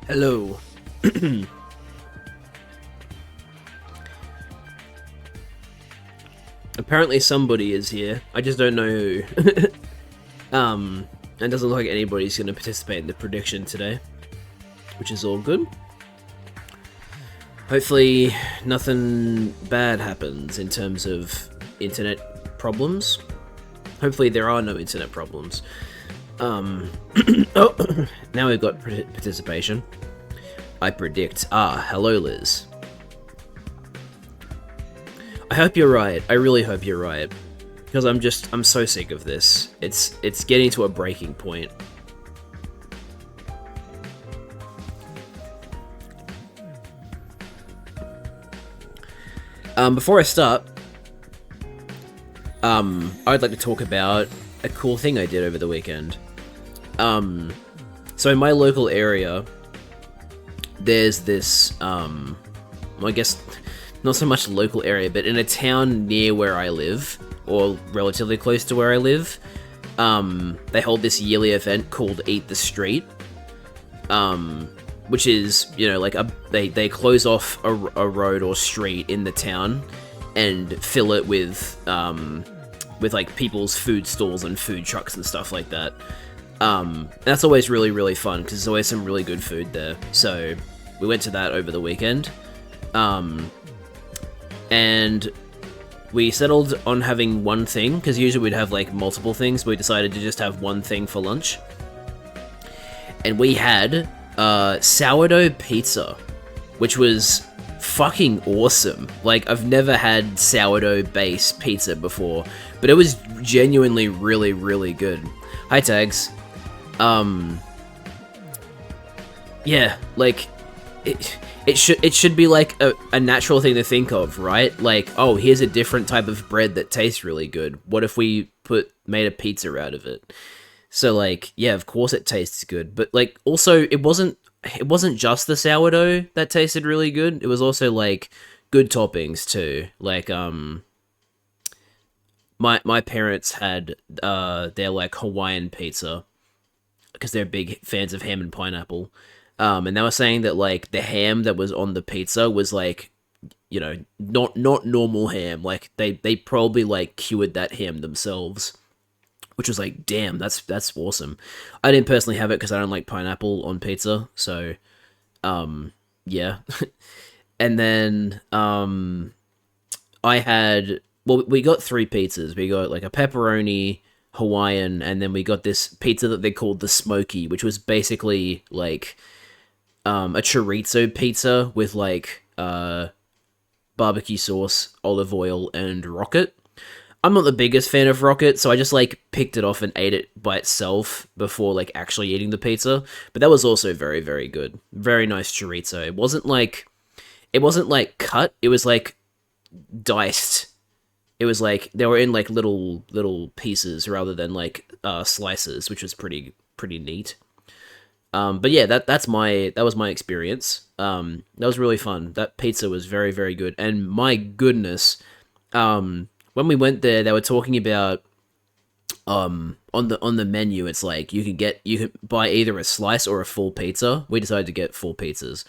Hello. Apparently somebody is here. I just don't know who. It doesn't look like anybody's going to participate in the prediction today, which is all good. Hopefully nothing bad happens in terms of internet problems. Hopefully there are no internet problems. Oh, now we've got participation. I predict. Hello Liz. I hope you're right. I really hope you're right. Because I'm so sick of this. It's getting to a breaking point. Before I start, I'd like to talk about a cool thing I did over the weekend. So in my local area, there's this, I guess, not so much local area, but in a town near where I live, or relatively close to where I live, they hold this yearly event called Eat the Street, which is, you know, like they close off a road or street in the town and fill it with like people's food stalls and food trucks and stuff like that. That's always really, really fun because there's always some really good food there. So we went to that over the weekend. And we settled on having one thing, because usually we'd have like multiple things, but we decided to just have one thing for lunch. And we had sourdough pizza, which was fucking awesome. Like, I've never had sourdough-based pizza before, but it was genuinely really, really good. Hi, Tags. Yeah, like, it should be like a natural thing to think of, right? Like, oh, here's a different type of bread that tastes really good. What if we made a pizza out of it? So, like, yeah, of course it tastes good, but like, also it wasn't just the sourdough that tasted really good. It was also like good toppings too. Like, my parents had their like Hawaiian pizza because they're big fans of ham and pineapple. And they were saying that, like, the ham that was on the pizza was, like, you know, not normal ham. Like, they probably, like, cured that ham themselves. Which was like, damn, that's awesome. I didn't personally have it because I don't like pineapple on pizza. So, yeah. And then, I had... Well, we got 3 pizzas. We got, like, a pepperoni, Hawaiian, and then we got this pizza that they called the Smoky, which was basically, like... a chorizo pizza with like barbecue sauce, olive oil, and rocket. I'm not the biggest fan of rocket, so I just like picked it off and ate it by itself before like actually eating the pizza. But that was also very, very good. Very nice chorizo. It wasn't like cut. It was like diced. It was like they were in like little pieces rather than like slices, which was pretty neat. But yeah, that was my experience. That was really fun. That pizza was very, very good. And my goodness, when we went there, they were talking about, on the menu, it's like, you can buy either a slice or a full pizza. We decided to get full pizzas.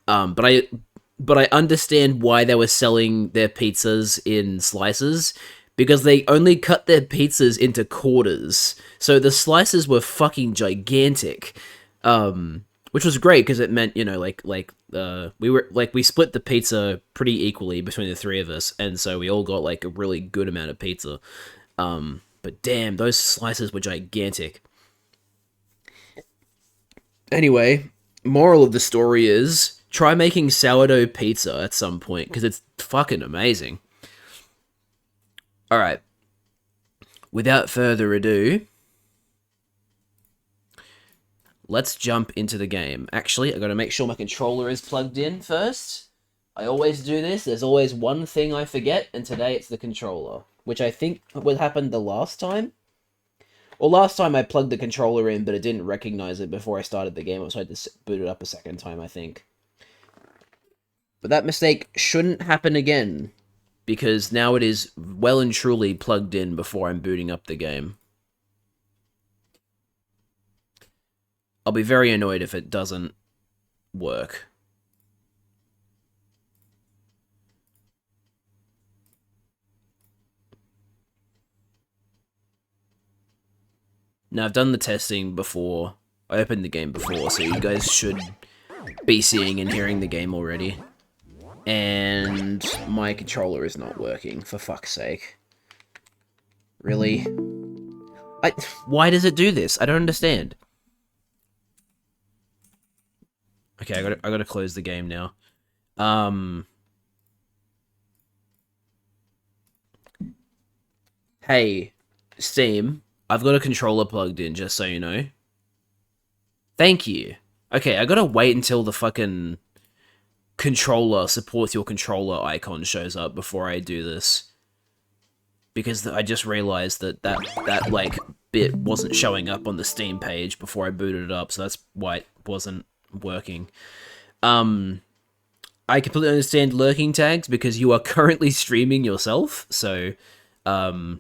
But I understand why they were selling their pizzas in slices, because they only cut their pizzas into quarters. So the slices were fucking gigantic. Which was great because it meant, you know, we split the pizza pretty equally between the 3 of us, and so we all got like a really good amount of pizza. But damn, those slices were gigantic. Anyway, moral of the story is try making sourdough pizza at some point because it's fucking amazing. All right. Without further ado, let's jump into the game. Actually, I gotta make sure my controller is plugged in first. I always do this. There's always one thing I forget, and today it's the controller, which I think what happened the last time. Well, last time I plugged the controller in, but it didn't recognize it before I started the game, so I had to boot it up a second time, I think. But that mistake shouldn't happen again, because now it is well and truly plugged in before I'm booting up the game. I'll be very annoyed if it doesn't. work. Now, I've done the testing before. I opened the game before, so you guys should be seeing and hearing the game already. And my controller is not working, for fuck's sake. Really? Why does it do this? I don't understand. Okay, I gotta close the game now. Hey, Steam, I've got a controller plugged in, just so you know. Thank you. Okay, I gotta wait until the fucking controller supports your controller icon shows up before I do this. Because I just realized that like, bit wasn't showing up on the Steam page before I booted it up, so that's why it wasn't working. I completely understand lurking tags because you are currently streaming yourself, so, no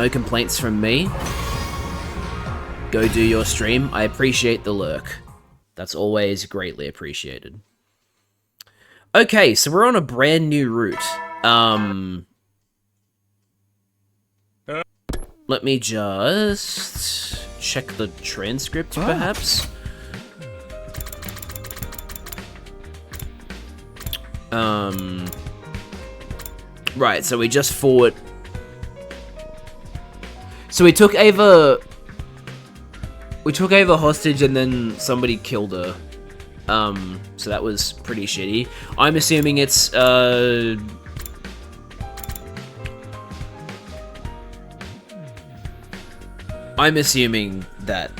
complaints from me. Go do your stream. I appreciate the lurk. That's always greatly appreciated. Okay, so we're on a brand new route. Let me just check the transcript, perhaps. Right, so we just fought. So we took Ava hostage and then somebody killed her. So that was pretty shitty. I'm assuming it's, I'm assuming that,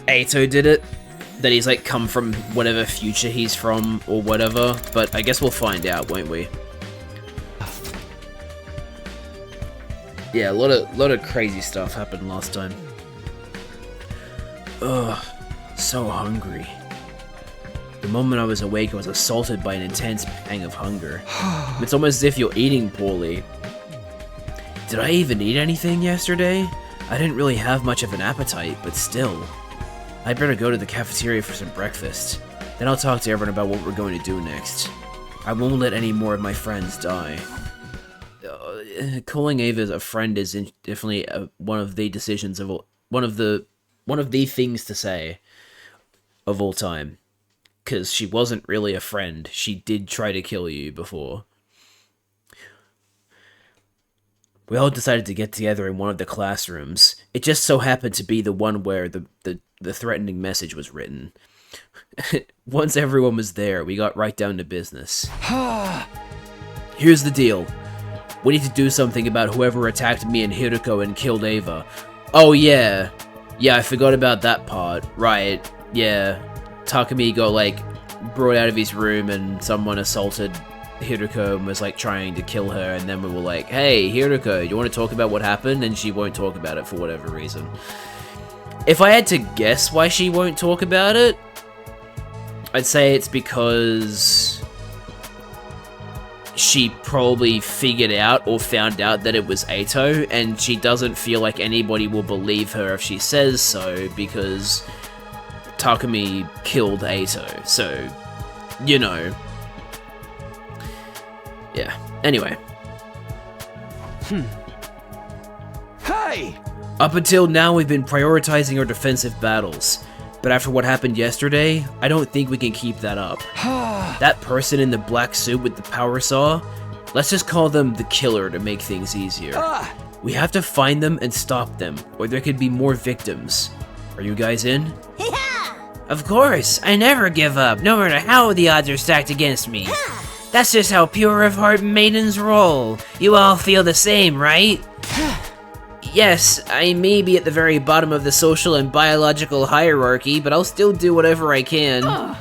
Ato did it. That he's, like, come from whatever future he's from, or whatever. But I guess we'll find out, won't we? Yeah, a lot of crazy stuff happened last time. Ugh, so hungry. The moment I was awake, I was assaulted by an intense pang of hunger. It's almost as if you're eating poorly. Did I even eat anything yesterday? I didn't really have much of an appetite, but still. I'd better go to the cafeteria for some breakfast. Then I'll talk to everyone about what we're going to do next. I won't let any more of my friends die. Calling Ava a friend is definitely one of the decisions of one of the things to say of all time, because she wasn't really a friend. She did try to kill you before. We all decided to get together in one of the classrooms. It just so happened to be the one where the threatening message was written. Once everyone was there, we got right down to business. Here's the deal. We need to do something about whoever attacked me and Hiroko and killed Ava. Oh yeah. Yeah, I forgot about that part. Right, yeah. Takumi got, like, brought out of his room and someone assaulted Hiroko and was, like, trying to kill her, and then we were like, hey, Hiroko, you want to talk about what happened? And she won't talk about it for whatever reason. If I had to guess why she won't talk about it, I'd say it's because she probably figured out or found out that it was Ato, and she doesn't feel like anybody will believe her if she says so, because Takumi killed Ato, so, you know. Yeah, anyway. Hey! Up until now, we've been prioritizing our defensive battles. But after what happened yesterday, I don't think we can keep that up. That person in the black suit with the power saw, let's just call them the killer to make things easier. We have to find them and stop them, or there could be more victims. Are you guys in? Yeah! Of course, I never give up, no matter how the odds are stacked against me. That's just how pure of heart maidens roll. You all feel the same, right? Yes, I may be at the very bottom of the social and biological hierarchy, but I'll still do whatever I can.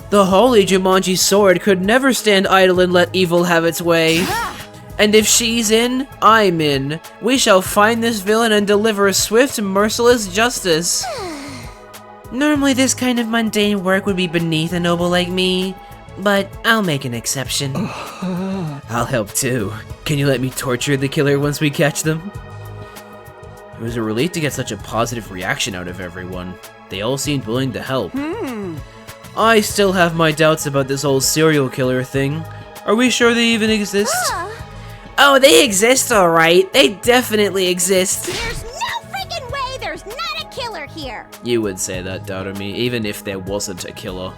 The holy Jumanji sword could never stand idle and let evil have its way. And if she's in, I'm in. We shall find this villain and deliver swift, merciless justice. Normally this kind of mundane work would be beneath a noble like me, but I'll make an exception. I'll help too. Can you let me torture the killer once we catch them? It was a relief to get such a positive reaction out of everyone. They all seemed willing to help. I still have my doubts about this whole serial killer thing. Are we sure they even exist? Oh, they exist, alright. They definitely exist. There's no freaking way there's not a killer here. You would say that, Doubter Me, even if there wasn't a killer.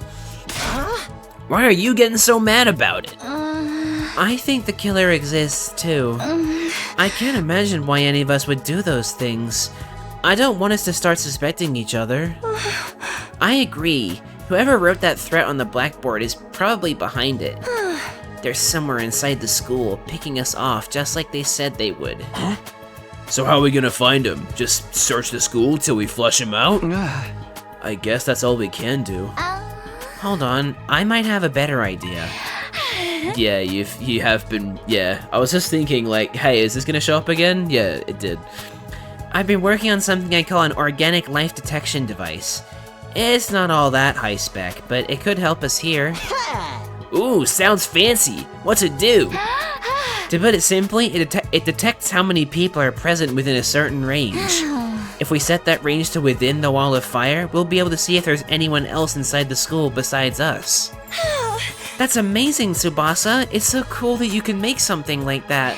Why are you getting so mad about it? I think the killer exists, too. I can't imagine why any of us would do those things. I don't want us to start suspecting each other. I agree. Whoever wrote that threat on the blackboard is probably behind it. They're somewhere inside the school, picking us off just like they said they would. So how are we gonna find him? Just search the school till we flush him out? I guess that's all we can do. Hold on, I might have a better idea. Yeah, you have been, yeah. I was just thinking like, hey, is this gonna show up again? Yeah, it did. I've been working on something I call an organic life detection device. It's not all that high spec, but it could help us here. Ooh, sounds fancy. What's it do? To put it simply, it detects how many people are present within a certain range. If we set that range to within the wall of fire, we'll be able to see if there's anyone else inside the school besides us. That's amazing, Tsubasa. It's so cool that you can make something like that.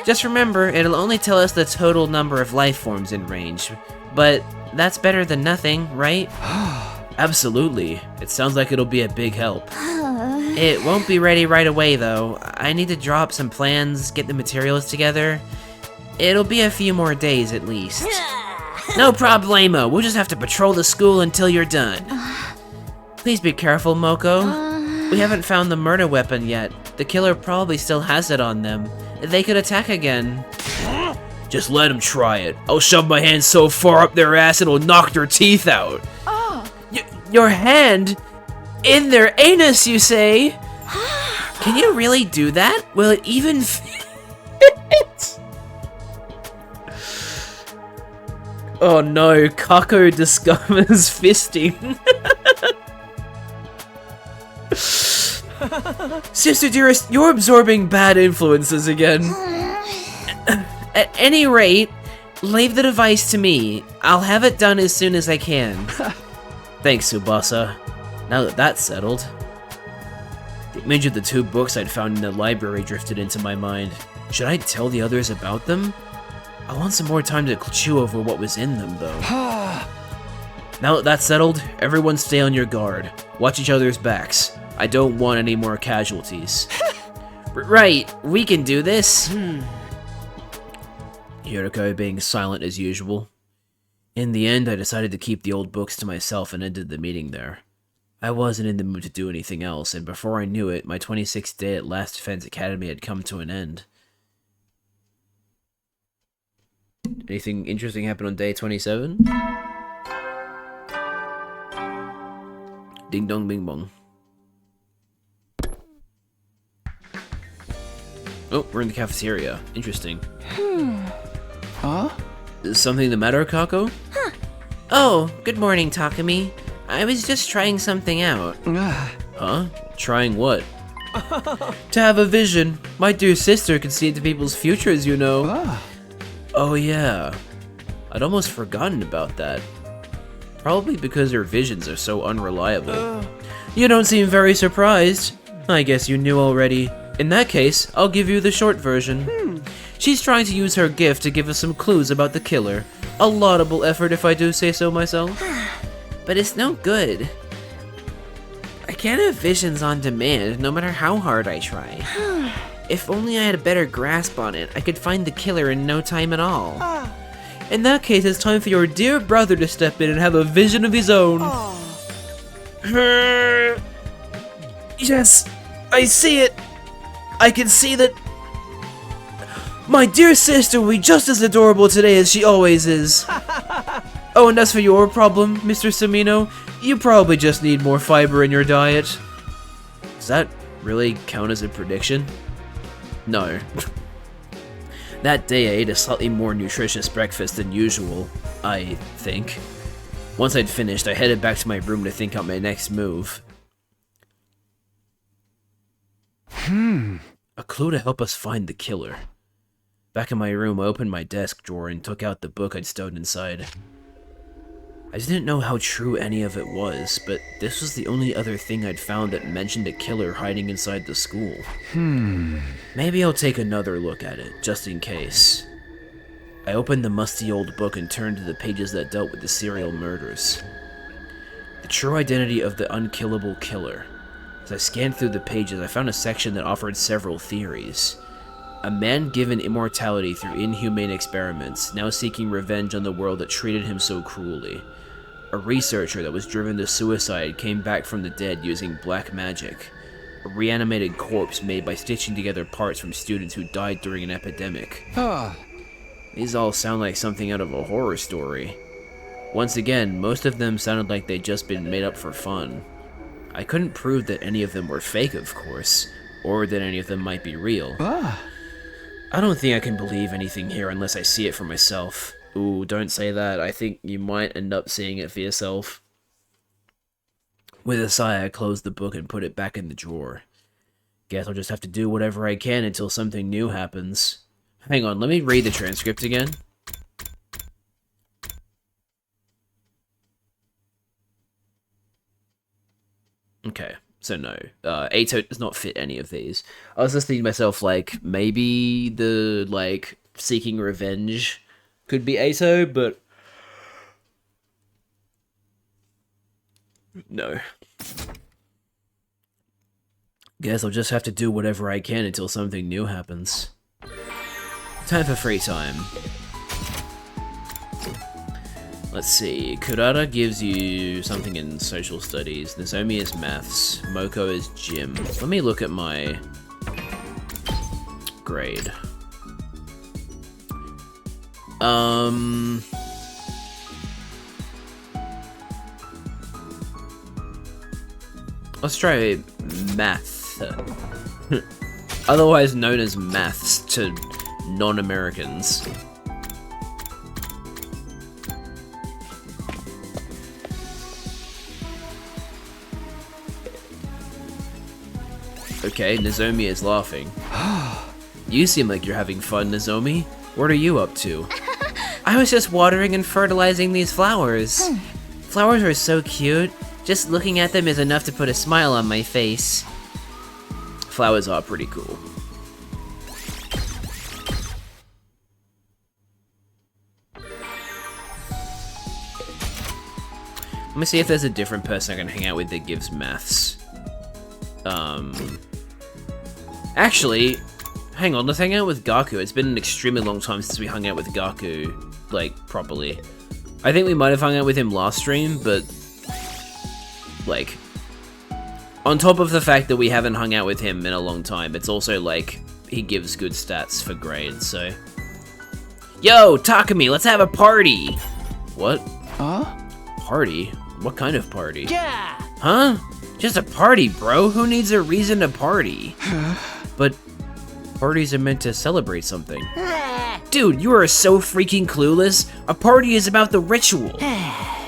Just remember, it'll only tell us the total number of life forms in range. But that's better than nothing, right? Absolutely. It sounds like it'll be a big help. It won't be ready right away, though. I need to draw up some plans, get the materials together. It'll be a few more days at least. No problemo. We'll just have to patrol the school until you're done. Please be careful, Moko. We haven't found the murder weapon yet. The killer probably still has it on them. They could attack again. Just let them try it. I'll shove my hand so far up their ass it'll knock their teeth out. Your hand? In their anus, you say? Can you really do that? Will it even fit? Oh no, Kako discovers fisting. Sister dearest, you're absorbing bad influences again. At any rate, leave the device to me. I'll have it done as soon as I can. Thanks, Tsubasa. Now that that's settled, the image of the two books I'd found in the library drifted into my mind. Should I tell the others about them? I want some more time to chew over what was in them, though. Now that that's settled, everyone stay on your guard. Watch each other's backs. I don't want any more casualties. Right, we can do this. Yuriko being silent as usual. In the end, I decided to keep the old books to myself and ended the meeting there. I wasn't in the mood to do anything else, and before I knew it, my 26th day at Last Defense Academy had come to an end. Anything interesting happened on day 27? Ding dong bing bong. Oh, we're in the cafeteria. Interesting. Huh? Is something the matter, Kako? Oh, good morning, Takumi. I was just trying something out. Huh? Trying what? To have a vision. My dear sister can see into people's futures, you know. Oh yeah. I'd almost forgotten about that. Probably because her visions are so unreliable. You don't seem very surprised. I guess you knew already. In that case, I'll give you the short version. She's trying to use her gift to give us some clues about the killer. A laudable effort if I do say so myself. But it's no good. I can't have visions on demand, no matter how hard I try. If only I had a better grasp on it, I could find the killer in no time at all. In that case, it's time for your dear brother to step in and have a vision of his own. Yes, I see it. I can see that my dear sister will be just as adorable today as she always is. Oh, and as for your problem, Mr. Samino, you probably just need more fiber in your diet. Does that really count as a prediction? No. That day I ate a slightly more nutritious breakfast than usual, I think. Once I'd finished, I headed back to my room to think out my next move. A clue to help us find the killer. Back in my room, I opened my desk drawer and took out the book I'd stowed inside. I didn't know how true any of it was, but this was the only other thing I'd found that mentioned a killer hiding inside the school. Maybe I'll take another look at it, just in case. I opened the musty old book and turned to the pages that dealt with the serial murders. The true identity of the unkillable killer. As I scanned through the pages, I found a section that offered several theories. A man given immortality through inhumane experiments, now seeking revenge on the world that treated him so cruelly. A researcher that was driven to suicide came back from the dead using black magic. A reanimated corpse made by stitching together parts from students who died during an epidemic. These all sound like something out of a horror story. Once again, most of them sounded like they'd just been made up for fun. I couldn't prove that any of them were fake, of course, or that any of them might be real. I don't think I can believe anything here unless I see it for myself. Ooh, don't say that. I think you might end up seeing it for yourself. With a sigh, I closed the book and put it back in the drawer. Guess I'll just have to do whatever I can until something new happens. Hang on, let me read the transcript again. Okay, so no. Ato does not fit any of these. I was just thinking to myself, like, maybe the, like, seeking revenge could be Ato, but no. Guess I'll just have to do whatever I can until something new happens. Time for free time. Let's see. Kurara gives you something in social studies. Nozomi is maths. Moko is gym. Let me look at my grade. Let's try math. Otherwise known as maths to non-Americans. Okay, Nozomi is laughing. You seem like you're having fun, Nozomi. What are you up to? I was just watering and fertilizing these flowers. Flowers are so cute. Just looking at them is enough to put a smile on my face. Flowers are pretty cool. Let me see if there's a different person I can hang out with that gives maths. Actually, hang on, let's hang out with Gaku. It's been an extremely long time since we hung out with Gaku, like, properly. I think we might have hung out with him last stream, but, like, on top of the fact that we haven't hung out with him in a long time, it's also, like, he gives good stats for grades, so. Yo, Takumi, let's have a party! What? Huh? Party? What kind of party? Yeah! Huh? Just a party, bro. Who needs a reason to party? But parties are meant to celebrate something. Dude, you are so freaking clueless. A party is about the ritual.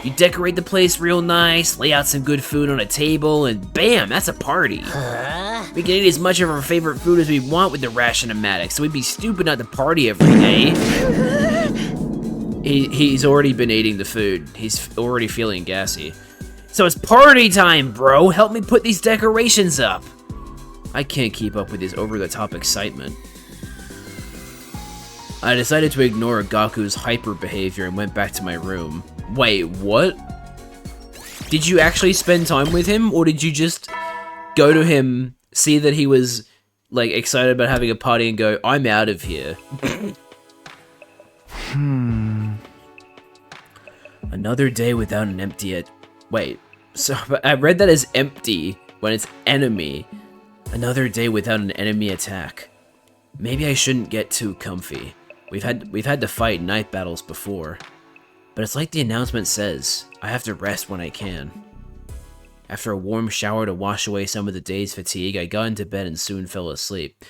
You decorate the place real nice, lay out some good food on a table, and bam, that's a party. We can eat as much of our favorite food as we want with the ration-o-matic, so we'd be stupid not to party every day. He's already been eating the food. He's already feeling gassy. So it's party time, bro. Help me put these decorations up. I can't keep up with his over-the-top excitement. I decided to ignore Gaku's hyper behavior and went back to my room. Wait, what? Did you actually spend time with him, or did you just go to him, see that he was, like, excited about having a party and go, I'm out of here? Another day without an empty... Wait, so I read that as empty when it's enemy. Another day without an enemy attack. Maybe I shouldn't get too comfy. We've had to fight night battles before. But it's like the announcement says, I have to rest when I can. After a warm shower to wash away some of the day's fatigue, I got into bed and soon fell asleep.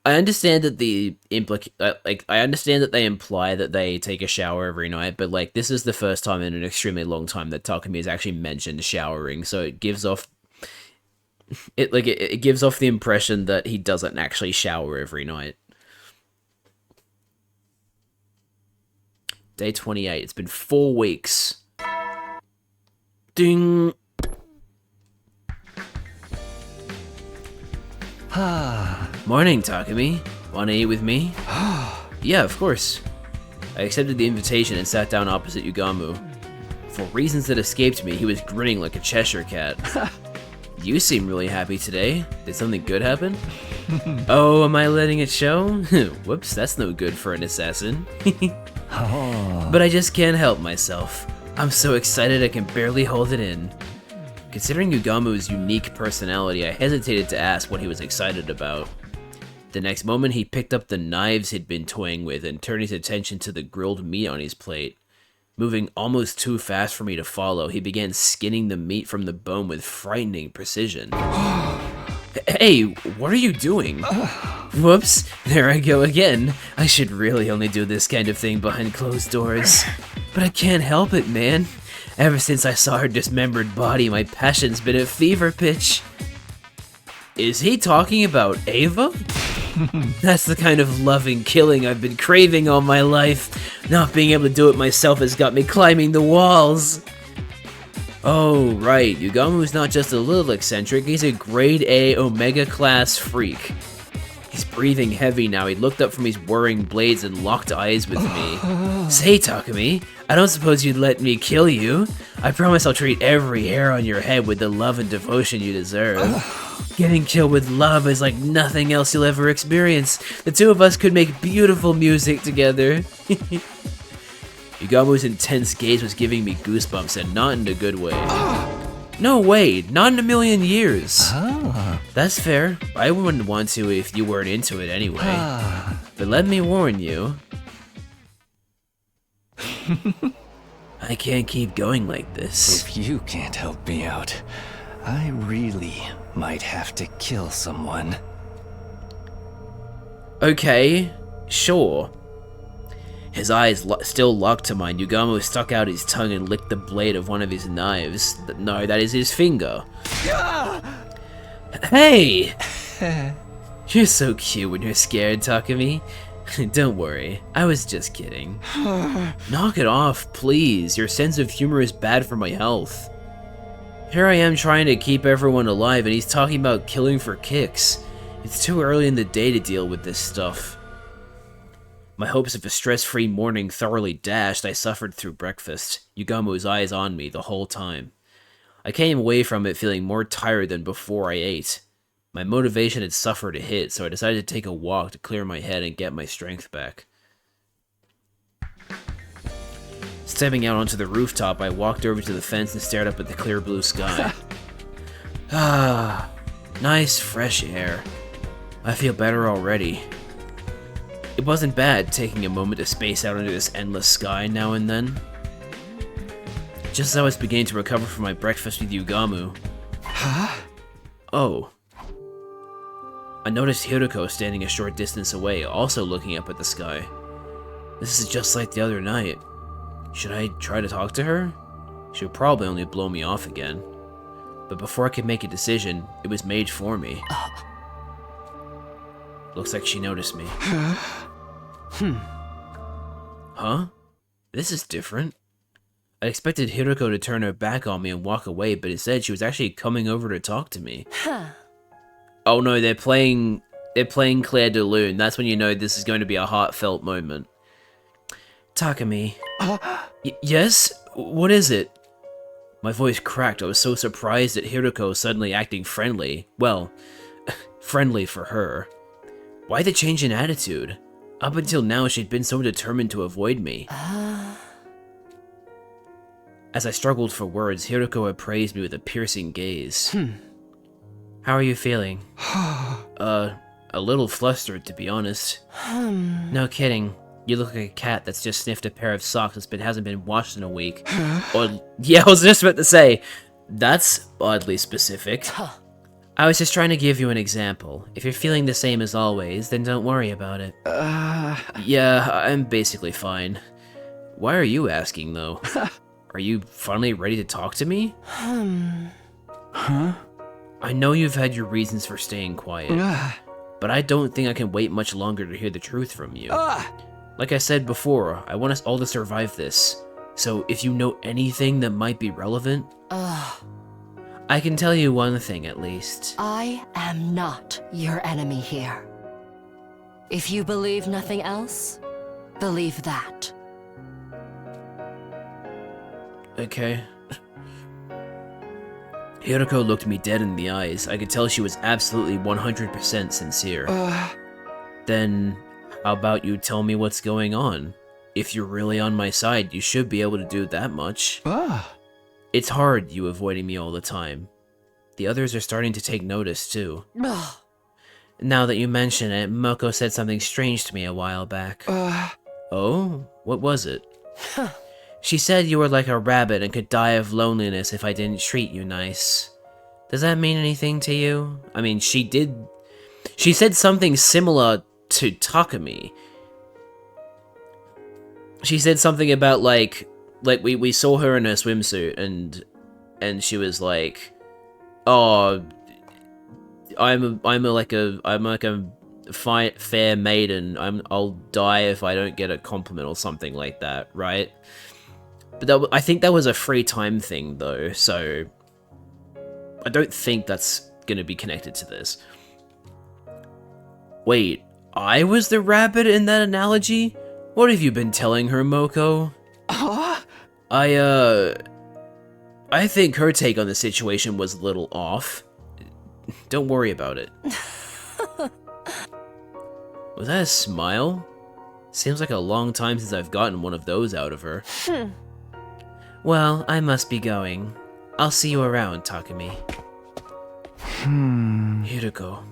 I understand that I understand that they imply that they take a shower every night, but like this is the first time in an extremely long time that Takumi has actually mentioned showering, so it gives off it gives off the impression that he doesn't actually shower every night. Day 28. It's been 4 weeks. Ding. Morning, Takumi. Wanna eat with me? Yeah, of course. I accepted the invitation and sat down opposite Yugamu. For reasons that escaped me, he was grinning like a Cheshire cat. You seem really happy today. Did something good happen? Oh, am I letting it show? Whoops, that's no good for an assassin. But I just can't help myself. I'm so excited I can barely hold it in. Considering Yugamu's unique personality, I hesitated to ask what he was excited about. The next moment, he picked up the knives he'd been toying with and turned his attention to the grilled meat on his plate. Moving almost too fast for me to follow, he began skinning the meat from the bone with frightening precision. Hey, what are you doing? Whoops, there I go again. I should really only do this kind of thing behind closed doors. But I can't help it, man. Ever since I saw her dismembered body, my passion's been at fever pitch. Is he talking about Ava? That's the kind of loving killing I've been craving all my life. Not being able to do it myself has got me climbing the walls. Oh, right. Yugamu's not just a little eccentric, he's a grade A Omega class freak. He's breathing heavy now. He looked up from his whirring blades and locked eyes with me. Say, Takumi, I don't suppose you'd let me kill you? I promise I'll treat every hair on your head with the love and devotion you deserve. Getting killed with love is like nothing else you'll ever experience. The two of us could make beautiful music together. Yugamu's intense gaze was giving me goosebumps, and not in a good way. No way, not in a million years. That's fair. I wouldn't want to if you weren't into it anyway. But let me warn you. I can't keep going like this. If you can't help me out, I really might have to kill someone. Okay, sure. His eyes still locked to mine. Yugamu stuck out his tongue and licked the blade of one of his knives. No, that is his finger. Hey! You're so cute when you're scared, Takumi. Don't worry, I was just kidding. Knock it off, please. Your sense of humor is bad for my health. Here I am trying to keep everyone alive, and he's talking about killing for kicks. It's too early in the day to deal with this stuff. My hopes of a stress-free morning thoroughly dashed, I suffered through breakfast, Yugamu's eyes on me the whole time. I came away from it feeling more tired than before I ate. My motivation had suffered a hit, so I decided to take a walk to clear my head and get my strength back. Stepping out onto the rooftop, I walked over to the fence and stared up at the clear blue sky. Ah, nice fresh air. I feel better already. It wasn't bad taking a moment to space out under this endless sky now and then. Just as I was beginning to recover from my breakfast with Yugamu. Oh. I noticed Hiroko standing a short distance away, also looking up at the sky. This is just like the other night. Should I try to talk to her? She would probably only blow me off again. But before I could make a decision, it was made for me. Looks like she noticed me. Huh? This is different. I expected Hiroko to turn her back on me and walk away, but instead she was actually coming over to talk to me. Oh no, they're playing Claire de Lune. That's when you know this is going to be a heartfelt moment. Takumi. Yes? What is it? My voice cracked. I was so surprised at Hiroko suddenly acting friendly. Well, friendly for her. Why the change in attitude? Up until now, she'd been so determined to avoid me. As I struggled for words, Hiroko appraised me with a piercing gaze. How are you feeling? A little flustered, to be honest. No kidding. You look like a cat that's just sniffed a pair of socks that hasn't been washed in a week. Or, yeah, I was just about to say, that's oddly specific. I was just trying to give you an example. If you're feeling the same as always, then don't worry about it. Yeah, I'm basically fine. Why are you asking, though? Are you finally ready to talk to me? Huh? I know you've had your reasons for staying quiet, but I don't think I can wait much longer to hear the truth from you. Like I said before, I want us all to survive this. So if you know anything that might be relevant... I can tell you one thing at least. I am not your enemy here. If you believe nothing else, believe that. Okay. Hiroko looked me dead in the eyes. I could tell she was absolutely 100% sincere. Then, how about you tell me what's going on? If you're really on my side, you should be able to do that much. It's hard, you avoiding me all the time. The others are starting to take notice, too. Now that you mention it, Moko said something strange to me a while back. Oh? What was it? She said you were like a rabbit and could die of loneliness if I didn't treat you nice. Does that mean anything to you? I mean, she said something similar to Takumi. She said something about like we saw her in her swimsuit and she was like, "Oh, I'm like a fair maiden. I'll die if I don't get a compliment," or something like that, right? But I think that was a free time thing though, so I don't think that's gonna be connected to this. Wait, I was the rabbit in that analogy? What have you been telling her, Moko? I think her take on the situation was a little off. Don't worry about it. Was that a smile? Seems like a long time since I've gotten one of those out of her. Well, I must be going. I'll see you around, Takumi. Hiroko.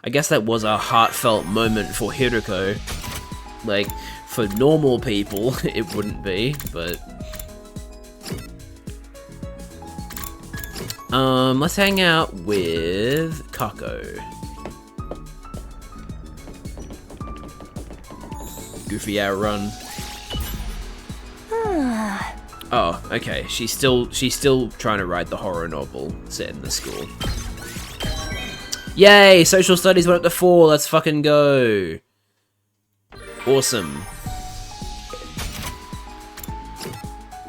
I guess that was a heartfelt moment for Hiroko. Like, for normal people, it wouldn't be, but... let's hang out with Kako. Goofy outrun. Oh, okay. She's still trying to write the horror novel set in the school. Yay! Social studies went up to 4. Let's fucking go. Awesome.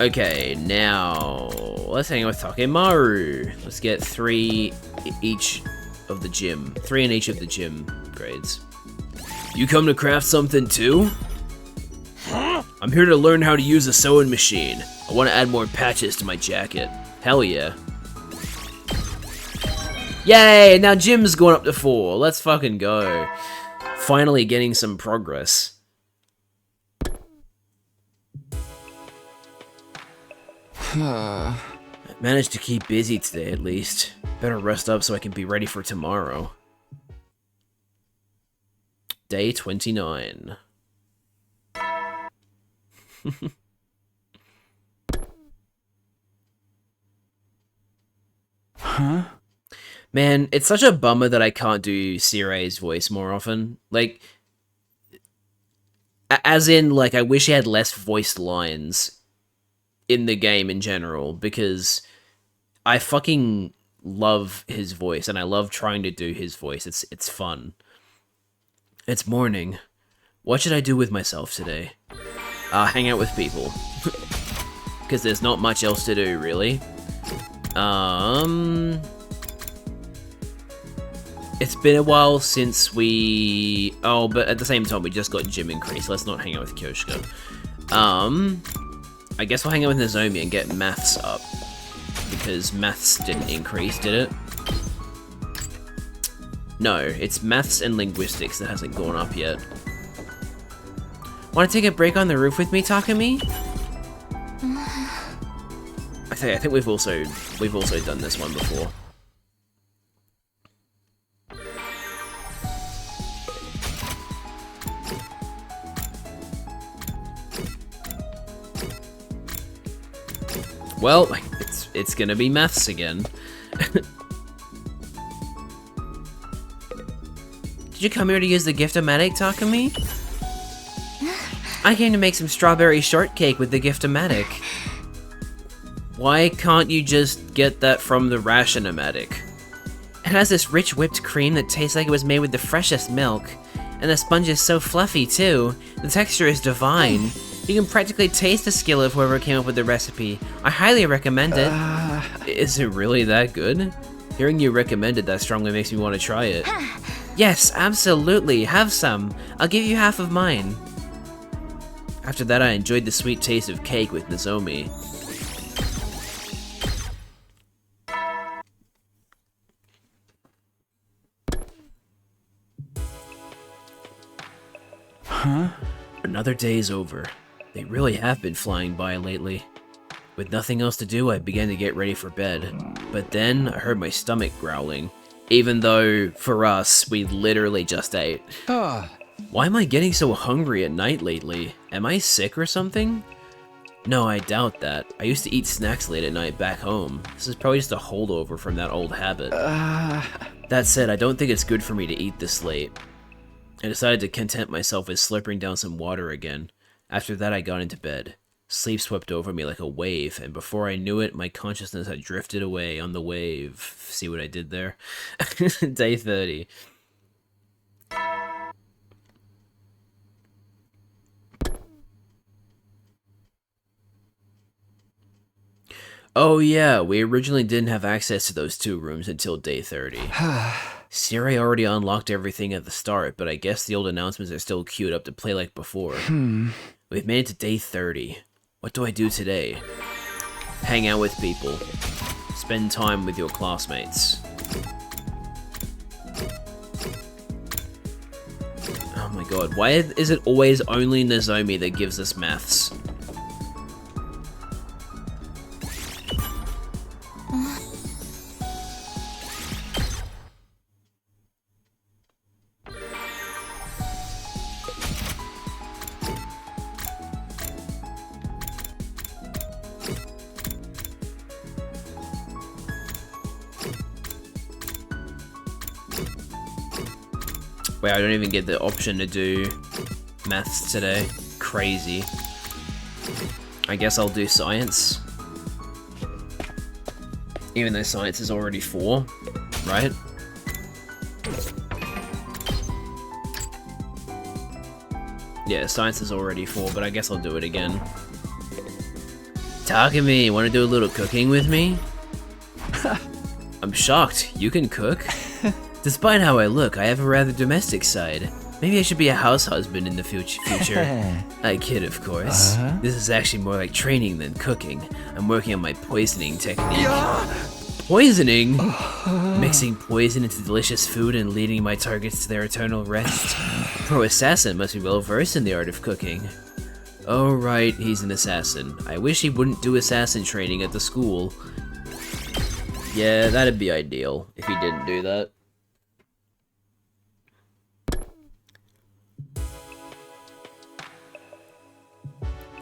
Okay, now let's hang out with Takemaru. Let's get 3 each of the gym. 3 in each of the gym grades. You come to craft something too? I'm here to learn how to use a sewing machine. I want to add more patches to my jacket. Hell yeah. Yay! Now gym's going up to 4. Let's fucking go. Finally getting some progress. Managed to keep busy today at least. Better rest up so I can be ready for tomorrow. Day 29. Huh? Man, it's such a bummer that I can't do Sirai's voice more often. Like, as in, like, I wish he had less voiced lines in the game in general, because I fucking love his voice, and I love trying to do his voice. It's fun. It's morning. What should I do with myself today? Hang out with people. Because there's not much else to do, really. It's been a while since we... Oh, but at the same time, we just got gym increase. Let's not hang out with Kyoshiko. I guess we'll hang out with Nozomi and get maths up. Because maths didn't increase, did it? No, it's maths and linguistics that hasn't gone up yet. Want to take a break on the roof with me, Takumi? I think we've also done this one before. Well, it's gonna be maths again. Did you come here to use the gift-o-matic, Takumi? I came to make some strawberry shortcake with the gift-o-matic. Why can't you just get that from the ration-o-matic? It has this rich whipped cream that tastes like it was made with the freshest milk. And the sponge is so fluffy, too. The texture is divine. You can practically taste the skill of whoever came up with the recipe. I highly recommend it. Is it really that good? Hearing you recommend it that strongly makes me want to try it. Yes, absolutely. Have some. I'll give you half of mine. After that, I enjoyed the sweet taste of cake with Nozomi. Huh? Another day's over. They really have been flying by lately. With nothing else to do, I began to get ready for bed. But then, I heard my stomach growling. Even though, for us, we literally just ate. Why am I getting so hungry at night lately? Am I sick or something? No, I doubt that. I used to eat snacks late at night back home. This is probably just a holdover from that old habit. That said, I don't think it's good for me to eat this late. I decided to content myself with slurping down some water again. After that, I got into bed. Sleep swept over me like a wave, and before I knew it, my consciousness had drifted away on the wave. See what I did there? Day 30. Oh yeah, we originally didn't have access to those 2 rooms until day 30. Siri already unlocked everything at the start, but I guess the old announcements are still queued up to play like before. We've made it to day 30. What do I do today? Hang out with people. Spend time with your classmates. Oh my god, why is it always only Nozomi that gives us maths? Wait, I don't even get the option to do maths today. Crazy. I guess I'll do science. Even though science is already 4, right? Yeah, science is already 4, but I guess I'll do it again. Takumi, wanna do a little cooking with me? I'm shocked, you can cook? Despite how I look, I have a rather domestic side. Maybe I should be a house husband in the future. I kid, of course. This is actually more like training than cooking. I'm working on my poisoning technique. Poisoning? Mixing poison into delicious food and leading my targets to their eternal rest. Pro assassin must be well versed in the art of cooking. Oh right, he's an assassin. I wish he wouldn't do assassin training at the school. Yeah, that'd be ideal if he didn't do that.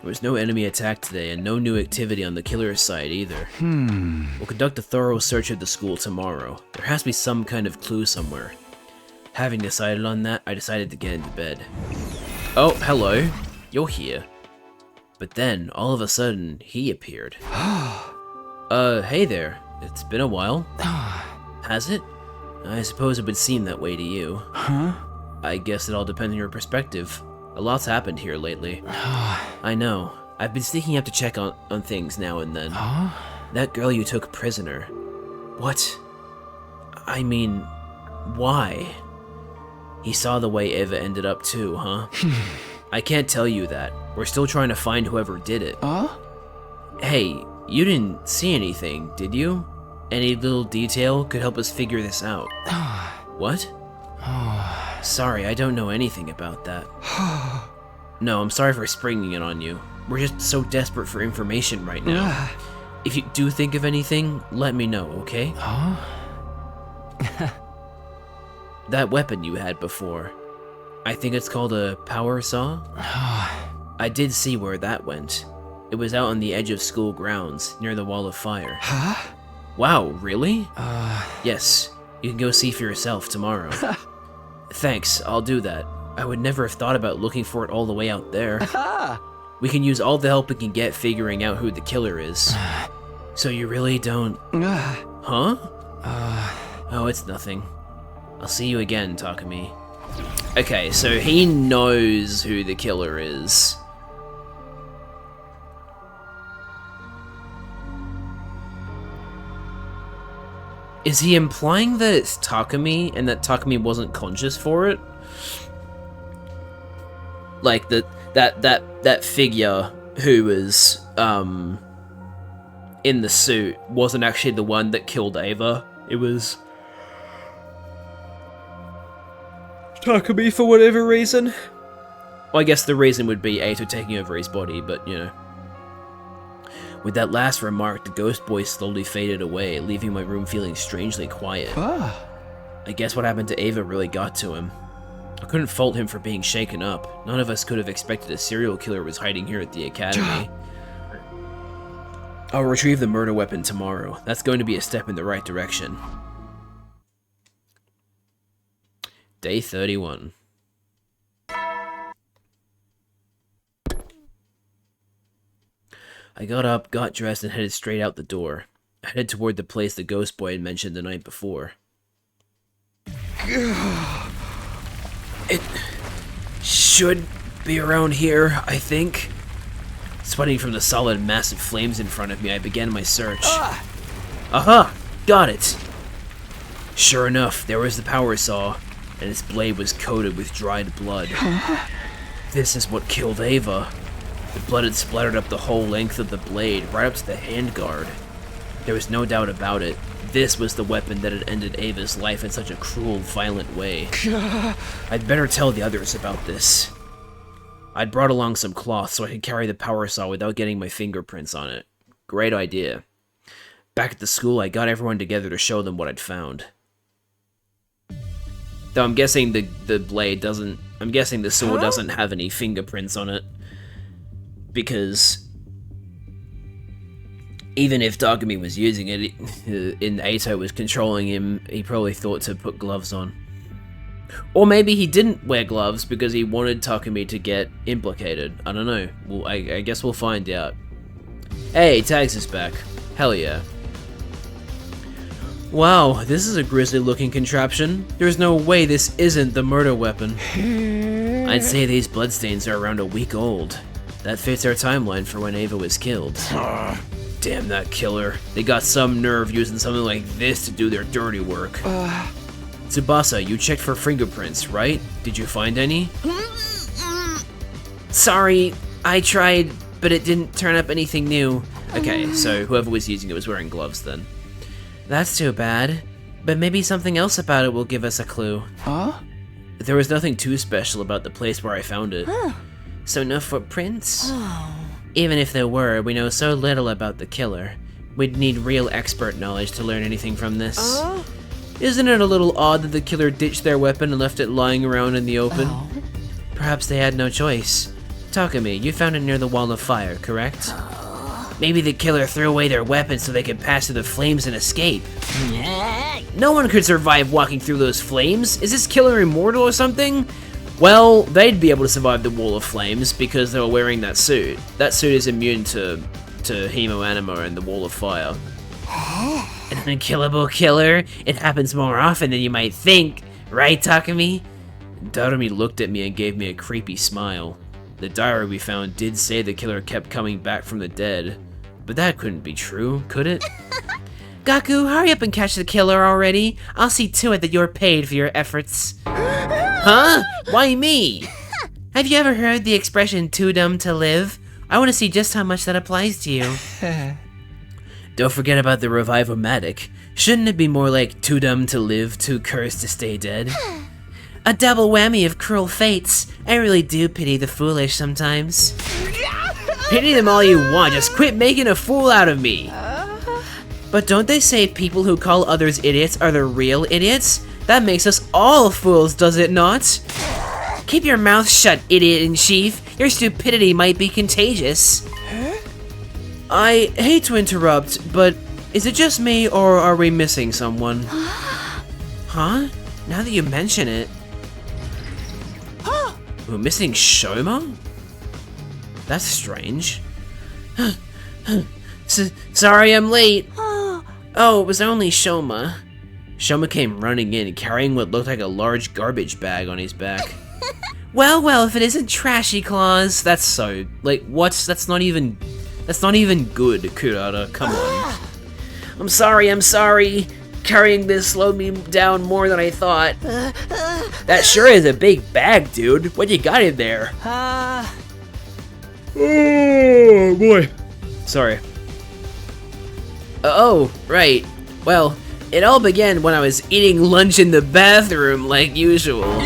There was no enemy attack today, and no new activity on the killer's side either. We'll conduct a thorough search of the school tomorrow. There has to be some kind of clue somewhere. Having decided on that, I decided to get into bed. Oh, hello. You're here. But then, all of a sudden, he appeared. Hey there. It's been a while. Has it? I suppose it would seem that way to you. I guess it all depends on your perspective. A lot's happened here lately. I know. I've been sneaking up to check on things now and then. That girl you took prisoner. What? I mean, why? He saw the way Eva ended up too, huh? I can't tell you that. We're still trying to find whoever did it. Hey, you didn't see anything, did you? Any little detail could help us figure this out. What? Sorry, I don't know anything about that. No, I'm sorry for springing it on you. We're just so desperate for information right now. If you do think of anything, let me know, okay? That weapon you had before. I think it's called a power saw? I did see where that went. It was out on the edge of school grounds, near the wall of fire. Wow, really? Yes, you can go see for yourself tomorrow. Thanks, I'll do that. I would never have thought about looking for it all the way out there. We can use all the help we can get figuring out who the killer is. So you really don't... Huh? Oh, it's nothing. I'll see you again, Takumi. Okay, so he knows who the killer is. Is he implying that it's Takumi and that Takumi wasn't conscious for it? Like that figure who was in the suit wasn't actually the one that killed Ava. It was Takumi for whatever reason. Well, I guess the reason would be Ato taking over his body, but you know. With that last remark, the ghost boy slowly faded away, leaving my room feeling strangely quiet. I guess what happened to Ava really got to him. I couldn't fault him for being shaken up. None of us could have expected a serial killer was hiding here at the academy. I'll retrieve the murder weapon tomorrow. That's going to be a step in the right direction. Day 31. I got up, got dressed, and headed straight out the door. I headed toward the place the ghost boy had mentioned the night before. It should be around here, I think. Sweating from the solid, massive flames in front of me, I began my search. Aha! Got it! Sure enough, there was the power saw, and its blade was coated with dried blood. This is what killed Ava. The blood had splattered up the whole length of the blade, right up to the handguard. There was no doubt about it. This was the weapon that had ended Ava's life in such a cruel, violent way. I'd better tell the others about this. I'd brought along some cloth so I could carry the power saw without getting my fingerprints on it. Great idea. Back at the school, I got everyone together to show them what I'd found. Though I'm guessing the blade doesn't... I'm guessing the sword doesn't have any fingerprints on it. Because even if Takumi was using it, and Ato was controlling him, he probably thought to put gloves on. Or maybe he didn't wear gloves because he wanted Takumi to get implicated. I don't know. Well, I guess we'll find out. Hey, Tags is back. Hell yeah. Wow, this is a grisly looking contraption. There's no way this isn't the murder weapon. I'd say these bloodstains are around a week old. That fits our timeline for when Ava was killed. Damn that killer. They got some nerve using something like this to do their dirty work. Tsubasa, you checked for fingerprints, right? Did you find any? Sorry, I tried, but it didn't turn up anything new. Okay, so whoever was using it was wearing gloves then. That's too bad. But maybe something else about it will give us a clue. There was nothing too special about the place where I found it. So no footprints? Even if there were, we know so little about the killer. We'd need real expert knowledge to learn anything from this. Isn't it a little odd that the killer ditched their weapon and left it lying around in the open? Perhaps they had no choice. Takumi, you found it near the wall of fire, correct? Maybe the killer threw away their weapon so they could pass through the flames and escape. No one could survive walking through those flames. Is this killer immortal or something? Well, they'd be able to survive the wall of flames because they were wearing that suit. That suit is immune to hemoanima and the wall of fire. An unkillable killer? It happens more often than you might think, right, Takumi? Darumi looked at me and gave me a creepy smile. The diary we found did say the killer kept coming back from the dead, but that couldn't be true, could it? Gaku, hurry up and catch the killer already. I'll see to it that you're paid for your efforts. Huh? Why me? Have you ever heard the expression too dumb to live? I want to see just how much that applies to you. Don't forget about the revive-o-matic. Shouldn't it be more like too dumb to live, too cursed to stay dead? A double whammy of cruel fates. I really do pity the foolish sometimes. Pity them all you want, just quit making a fool out of me! But don't they say people who call others idiots are the real idiots? That makes us all fools, does it not? Keep your mouth shut, idiot-in-chief. Your stupidity might be contagious. I hate to interrupt, but is it just me, or are we missing someone? Huh? Now that you mention it. We're missing Shoma? That's strange. Sorry I'm late. Oh, it was only Shoma. Shoma came running in, carrying what looked like a large garbage bag on his back. Well, if it isn't Trashy Claus. That's so... like, what's... that's not even good, Kurata. Come on. I'm sorry. Carrying this slowed me down more than I thought. That sure is a big bag, dude. What you got in there? Oh, boy. Sorry. Oh, right. Well, it all began when I was eating lunch in the bathroom, like usual.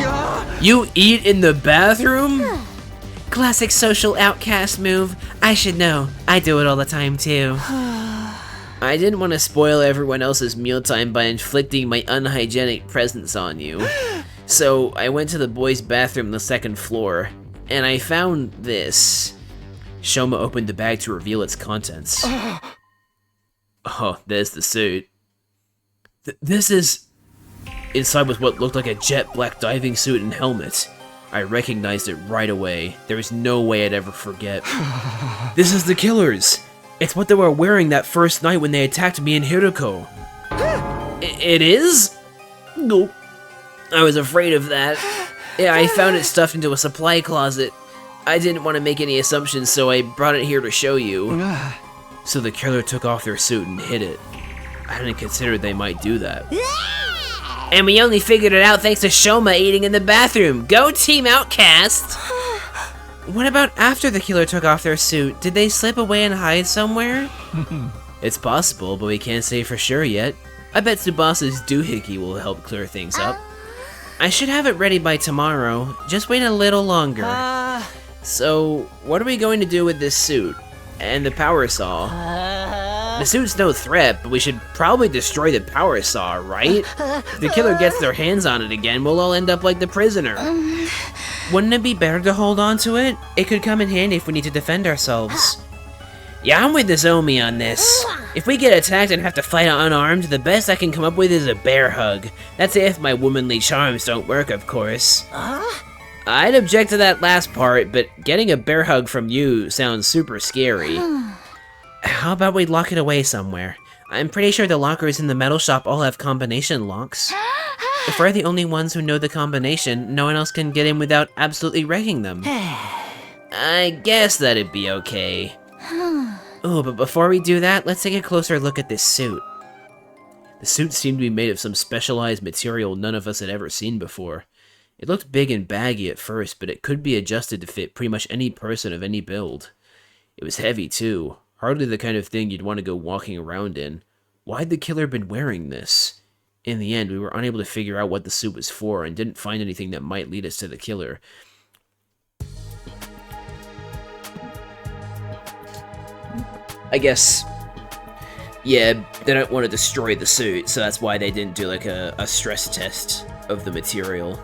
You eat in the bathroom? Classic social outcast move. I should know. I do it all the time too. I didn't want to spoil everyone else's mealtime by inflicting my unhygienic presence on you. So I went to the boys' bathroom on the second floor, and I found this. Shoma opened the bag to reveal its contents. Oh, there's the suit. This is... Inside was what looked like a jet black diving suit and helmet. I recognized it right away. There was no way I'd ever forget. This is the killers! It's what they were wearing that first night when they attacked me and Hiroko. It is? No. I was afraid of that. Yeah, I found it stuffed into a supply closet. I didn't want to make any assumptions, so I brought it here to show you. So the killer took off their suit and hid it. I hadn't considered they might do that. And we only figured it out thanks to Shoma eating in the bathroom. Go Team Outcast! What about after the killer took off their suit? Did they slip away and hide somewhere? It's possible, but we can't say for sure yet. I bet Tsubasa's doohickey will help clear things up. I should have it ready by tomorrow. Just wait a little longer. So, what are we going to do with this suit? And the power saw? The suit's no threat, but we should probably destroy the power saw, right? If the killer gets their hands on it again, we'll all end up like the prisoner. Wouldn't it be better to hold on to it? It could come in handy if we need to defend ourselves. Yeah, I'm with Nozomi on this. If we get attacked and have to fight unarmed, the best I can come up with is a bear hug. That's if my womanly charms don't work, of course. I'd object to that last part, but getting a bear hug from you sounds super scary. How about we lock it away somewhere? I'm pretty sure the lockers in the metal shop all have combination locks. If we're the only ones who know the combination, no one else can get in without absolutely wrecking them. I guess that'd be okay. Oh, but before we do that, let's take a closer look at this suit. The suit seemed to be made of some specialized material none of us had ever seen before. It looked big and baggy at first, but it could be adjusted to fit pretty much any person of any build. It was heavy too, hardly the kind of thing you'd want to go walking around in. Why'd the killer been wearing this? In the end, we were unable to figure out what the suit was for and didn't find anything that might lead us to the killer. I guess, yeah, they don't want to destroy the suit, so that's why they didn't do like a stress test of the material.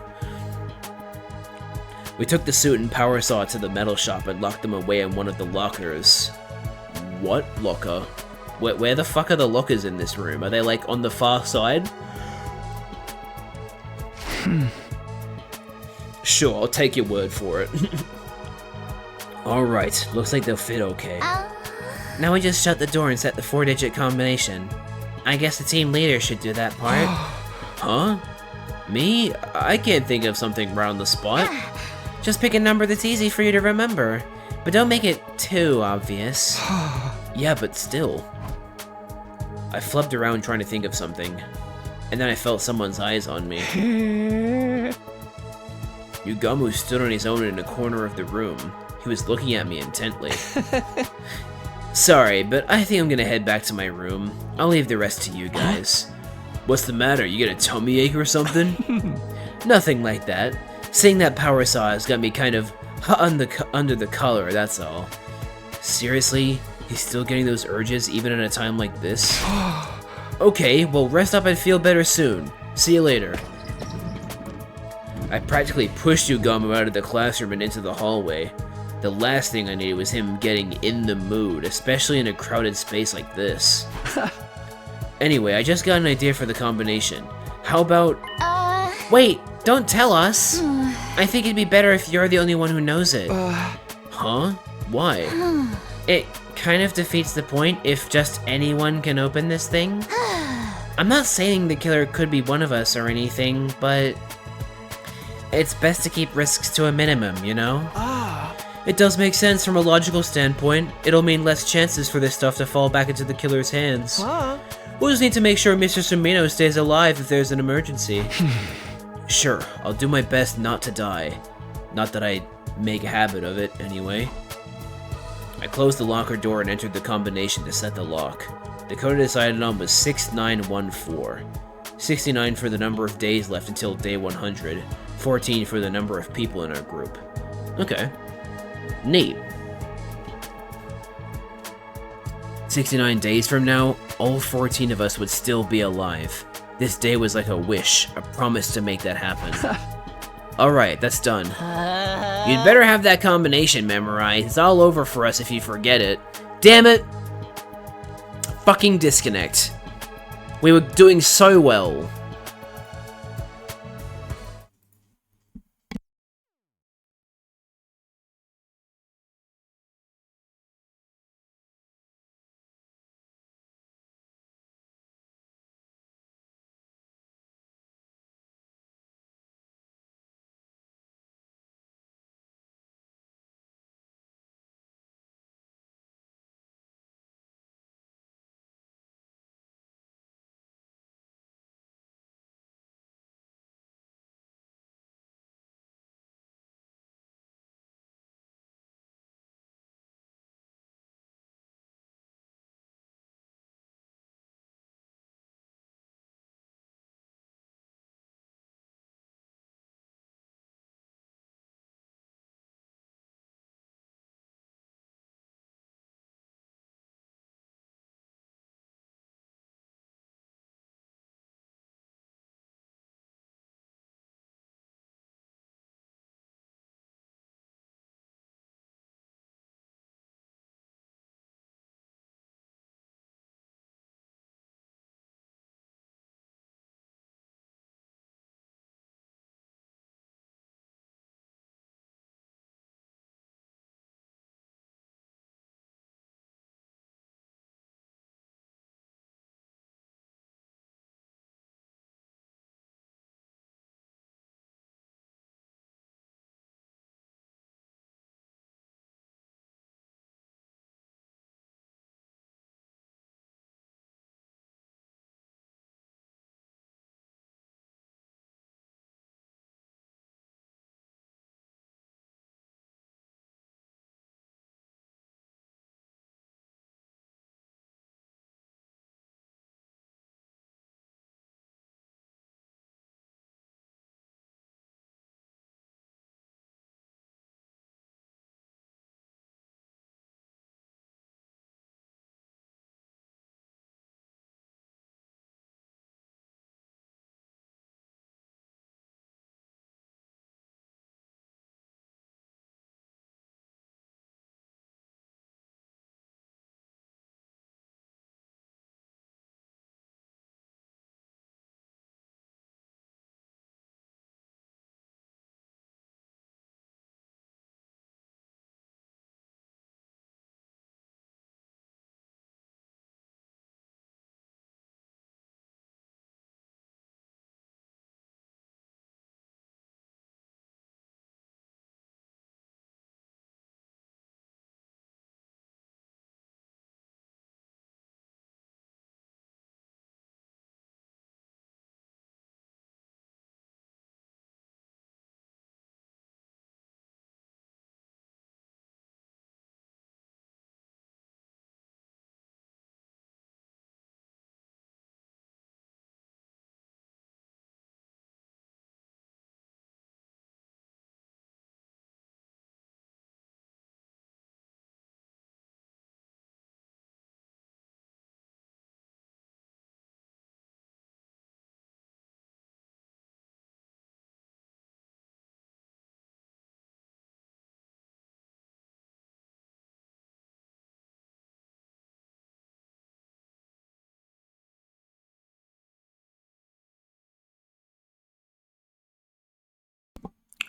We took the suit and power saw to the metal shop and locked them away in one of the lockers. What locker? Where the fuck are the lockers in this room? Are they like on the far side? Sure, I'll take your word for it. Alright, looks like they'll fit okay. Now we just shut the door and set the 4-digit combination. I guess the team leader should do that part. Huh? Me? I can't think of something right on the spot. Just pick a number that's easy for you to remember. But don't make it too obvious. Yeah, but still. I flubbed around trying to think of something. And then I felt someone's eyes on me. Yugamu stood on his own in a corner of the room. He was looking at me intently. Sorry, but I think I'm gonna head back to my room. I'll leave the rest to you guys. What's the matter? You get a tummy ache or something? Nothing like that. Seeing that power saw has got me kind of under the collar, that's all. Seriously? He's still getting those urges even at a time like this? Okay, well rest up and feel better soon. See you later. I practically pushed Yugamu out of the classroom and into the hallway. The last thing I needed was him getting in the mood, especially in a crowded space like this. Anyway, I just got an idea for the combination. How about... Wait, don't tell us! I think it'd be better if you're the only one who knows it. Huh? Why? It kind of defeats the point if just anyone can open this thing. I'm not saying the killer could be one of us or anything, but... it's best to keep risks to a minimum, you know? It does make sense from a logical standpoint. It'll mean less chances for this stuff to fall back into the killer's hands. We'll just need to make sure Mr. Sumino stays alive if there's an emergency. Sure, I'll do my best not to die. Not that I make a habit of it, anyway. I closed the locker door and entered the combination to set the lock. The code I decided on was 6914. 69 for the number of days left until day 100. 14 for the number of people in our group. Okay. Neat. 69 days from now, all 14 of us would still be alive. This day was like a wish, a promise to make that happen. Alright, that's done. You'd better have that combination memorized. It's all over for us if you forget it. Damn it! Fucking disconnect. We were doing so well.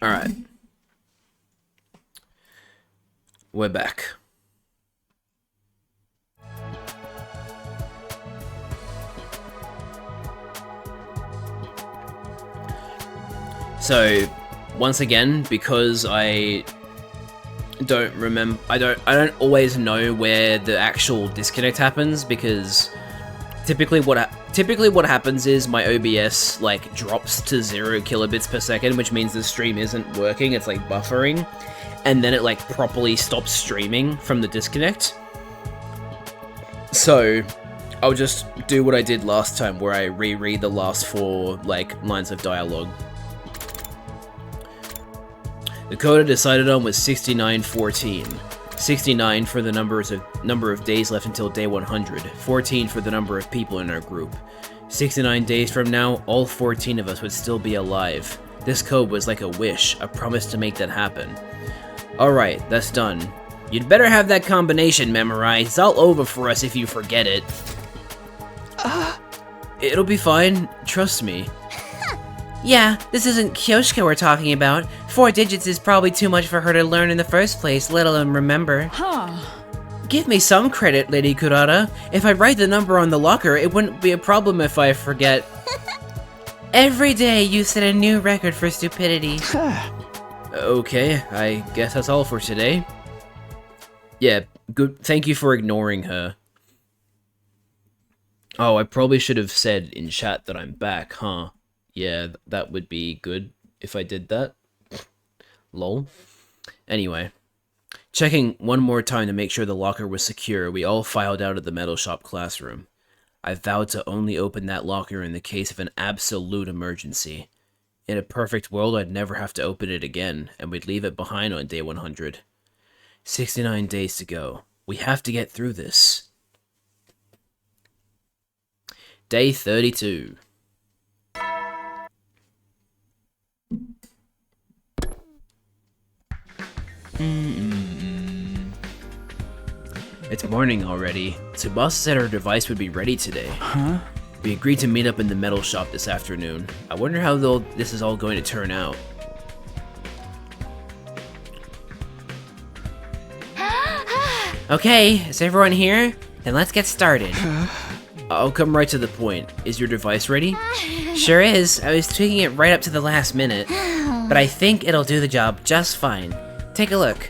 Alright. We're back. So, once again, because I don't remember, I don't always know where the actual disconnect happens, because typically what happens is my OBS like drops to 0 kilobits per second, which means the stream isn't working, it's like buffering, and then it like properly stops streaming from the disconnect. So I'll just do what I did last time, where I reread the last 4 like lines of dialogue. The code I decided on was 6914. 69 for the number of days left until day 100. 14 for the number of people in our group. 69 days from now, all 14 of us would still be alive. This code was like a wish, a promise to make that happen. Alright, that's done. You'd better have that combination memorized. It's all over for us if you forget it. It'll be fine, trust me. Yeah, this isn't Kyoshka we're talking about. 4 digits is probably too much for her to learn in the first place, let alone remember. Give me some credit, Lady Kurata. If I write the number on the locker, it wouldn't be a problem if I forget. Every day you set a new record for stupidity. Okay, I guess that's all for today. Yeah, good. Thank you for ignoring her. Oh, I probably should have said in chat that I'm back, huh? Yeah, that would be good if I did that. Lol. Anyway, checking one more time to make sure the locker was secure, we all filed out of the metal shop classroom. I vowed to only open that locker in the case of an absolute emergency. In a perfect world, I'd never have to open it again, and we'd leave it behind on day 100. 69 days to go. We have to get through this. Day 32. It's morning already. Tsubasa said her device would be ready today. Huh? We agreed to meet up in the metal shop this afternoon. I wonder how this is all going to turn out. Okay, is everyone here? Then let's get started. I'll come right to the point. Is your device ready? Sure is. I was tweaking it right up to the last minute. But I think it'll do the job just fine. Take a look.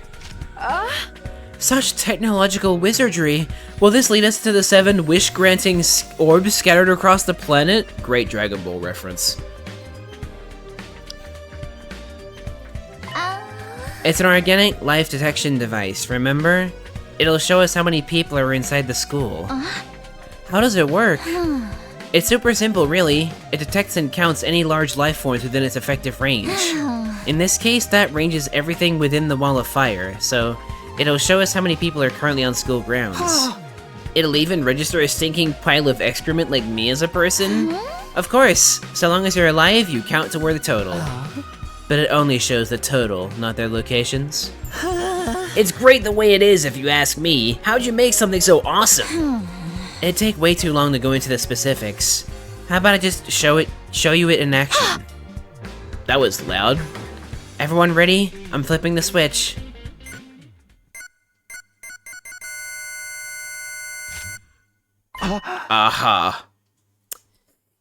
Such technological wizardry. Will this lead us to the 7 wish-granting orbs scattered across the planet? Great Dragon Ball reference. It's an organic life detection device, remember? It'll show us how many people are inside the school. How does it work? It's super simple, really. It detects and counts any large life forms within its effective range. In this case, that range is everything within the wall of fire, so it'll show us how many people are currently on school grounds. It'll even register a stinking pile of excrement like me as a person. Of course, so long as you're alive, you count toward the total. But it only shows the total, not their locations. It's great the way it is, if you ask me. How'd you make something so awesome? It'd take way too long to go into the specifics. How about I just show you it in action? That was loud. Everyone ready? I'm flipping the switch. Aha.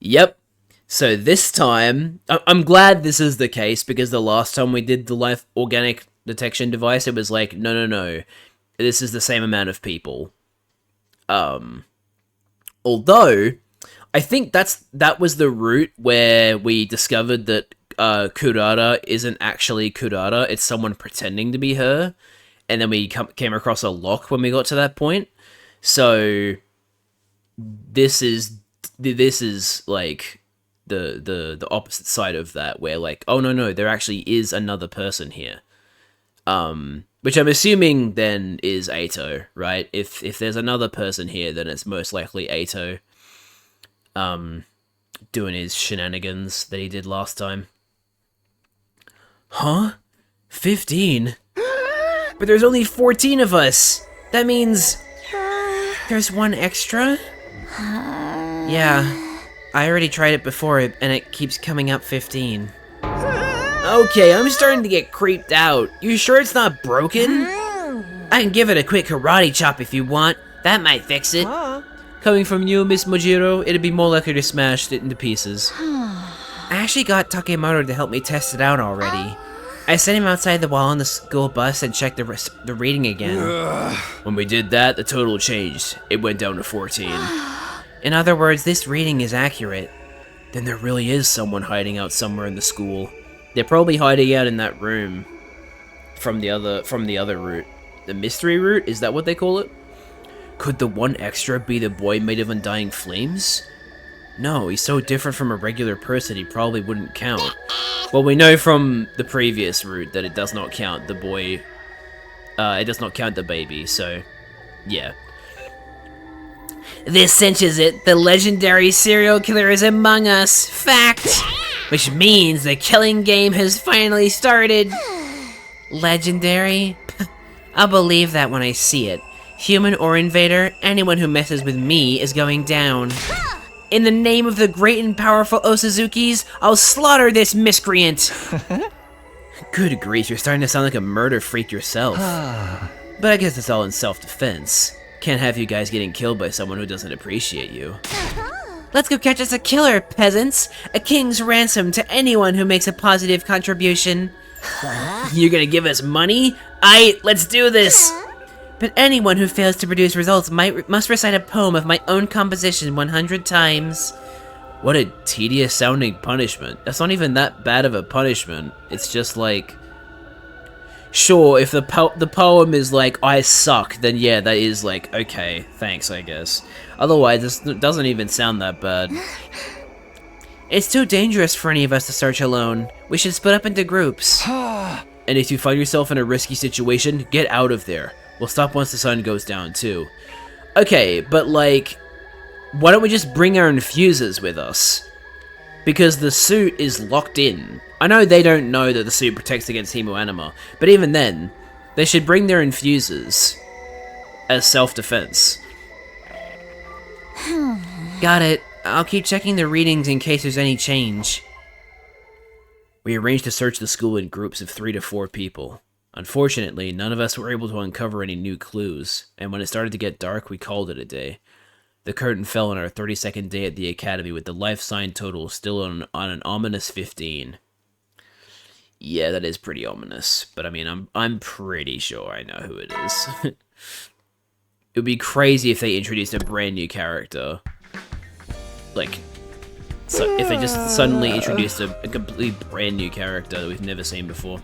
Yep. So this time, I'm glad this is the case, because the last time we did the life organic detection device, it was like, no. This is the same amount of people. Although, I think that was the route where we discovered that Kurata isn't actually Kurata, it's someone pretending to be her, and then we came across a lock when we got to that point. So this is like the opposite side of that, where like, oh no, there actually is another person here. Which I'm assuming then is Ato, right? If there's another person here, then it's most likely Ato, doing his shenanigans that he did last time. Huh? 15? But there's only 14 of us! That means there's one extra? Yeah, I already tried it before, and it keeps coming up 15. Okay, I'm starting to get creeped out. You sure it's not broken? I can give it a quick karate chop if you want. That might fix it. Coming from you, Miss Mojiro, it'd be more likely to smash it into pieces. I actually got Takemoto to help me test it out already. I sent him outside the wall on the school bus and checked the reading again. When we did that, the total changed. It went down to 14. In other words, this reading is accurate. Then there really is someone hiding out somewhere in the school. They're probably hiding out in that room from the other route. The mystery route, is that what they call it? Could the one extra be the boy made of undying flames? No, he's so different from a regular person he probably wouldn't count. Well, we know from the previous route that it does not count the boy. It does not count the baby, so yeah. This cinches it. The legendary serial killer is among us. Fact! Which means the killing game has finally started. Legendary? I'll believe that when I see it. Human or invader, anyone who messes with me is going down. In the name of the great and powerful Osuzukis, I'll slaughter this miscreant! Good grief, you're starting to sound like a murder freak yourself. But I guess it's all in self-defense. Can't have you guys getting killed by someone who doesn't appreciate you. Let's go catch us a killer, peasants! A king's ransom to anyone who makes a positive contribution. You're gonna give us money? Let's do this! But anyone who fails to produce results must recite a poem of my own composition 100 times. What a tedious sounding punishment. That's not even that bad of a punishment. It's just like... Sure, if the poem is like, I suck, then yeah, that is like, okay, thanks, I guess. Otherwise, this doesn't even sound that bad. It's too dangerous for any of us to search alone. We should split up into groups. And if you find yourself in a risky situation, get out of there. We'll stop once the sun goes down, too. Okay, but like, why don't we just bring our infusers with us? Because the suit is locked in. I know they don't know that the suit protects against hemoanima, but even then, they should bring their infusers as self-defense. Got it. I'll keep checking the readings in case there's any change. We arranged to search the school in groups of 3 to 4 people. Unfortunately, none of us were able to uncover any new clues, and when it started to get dark, we called it a day. The curtain fell on our 32nd day at the academy with the life sign total still on an ominous 15. Yeah, that is pretty ominous, but I mean, I'm pretty sure I know who it is. It would be crazy if they introduced a brand new character. Like, so if they just suddenly introduced a completely brand new character that we've never seen before.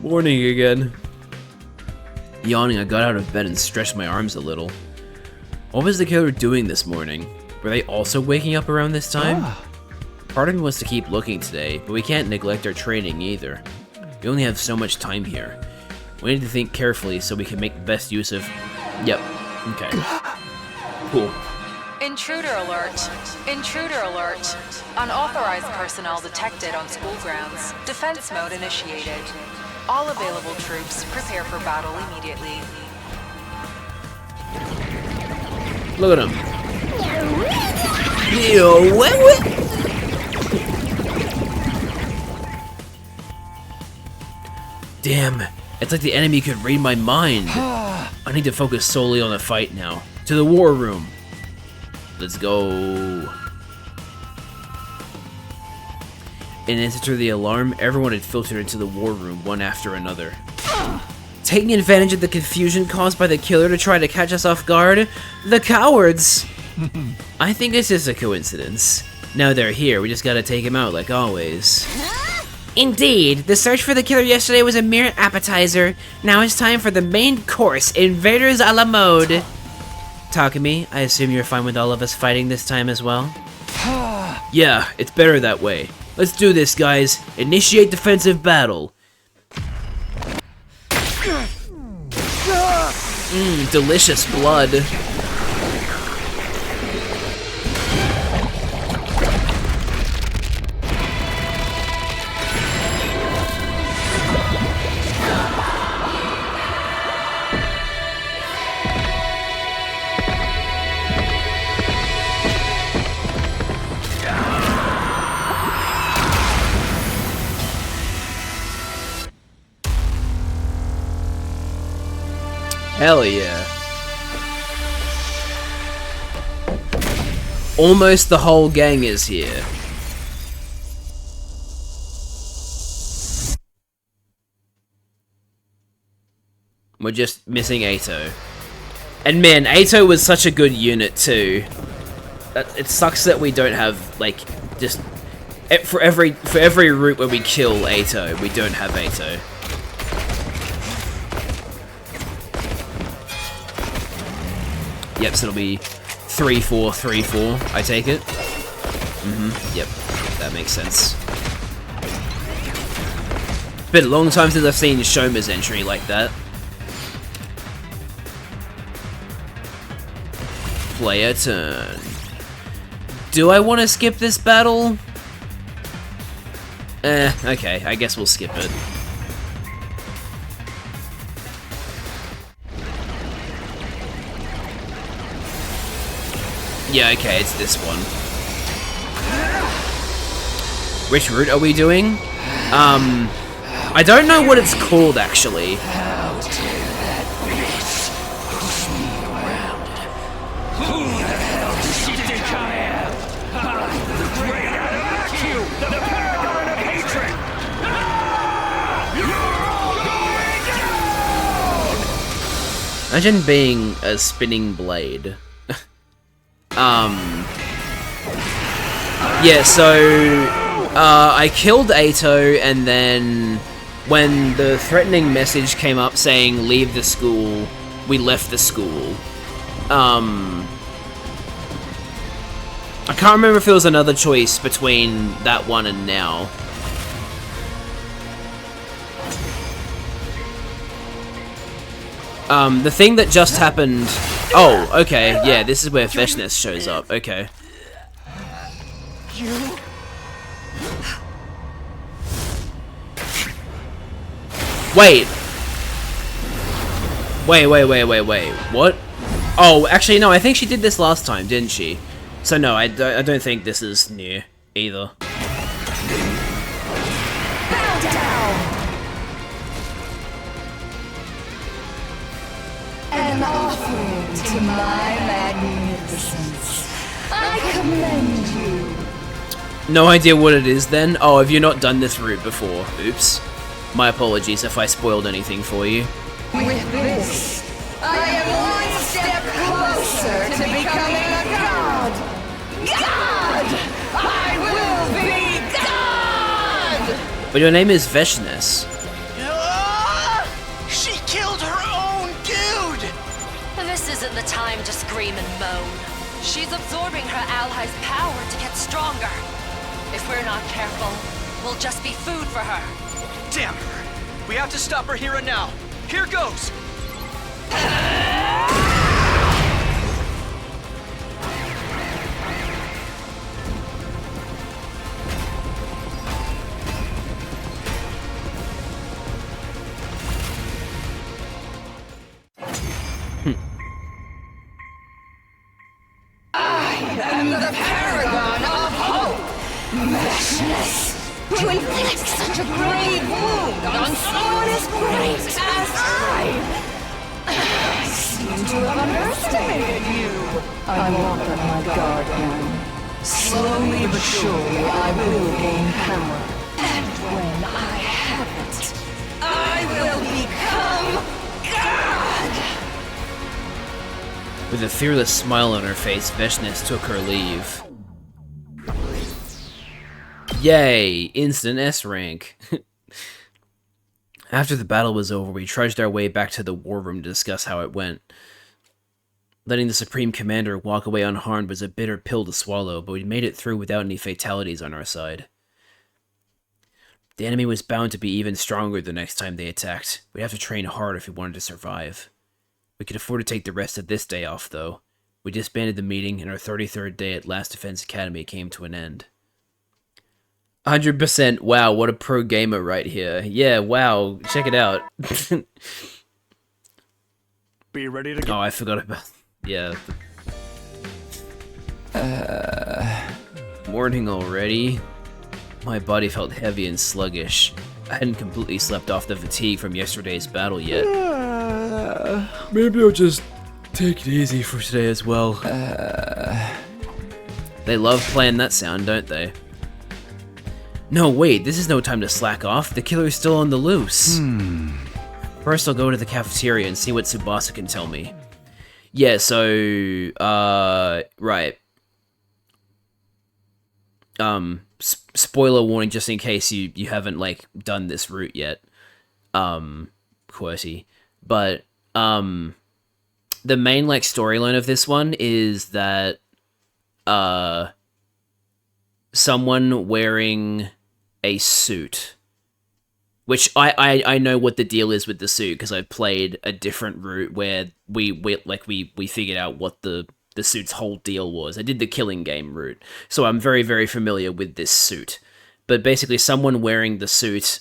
Morning again. Yawning, I got out of bed and stretched my arms a little. What was the killer doing this morning? Were they also waking up around this time? Part of me wants to keep looking today, but we can't neglect our training either. We only have so much time here. We need to think carefully so we can make the best use of... Yep. Okay. Cool. Intruder alert. Intruder alert. Unauthorized personnel detected on school grounds. Defense mode initiated. All available troops prepare for battle immediately. Look at him. Damn, it's like the enemy could read my mind. I need to focus solely on the fight now. To the war room. Let's go. In answer to the alarm, everyone had filtered into the war room one after another. Taking advantage of the confusion caused by the killer to try to catch us off guard? The cowards! I think it's just a coincidence. Now they're here, we just gotta take him out like always. Indeed, the search for the killer yesterday was a mere appetizer. Now it's time for the main course, Invaders a la mode. Takumi, I assume you're fine with all of us fighting this time as well? Yeah, it's better that way. Let's do this, guys. Initiate defensive battle. Delicious blood. Hell yeah. Almost the whole gang is here. We're just missing Ato. And man, Ato was such a good unit too. It sucks that we don't have, like, just... For every route where we kill Ato, we don't have Ato. Yep, so it'll be 3-4, 3-4, I take it. Yep, that makes sense. It's been a long time since I've seen Shoma's entry like that. Player turn. Do I want to skip this battle? Okay, I guess we'll skip it. Yeah, okay, it's this one. Which route are we doing? I don't know what it's called, actually. Imagine being a spinning blade. Yeah, so I killed Ato, and then when the threatening message came up saying leave the school, we left the school. I can't remember if there was another choice between that one and now. The thing that just happened... Oh, okay, yeah, this is where Veshness shows up, okay. Wait. Wait, what? Oh, actually, no, I think she did this last time, didn't she? So no, I don't think this is new, either. An offering to my magnificence. I commend you. No idea what it is then? Oh, have you not done this route before? Oops. My apologies if I spoiled anything for you. With this, I am one step closer to becoming a god. God! I will be God! But your name is Veshness. She killed her own dude! This isn't the time to scream and moan. She's absorbing her allies' power to get stronger. If we're not careful, we'll just be food for her. Damn her! We have to stop her here and now. Here goes! I am the paragon of hope! Meshness! To inflict such a grave wound on someone as great as I seem to have underestimated you. I won't let my guard down. Slowly but surely I will gain power. And when I have it, I will become God! With a fearless smile on her face, Veshness took her leave. Yay! Instant S rank. After the battle was over, we trudged our way back to the war room to discuss how it went. Letting the Supreme Commander walk away unharmed was a bitter pill to swallow, but we made it through without any fatalities on our side. The enemy was bound to be even stronger the next time they attacked. We'd have to train hard if we wanted to survive. We could afford to take the rest of this day off, though. We disbanded the meeting, and our 33rd day at Last Defense Academy came to an end. 100%. Wow, what a pro gamer right here. Yeah, wow. Check it out. Be ready to go. Oh, I forgot about... Yeah. Morning already. My body felt heavy and sluggish. I hadn't completely slept off the fatigue from yesterday's battle yet. Maybe I'll just take it easy for today as well. They love playing that sound, don't they? No, wait, this is no time to slack off. The killer's still on the loose. First, I'll go to the cafeteria and see what Tsubasa can tell me. Yeah, so, right. Spoiler warning, just in case you haven't, like, done this route yet. QWERTY. But, the main, like, storyline of this one is that, someone wearing a suit, which I know what the deal is with the suit, because I've played a different route where we figured out what the suit's whole deal was. I did the killing game route, so I'm very, very familiar with this suit. But basically, someone wearing the suit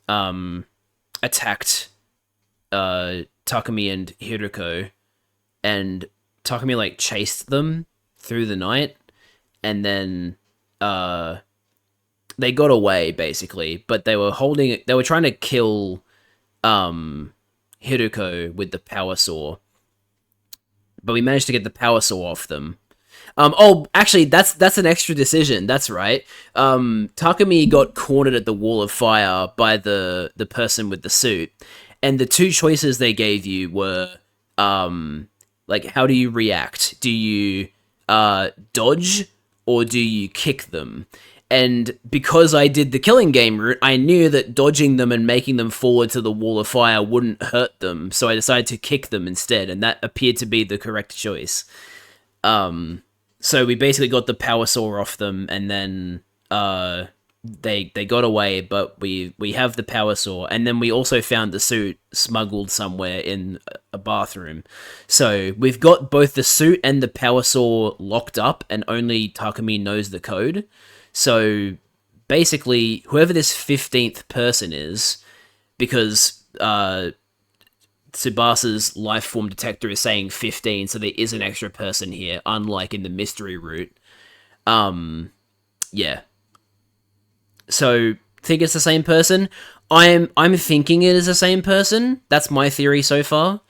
attacked Takumi and Hiruko, and Takumi, like, chased them through the night, and then they got away, basically, but they were trying to kill Hiruko with the power saw, but we managed to get the power saw off them. Oh, actually, that's an extra decision. That's right. Takumi got cornered at the wall of fire by the person with the suit, and the two choices they gave you were, like, how do you react? Do you dodge, or do you kick them? And because I did the killing game route, I knew that dodging them and making them forward to the wall of fire wouldn't hurt them, so I decided to kick them instead, and that appeared to be the correct choice. So we basically got the power saw off them, and then they got away, but we have the power saw, and then we also found the suit smuggled somewhere in a bathroom. So we've got both the suit and the power saw locked up, and only Takumi knows the code. So basically, whoever this 15th person is, because Tsubasa's life form detector is saying 15, so there is an extra person here, unlike in the mystery route. Yeah. So, think it's the same person? I'm thinking it is the same person. That's my theory so far.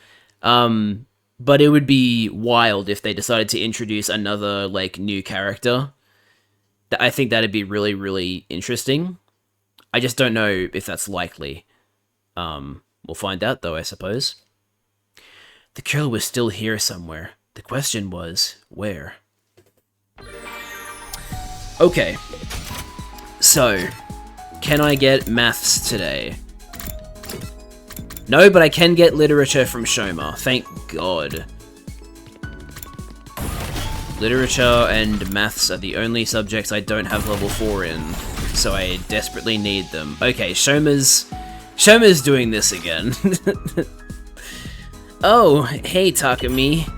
But it would be wild if they decided to introduce another, like, new character. I think that'd be really, really interesting. I just don't know if that's likely. We'll find out, though, I suppose. The killer was still here somewhere. The question was, where? Okay. So, can I get maths today? No, but I can get literature from Shoma. Thank God. Literature and maths are the only subjects I don't have level 4 in, so I desperately need them. Okay, Shoma's doing this again. Oh, hey Takumi.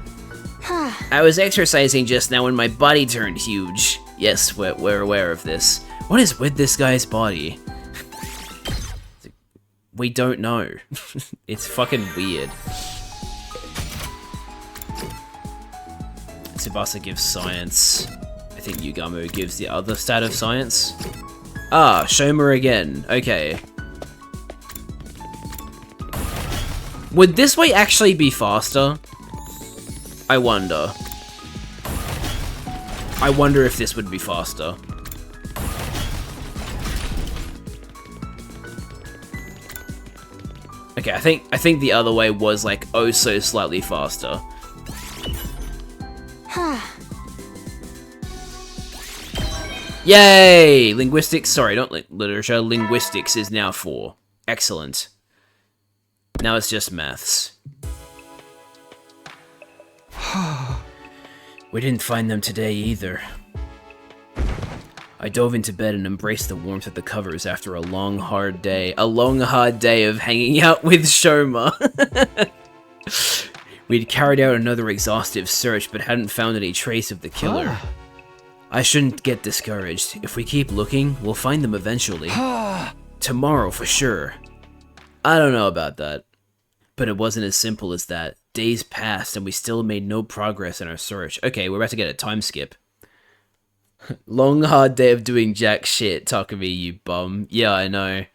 I was exercising just now when my body turned huge. Yes, we're aware of this. What is with this guy's body? We don't know. It's fucking weird. Tsubasa gives science. I think Yugamu gives the other stat of science. Ah, Shoma again. Okay. Would this way actually be faster? I wonder. I wonder if this would be faster. Okay, I think the other way was, like, oh so slightly faster. Yay! Linguistics, sorry, not literature. Linguistics is now 4. Excellent. Now it's just maths. We didn't find them today either. I dove into bed and embraced the warmth of the covers after a long, hard day. A long, hard day of hanging out with Shoma. We'd carried out another exhaustive search, but hadn't found any trace of the killer. I shouldn't get discouraged. If we keep looking, we'll find them eventually. Tomorrow, for sure. I don't know about that. But it wasn't as simple as that. Days passed, and we still made no progress in our search. Okay, we're about to get a time skip. Long, hard day of doing jack shit, Takumi, you bum. Yeah, I know.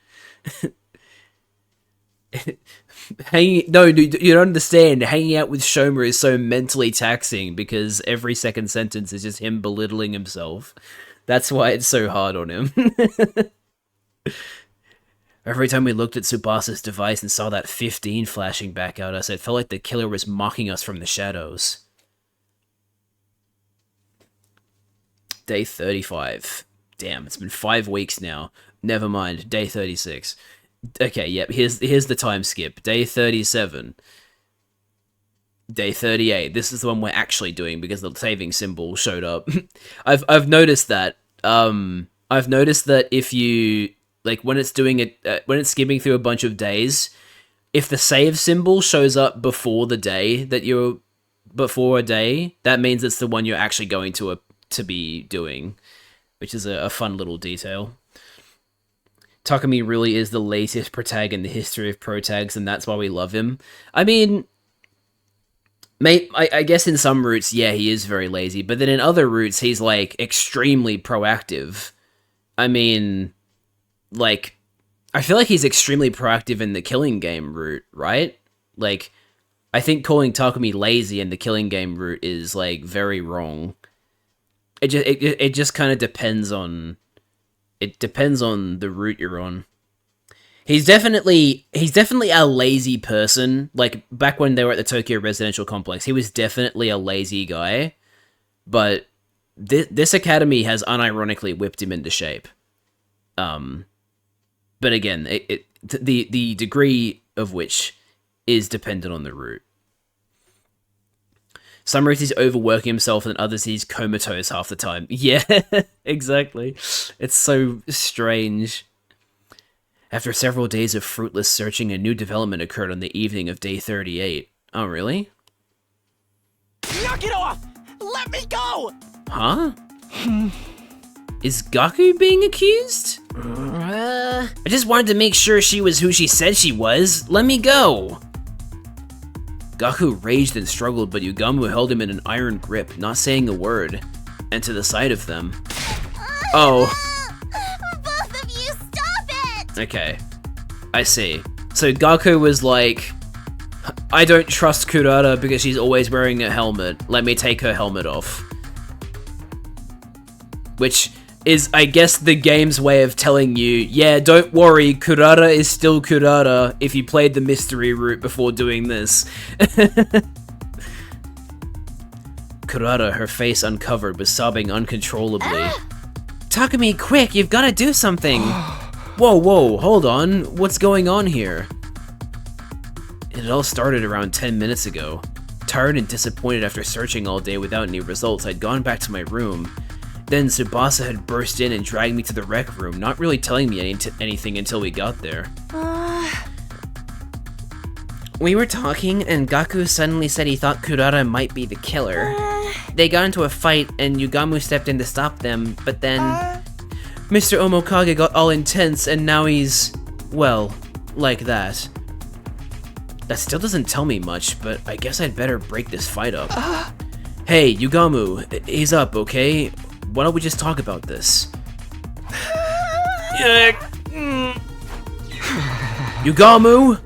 No, dude, you don't understand. Hanging out with Shoma is so mentally taxing because every second sentence is just him belittling himself. That's why it's so hard on him. Every time we looked at Tsubasa's device and saw that 15 flashing back at us, it felt like the killer was mocking us from the shadows. Day 35. Damn, it's been 5 weeks now. Never mind, day 36. Okay, yep, here's the time skip. Day 37. Day 38. This is the one we're actually doing because the saving symbol showed up. I've noticed that. I've noticed that if you like when it's doing it when it's skipping through a bunch of days, if the save symbol shows up before the day that you're before a day, that means it's the one you're actually going to be doing, which is a fun little detail. Takumi really is the latest protag in the history of protags, and that's why we love him. I mean, I guess in some routes, yeah, he is very lazy, but then in other routes, he's, like, extremely proactive. I mean, like, I feel like he's extremely proactive in the killing game route, right? Like, I think calling Takumi lazy in the killing game route is, like, very wrong. It just kind of depends on... It depends on the route you're on. He's definitely a lazy person. Like, back when they were at the Tokyo Residential Complex, he was definitely a lazy guy. But this academy has unironically whipped him into shape. But again, the degree of which is dependent on the route. Some routes he's overworking himself, and others he's comatose half the time. Yeah, exactly. It's so strange. After several days of fruitless searching, a new development occurred on the evening of day 38. Oh, really? Knock it off! Let me go! Huh? Is Gaku being accused? I just wanted to make sure she was who she said she was. Let me go! Gaku raged and struggled, but Yugamu held him in an iron grip, not saying a word. And to the side of them... Oh. Both of you, stop it! Okay. I see. So Gaku was like, I don't trust Kurata because she's always wearing a helmet. Let me take her helmet off. Which is, I guess, the game's way of telling you, yeah, don't worry, Kurata is still Kurata if you played the mystery route before doing this. Kurata, her face uncovered, was sobbing uncontrollably. Takumi, quick, you've got to do something! Whoa, hold on, what's going on here? It all started around 10 minutes ago. Tired and disappointed after searching all day without any results, I'd gone back to my room. Then Tsubasa had burst in and dragged me to the rec room, not really telling me anything until we got there. We were talking, and Gaku suddenly said he thought Kurata might be the killer. They got into a fight, and Yugamu stepped in to stop them, but then... Mr. Omokage got all intense, and now he's... well, like that. That still doesn't tell me much, but I guess I'd better break this fight up. Hey, Yugamu, ease up, okay? Why don't we just talk about this? Yugamu?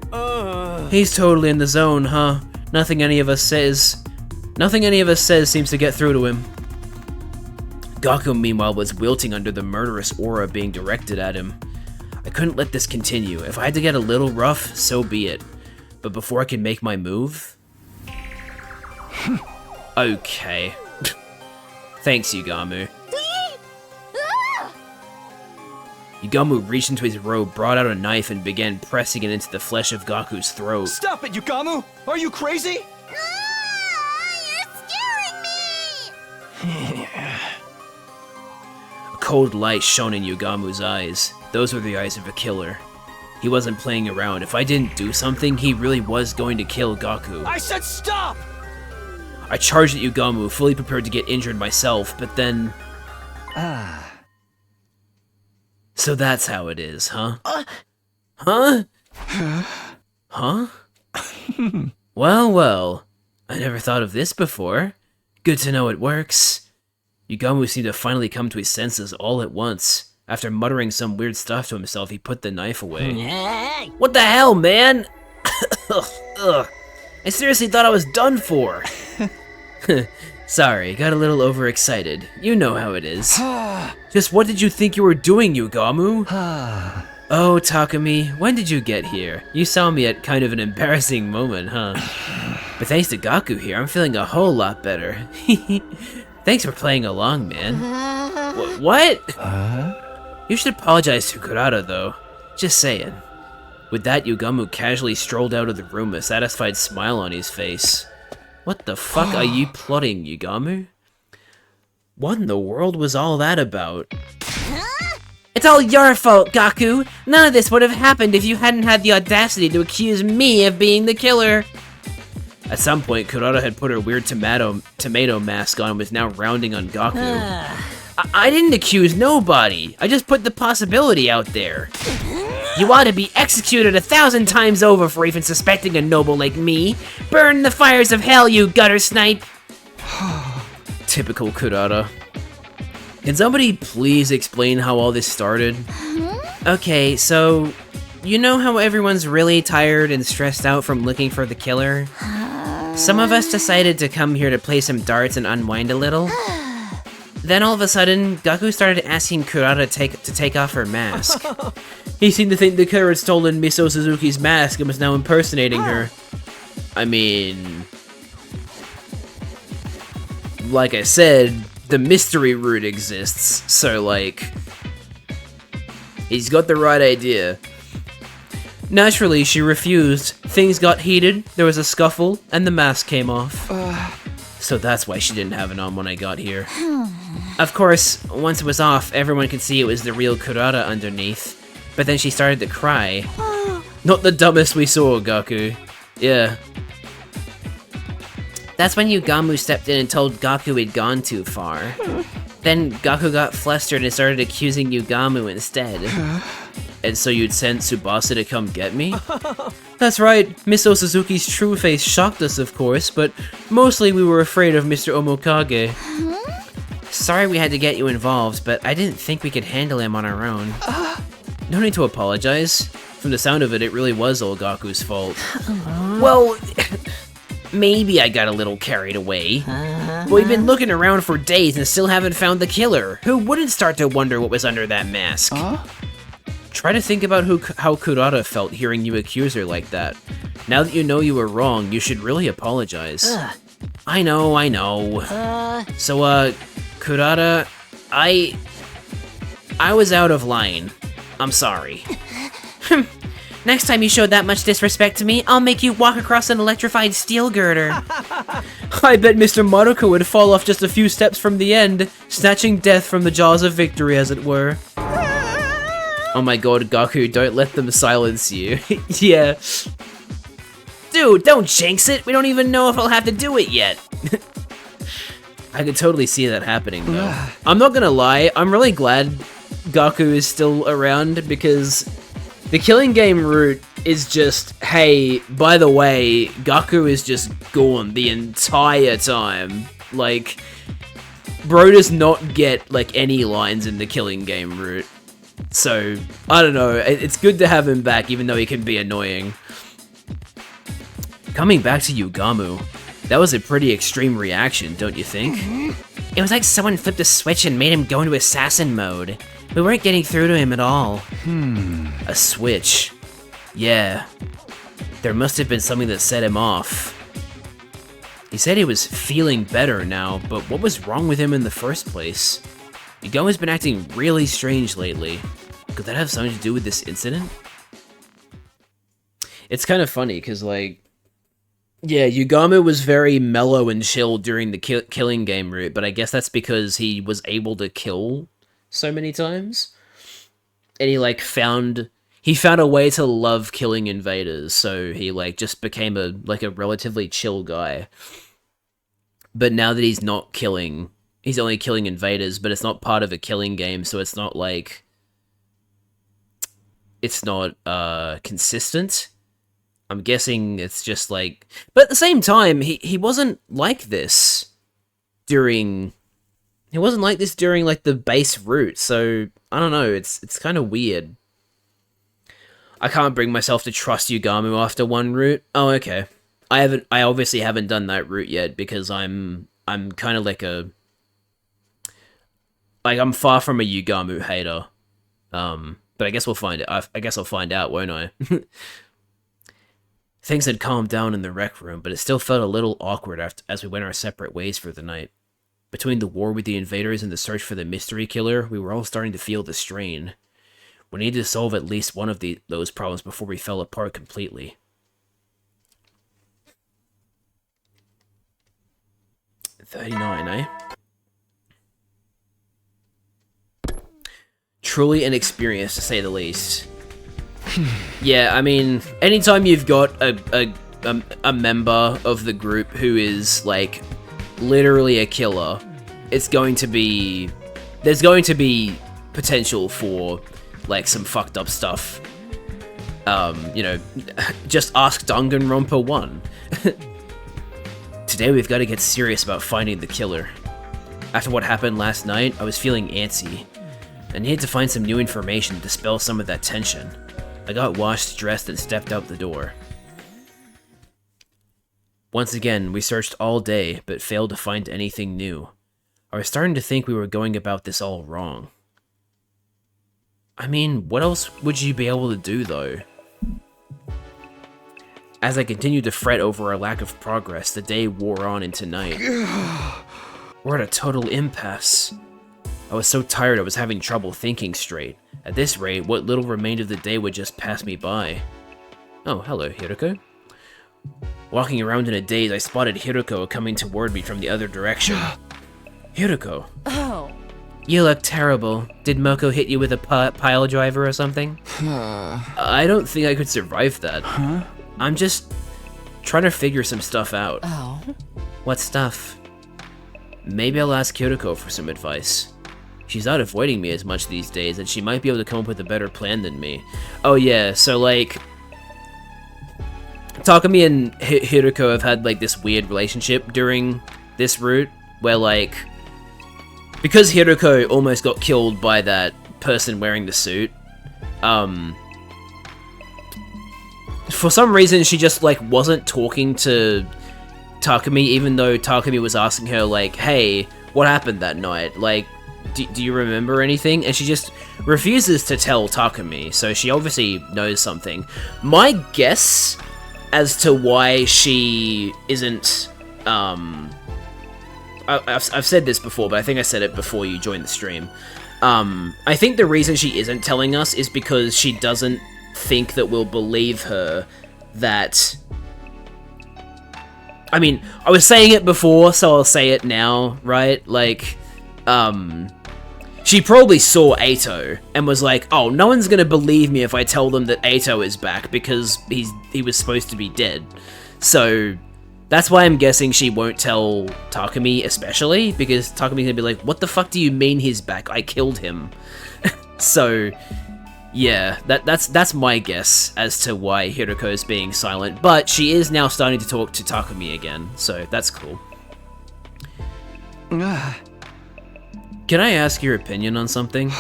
He's totally in the zone, huh? Nothing any of us says seems to get through to him. Gaku, meanwhile, was wilting under the murderous aura being directed at him. I couldn't let this continue. If I had to get a little rough, so be it. But before I could make my move... Okay. Thanks, Yugamu. Yugamu reached into his robe, brought out a knife, and began pressing it into the flesh of Gaku's throat. Stop it, Yugamu! Are you crazy? You're scaring me! A cold light shone in Yugamu's eyes. Those were the eyes of a killer. He wasn't playing around. If I didn't do something, he really was going to kill Gaku. I said stop! I charged at Yugamu, fully prepared to get injured myself, but then... So that's how it is, huh? Huh? Huh? Well, I never thought of this before. Good to know it works. Yugamu seemed to finally come to his senses all at once. After muttering some weird stuff to himself, he put the knife away. What the hell, man? Ugh. I seriously thought I was done for. Sorry, got a little overexcited. You know how it is. Just what did you think you were doing, Yugamu? Oh, Takumi, when did you get here? You saw me at kind of an embarrassing moment, huh? But thanks to Gaku here, I'm feeling a whole lot better. Thanks for playing along, man. What? You should apologize to Kurata, though. Just saying. With that, Yugamu casually strolled out of the room, a satisfied smile on his face. What the fuck are you plotting, Yugamu? What in the world was all that about? It's all your fault, Gaku! None of this would have happened if you hadn't had the audacity to accuse me of being the killer! At some point, Kurata had put her weird tomato mask on and was now rounding on Gaku. I didn't accuse nobody. I just put the possibility out there. You ought to be executed 1,000 times over for even suspecting a noble like me. Burn in the fires of hell, you gutter snipe! Typical Kurata. Can somebody please explain how all this started? Okay, so... You know how everyone's really tired and stressed out from looking for the killer? Some of us decided to come here to play some darts and unwind a little. Then all of a sudden, Gaku started asking Kurata to take off her mask. He seemed to think the killer had stolen Miso Suzuki's mask and was now impersonating her. I mean... Like I said, the mystery route exists, so like... He's got the right idea. Naturally, she refused. Things got heated, there was a scuffle, and the mask came off. So that's why she didn't have it on when I got here. Of course, once it was off, everyone could see it was the real Kurata underneath. But then she started to cry. Not the dumbest we saw, Gaku. Yeah. That's when Yugamu stepped in and told Gaku he'd gone too far. Then Gaku got flustered and started accusing Yugamu instead. And so you'd send Tsubasa to come get me? That's right, Miso Suzuki's true face shocked us, of course, but mostly we were afraid of Mr. Omokage. Sorry we had to get you involved, but I didn't think we could handle him on our own. No need to apologize. From the sound of it, it really was all Gaku's fault. Well, maybe I got a little carried away. We've been looking around for days and still haven't found the killer. Who wouldn't start to wonder what was under that mask? Try to think about how Kurata felt hearing you accuse her like that. Now that you know you were wrong, you should really apologize. I know. So, Kurata, I was out of line. I'm sorry. Next time you show that much disrespect to me, I'll make you walk across an electrified steel girder. I bet Mr. Maruka would fall off just a few steps from the end, snatching death from the jaws of victory, as it were. Oh my god, Gaku, don't let them silence you. Yeah. Dude, don't jinx it. We don't even know if I'll have to do it yet. I could totally see that happening, though. I'm not gonna lie, I'm really glad Gaku is still around, because the killing game route is just, hey, by the way, Gaku is just gone the entire time. Like, bro does not get, like, any lines in the killing game route. So, I don't know, it's good to have him back, even though he can be annoying. Coming back to Yugamu, that was a pretty extreme reaction, don't you think? It was like someone flipped a switch and made him go into assassin mode. We weren't getting through to him at all. A switch. Yeah. There must have been something that set him off. He said he was feeling better now, but what was wrong with him in the first place? Yugamu's been acting really strange lately. Could that have something to do with this incident? It's kind of funny, because, like, yeah, Yugamu was very mellow and chill during the killing game route, but I guess that's because he was able to kill so many times. And he, like, found a way to love killing invaders, so he, like, just became a relatively chill guy. But now that he's not killing, he's only killing invaders, but it's not part of a killing game, so it's not, like, it's not, consistent. I'm guessing it's just like... But at the same time, he wasn't like this during... He wasn't like this during, like, the base route, so... I don't know, it's kind of weird. I can't bring myself to trust Yugamu after one route. Oh, okay. I obviously haven't done that route yet, because I'm kind of like a... Like, I'm far from a Yugamu hater. But I guess we'll find it. I guess I'll find out, won't I? Things had calmed down in the rec room, but it still felt a little awkward as we went our separate ways for the night. Between the war with the invaders and the search for the mystery killer, we were all starting to feel the strain. We needed to solve at least one of those problems before we fell apart completely. 39, eh? Truly inexperienced, to say the least. Yeah, I mean, anytime you've got a member of the group who is, like, literally a killer, there's going to be potential for, like, some fucked up stuff. You know, just ask Danganronpa 1. Today we've got to get serious about finding the killer. After what happened last night, I was feeling antsy. I needed to find some new information to dispel some of that tension. I got washed, dressed, and stepped out the door. Once again, we searched all day, but failed to find anything new. I was starting to think we were going about this all wrong. I mean, what else would you be able to do, though? As I continued to fret over our lack of progress, the day wore on into night. We're at a total impasse. I was so tired I was having trouble thinking straight. At this rate, what little remained of the day would just pass me by. Oh, hello, Hiroko. Walking around in a daze, I spotted Hiroko coming toward me from the other direction. Hiroko. Oh. You look terrible. Did Moko hit you with a pile driver or something? I don't think I could survive that. Huh? I'm just trying to figure some stuff out. Oh. What stuff? Maybe I'll ask Hiroko for some advice. She's not avoiding me as much these days, and she might be able to come up with a better plan than me. Oh yeah, so like... Takumi and Hiroko have had like this weird relationship during this route, where like... Because Hiroko almost got killed by that person wearing the suit, for some reason she just like wasn't talking to Takumi, even though Takumi was asking her like, hey, what happened that night? Like, do you remember anything? And she just refuses to tell Takumi, so she obviously knows something. My guess as to why she isn't, I've said this before, but I think I said it before you joined the stream. I think the reason she isn't telling us is because she doesn't think that we'll believe her that... I mean, I was saying it before, so I'll say it now, right? Like, she probably saw Ato and was like, oh, no one's gonna believe me if I tell them that Ato is back because he was supposed to be dead. So that's why I'm guessing she won't tell Takumi, especially, because Takumi's gonna be like, what the fuck do you mean he's back? I killed him. So, yeah, that's my guess as to why Hiroko's being silent, but she is now starting to talk to Takumi again, so that's cool. Can I ask your opinion on something?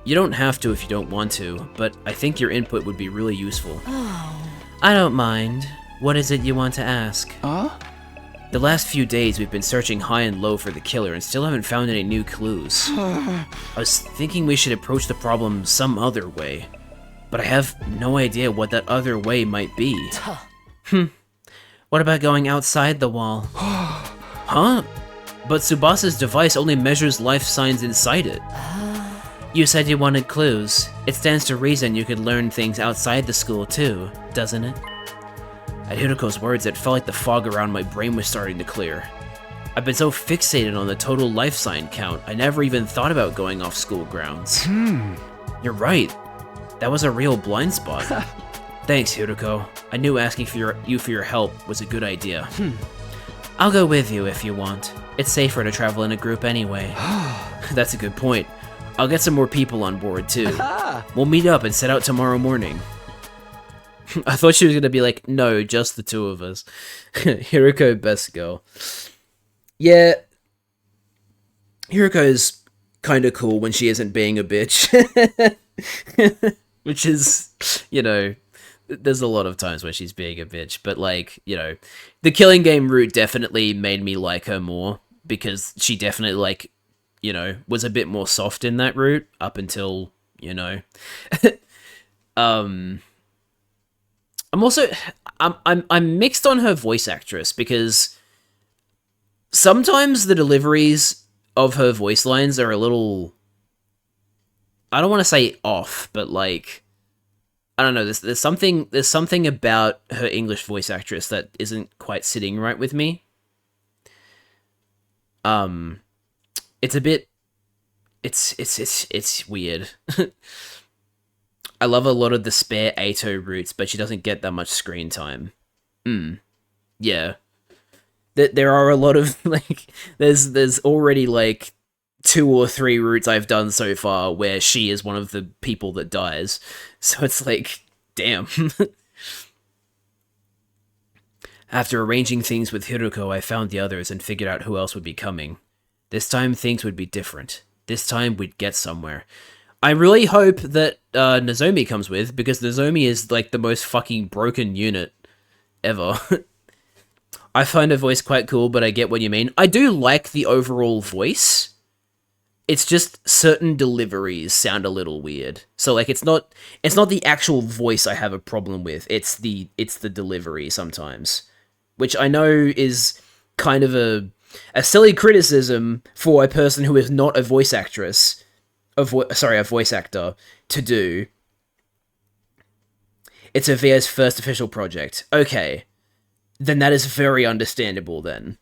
You don't have to if you don't want to, but I think your input would be really useful. I don't mind. What is it you want to ask? The last few days we've been searching high and low for the killer and still haven't found any new clues. I was thinking we should approach the problem some other way, but I have no idea what that other way might be. What about going outside the wall? Huh? But Tsubasa's device only measures life signs inside it. You said you wanted clues. It stands to reason you could learn things outside the school too, doesn't it? At Hiroko's words, it felt like the fog around my brain was starting to clear. I've been so fixated on the total life sign count, I never even thought about going off school grounds. You're right. That was a real blind spot. Thanks, Hiroko. I knew asking for your help was a good idea. I'll go with you if you want. It's safer to travel in a group anyway. That's a good point. I'll get some more people on board, too. We'll meet up and set out tomorrow morning. I thought she was gonna be like, no, just the two of us. Hiroko, best girl. Yeah. Hiroko's kinda cool when she isn't being a bitch. Which is, you know, there's a lot of times where she's being a bitch, but like, you know, the Killing Game route definitely made me like her more, because she definitely, like, you know, was a bit more soft in that route up until you know. I'm also I'm mixed on her voice actress because sometimes the deliveries of her voice lines are a little, I don't want to say off, but like, I don't know, there's something about her English voice actress that isn't quite sitting right with me. It's a bit, it's weird. I love a lot of the spare Ato roots, but she doesn't get that much screen time. Yeah. There are a lot of, like, there's already, like, 2 or 3 routes I've done so far where she is one of the people that dies. So it's like, damn. After arranging things with Hiruko, I found the others and figured out who else would be coming. This time, things would be different. This time, we'd get somewhere. I really hope that Nozomi comes with, because Nozomi is, like, the most fucking broken unit ever. I find her voice quite cool, but I get what you mean. I do like the overall voice. It's just certain deliveries sound a little weird. So, like, it's not the actual voice I have a problem with. It's the delivery sometimes, which I know is kind of a silly criticism for a person who is not a voice actress, a voice actor, to do. It's Avia's first official project. Okay, then that is very understandable then.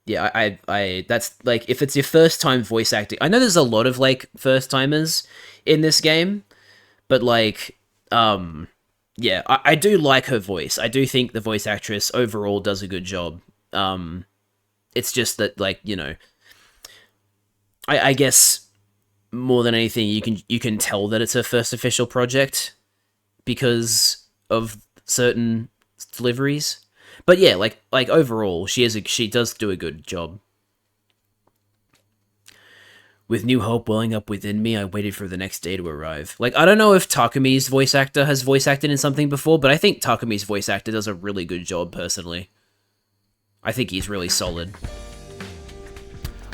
Yeah, I that's, like, if it's your first time voice acting, I know there's a lot of, like, first timers in this game, but, like, yeah, I do like her voice. I do think the voice actress overall does a good job. It's just that, like, you know, I guess more than anything, you can tell that it's her first official project because of certain deliveries. But yeah, like overall, she does do a good job. With new hope welling up within me, I waited for the next day to arrive. Like, I don't know if Takumi's voice actor has voice acted in something before, but I think Takumi's voice actor does a really good job, personally. I think he's really solid.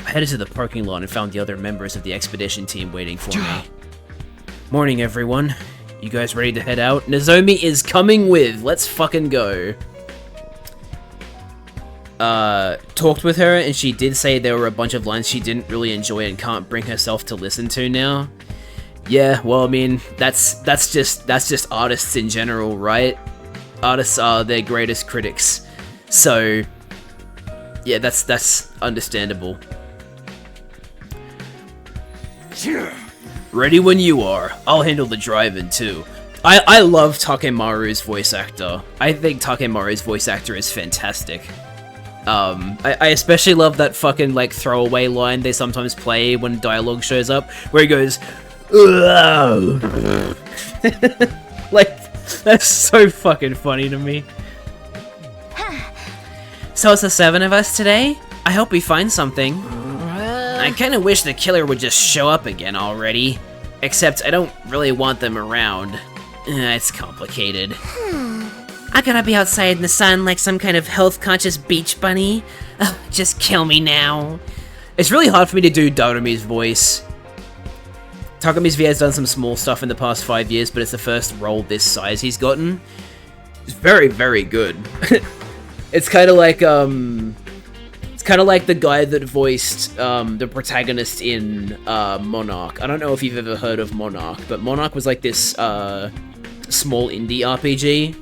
I headed to the parking lot and found the other members of the expedition team waiting for me. Morning, everyone. You guys ready to head out? Nozomi is coming with! Let's fucking go. Talked with her, and she did say there were a bunch of lines she didn't really enjoy and can't bring herself to listen to now. Yeah, well, I mean, that's just artists in general, right? Artists are their greatest critics. So, yeah, that's understandable. Ready when you are. I'll handle the driving too. I love Takemaru's voice actor. I think Takemaru's voice actor is fantastic. I especially love that fucking, like, throwaway line they sometimes play when dialogue shows up, where he goes, like, that's so fucking funny to me. So it's the 7 of us today? I hope we find something. I kinda wish the killer would just show up again already. Except I don't really want them around. It's complicated. I gotta be outside in the sun like some kind of health-conscious beach bunny. Ugh, just kill me now. It's really hard for me to do Darumi's voice. Takumi's V has done some small stuff in the past 5 years, but it's the first role this size he's gotten. It's very, very good. It's kind of like, the guy that voiced the protagonist in Monarch. I don't know if you've ever heard of Monarch, but Monarch was like this small indie RPG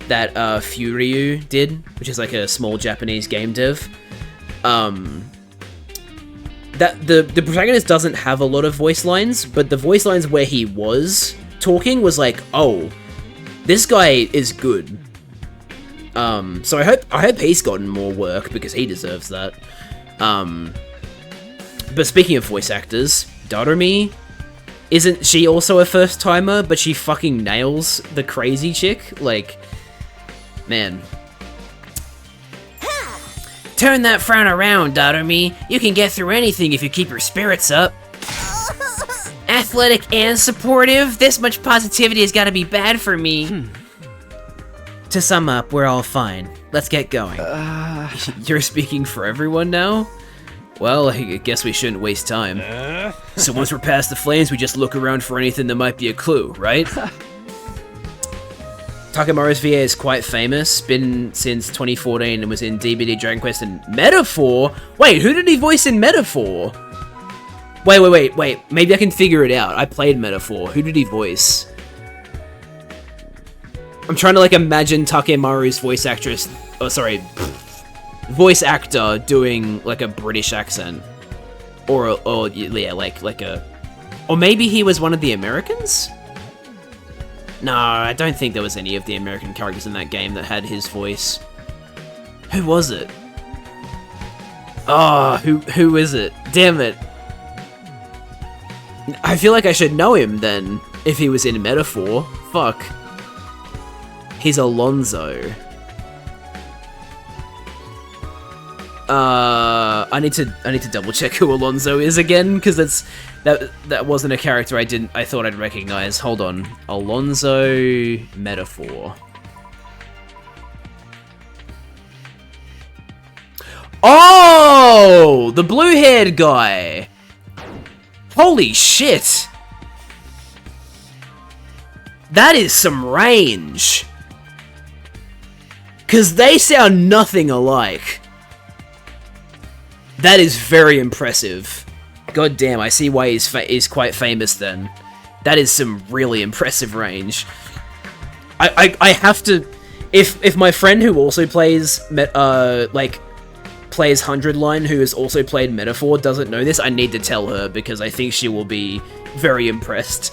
that Furyu did, which is like a small Japanese game dev. That the protagonist doesn't have a lot of voice lines, but the voice lines where he was talking was like, oh, this guy is good. So I hope he's gotten more work, because he deserves that. But speaking of voice actors, Darumi, isn't she also a first timer? But she fucking nails the crazy chick. Like, man. Turn that frown around, Darumi. You can get through anything if you keep your spirits up. Athletic and supportive? This much positivity has got to be bad for me. To sum up, we're all fine. Let's get going. You're speaking for everyone now? Well, I guess we shouldn't waste time. So once we're past the flames, we just look around for anything that might be a clue, right? Takemaru's VA is quite famous, been since 2014 and was in DBD, Dragon Quest, and Metaphor? Wait, who did he voice in Metaphor? Wait, maybe I can figure it out. I played Metaphor. Who did he voice? I'm trying to, like, imagine Takemaru's voice actress... Oh, sorry. Voice actor doing, like, a British accent. Or yeah, like a... Or maybe he was one of the Americans? No, I don't think there was any of the American characters in that game that had his voice. Who was it? Oh, who is it? Damn it. I feel like I should know him then, if he was in Metaphor. Fuck. He's Alonzo. I need to double check who Alonzo is again, because that wasn't a character I thought I'd recognize. Hold on. Alonzo Metaphor. Oh! The blue-haired guy! Holy shit! That is some range! Because they sound nothing alike. That is very impressive. God damn, I see why he's quite famous then. That is some really impressive range. I have to... If my friend who also plays, plays 100 Line, who has also played Metaphor, doesn't know this, I need to tell her, because I think she will be very impressed.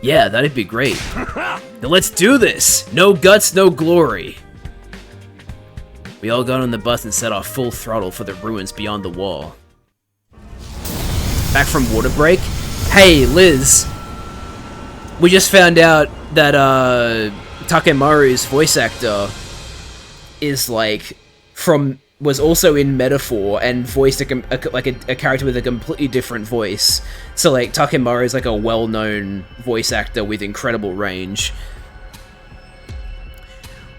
Yeah, that'd be great. Now let's do this! No guts, no glory. We all got on the bus and set off full throttle for the ruins beyond the wall. Back from water break? Hey, Liz! We just found out that, Takemaru's voice actor is, like, was also in Metaphor and voiced a character with a completely different voice. So, like, Takemaru is, like, a well-known voice actor with incredible range.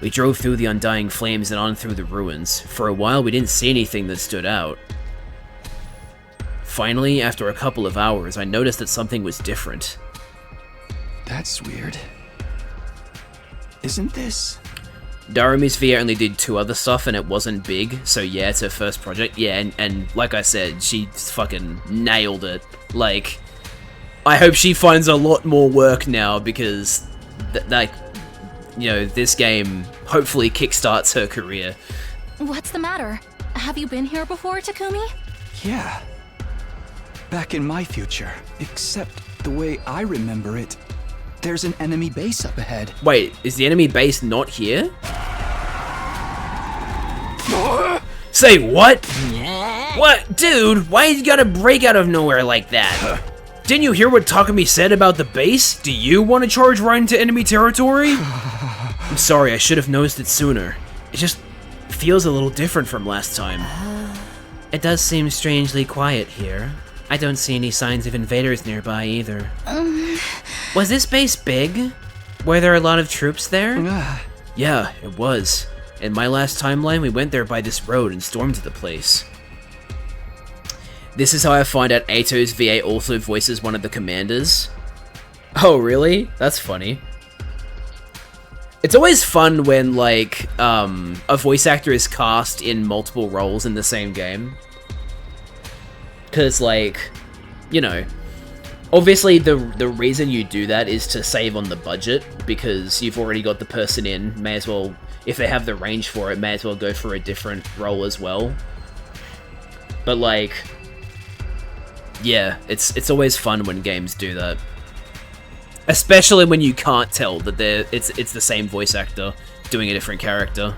We drove through the undying flames and on through the ruins. For a while, we didn't see anything that stood out. Finally, after a couple of hours, I noticed that something was different. That's weird. Isn't this? Darumi's VA only did 2 other stuff and it wasn't big, so yeah, it's her first project. Yeah, and like I said, she fucking nailed it. Like, I hope she finds a lot more work now because, like, you know, this game hopefully kickstarts her career. What's the matter? Have you been here before, Takumi? Yeah. Back in my future. Except the way I remember it, there's an enemy base up ahead. Wait, is the enemy base not here? Say what? What? Dude, why you gotta break out of nowhere like that? Didn't you hear what Takumi said about the base? Do you want to charge right into enemy territory? I'm sorry, I should have noticed it sooner. It just feels a little different from last time. It does seem strangely quiet here. I don't see any signs of invaders nearby either. Was this base big? Were there a lot of troops there? Yeah, it was. In my last timeline, we went there by this road and stormed the place. This is how I find out Ato's VA also voices one of the commanders. Oh, really? That's funny. It's always fun when, like, a voice actor is cast in multiple roles in the same game. Because, like, you know, obviously the reason you do that is to save on the budget, because you've already got the person in, may as well, if they have the range for it, may as well go for a different role as well. But, like, yeah, it's always fun when games do that. Especially when you can't tell that it's the same voice actor doing a different character.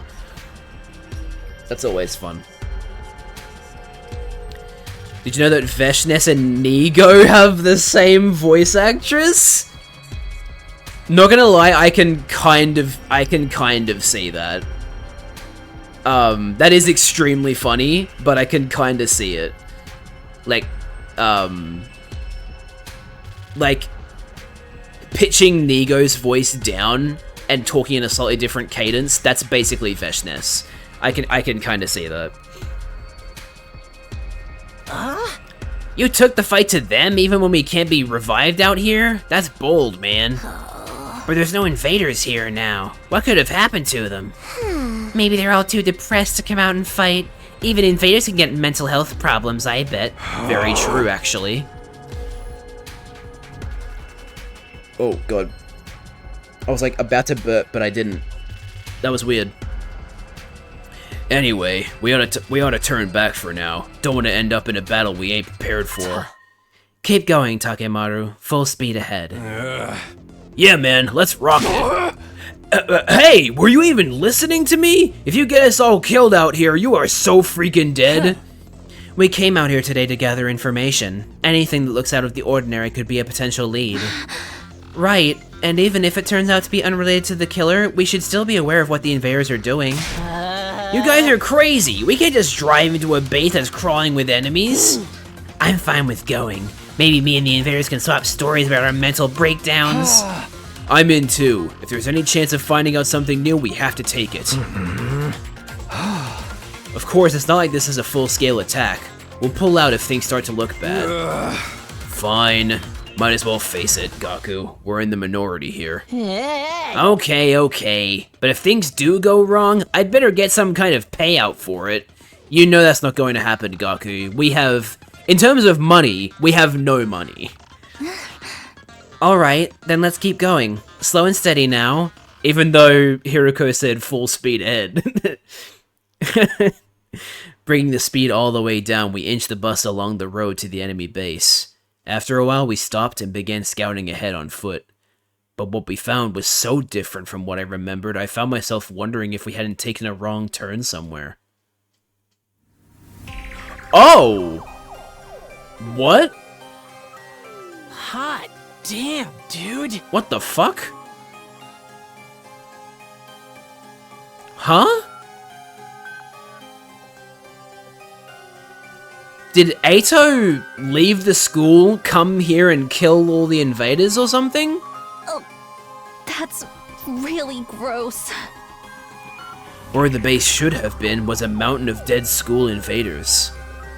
That's always fun. Did you know that Veshness and Nigo have the same voice actress? Not gonna lie, I can kind of see that. That is extremely funny, but I can kind of see it. Like pitching Nigo's voice down and talking in a slightly different cadence, that's basically Veshness. I can kind of see that. You took the fight to them even when we can't be revived out here? That's bold, man. But there's no invaders here now. What could have happened to them? Maybe they're all too depressed to come out and fight. Even invaders can get mental health problems, I bet. Very true, actually. Oh, God. I was, like, about to burp, but I didn't. That was weird. Anyway, we ought to turn back for now. Don't want to end up in a battle we ain't prepared for. Keep going, Takemaru. Full speed ahead. Yeah, man, let's rock it. Hey, were you even listening to me? If you get us all killed out here, you are so freaking dead. We came out here today to gather information. Anything that looks out of the ordinary could be a potential lead. Right, and even if it turns out to be unrelated to the killer, we should still be aware of what the invaders are doing. You guys are crazy. We can't just drive into a base that's crawling with enemies. I'm fine with going. Maybe me and the invaders can swap stories about our mental breakdowns. I'm in too. If there's any chance of finding out something new, we have to take it. Of course, it's not like this is a full-scale attack. We'll pull out if things start to look bad. Fine. Might as well face it, Gaku. We're in the minority here. Okay. But if things do go wrong, I'd better get some kind of payout for it. You know that's not going to happen, Gaku. We have... In terms of money, we have no money. Alright, then let's keep going. Slow and steady now. Even though Hiroko said full speed ahead. Bringing the speed all the way down, we inched the bus along the road to the enemy base. After a while, we stopped and began scouting ahead on foot. But what we found was so different from what I remembered, I found myself wondering if we hadn't taken a wrong turn somewhere. Oh! What? Hot damn, dude. What the fuck? Huh? Did Ato leave the school, come here and kill all the invaders or something? Oh, that's really gross. Where the base should have been was a mountain of dead school invaders.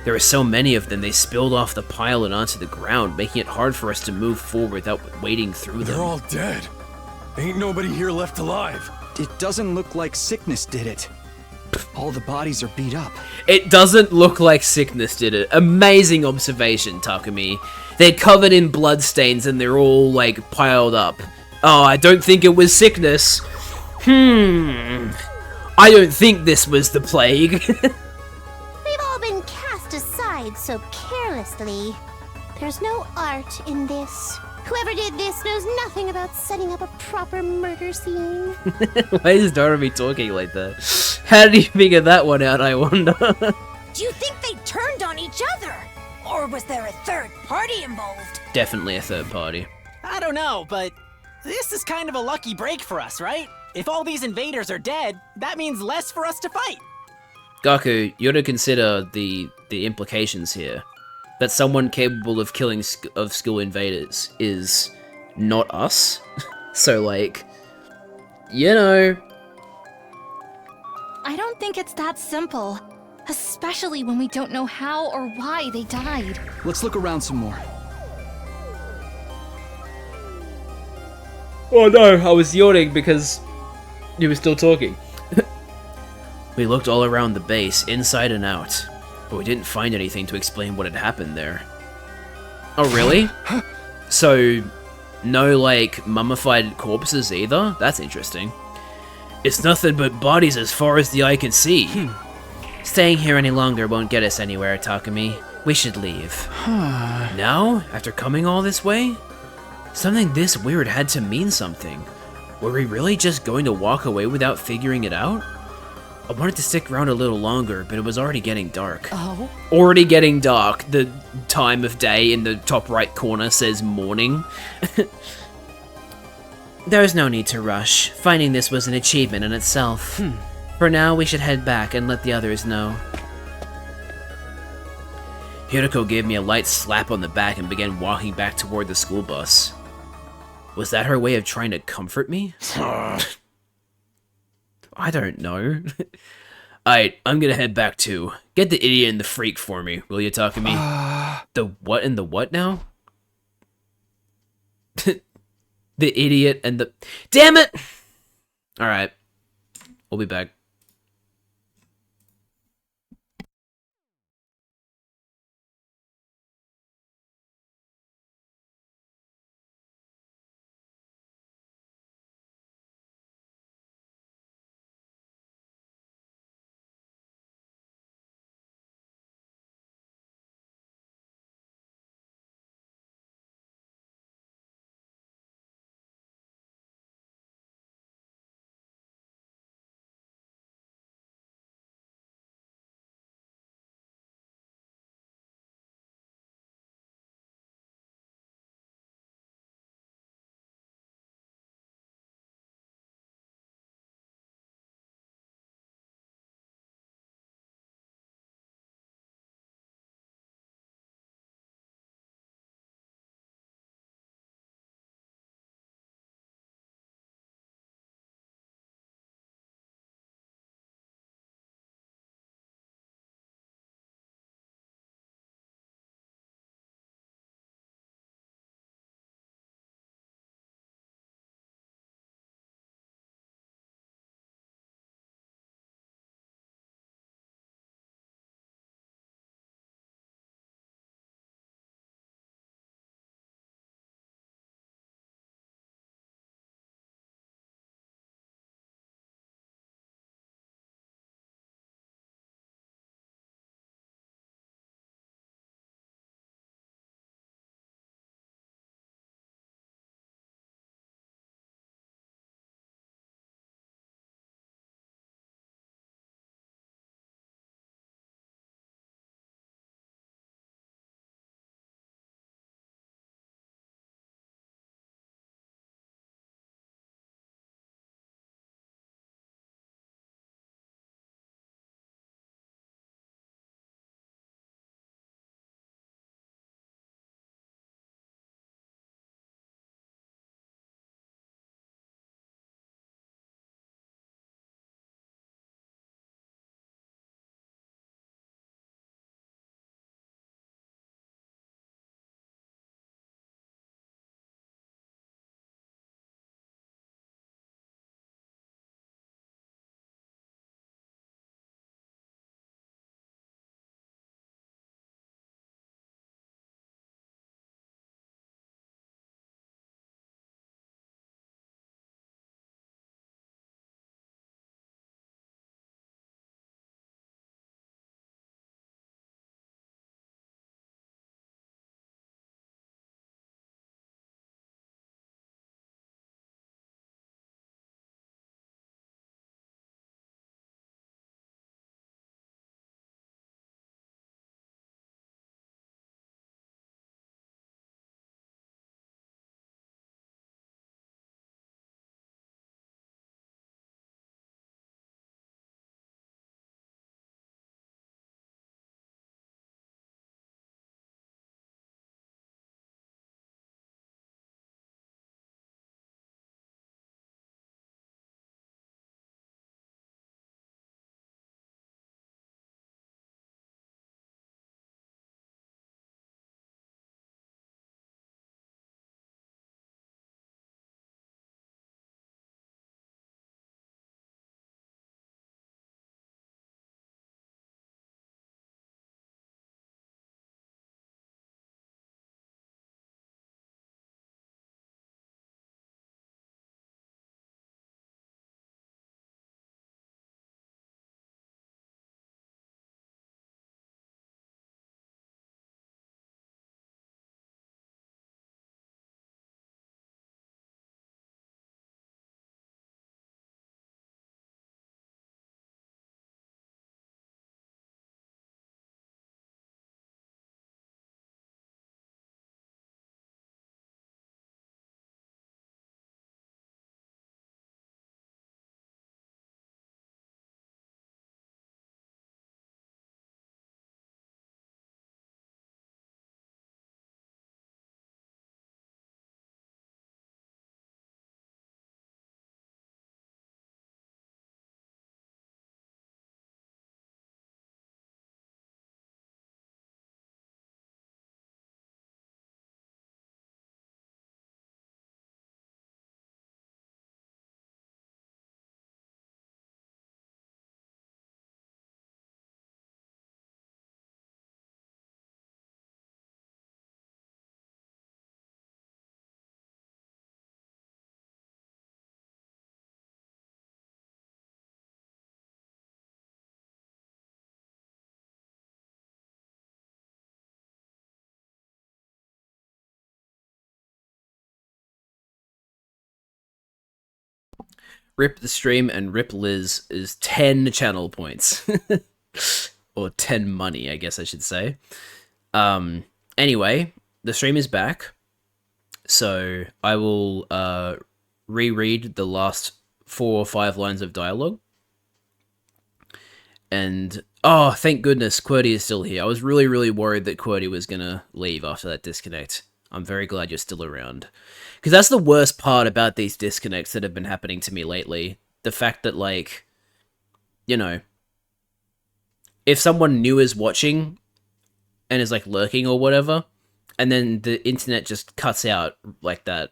There were so many of them they spilled off the pile and onto the ground, making it hard for us to move forward without wading through them. They're all dead. Ain't nobody here left alive. It doesn't look like sickness did it. All the bodies are beat up. It doesn't look like sickness did it. Amazing observation, Takumi. They're covered in bloodstains and they're all, like, piled up. Oh, I don't think it was sickness. I don't think this was the plague. We've all been cast aside so carelessly. There's no art in this. Whoever did this knows nothing about setting up a proper murder scene. Why is Dorothy talking like that? How did he figure that one out, I wonder? Do you think they turned on each other? Or was there a third party involved? Definitely a third party. I don't know, but this is kind of a lucky break for us, right? If all these invaders are dead, that means less for us to fight. Gaku, you ought to consider the implications here. That someone capable of killing school invaders is not us. So, like, you know. I don't think it's that simple. Especially when we don't know how or why they died. Let's look around some more. Oh no, I was yawning because you were still talking. We looked all around the base, inside and out. But we didn't find anything to explain what had happened there. Oh, really? So, no, like, mummified corpses either? That's interesting. It's nothing but bodies as far as the eye can see. Staying here any longer won't get us anywhere, Takumi. We should leave. Now? After coming all this way? Something this weird had to mean something. Were we really just going to walk away without figuring it out? I wanted to stick around a little longer, but it was already getting dark. Oh? Already getting dark. The time of day in the top right corner says morning. There's no need to rush. Finding this was an achievement in itself. For now, we should head back and let the others know. Hiroko gave me a light slap on the back and began walking back toward the school bus. Was that her way of trying to comfort me? I don't know. Alright, I'm gonna head back too. Get the idiot and the freak for me, will you, Takumi? The what and the what now? The idiot and the... Damn it! Alright. We'll be back. Rip the stream and Rip Liz is 10 channel points. Or 10 money, I guess I should say. Anyway, the stream is back. So I will reread the last 4 or 5 lines of dialogue. And, oh, thank goodness QWERTY is still here. I was really, really worried that QWERTY was going to leave after that disconnect. I'm very glad you're still around. Because that's the worst part about these disconnects that have been happening to me lately. The fact that, like, you know, if someone new is watching and is, like, lurking or whatever, and then the internet just cuts out like that,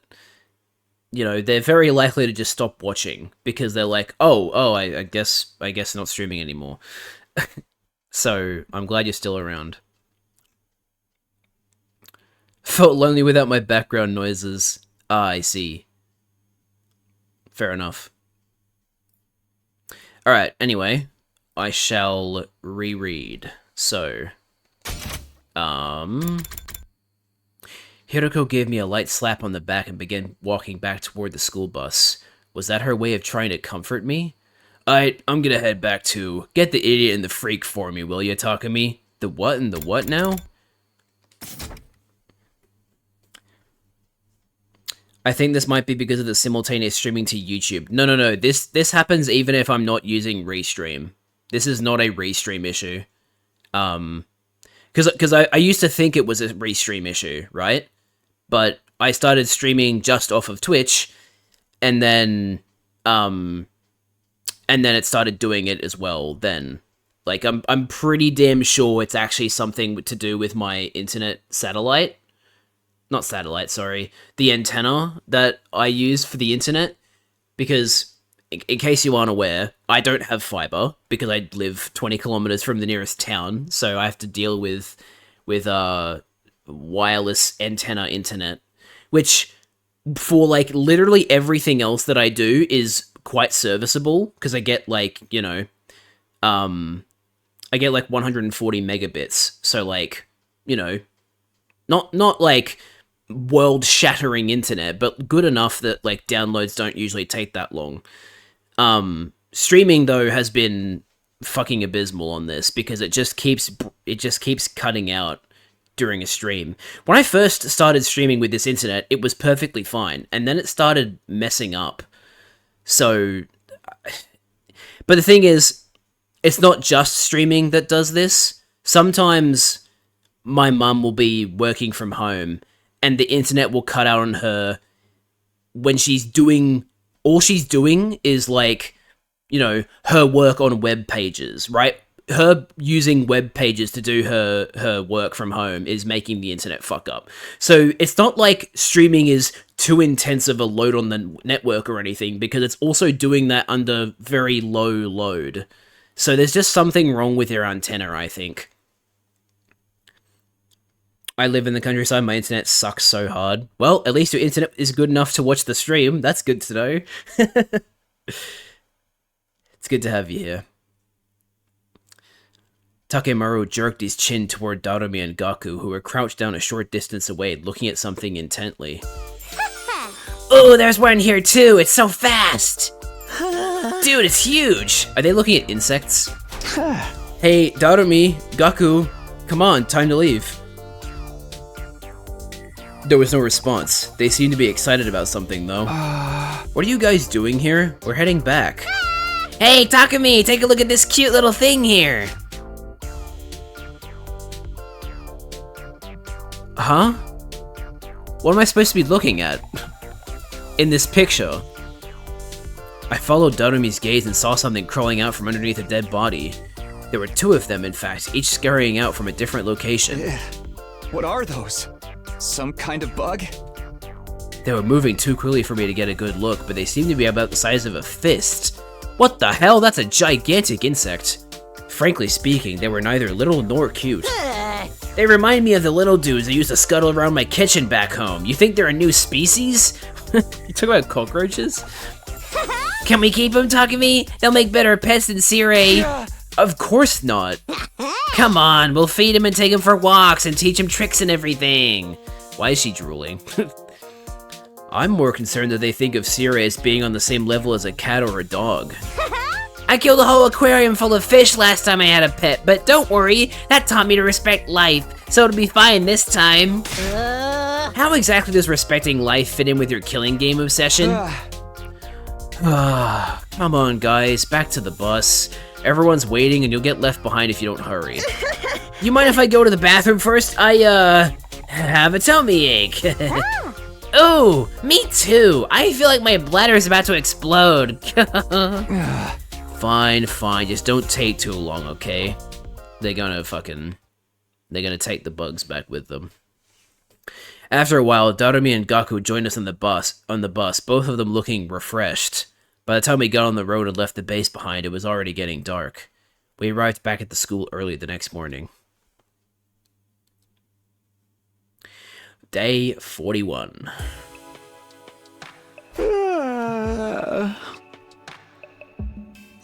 you know, they're very likely to just stop watching because they're like, I guess not streaming anymore. So I'm glad you're still around. Felt lonely without my background noises. Ah, I see. Fair enough. Alright, anyway, I shall reread. So, Hiroko gave me a light slap on the back and began walking back toward the school bus. Was that her way of trying to comfort me? Alright, I'm gonna head back too. Get the idiot and the freak for me, will ya, Takumi? The what and the what now? I think this might be because of the simultaneous streaming to YouTube. No. This happens even if I'm not using Restream. This is not a Restream issue. Because I used to think it was a Restream issue, right? But I started streaming just off of Twitch, and then it started doing it as well then. Like, I'm pretty damn sure it's actually something to do with my internet satellite. Not satellite, sorry. The antenna that I use for the internet. Because, in case you aren't aware, I don't have fiber, because I live 20 kilometers from the nearest town, so I have to deal with wireless antenna internet, which, for, like, literally everything else that I do is quite serviceable, because I get, like, you know, I get, like, 140 megabits, so, like, you know, not like, world-shattering internet, but good enough that, like, downloads don't usually take that long. Streaming, though, has been fucking abysmal on this, because it just keeps cutting out during a stream. When I first started streaming with this internet, it was perfectly fine, and then it started messing up. So, but the thing is, it's not just streaming that does this. Sometimes my mum will be working from home, and the internet will cut out on her when she's doing... All she's doing is, like, you know, her work on web pages, right? Her using web pages to do her work from home is making the internet fuck up. So it's not like streaming is too intense of a load on the network or anything, because it's also doing that under very low load. So there's just something wrong with your antenna, I think. I live in the countryside, my internet sucks so hard. Well, at least your internet is good enough to watch the stream. That's good to know. It's good to have you here. Takemaru jerked his chin toward Darumi and Gaku, who were crouched down a short distance away, looking at something intently. Oh, there's one here too! It's so fast! Dude, it's huge! Are they looking at insects? Hey, Darumi, Gaku, come on, time to leave. There was no response. They seemed to be excited about something, though. What are you guys doing here? We're heading back. Hey, Takumi, take a look at this cute little thing here. Huh? What am I supposed to be looking at? In this picture. I followed Darumi's gaze and saw something crawling out from underneath a dead body. There were 2 of them, in fact, each scurrying out from a different location. What are those? Some kind of bug? They were moving too quickly for me to get a good look, but they seemed to be about the size of a fist. What the hell? That's a gigantic insect. Frankly speaking, they were neither little nor cute. They remind me of the little dudes that used to scuttle around my kitchen back home. You think they're a new species? You talk about cockroaches? Can we keep them, Takumi? They'll make better pets than Sirei. Of course not. Come on, we'll feed him and take him for walks and teach him tricks and everything. Why is she drooling? I'm more concerned that they think of Sierra as being on the same level as a cat or a dog. I killed a whole aquarium full of fish last time I had a pet, but don't worry, that taught me to respect life, so it'll be fine this time. How exactly does respecting life fit in with your killing game obsession? Come on, guys, back to the bus. Everyone's waiting and you'll get left behind if you don't hurry. You mind if I go to the bathroom first? I have a tummy ache. Oh, me too. I feel like my bladder is about to explode. Fine, just don't take too long, okay? They're gonna take the bugs back with them. After a while, Darumi and Gaku joined us on the bus, both of them looking refreshed. By the time we got on the road and left the base behind, it was already getting dark. We arrived back at the school early the next morning. Day 41.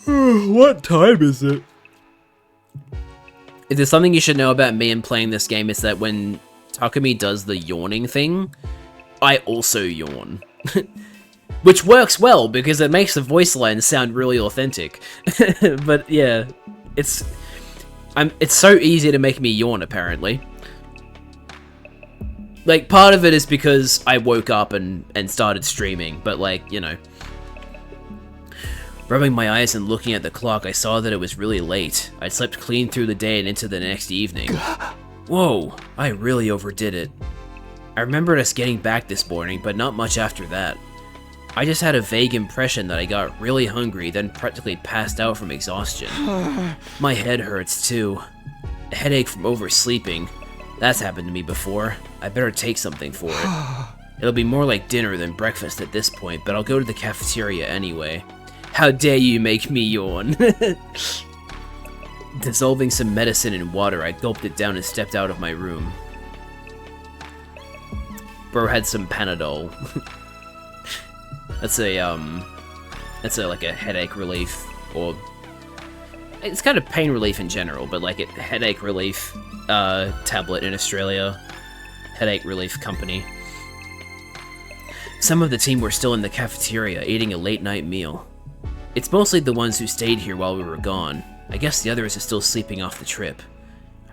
What time is it? If there's something you should know about me and playing this game, it's that when Takumi does the yawning thing, I also yawn. Which works well, because it makes the voice lines sound really authentic. But yeah, it's so easy to make me yawn, apparently. Like, part of it is because I woke up and started streaming, but like, you know. Rubbing my eyes and looking at the clock, I saw that it was really late. I'd slept clean through the day and into the next evening. Whoa, I really overdid it. I remembered us getting back this morning, but not much after that. I just had a vague impression that I got really hungry, then practically passed out from exhaustion. My head hurts too. A headache from oversleeping. That's happened to me before. I better take something for it. It'll be more like dinner than breakfast at this point, but I'll go to the cafeteria anyway. How dare you make me yawn? Dissolving some medicine in water, I gulped it down and stepped out of my room. Bro had some Panadol. That's like a headache relief, or it's kind of pain relief in general, but like a headache relief tablet in Australia. Headache relief company. Some of the team were still in the cafeteria eating a late night meal. It's mostly the ones who stayed here while we were gone. I guess the others are still sleeping off the trip.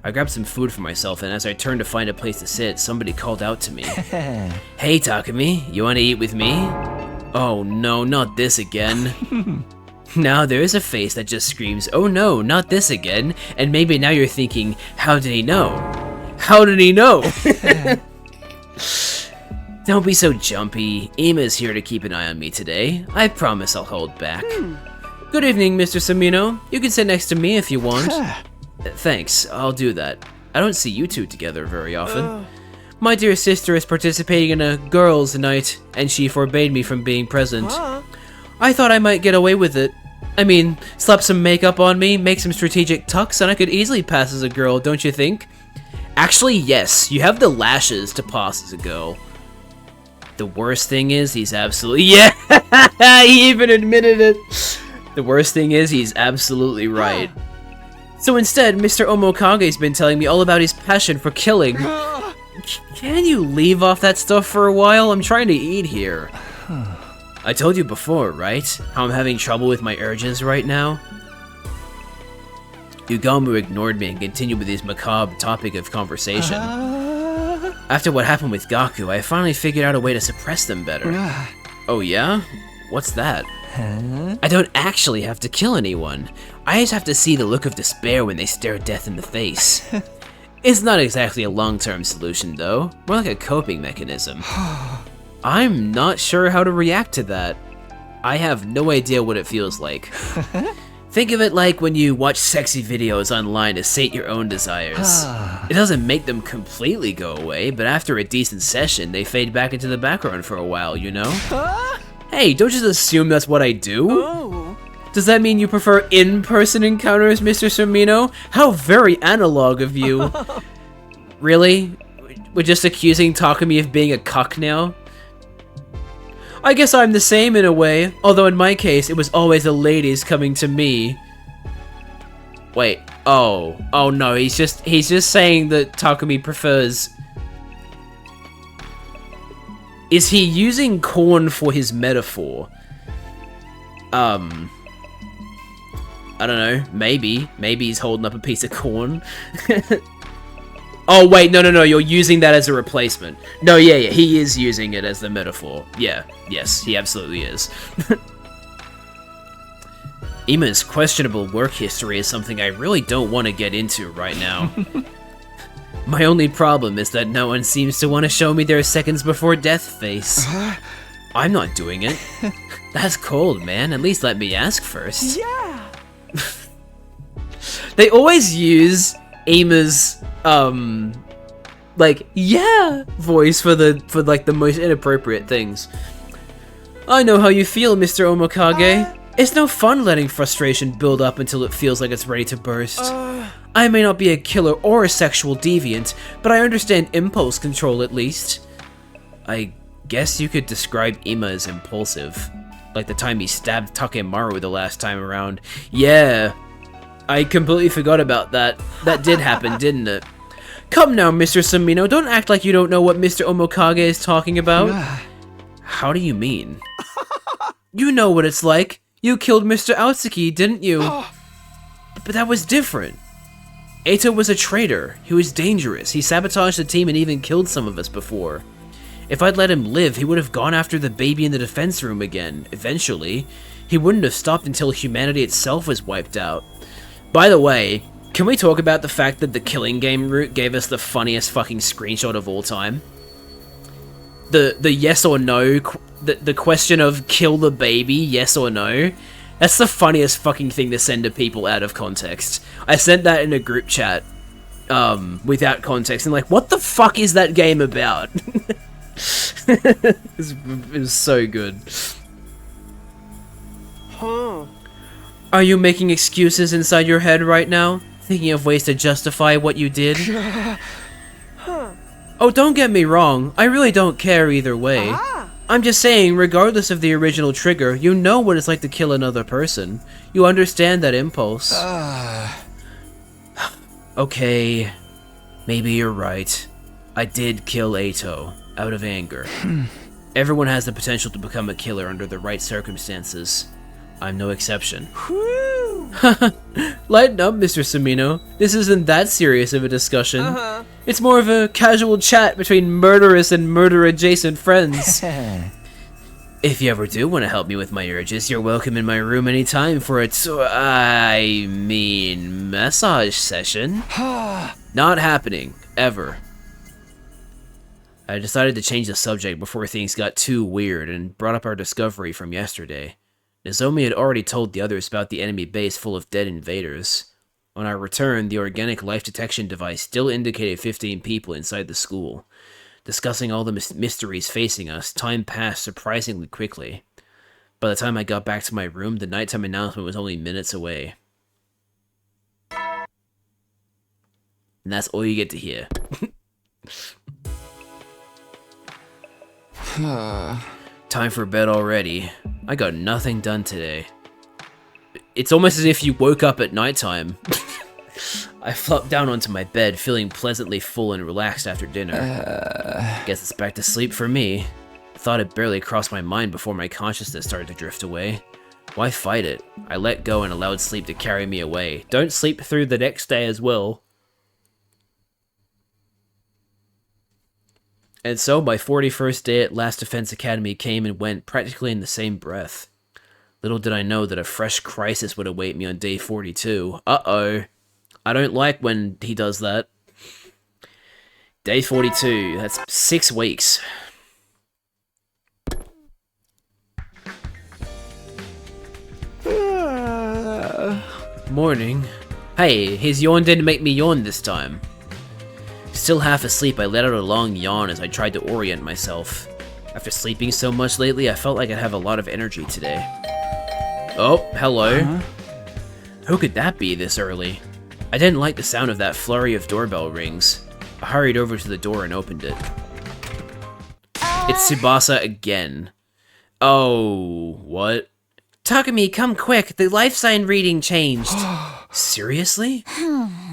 I grabbed some food for myself, and as I turned to find a place to sit, somebody called out to me. Hey Takumi, you wanna eat with me? Oh no, not this again. Now there is a face that just screams, oh no, not this again, and maybe now you're thinking, how did he know? How did he know? Don't be so jumpy. Ima's here to keep an eye on me today. I promise I'll hold back. Good evening, Mr. Samino. You can sit next to me if you want. Thanks, I'll do that. I don't see you two together very often. My dear sister is participating in a girls' night, and she forbade me from being present. I thought I might get away with it. I mean, slap some makeup on me, make some strategic tucks, and I could easily pass as a girl, don't you think? Actually, yes, you have the lashes to pass as a girl. The worst thing is, he's absolutely— yeah! He even admitted it! The worst thing is, he's absolutely right. So instead, Mr. Omokage's been telling me all about his passion for killing. Can you leave off that stuff for a while? I'm trying to eat here. I told you before, right? How I'm having trouble with my urges right now? Ugamu ignored me and continued with his macabre topic of conversation. After what happened with Gaku, I finally figured out a way to suppress them better. Oh yeah? What's that? I don't actually have to kill anyone. I just have to see the look of despair when they stare death in the face. It's not exactly a long-term solution though, more like a coping mechanism. I'm not sure how to react to that. I have no idea what it feels like. Think of it like when you watch sexy videos online to sate your own desires. It doesn't make them completely go away, but after a decent session, they fade back into the background for a while, you know? Hey, don't just assume that's what I do. Does that mean you prefer in-person encounters, Mr. Sumino? How very analog of you. Really? We're just accusing Takumi of being a cuck now? I guess I'm the same in a way, although in my case, it was always the ladies coming to me. Wait, oh no, he's just saying that Takumi prefers... Is he using corn for his metaphor? I don't know. Maybe he's holding up a piece of corn. Oh wait, no. You're using that as a replacement. No, yeah. He is using it as the metaphor. Yeah. Yes, he absolutely is. Ima's questionable work history is something I really don't want to get into right now. My only problem is that no one seems to want to show me their seconds before death face. I'm not doing it. That's cold, man. At least let me ask first. Yeah. They always use Ima's like yeah voice for like the most inappropriate things. I know how you feel, Mr. Omokage. It's no fun letting frustration build up until it feels like it's ready to burst. I may not be a killer or a sexual deviant, but I understand impulse control at least. I guess you could describe Ima as impulsive. Like the time he stabbed Takemaru the last time around. Yeah, I completely forgot about that. That did happen, didn't it? Come now, Mr. Samino, don't act like you don't know what Mr. Omokage is talking about. How do you mean? You know what it's like. You killed Mr. Aotsuki, didn't you? But that was different. Eito was a traitor. He was dangerous. He sabotaged the team and even killed some of us before. If I'd let him live, he would have gone after the baby in the defense room again, eventually. He wouldn't have stopped until humanity itself was wiped out. By the way, can we talk about the fact that the killing game route gave us the funniest fucking screenshot of all time? The yes or no, the question of kill the baby, yes or no. That's the funniest fucking thing to send to people out of context. I sent that in a group chat, without context, and like, what the fuck is that game about? It was so good. Are you making excuses inside your head right now? Thinking of ways to justify what you did? Oh, don't get me wrong, I really don't care either way. I'm just saying, regardless of the original trigger, you know what it's like to kill another person. You understand that impulse. Okay, maybe you're right. I did kill Eito, out of anger. Everyone has the potential to become a killer under the right circumstances. I'm no exception. Lighten up, Mr. Samino. This isn't that serious of a discussion. It's more of a casual chat between murderous and murder-adjacent friends. If you ever do want to help me with my urges, you're welcome in my room anytime for a massage session. Not happening. Ever. I decided to change the subject before things got too weird and brought up our discovery from yesterday. Nozomi had already told the others about the enemy base full of dead invaders. On our return, the organic life detection device still indicated 15 people inside the school. Discussing all the mysteries facing us, time passed surprisingly quickly. By the time I got back to my room, the nighttime announcement was only minutes away. And that's all you get to hear. Time for bed already. I got nothing done today. It's almost as if you woke up at nighttime. I flopped down onto my bed, feeling pleasantly full and relaxed after dinner. Guess it's back to sleep for me. Thought it barely crossed my mind before my consciousness started to drift away. Why fight it? I let go and allowed sleep to carry me away. Don't sleep through the next day as well. And so my 41st day at Last Defense Academy came and went practically in the same breath. Little did I know that a fresh crisis would await me on day 42. Uh-oh. I don't like when he does that. Day 42. That's 6 weeks. Morning. Hey, his yawn didn't make me yawn this time. Still half asleep, I let out a long yawn as I tried to orient myself. After sleeping so much lately, I felt like I'd have a lot of energy today. Oh, hello. Who could that be this early? I didn't like the sound of that flurry of doorbell rings. I hurried over to the door and opened it. It's Tsubasa again. Oh, what? Takumi, come quick, the life sign reading changed. Seriously?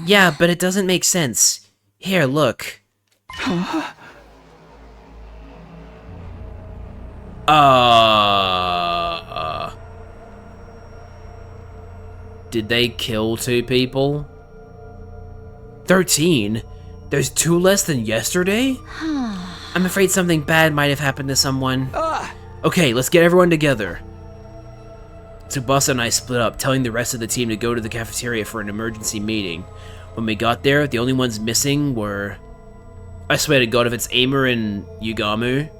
Yeah, but it doesn't make sense. Here, look. Did they kill 2 people? 13? There's 2 less than yesterday? I'm afraid something bad might have happened to someone. Okay, let's get everyone together. Tsubasa and I split up, telling the rest of the team to go to the cafeteria for an emergency meeting. When we got there, the only ones missing were... I swear to God, if it's Aimer and Yugamu...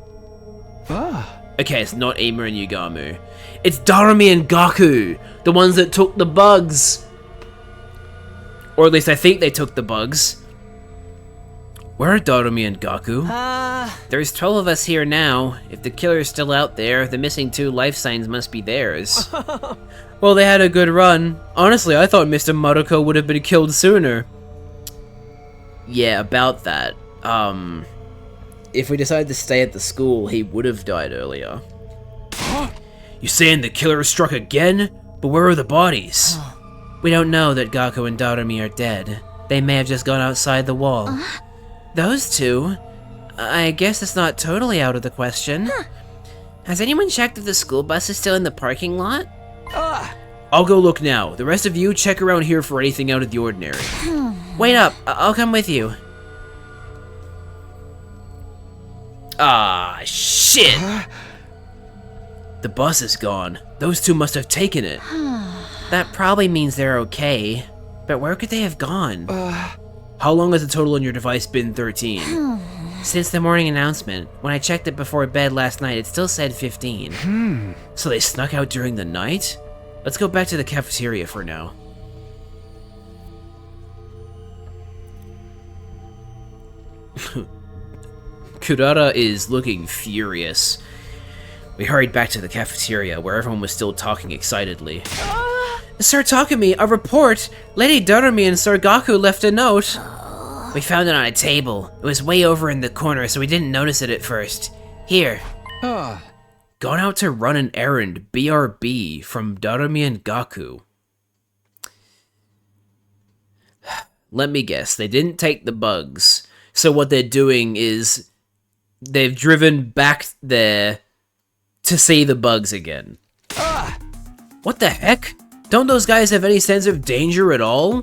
Okay, it's not Aimer and Yugamu. It's Darumi and Gaku! The ones that took the bugs! Or at least I think they took the bugs. Where are Darumi and Gaku? There's 12 of us here now. If the killer's still out there, the missing 2 life signs must be theirs. Well, they had a good run. Honestly, I thought Mr. Maruko would have been killed sooner. Yeah, about that. If we decided to stay at the school, he would have died earlier. You saying the killer struck again? But where are the bodies? We don't know that Gaku and Darumi are dead. They may have just gone outside the wall. Those 2? I guess it's not totally out of the question. Has anyone checked if the school bus is still in the parking lot? I'll go look now. The rest of you check around here for anything out of the ordinary. Wait up, I'll come with you. Ah, shit! The bus is gone. Those 2 must have taken it. That probably means they're okay. But where could they have gone? How long has the total on your device been 13? Since the morning announcement. When I checked it before bed last night, it still said 15. So they snuck out during the night? Let's go back to the cafeteria for now. Kurara is looking furious. We hurried back to the cafeteria, where everyone was still talking excitedly. Sir Takumi, a report! Lady Darumi and Sir Gaku left a note. We found it on a table. It was way over in the corner, so we didn't notice it at first. Here. Gone out to run an errand, BRB, from Darumi and Gaku. Let me guess, they didn't take the bugs. So what they're doing is they've driven back there to see the bugs again. What the heck? Don't those guys have any sense of danger at all?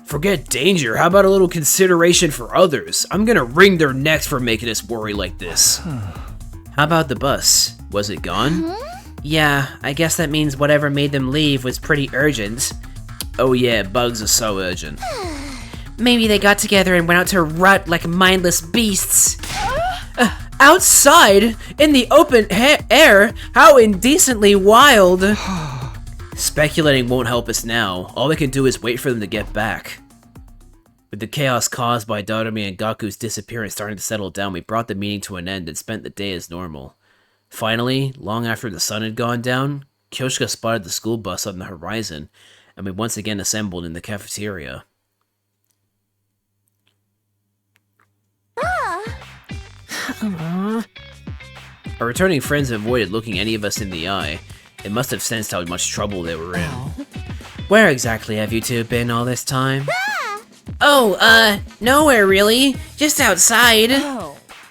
Forget danger, how about a little consideration for others? I'm gonna wring their necks for making us worry like this. How about the bus? Was it gone? Yeah, I guess that means whatever made them leave was pretty urgent. Oh yeah, bugs are so urgent. Maybe they got together and went out to rut like mindless beasts. Outside? In the open air? How indecently wild! Speculating won't help us now. All we can do is wait for them to get back. With the chaos caused by Darumi and Gaku's disappearance starting to settle down, we brought the meeting to an end and spent the day as normal. Finally, long after the sun had gone down, Kyoshika spotted the school bus on the horizon, and we once again assembled in the cafeteria. Our returning friends avoided looking any of us in the eye. They must have sensed how much trouble they were in. Where exactly have you 2 been all this time? Nowhere really. Just outside.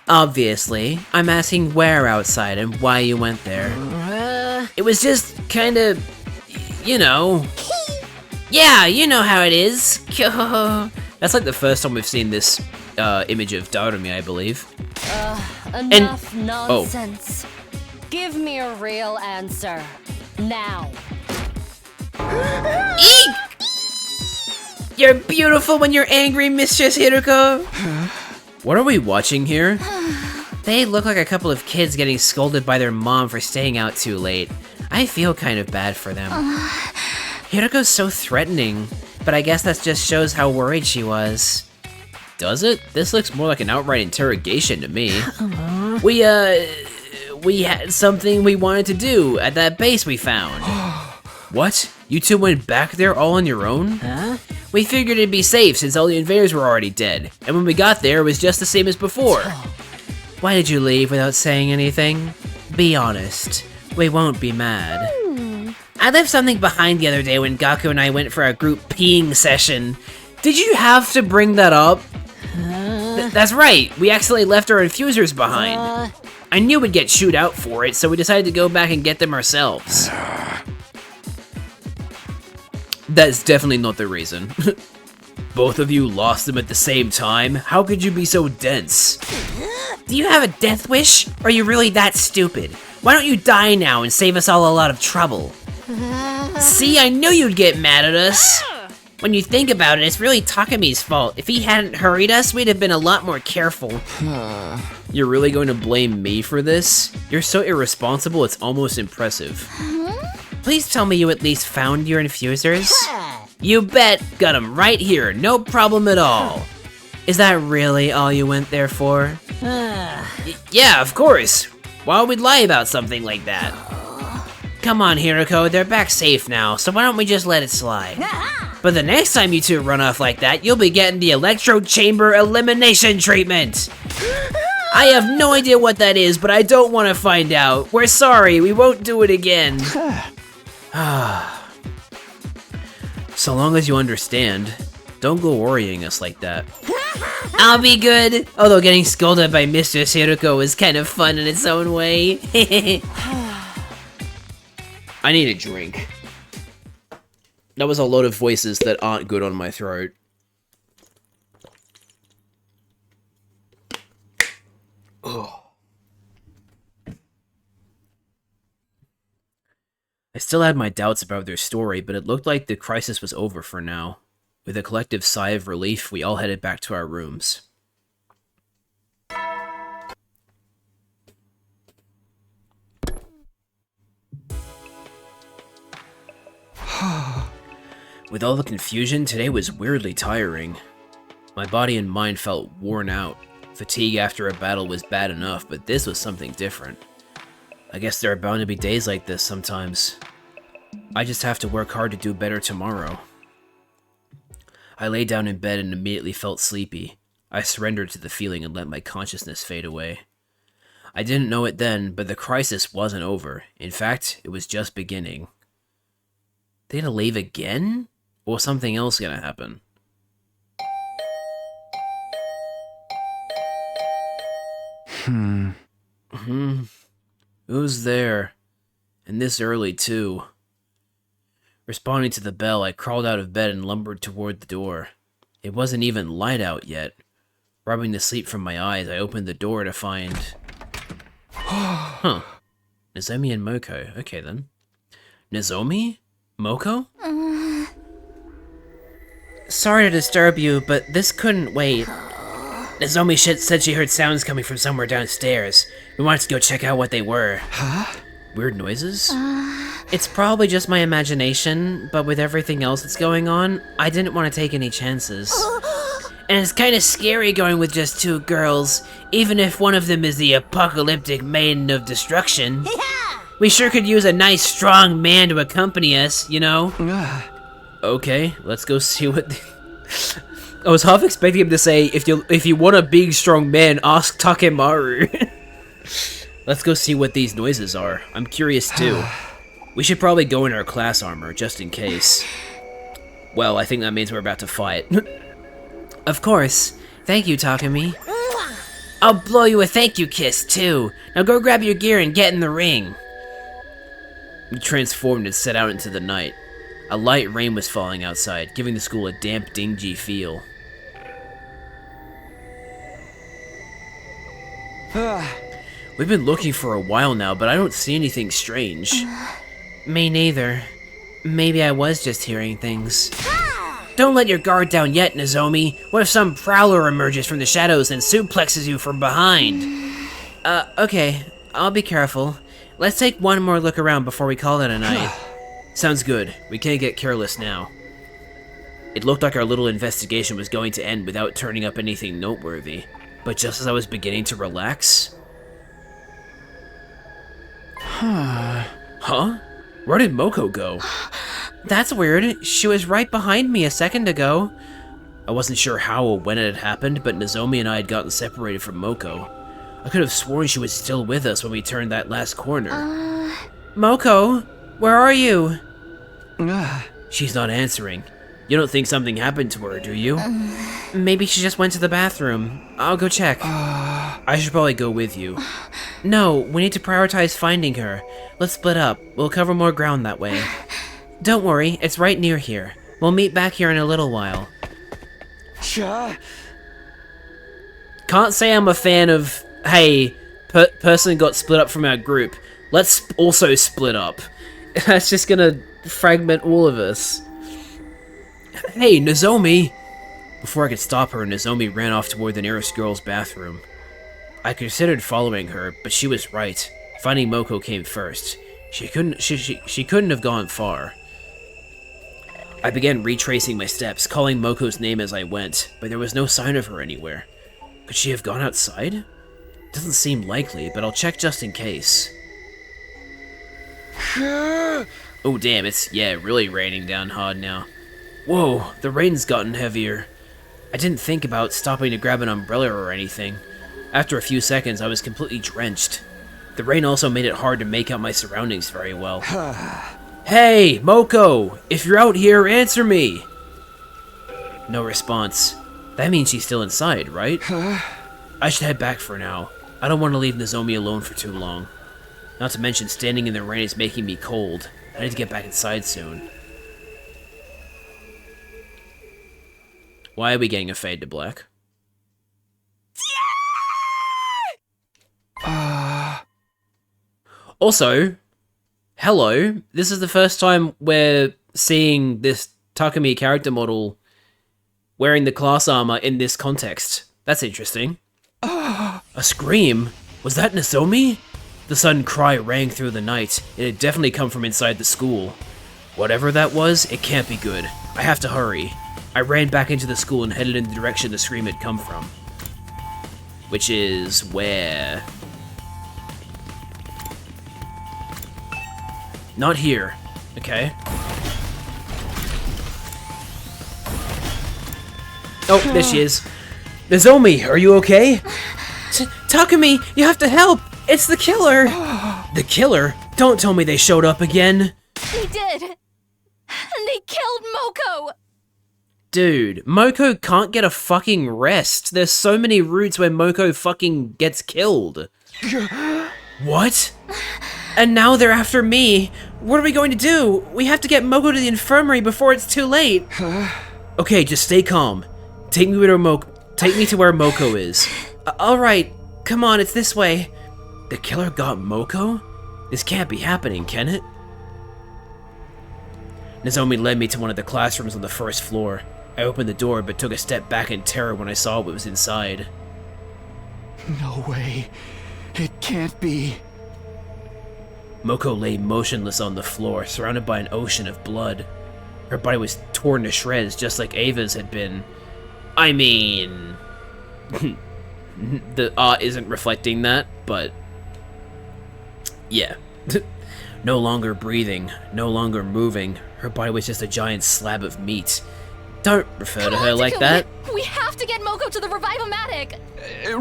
Obviously. I'm asking where outside and why you went there. It was just kinda... you know... Yeah, you know how it is. That's like the first time we've seen this image of Darumi, I believe. Enough nonsense. Give me a real answer. Now. Eek! You're beautiful when you're angry, Mistress Hiruko. What are we watching here? They look like a couple of kids getting scolded by their mom for staying out too late. I feel kind of bad for them. Hiruko's so threatening, but I guess that just shows how worried she was. Does it? This looks more like an outright interrogation to me. We had something we wanted to do at that base we found. What? You 2 went back there all on your own? We figured it'd be safe since all the invaders were already dead, and when we got there it was just the same as before. Why did you leave without saying anything? Be honest. We won't be mad. I left something behind the other day when Gaku and I went for a group peeing session. Did you have to bring that up? That's right, we accidentally left our infusers behind. I knew we'd get chewed out for it, so we decided to go back and get them ourselves. That's definitely not the reason. Both of you lost them at the same time? How could you be so dense? Do you have a death wish? Or are you really that stupid? Why don't you die now and save us all a lot of trouble? See, I knew you'd get mad at us. When you think about it, it's really Takami's fault. If he hadn't hurried us, we'd have been a lot more careful. You're really going to blame me for this? You're so irresponsible, it's almost impressive. Please tell me you at least found your infusers. You bet. Got them right here, no problem at all. Is that really all you went there for? Yeah, of course. Why would we lie about something like that? Come on, Hiroko, they're back safe now, so why don't we just let it slide? But the next time you two run off like that, you'll be getting the electro chamber elimination treatment. I have no idea what that is, but I don't want to find out. We're sorry, we won't do it again. So long as you understand, don't go worrying us like that. I'll be good. Although getting scolded by Mistress Hiroko is kind of fun in its own way. I need a drink. That was a lot of voices that aren't good on my throat. Ugh. I still had my doubts about their story, but it looked like the crisis was over for now. With a collective sigh of relief, we all headed back to our rooms. With all the confusion, today was weirdly tiring. My body and mind felt worn out. Fatigue after a battle was bad enough, but this was something different. I guess there are bound to be days like this sometimes. I just have to work hard to do better tomorrow. I lay down in bed and immediately felt sleepy. I surrendered to the feeling and let my consciousness fade away. I didn't know it then, but the crisis wasn't over. In fact, it was just beginning. They gonna leave again? Or something else gonna happen? Who's there? And this early, too. Responding to the bell, I crawled out of bed and lumbered toward the door. It wasn't even light out yet. Rubbing the sleep from my eyes, I opened the door to find... Huh. Nozomi and Moko. Okay, then. Nozomi? Moko? Sorry to disturb you, but this couldn't wait. Nozomi said she heard sounds coming from somewhere downstairs. We wanted to go check out what they were. Huh? Weird noises? It's probably just my imagination, but with everything else that's going on, I didn't want to take any chances. And it's kind of scary going with just two girls, even if one of them is the apocalyptic maiden of destruction. We sure could use a nice, strong man to accompany us, you know? Okay, let's go see what... I was half expecting him to say, if you want a big, strong man, ask Takemaru. Let's go see what these noises are. I'm curious too. We should probably go in our class armor, just in case. Well, I think that means we're about to fight. Of course. Thank you, Takami. I'll blow you a thank you kiss, too. Now go grab your gear and get in the ring. We transformed and set out into the night. A light rain was falling outside, giving the school a damp, dingy feel. We've been looking for a while now, but I don't see anything strange. Me neither. Maybe I was just hearing things. Don't let your guard down yet, Nozomi. What if some prowler emerges from the shadows and suplexes you from behind? Okay. I'll be careful. Let's take one more look around before we call it a night. Sounds good. We can't get careless now. It looked like our little investigation was going to end without turning up anything noteworthy. But just as I was beginning to relax... Huh? Where did Moko go? That's weird. She was right behind me a second ago. I wasn't sure how or when it had happened, but Nozomi and I had gotten separated from Moko. I could have sworn she was still with us when we turned that last corner. Moko, where are you? She's not answering. You don't think something happened to her, do you? Maybe she just went to the bathroom. I'll go check. I should probably go with you. No, we need to prioritize finding her. Let's split up. We'll cover more ground that way. Don't worry, it's right near here. We'll meet back here in a little while. Can't say I'm a fan of, hey, person got split up from our group. Let's also split up. That's just gonna fragment all of us. Hey, Nozomi! Before I could stop her, Nozomi ran off toward the nearest girl's bathroom. I considered following her, but she was right. Finding Moko came first. She couldn't have gone far. I began retracing my steps, calling Moko's name as I went, but there was no sign of her anywhere. Could she have gone outside? Doesn't seem likely, but I'll check just in case. Oh damn, it's, really raining down hard now. Whoa, the rain's gotten heavier. I didn't think about stopping to grab an umbrella or anything. After a few seconds, I was completely drenched. The rain also made it hard to make out my surroundings very well. Hey, Moko! If you're out here, answer me! No response. That means she's still inside, right? I should head back for now. I don't want to leave Nozomi alone for too long. Not to mention, standing in the rain is making me cold. I need to get back inside soon. Why are we getting a fade to black? Also, hello. This is the first time we're seeing this Takumi character model wearing the class armor in this context. That's interesting. A scream? Was that Nozomi? The sudden cry rang through the night. It had definitely come from inside the school. Whatever that was, it can't be good. I have to hurry. I ran back into the school and headed in the direction the scream had come from. Which is where? Not here. Okay. Oh, there she is. Nozomi, are you okay? Takumi, you have to help! It's the killer! The killer? Don't tell me they showed up again! They did! And they killed Moko! Dude, Moko can't get a fucking rest. There's so many routes where Moko fucking gets killed. What? And now they're after me. What are we going to do? We have to get Moko to the infirmary before it's too late. Okay, just stay calm. Take me to where Moko is. Alright, come on, it's this way. The killer got Moko? This can't be happening, can it? Nozomi led me to one of the classrooms on the first floor. I opened the door, but took a step back in terror when I saw what was inside. No way. It can't be. Moko lay motionless on the floor, surrounded by an ocean of blood. Her body was torn to shreds, just like Ava's had been. I mean... the art isn't reflecting that, but... yeah. No longer breathing, no longer moving. Her body was just a giant slab of meat. Don't refer to her like that. We have to get Moko to the Revivomatic!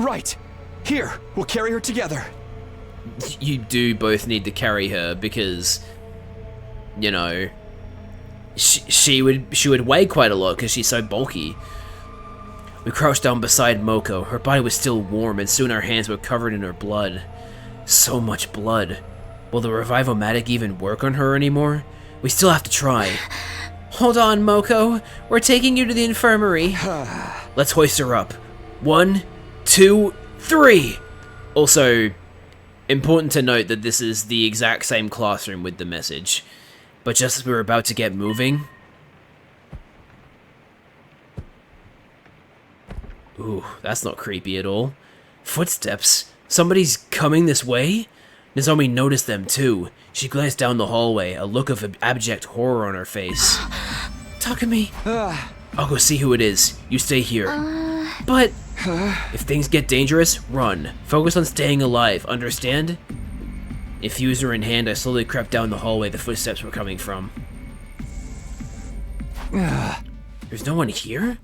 Right. Here, we'll carry her together. You do both need to carry her because, you know, she would weigh quite a lot because she's so bulky. We crouched down beside Moko. Her body was still warm, and soon our hands were covered in her blood. So much blood. Will the Revivomatic even work on her anymore? We still have to try. Hold on, Moko. We're taking you to the infirmary. Let's hoist her up. 1, 2, 3! Also, important to note that this is the exact same classroom with the message. But just as we were about to get moving... Ooh, that's not creepy at all. Footsteps? Somebody's coming this way? Nozomi noticed them too. She glanced down the hallway, a look of abject horror on her face. Takumi. I'll go see who it is. You stay here. But... if things get dangerous, run. Focus on staying alive, understand? Infuser in hand, I slowly crept down the hallway the footsteps were coming from. There's no one here?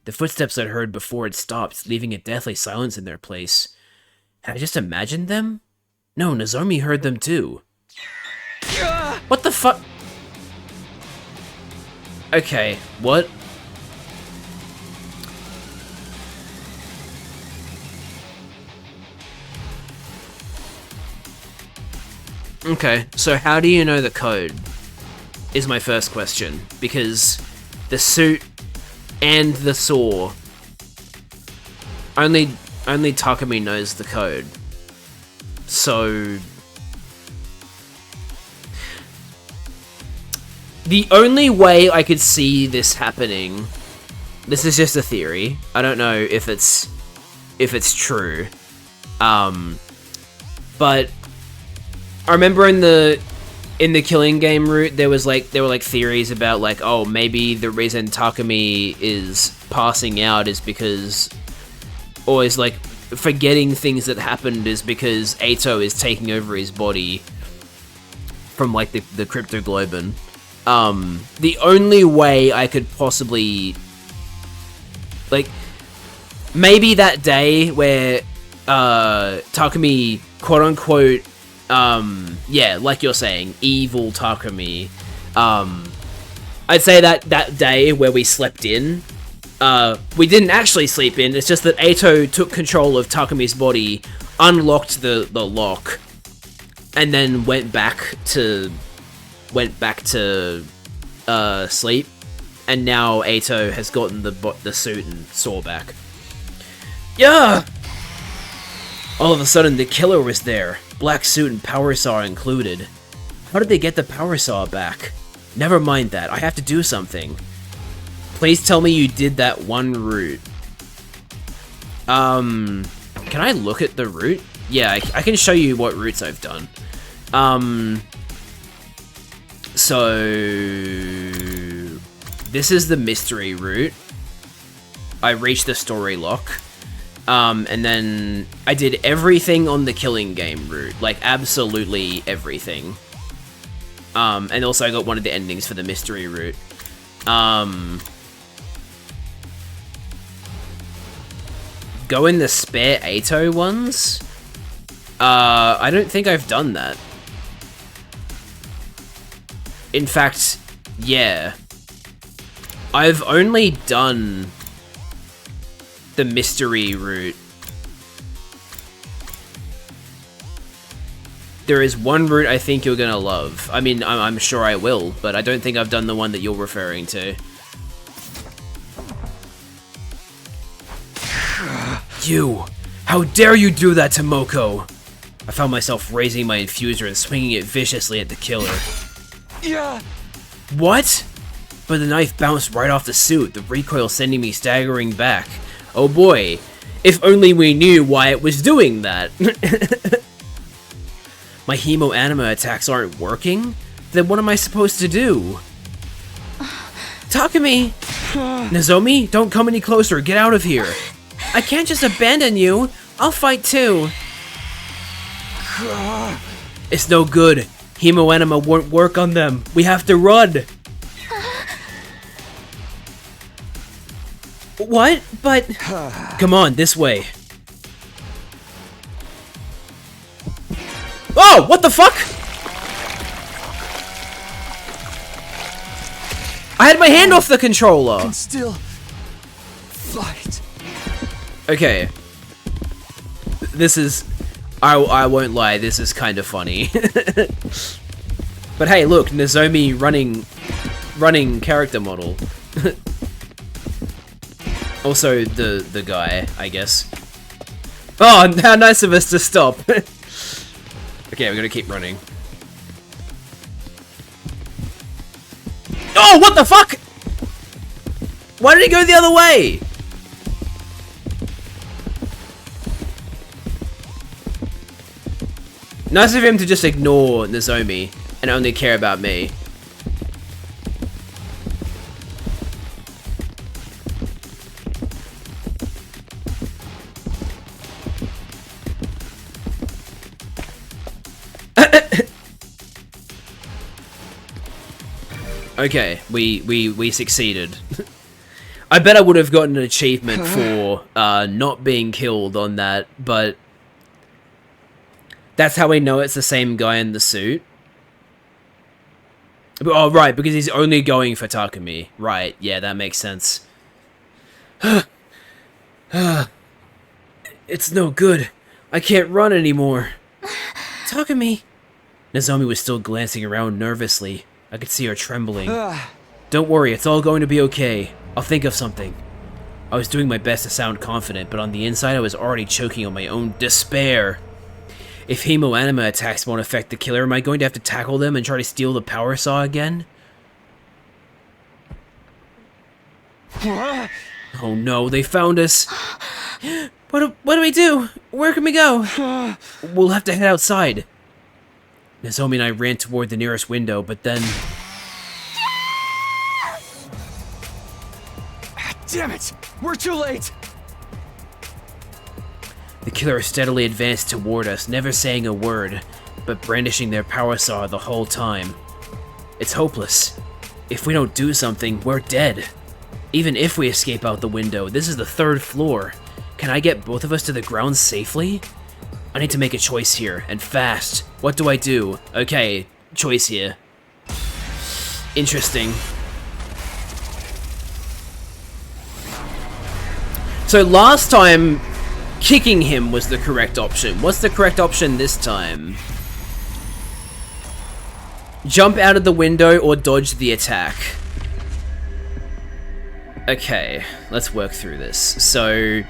The footsteps I'd heard before had stopped, leaving a deathly silence in their place. Had I just imagined them? No, Nozomi heard them too. What the fuck? Okay, what? Okay, so how do you know the code? Is my first question. Because the suit and the saw, only Takumi knows the code. So the only way I could see this happening, this is just a theory, I don't know if it's true, but I remember in the killing game route, there were theories about like, oh, maybe the reason Takumi is passing out is because, or is like forgetting things that happened is because Ato is taking over his body from like the Cryptoglobin. The only way I could possibly, like, maybe that day where Takumi, quote unquote, yeah, like you're saying, evil Takumi, I'd say that day where we slept in, we didn't actually sleep in, it's just that Ato took control of Takumi's body, unlocked the lock, and then went back to sleep, and now Ato has gotten the suit and saw back. Yeah! All of a sudden, the killer was there. Black suit and power saw included. How did they get the power saw back? Never mind that, I have to do something. Please tell me you did that one route. Can I look at the route? Yeah, I can show you what routes I've done. So this is the mystery route. I reached the story lock. And then I did everything on the killing game route, like absolutely everything. And also I got one of the endings for the mystery route. Go in the spare Ato ones? I don't think I've done that. In fact, yeah. I've only done the mystery route. There is one route I think you're gonna love. I mean, I'm sure I will, but I don't think I've done the one that you're referring to. You! How dare you do that to Moko! I found myself raising my infuser and swinging it viciously at the killer. Yeah! What? But the knife bounced right off the suit, the recoil sending me staggering back. Oh boy, if only we knew why it was doing that. My hemo-anima attacks aren't working? Then what am I supposed to do? Takumi! Nozomi, don't come any closer, get out of here. I can't just abandon you. I'll fight too. It's no good. Hemo-anima won't work on them. We have to run. What? But... Come on, this way. Oh! What the fuck? I had my hand off the controller! Can still... fight. Okay. This is... I won't lie, this is kind of funny. But hey, look, Nozomi running character model. Also, the guy, I guess. Oh, how nice of us to stop. Okay, we're gonna keep running. Oh, what the fuck? Why did he go the other way? Nice of him to just ignore Nozomi and only care about me. Okay, we succeeded. I bet I would have gotten an achievement for not being killed on that, but that's how we know it's the same guy in the suit. Oh, right, because he's only going for Takumi. Right, yeah, that makes sense. It's no good. I can't run anymore. Takumi. Nozomi was still glancing around nervously. I could see her trembling. Don't worry, it's all going to be okay. I'll think of something. I was doing my best to sound confident, but on the inside I was already choking on my own despair. If Hemoanima attacks won't affect the killer, am I going to have to tackle them and try to steal the power saw again? Oh no, they found us. What do we do? Where can we go? We'll have to head outside. Nozomi and I ran toward the nearest window, but then... Damn it! We're too late! The killer steadily advanced toward us, never saying a word, but brandishing their power saw the whole time. It's hopeless. If we don't do something, we're dead. Even if we escape out the window, this is the 3rd floor. Can I get both of us to the ground safely? I need to make a choice here, and fast. What do I do? Okay, choice here. Interesting. So last time, kicking him was the correct option. What's the correct option this time? Jump out of the window or dodge the attack. Okay, let's work through this. So,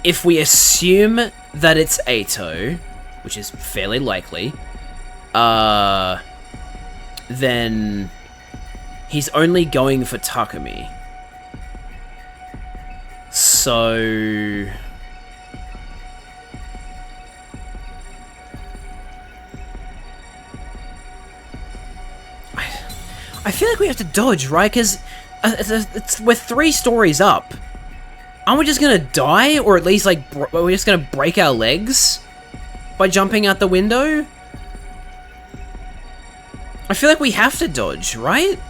if we assume that it's Ato, which is fairly likely, then he's only going for Takumi. So... I feel like we have to dodge, right? Because we're 3 stories up. Aren't we just gonna die? Or at least, like, we're just gonna break our legs? By jumping out the window? I feel like we have to dodge, right?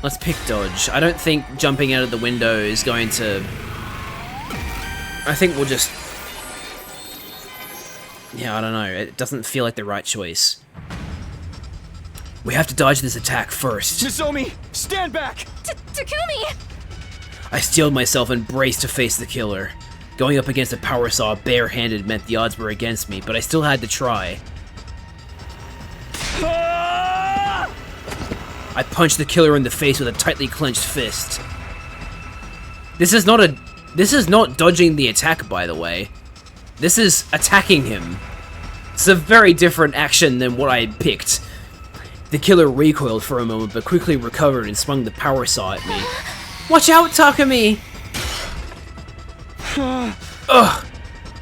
Let's pick dodge. I don't think jumping out of the window is going to... I think we'll just... Yeah, I don't know. It doesn't feel like the right choice. We have to dodge this attack first. Nozomi, stand back! Takumi! I steeled myself and braced to face the killer. Going up against a power saw barehanded meant the odds were against me, but I still had to try. I punched the killer in the face with a tightly clenched fist. This is not dodging the attack, by the way. This is attacking him. It's a very different action than what I picked. The killer recoiled for a moment, but quickly recovered and swung the power saw at me. Watch out, Takumi! Ugh!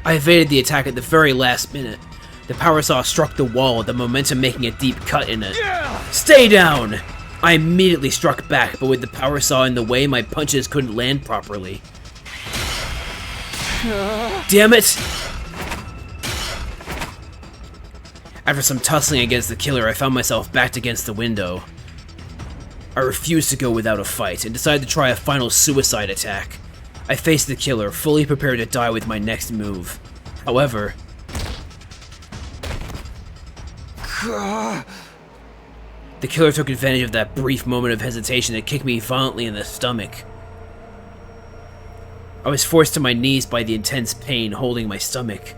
I evaded the attack at the very last minute. The power saw struck the wall, the momentum making a deep cut in it. Stay down! I immediately struck back, but with the power saw in the way, my punches couldn't land properly. Damn it! After some tussling against the killer, I found myself backed against the window. I refused to go without a fight, and decided to try a final suicide attack. I faced the killer, fully prepared to die with my next move. However... The killer took advantage of that brief moment of hesitation to kick me violently in the stomach. I was forced to my knees by the intense pain holding my stomach.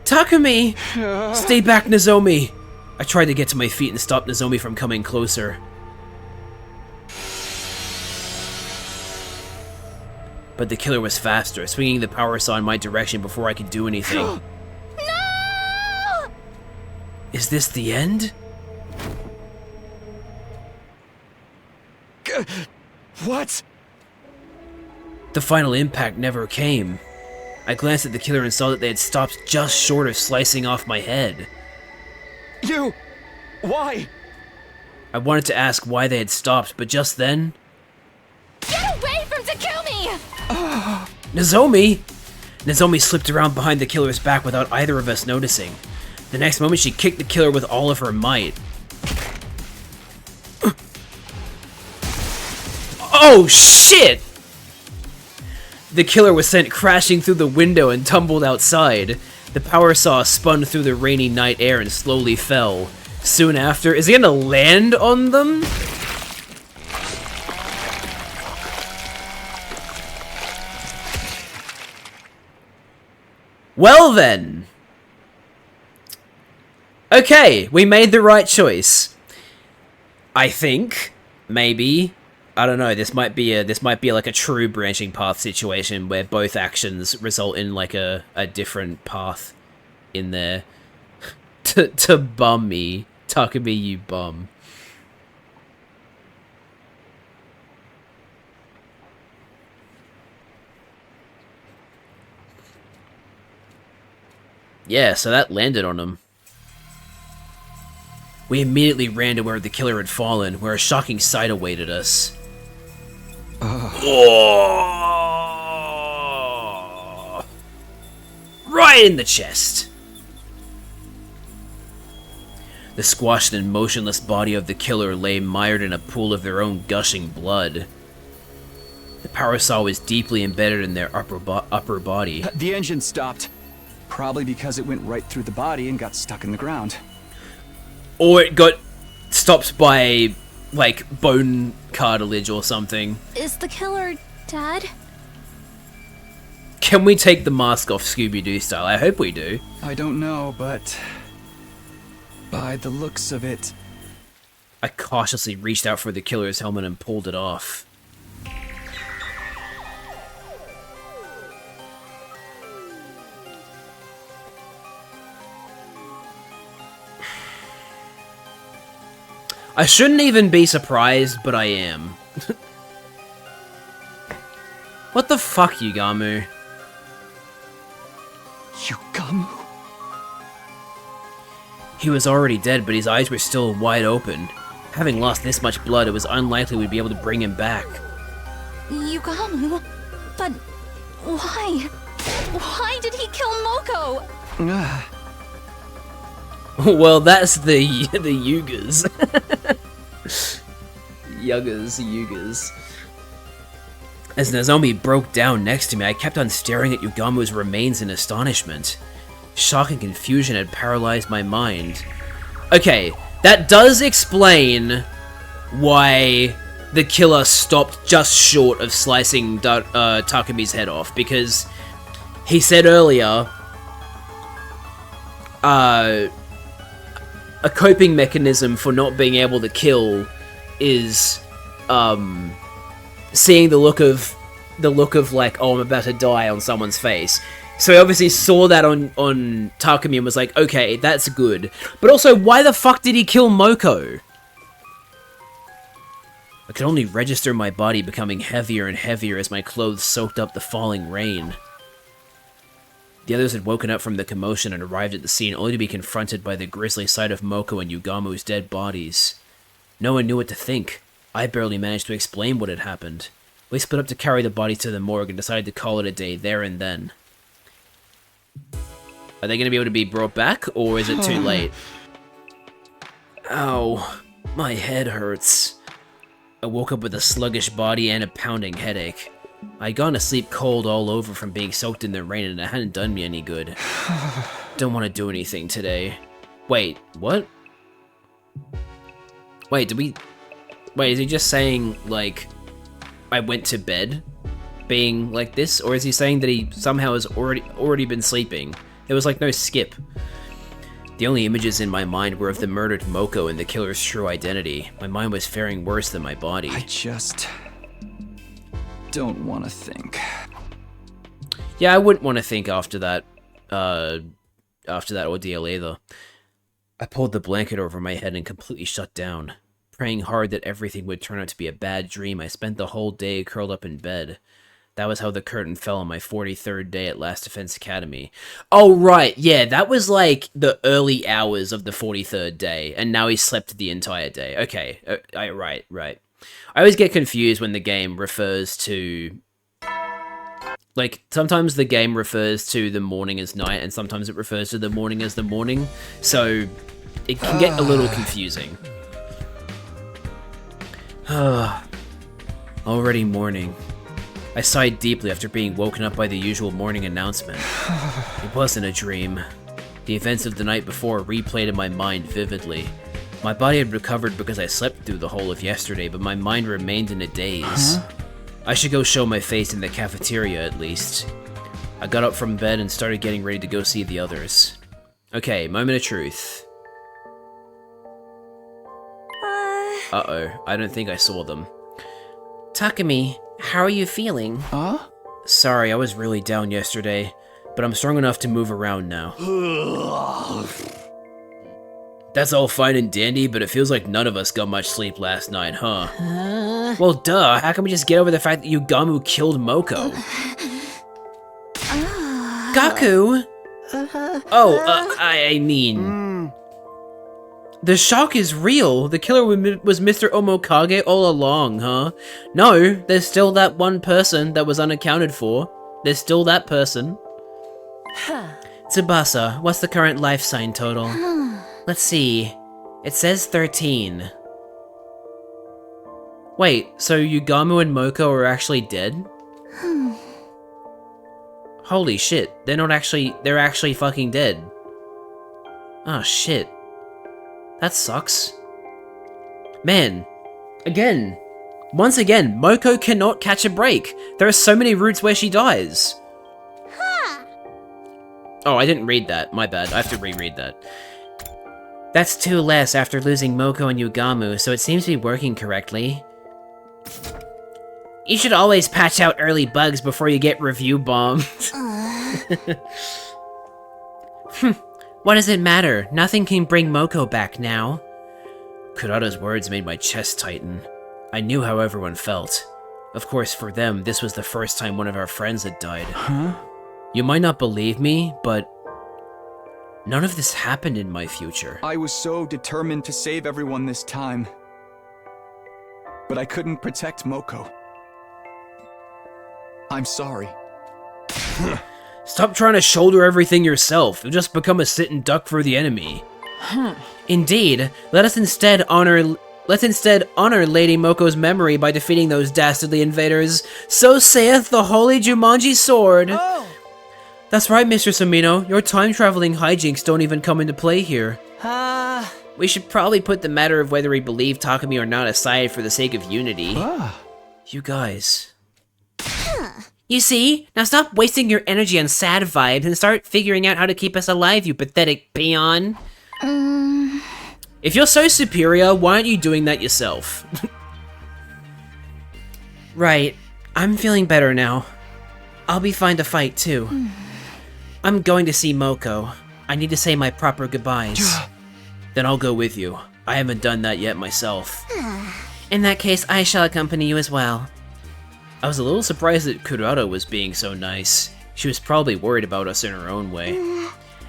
Takumi! Stay back, Nozomi! I tried to get to my feet and stop Nozomi from coming closer. But the killer was faster, swinging the power saw in my direction before I could do anything. No! Is this the end? What? The final impact never came. I glanced at the killer and saw that they had stopped just short of slicing off my head. You... Why? I wanted to ask why they had stopped, but just then... Get away from Takumi! Nozomi! Nozomi slipped around behind the killer's back without either of us noticing. The next moment, she kicked the killer with all of her might. Oh, shit! The killer was sent crashing through the window and tumbled outside. The The power saw spun through the rainy night air and slowly fell. Soon after, is he gonna land on them? Well then. Okay, we made the right choice. I think, maybe, I don't know. This might be like a true branching path situation where both actions result in like a different path in there. to bum me, Takumi, you bum. Yeah, so that landed on him. We immediately ran to where the killer had fallen, where a shocking sight awaited us. Oh. Right in the chest. The squashed and motionless body of the killer lay mired in a pool of their own gushing blood. The power saw was deeply embedded in their upper body. The engine stopped. Probably because it went right through the body and got stuck in the ground. Or it got stopped by, like, bone cartilage or something. Is the killer dead? Can we take the mask off Scooby-Doo style? I hope we do. I don't know, but by the looks of it... I cautiously reached out for the killer's helmet and pulled it off. I shouldn't even be surprised, but I am. What the fuck, Yugamu? Yugamu? He was already dead, but his eyes were still wide open. Having lost this much blood, it was unlikely we'd be able to bring him back. Yugamu? But why? Why did he kill Moko? Well, that's the Yugas. Yugas. As Nozomi broke down next to me, I kept on staring at Yugamu's remains in astonishment. Shock and confusion had paralyzed my mind. Okay, that does explain why the killer stopped just short of slicing Takumi's head off, because he said earlier, a coping mechanism for not being able to kill is seeing the look of like, oh, I'm about to die on someone's face. So he obviously saw that on Takumi and was like, okay, that's good. But also, why the fuck did he kill Moko? I could only register my body becoming heavier and heavier as my clothes soaked up the falling rain. The others had woken up from the commotion and arrived at the scene only to be confronted by the grisly sight of Moko and Yugamu's dead bodies. No one knew what to think. I barely managed to explain what had happened. We split up to carry the bodies to the morgue and decided to call it a day there and then. Are they going to be able to be brought back, or is it too late? Ow, my head hurts. I woke up with a sluggish body and a pounding headache. I'd gone to sleep cold all over from being soaked in the rain, and it hadn't done me any good. Don't want to do anything today. Wait, what? Wait, Wait, is he just saying, like, I went to bed being like this? Or is he saying that he somehow has already been sleeping? There was, like, no skip. The only images in my mind were of the murdered Moko and the killer's true identity. My mind was faring worse than my body. I just don't want to think. Yeah, I wouldn't want to think after that ordeal either. I pulled the blanket over my head and completely shut down. Praying hard that everything would turn out to be a bad dream, I spent the whole day curled up in bed. That was how the curtain fell on my 43rd day at Last Defense Academy. Oh, right, yeah, that was like the early hours of the 43rd day, and now he slept the entire day. Okay, right. I always get confused when the game refers to... Like, sometimes the game refers to the morning as night, and sometimes it refers to the morning as the morning, so it can get a little confusing. Already morning. I sighed deeply after being woken up by the usual morning announcement. It wasn't a dream. The events of the night before replayed in my mind vividly. My body had recovered because I slept through the whole of yesterday, but my mind remained in a daze. I should go show my face in the cafeteria at least. I got up from bed and started getting ready to go see the others. Okay, moment of truth. Uh-oh, I don't think I saw them. Takumi, how are you feeling? Huh? Sorry, I was really down yesterday, but I'm strong enough to move around now. That's all fine and dandy, but it feels like none of us got much sleep last night, huh? Well, duh, how can we just get over the fact that Yugamu killed Moko? Gaku? I mean... The shock is real. The killer was Mr. Omokage all along, huh? No, there's still that one person that was unaccounted for. There's still that person. Tsubasa, what's the current life sign total? Let's see. It says 13. Wait, so Yugamu and Moko are actually dead? Holy shit, they're actually fucking dead. Oh shit. That sucks. Man, once again, Moko cannot catch a break. There are so many routes where she dies. Oh, I didn't read that. My bad. I have to reread that. That's 2 less after losing Moko and Yugamu, so it seems to be working correctly. You should always patch out early bugs before you get review bombed. What does it matter? Nothing can bring Moko back now. Kurata's words made my chest tighten. I knew how everyone felt. Of course, for them, this was the first time one of our friends had died. Huh? You might not believe me, but none of this happened in my future. I was so determined to save everyone this time. But I couldn't protect Moko. I'm sorry. Stop trying to shoulder everything yourself. You'll just become a sitting duck for the enemy. Indeed, let's instead honor Lady Moko's memory by defeating those dastardly invaders. So saith the holy Jumanji sword. Oh. That's right, Mr. Samino. Your time-traveling hijinks don't even come into play here. We should probably put the matter of whether we believe Takumi or not aside for the sake of unity. You guys... You see? Now stop wasting your energy on sad vibes and start figuring out how to keep us alive, you pathetic peon. If you're so superior, why aren't you doing that yourself? Right. I'm feeling better now. I'll be fine to fight, too. I'm going to see Moko. I need to say my proper goodbyes. Then I'll go with you. I haven't done that yet myself. In that case, I shall accompany you as well. I was a little surprised that Kurata was being so nice. She was probably worried about us in her own way.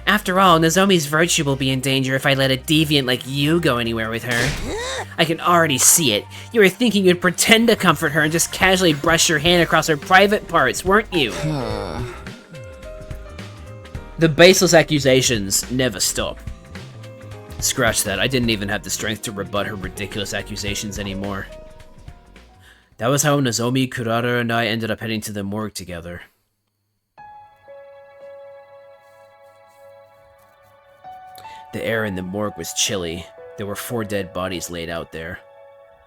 After all, Nozomi's virtue will be in danger if I let a deviant like you go anywhere with her. I can already see it. You were thinking you'd pretend to comfort her and just casually brush your hand across her private parts, weren't you? The baseless accusations never stop. Scratch that, I didn't even have the strength to rebut her ridiculous accusations anymore. That was how Nozomi, Kurata, and I ended up heading to the morgue together. The air in the morgue was chilly. There were 4 dead bodies laid out there.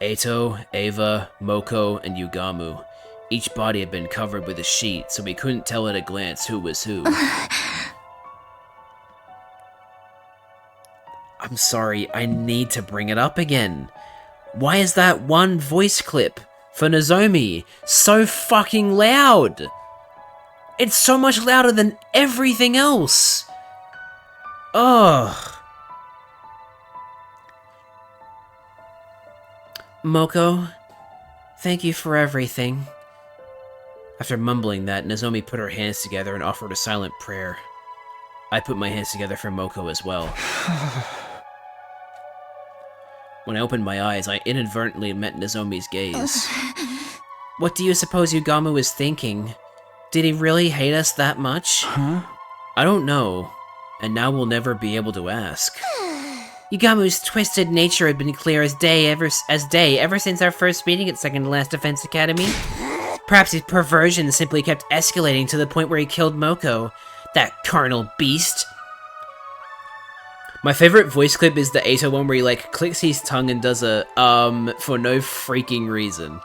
Eito, Eva, Moko, and Yugamu. Each body had been covered with a sheet, so we couldn't tell at a glance who was who. I'm sorry, I need to bring it up again. Why is that one voice clip for Nozomi so fucking loud? It's so much louder than everything else. Ugh. Moko, thank you for everything. After mumbling that, Nozomi put her hands together and offered a silent prayer. I put my hands together for Moko as well. When I opened my eyes, I inadvertently met Nozomi's gaze. What do you suppose Yugamu was thinking? Did he really hate us that much? I don't know, and now we'll never be able to ask. Yugamu's twisted nature had been clear as day ever since our first meeting at Second to Last Defense Academy. Perhaps his perversion simply kept escalating to the point where he killed Moko. That carnal beast. My favorite voice clip is the Ato one where he, like, clicks his tongue and does a, for no freaking reason.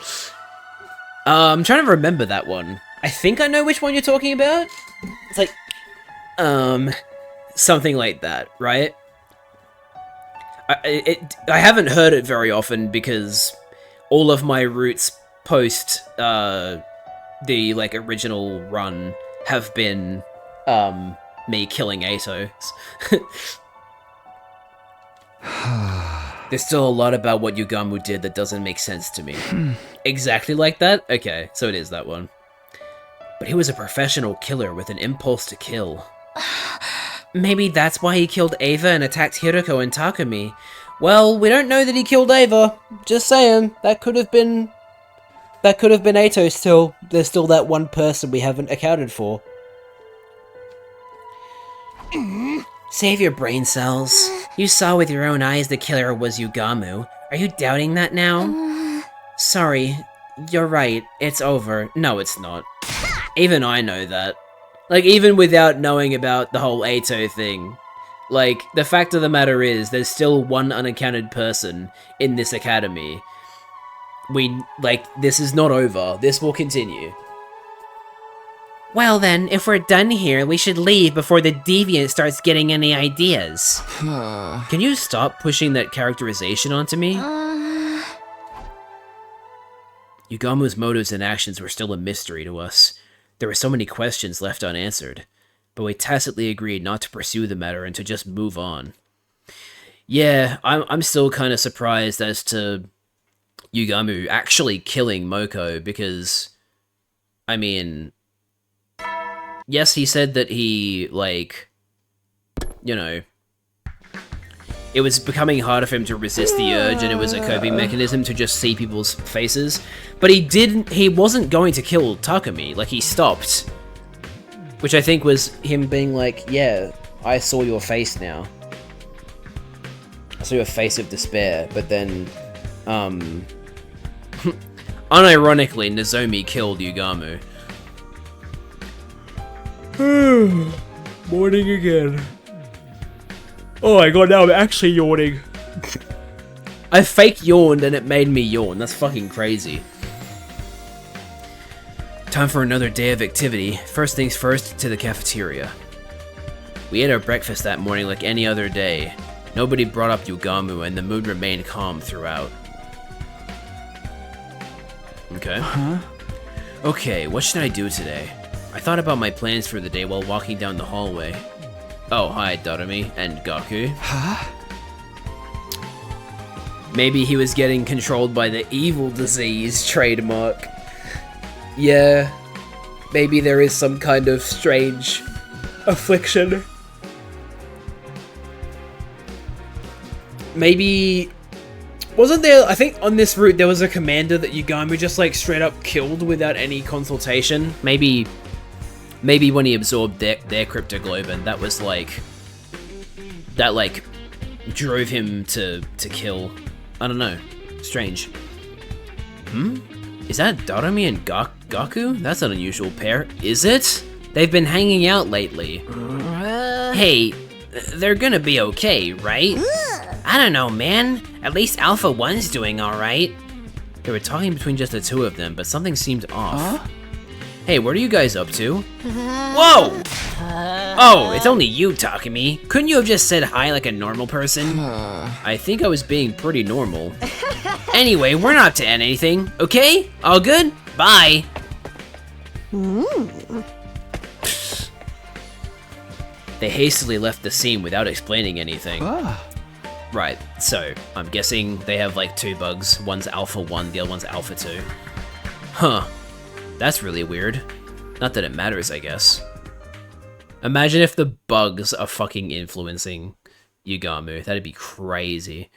I'm trying to remember that one. I think I know which one you're talking about. It's like, something like that, right? I haven't heard it very often because all of my roots post, the, like, original run have been, me killing Atos. There's still a lot about what Yugamu did that doesn't make sense to me. Exactly like that? Okay, so it is that one. But he was a professional killer with an impulse to kill. Maybe that's why he killed Ava and attacked Hiroko and Takumi. Well, we don't know that he killed Ava. Just saying, that could have been Ato still. There's still that one person we haven't accounted for. Save your brain cells. You saw with your own eyes the killer was Yugamu. Are you doubting that now? Sorry, you're right. It's over. No, it's not. Even I know that. Like, even without knowing about the whole Ato thing. Like, the fact of the matter is, there's still one unaccounted person in this academy. This is not over. This will continue. Well then, if we're done here, we should leave before the deviant starts getting any ideas. Can you stop pushing that characterization onto me? Yugamu's motives and actions were still a mystery to us. There were so many questions left unanswered, but we tacitly agreed not to pursue the matter and to just move on. Yeah, I'm still kind of surprised as to Yugamu actually killing Moko because, I mean, yes, he said that he, like, you know, it was becoming harder for him to resist the urge and it was a coping mechanism to just see people's faces, but he wasn't going to kill Takumi, like, he stopped. Which I think was him being like, yeah, I saw your face now. I saw your face of despair, but then, unironically, Nozomi killed Yugamu. Morning again. Oh my god, now I'm actually yawning. I fake yawned and it made me yawn. That's fucking crazy. Time for another day of activity. First things first, to the cafeteria. We ate our breakfast that morning like any other day. Nobody brought up Yugamu and the mood remained calm throughout. Okay. Huh? Okay, what should I do today? I thought about my plans for the day while walking down the hallway. Oh, hi, Doremi and Gaku. Huh? Maybe he was getting controlled by the evil disease trademark. Yeah, maybe there is some kind of strange affliction. Maybe... Wasn't there, I think on this route there was a commander that Yugamu just like straight up killed without any consultation? Maybe when he absorbed their cryptoglobin, that was like... That like drove him to kill. I don't know. Strange. Is that Doremi and Gaku? That's an unusual pair. Is it? They've been hanging out lately. Hey, they're gonna be okay, right? I don't know, man. At least Alpha 1's doing alright. They were talking between just the two of them, but something seemed off. Hey, what are you guys up to? Whoa! Oh, it's only you, Takumi. Couldn't you have just said hi like a normal person? I think I was being pretty normal. Anyway, we're not up to anything, okay? All good? Bye! They hastily left the scene without explaining anything. Right, so, I'm guessing they have like two bugs. One's Alpha 1, the other one's Alpha 2. Huh. That's really weird. Not that it matters, I guess. Imagine if the bugs are fucking influencing Yugamu. That'd be crazy.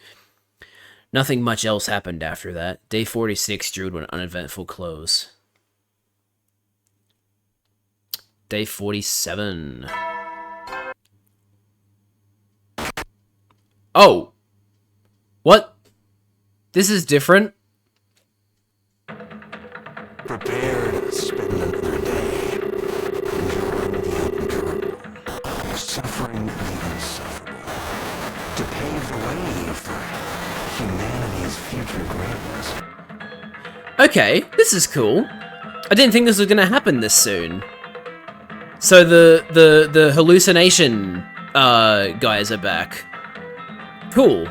Nothing much else happened after that. Day 46 drew to an uneventful close. Day 47. Oh! What? This is different? Prepared humanity's future greatness. Okay, this is cool. I didn't think this was gonna happen this soon. So the hallucination guys are back. Cool.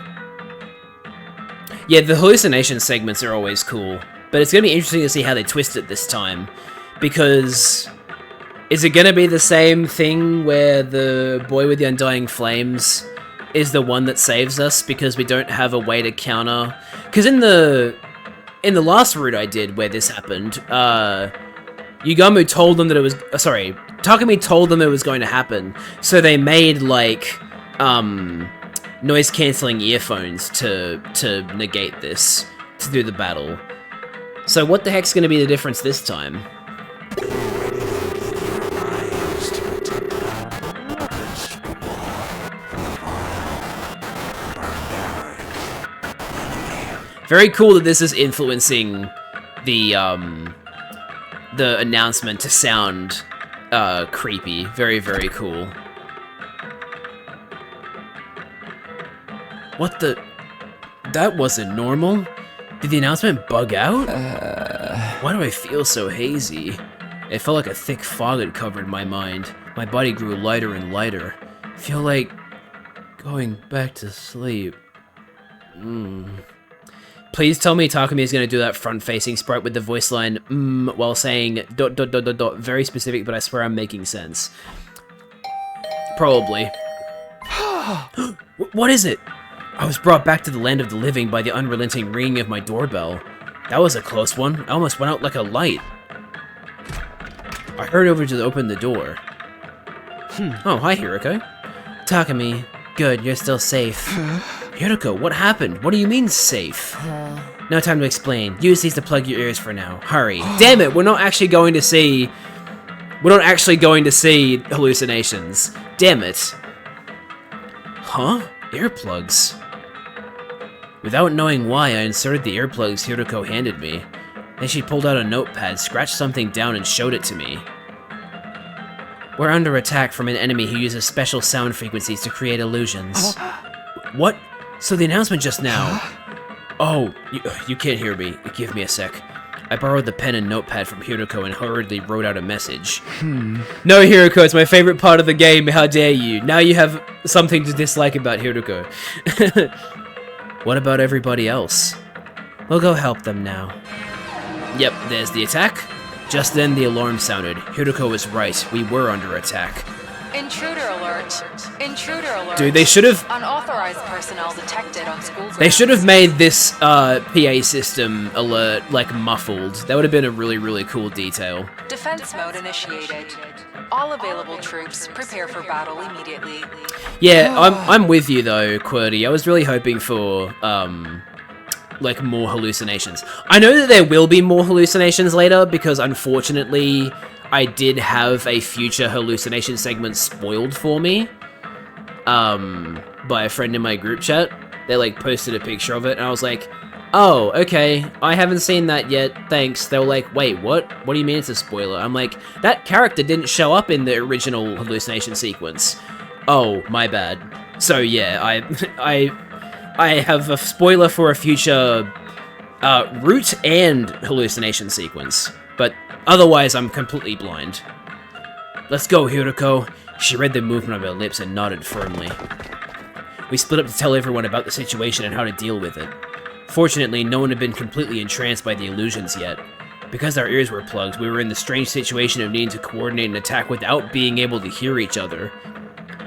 Yeah, the hallucination segments are always cool, but it's gonna be interesting to see how they twist it this time, because is it gonna be the same thing where the boy with the undying flames is the one that saves us because we don't have a way to counter? Because in the last route I did where this happened, Yugamu told them that it was Takumi told them it was going to happen, so they made like noise cancelling earphones to negate this, to do the battle. So what the heck's gonna be the difference this time? Very cool that this is influencing the announcement to sound creepy. Very, very cool. What the? That wasn't normal. Did the announcement bug out? Why do I feel so hazy? It felt like a thick fog had covered my mind. My body grew lighter and lighter. I feel like going back to sleep. Please tell me Takumi is going to do that front-facing sprite with the voice line while saying ... Very specific, but I swear I'm making sense. Probably. What is it? I was brought back to the land of the living by the unrelenting ringing of my doorbell. That was a close one. I almost went out like a light. I hurried over to open the door. Oh, hi, Hiroko. Takumi, good, you're still safe. Hiroko, what happened? What do you mean, safe? No time to explain. Use these to plug your ears for now. Hurry. Damn it, we're not actually going to see hallucinations. Damn it. Huh? Earplugs. Without knowing why, I inserted the earplugs Hiroko handed me. Then she pulled out a notepad, scratched something down, and showed it to me. We're under attack from an enemy who uses special sound frequencies to create illusions. What? So the announcement just now... Oh, you can't hear me. Give me a sec. I borrowed the pen and notepad from Hiroko and hurriedly wrote out a message. No, Hiroko, it's my favorite part of the game. How dare you? Now you have something to dislike about Hiroko. What about everybody else? We'll go help them now. Yep, there's the attack. Just then the alarm sounded. Hiroko was right. We were under attack. Intruder alert. Intruder alert. Dude, they should have... Unauthorized personnel detected on school grounds. They should have made this PA system alert, like, muffled. That would have been a really, really cool detail. Defense mode initiated. All available troops prepare for battle immediately. Yeah, I'm with you, though, QWERTY. I was really hoping for, like, more hallucinations. I know that there will be more hallucinations later, because, unfortunately... I did have a future hallucination segment spoiled for me by a friend in my group chat. They like posted a picture of it and I was like, oh, okay, I haven't seen that yet, thanks. They were like, wait, what? What do you mean it's a spoiler? I'm like, that character didn't show up in the original hallucination sequence. Oh, my bad. So yeah, I have a spoiler for a future route and hallucination sequence, but otherwise, I'm completely blind. Let's go, Hiroko. She read the movement of her lips and nodded firmly. We split up to tell everyone about the situation and how to deal with it. Fortunately, no one had been completely entranced by the illusions yet. Because our ears were plugged, we were in the strange situation of needing to coordinate an attack without being able to hear each other.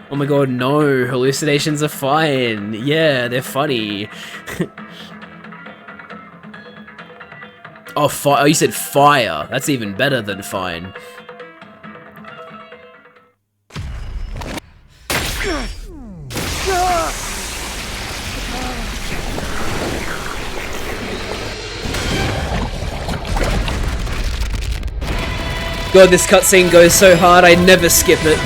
Oh my god, no, hallucinations are fine. Yeah, they're funny. Oh, you said fire. That's even better than fine. God, this cutscene goes so hard, I never skip it.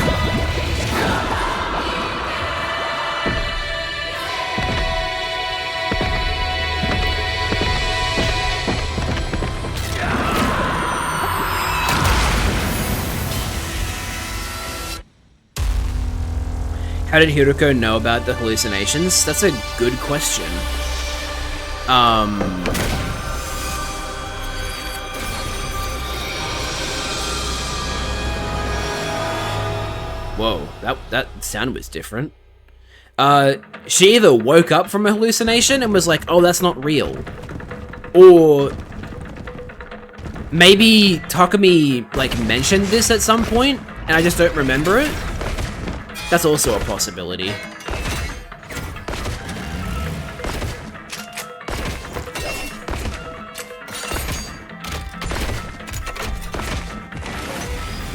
How did Hiroko know about the hallucinations? That's a good question. Whoa, that sound was different. She either woke up from a hallucination and was like, oh, that's not real. Or maybe Takumi, like, mentioned this at some point, and I just don't remember it. That's also a possibility.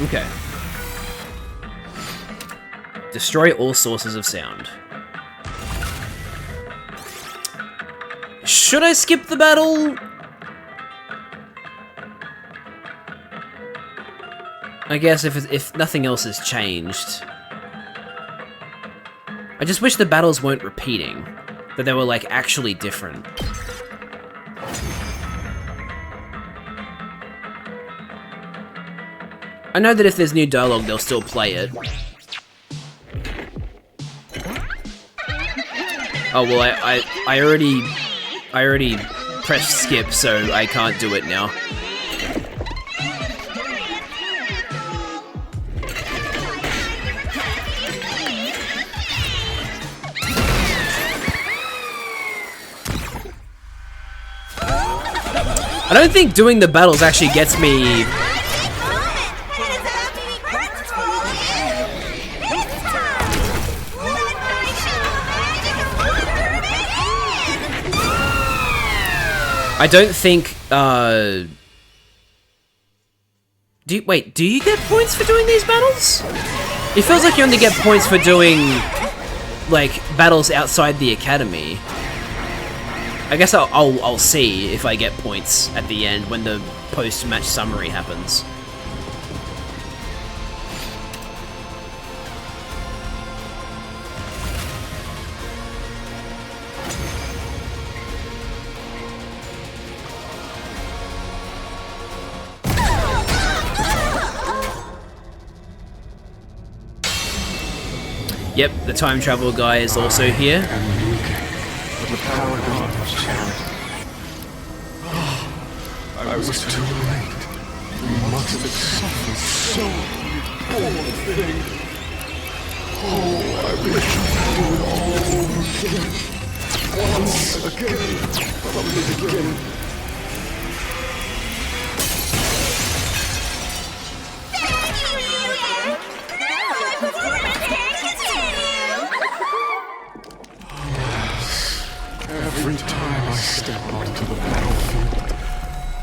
Okay. Destroy all sources of sound. Should I skip the battle? I guess if nothing else has changed. I just wish the battles weren't repeating. That they were, like, actually different. I know that if there's new dialogue, they'll still play it. Oh, well, I already pressed skip, so I can't do it now. I don't think doing the battles actually gets me... I don't think, do you get points for doing these battles? It feels like you only get points for doing, like, battles outside the academy. I guess I'll see if I get points at the end when the post-match summary happens. Yep, the time travel guy is also here. I was too late. You must have suffered so poor thing. Oh, I wish I could do it all again. Once again, from the beginning. Every time I step onto the battlefield,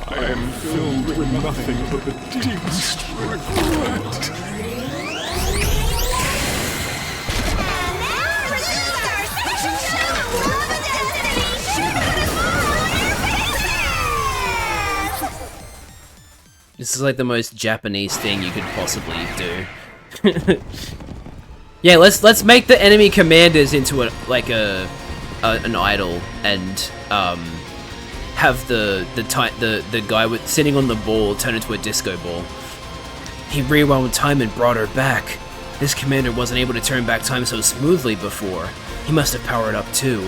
I am filled with nothing but the deepest regret. This is like the most Japanese thing you could possibly do. Yeah, let's make the enemy commanders into an idol and have the guy sitting on the ball turn into a disco ball. He rewound time and brought her back. This commander wasn't able to turn back time so smoothly before. He must have powered up too.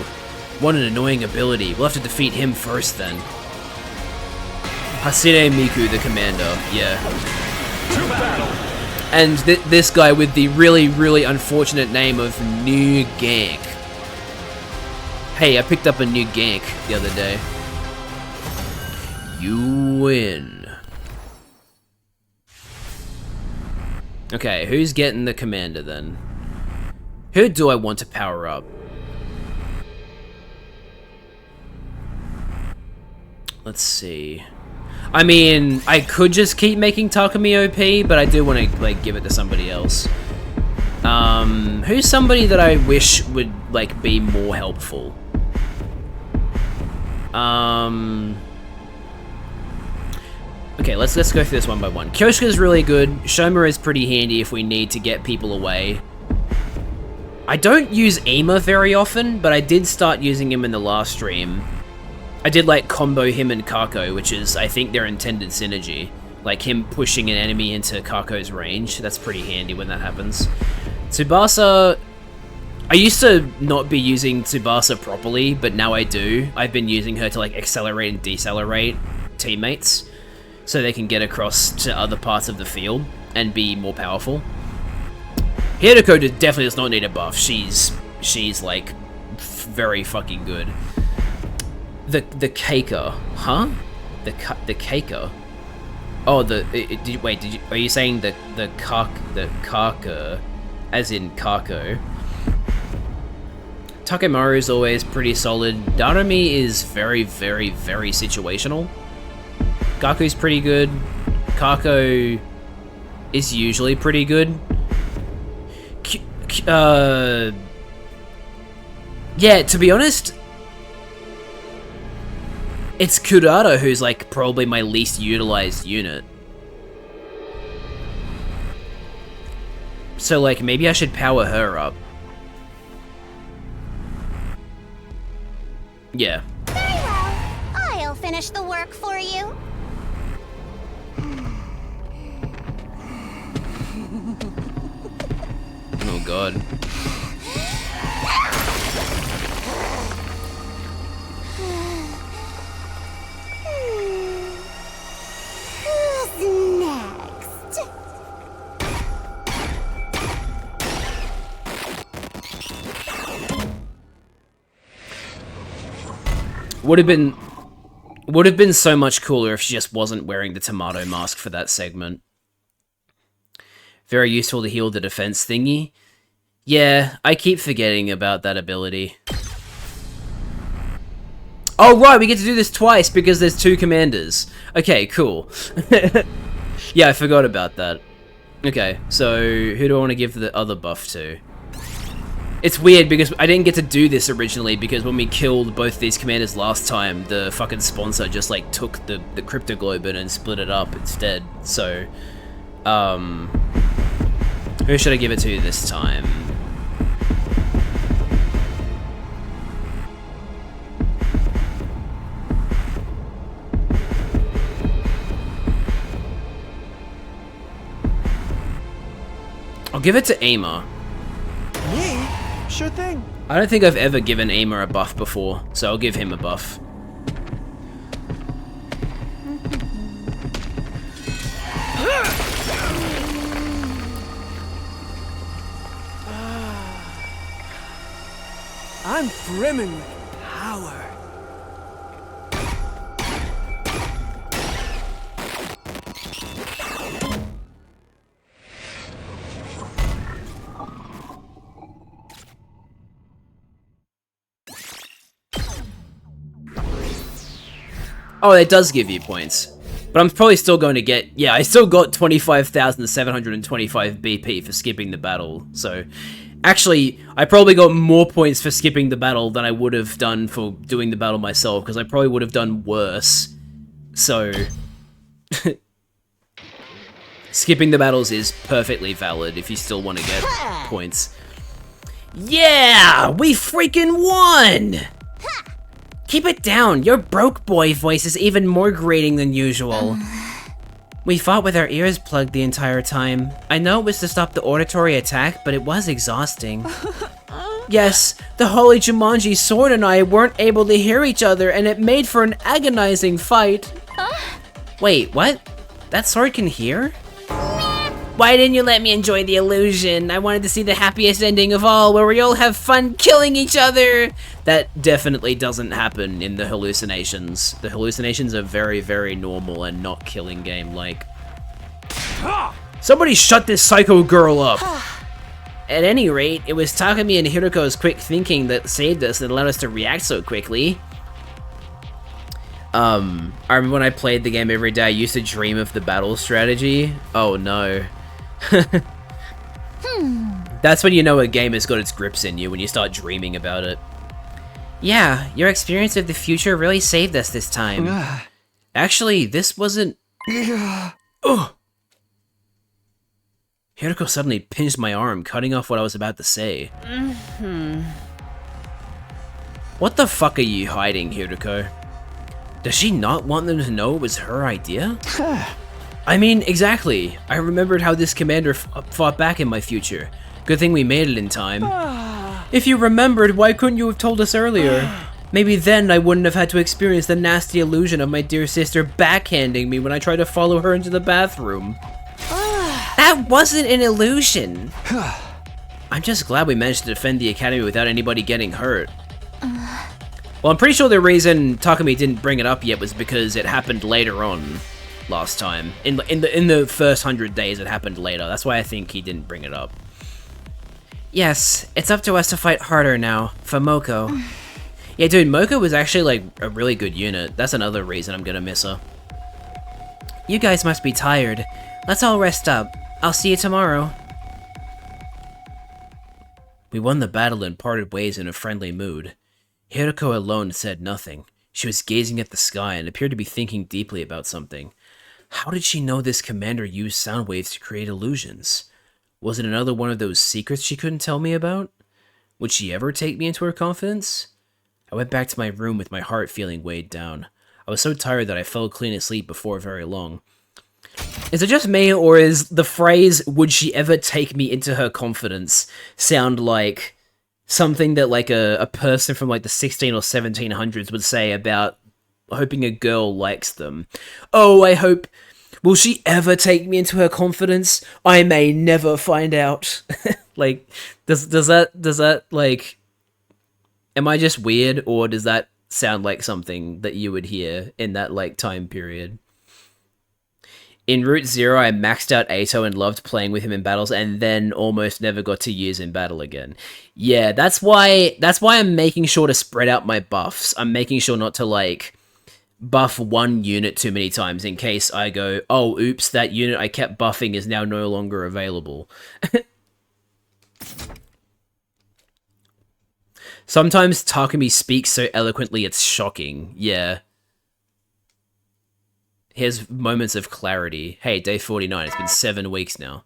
What an annoying ability. We'll have to defeat him first then. Hasine Miku, the commander, yeah. To battle. And this guy with the really, really unfortunate name of New Gank. Hey, I picked up a new gank the other day. You win. Okay, who's getting the commander then? Who do I want to power up? Let's see. I mean, I could just keep making Takumi OP, but I do want to, like, give it to somebody else. Who's somebody that I wish would, like, be more helpful? Okay, let's go through this one by one. Kyoshika's really good. Shoma is pretty handy if we need to get people away. I don't use Ima very often, but I did start using him in the last stream. I did, like, combo him and Kako, which is, I think, their intended synergy. Like, him pushing an enemy into Kako's range. That's pretty handy when that happens. Tsubasa, I used to not be using Tsubasa properly, but now I do. I've been using her to like accelerate and decelerate teammates so they can get across to other parts of the field and be more powerful. Hiriko definitely does not need a buff. She's like very fucking good. The Keika, huh? The Keika. Oh, are you saying the Kaka, as in Kako? Takemaru is always pretty solid. Darumi is very, very, very situational. Gaku's pretty good. Kako is usually pretty good. Yeah, to be honest, it's Kurata who's like probably my least utilized unit. So like maybe I should power her up. Yeah. Very well. I'll finish the work for you. Oh god. Who's next? Would have been so much cooler if she just wasn't wearing the tomato mask for that segment. Very useful to heal the defense thingy. Yeah, I keep forgetting about that ability. Oh right, we get to do this twice because there's 2 commanders. Okay, cool. Yeah, I forgot about that. Okay, so who do I want to give the other buff to? It's weird because I didn't get to do this originally because when we killed both these commanders last time, the fucking sponsor just like took the cryptoglobin and split it up instead. So, who should I give it to this time? I'll give it to Aimer. Me? Sure thing. I don't think I've ever given Aimer a buff before, so I'll give him a buff. I'm brimming with power. Oh, it does give you points. But I'm probably still going to get... Yeah, I still got 25,725 BP for skipping the battle, so... Actually, I probably got more points for skipping the battle than I would have done for doing the battle myself, because I probably would have done worse. So... skipping the battles is perfectly valid if you still want to get points. Yeah! We freaking won! Keep it down, your broke boy voice is even more grating than usual. We fought with our ears plugged the entire time. I know it was to stop the auditory attack, but it was exhausting. Yes, the Holy Jumanji sword and I weren't able to hear each other, and it made for an agonizing fight. Wait, what? That sword can hear? Why didn't you let me enjoy the illusion? I wanted to see the happiest ending of all, where we all have fun killing each other! That definitely doesn't happen in the hallucinations. The hallucinations are very, very normal and not killing game-like. Somebody shut this psycho girl up! At any rate, it was Takumi and Hiroko's quick thinking that saved us and allowed us to react so quickly. I remember when I played the game every day, I used to dream of the battle strategy. Oh no. That's when you know a game has got its grips in you, when you start dreaming about it. Yeah, your experience of the future really saved us this time. Actually, this wasn't... Oh! Hiroko suddenly pinched my arm, cutting off what I was about to say. What the fuck are you hiding, Hiroko? Does she not want them to know it was her idea? I mean, exactly. I remembered how this commander fought back in my future. Good thing we made it in time. If you remembered, why couldn't you have told us earlier? Maybe then I wouldn't have had to experience the nasty illusion of my dear sister backhanding me when I tried to follow her into the bathroom. That wasn't an illusion. I'm just glad we managed to defend the academy without anybody getting hurt. Well, I'm pretty sure the reason Takumi didn't bring it up yet was because it happened later on last time. In the first 100 days, it happened later. That's why I think he didn't bring it up. Yes, it's up to us to fight harder now, for Moko. Yeah, dude, Moko was actually, like, a really good unit. That's another reason I'm gonna miss her. You guys must be tired. Let's all rest up. I'll see you tomorrow. We won the battle and parted ways in a friendly mood. Hiroko alone said nothing. She was gazing at the sky and appeared to be thinking deeply about something. How did she know this commander used sound waves to create illusions? Was it another one of those secrets she couldn't tell me about? Would she ever take me into her confidence? I went back to my room with my heart feeling weighed down. I was so tired that I fell clean asleep before very long. Is it just me, or is the phrase, would she ever take me into her confidence, sound like something that like a person from like the 16 or 1700s would say about hoping a girl likes them? Oh, I hope... Will she ever take me into her confidence? I may never find out. Like, does that, like... Am I just weird, or does that sound like something that you would hear in that, like, time period? In Route Zero, I maxed out Ato and loved playing with him in battles, and then almost never got to use in battle again. Yeah, that's why I'm making sure to spread out my buffs. I'm making sure not to, like, buff one unit too many times in case I go, oh, oops, that unit I kept buffing is now no longer available. Sometimes Takumi speaks so eloquently it's shocking, yeah. Here's moments of clarity. Hey, day 49, it's been 7 weeks now.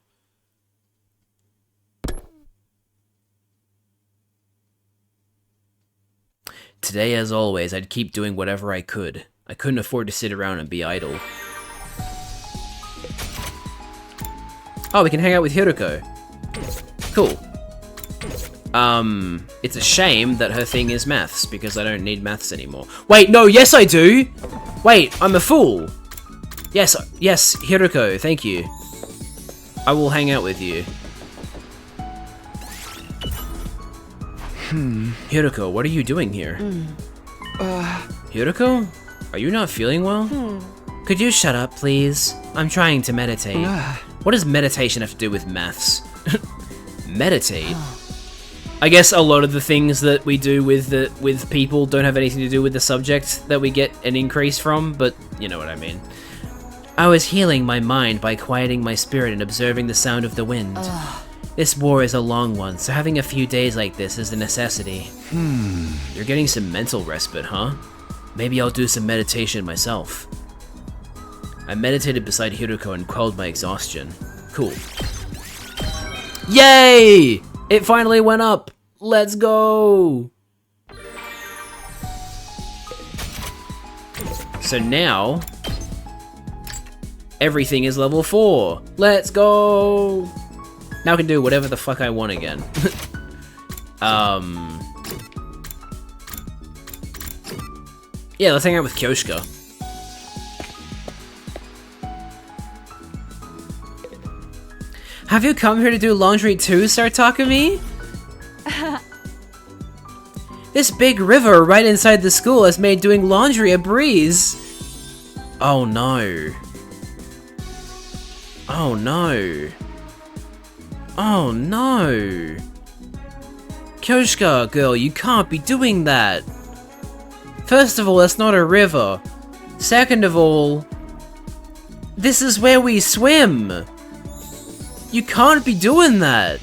Today, as always, I'd keep doing whatever I could. I couldn't afford to sit around and be idle. Oh, we can hang out with Hiroko. Cool. It's a shame that her thing is maths, because I don't need maths anymore. Wait, no, yes I do! Wait, I'm a fool! Yes, Hiroko, thank you. I will hang out with you. Hiroko, what are you doing here? Hiroko? Are you not feeling well? Could you shut up, please? I'm trying to meditate. What does meditation have to do with maths? Meditate? I guess a lot of the things that we do with people don't have anything to do with the subject that we get an increase from, but you know what I mean. I was healing my mind by quieting my spirit and observing the sound of the wind. This war is a long one, so having a few days like this is a necessity. You're getting some mental respite, huh? Maybe I'll do some meditation myself. I meditated beside Hiroko and quelled my exhaustion. Cool. Yay! It finally went up! Let's go! So now... everything is level 4! Let's go! Now I can do whatever the fuck I want again. Yeah, let's hang out with Kyoshka. Have you come here to do laundry too, Sir Takumi? This big river right inside the school has made doing laundry a breeze. Oh no. Oh no. Oh no. Kyoshka, girl, you can't be doing that. First of all, it's not a river. Second of all, this is where we swim. You can't be doing that.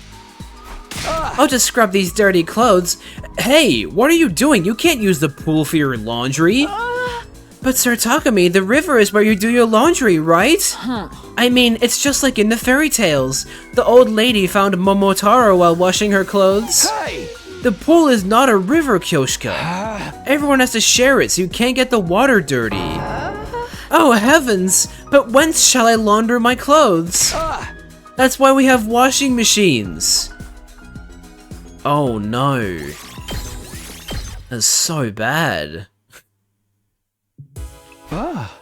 I'll just scrub these dirty clothes. Hey, what are you doing? You can't use the pool for your laundry. But Sir Takumi, the river is where you do your laundry, right? I mean, it's just like in the fairy tales. The old lady found Momotaro while washing her clothes. Hey! The pool is not a river, Kyoshka. Everyone has to share it so you can't get the water dirty. Oh heavens, but whence shall I launder my clothes? That's why we have washing machines. Oh no. That's so bad. Ah.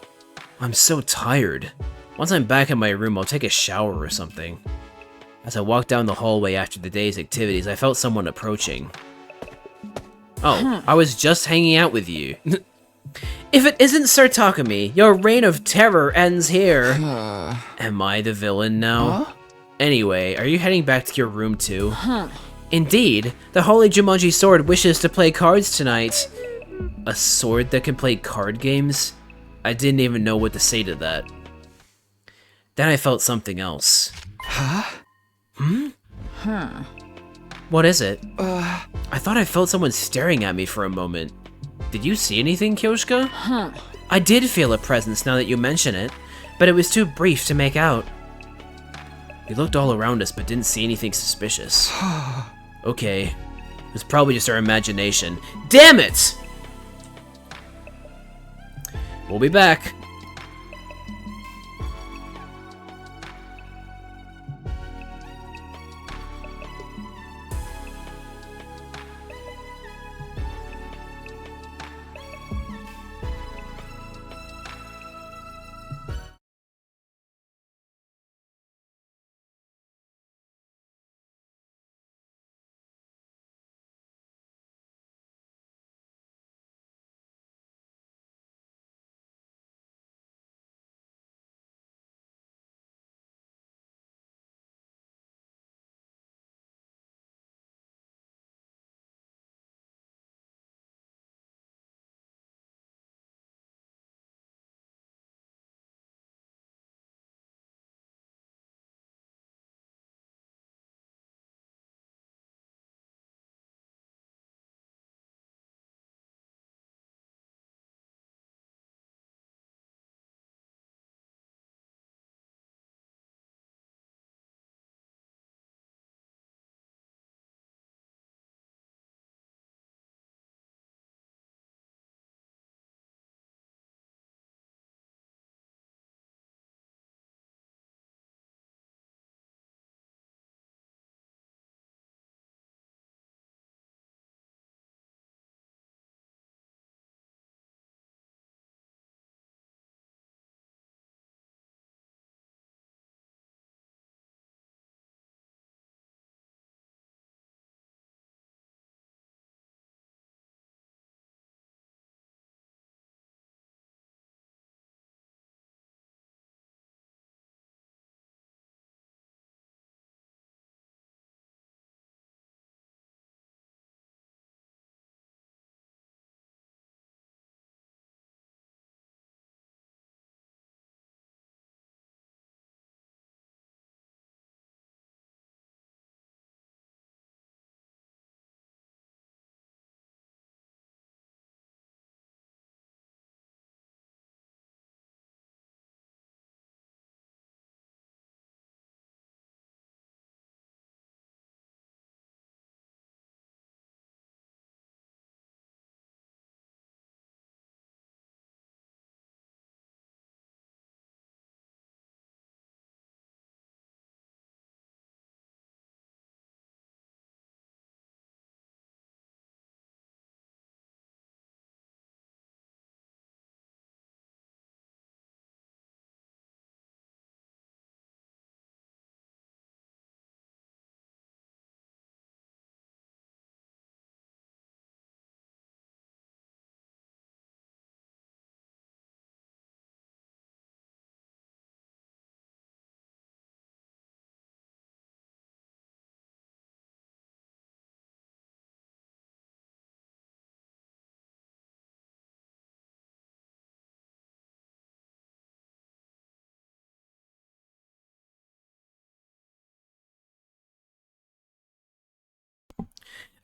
I'm so tired. Once I'm back in my room, I'll take a shower or something. As I walked down the hallway after the day's activities, I felt someone approaching. Oh, I was just hanging out with you. If it isn't Sir Takumi, your reign of terror ends here. Am I the villain now? Huh? Anyway, are you heading back to your room too? Indeed, the Holy Jumanji Sword wishes to play cards tonight. A sword that can play card games? I didn't even know what to say to that. Then I felt something else. Huh? What is it? I thought I felt someone staring at me for a moment. Did you see anything, Kyoshka? I did feel a presence now that you mention it, but it was too brief to make out. We looked all around us but didn't see anything suspicious. Okay, it was probably just our imagination. Damn it! We'll be back.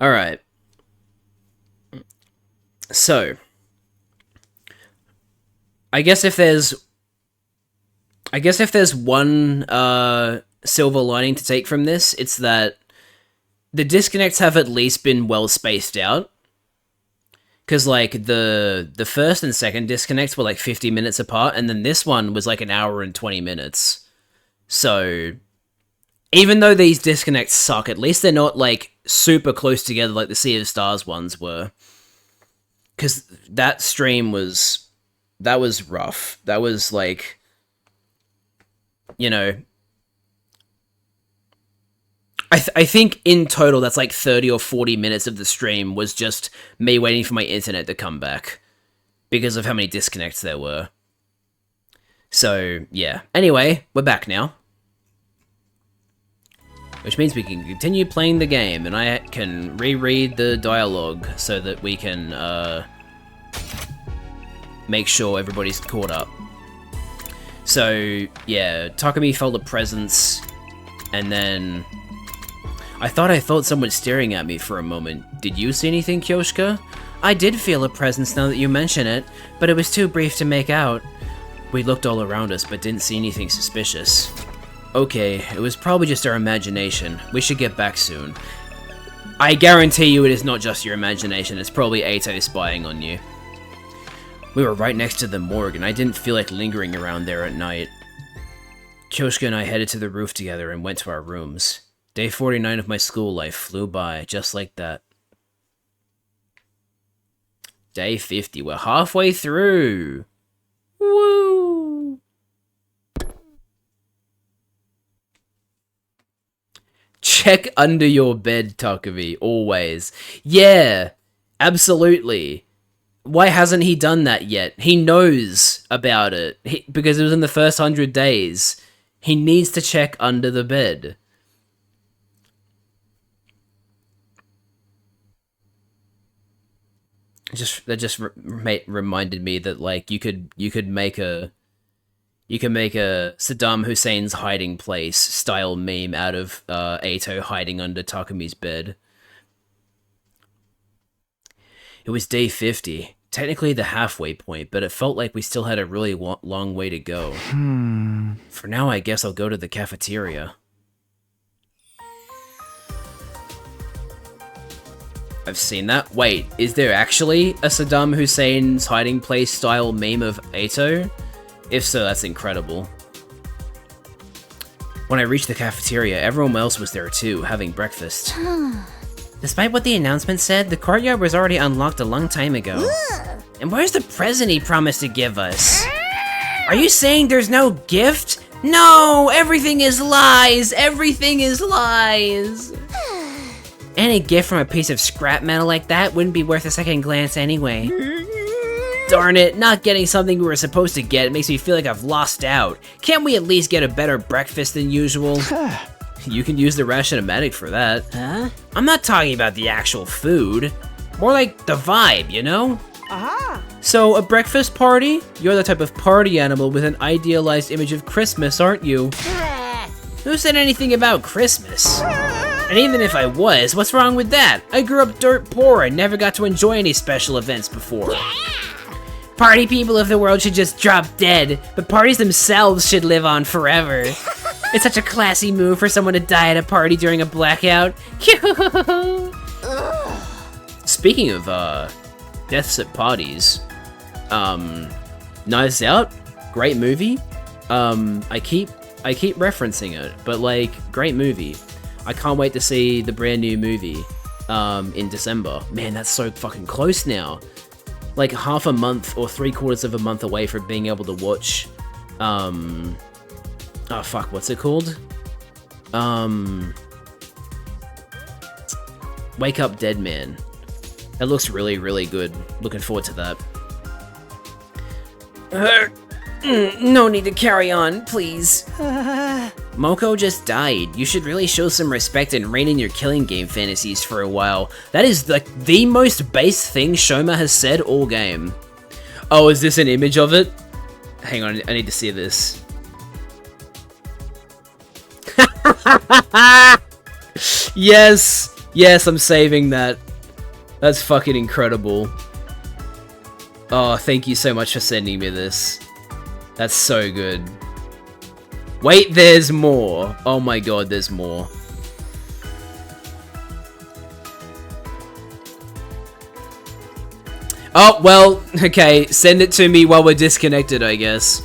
Alright. So, I guess if there's one silver lining to take from this, it's that the disconnects have at least been well spaced out. Because, like, the first and second disconnects were, like, 50 minutes apart, and then this one was, like, an hour and 20 minutes. So, Even though these disconnects suck, at least they're not, like, super close together like the Sea of Stars ones were. Because that stream was... That was rough. That was, like... You know... I think in total that's like 30 or 40 minutes of the stream was just me waiting for my internet to come back. Because of how many disconnects there were. So, yeah. Anyway, we're back now. Which means we can continue playing the game, and I can reread the dialogue so that we can, make sure everybody's caught up. So, yeah, Takumi felt a presence, and then... I thought someone staring at me for a moment. Did you see anything, Kyoshka? I did feel a presence now that you mention it, but it was too brief to make out. We looked all around us, but didn't see anything suspicious. Okay, it was probably just our imagination. We should get back soon. I guarantee you it is not just your imagination, it's probably Eito spying on you. We were right next to the morgue, and I didn't feel like lingering around there at night. Kyoshka and I headed to the roof together and went to our rooms. Day 49 of my school life flew by, just like that. Day 50, we're halfway through! Woo! Check under your bed, Takumi, always. Yeah, absolutely. Why hasn't he done that yet? He knows about it, because it was in the first 100 days. He needs to check under the bed. That just reminded me that, like, you could make a Saddam Hussein's hiding place style meme out of Eito hiding under Takumi's bed. It was day 50, technically the halfway point, but it felt like we still had a really long way to go. For now, I guess I'll go to the cafeteria. I've seen that. Wait, is there actually a Saddam Hussein's hiding place style meme of Eito? If so, that's incredible. When I reached the cafeteria, everyone else was there too, having breakfast. Despite what the announcement said, the courtyard was already unlocked a long time ago. And where's the present he promised to give us? Are you saying there's no gift? No! Everything is lies! Everything is lies! Any gift from a piece of scrap metal like that wouldn't be worth a second glance anyway. Darn it, not getting something we were supposed to get makes me feel like I've lost out. Can't we at least get a better breakfast than usual? You can use the Ration-O-Matic for that. Huh? I'm not talking about the actual food. More like the vibe, you know? Aha! So, a breakfast party? You're the type of party animal with an idealized image of Christmas, aren't you? Who said anything about Christmas? And even if I was, what's wrong with that? I grew up dirt poor and never got to enjoy any special events before. Party people of the world should just drop dead, but parties themselves should live on forever. It's such a classy move for someone to die at a party during a blackout. Speaking of, deaths at parties, Knives Out, great movie. I keep referencing it, but, like, great movie. I can't wait to see the brand new movie in December. Man, that's so fucking close now. Like half a month or 3/4 of a month away from being able to watch, oh fuck, what's it called? Wake Up Dead Man. That looks really, really good. Looking forward to that. No need to carry on, please. Moko just died. You should really show some respect and rein in your killing game fantasies for a while. That is like the most base thing Shoma has said all game. Oh, is this an image of it? Hang on, I need to see this. Yes! Yes, I'm saving that. That's fucking incredible. Oh, thank you so much for sending me this. That's so good. Wait, there's more. Oh my god, there's more. Oh, well, okay, send it to me while we're disconnected, I guess.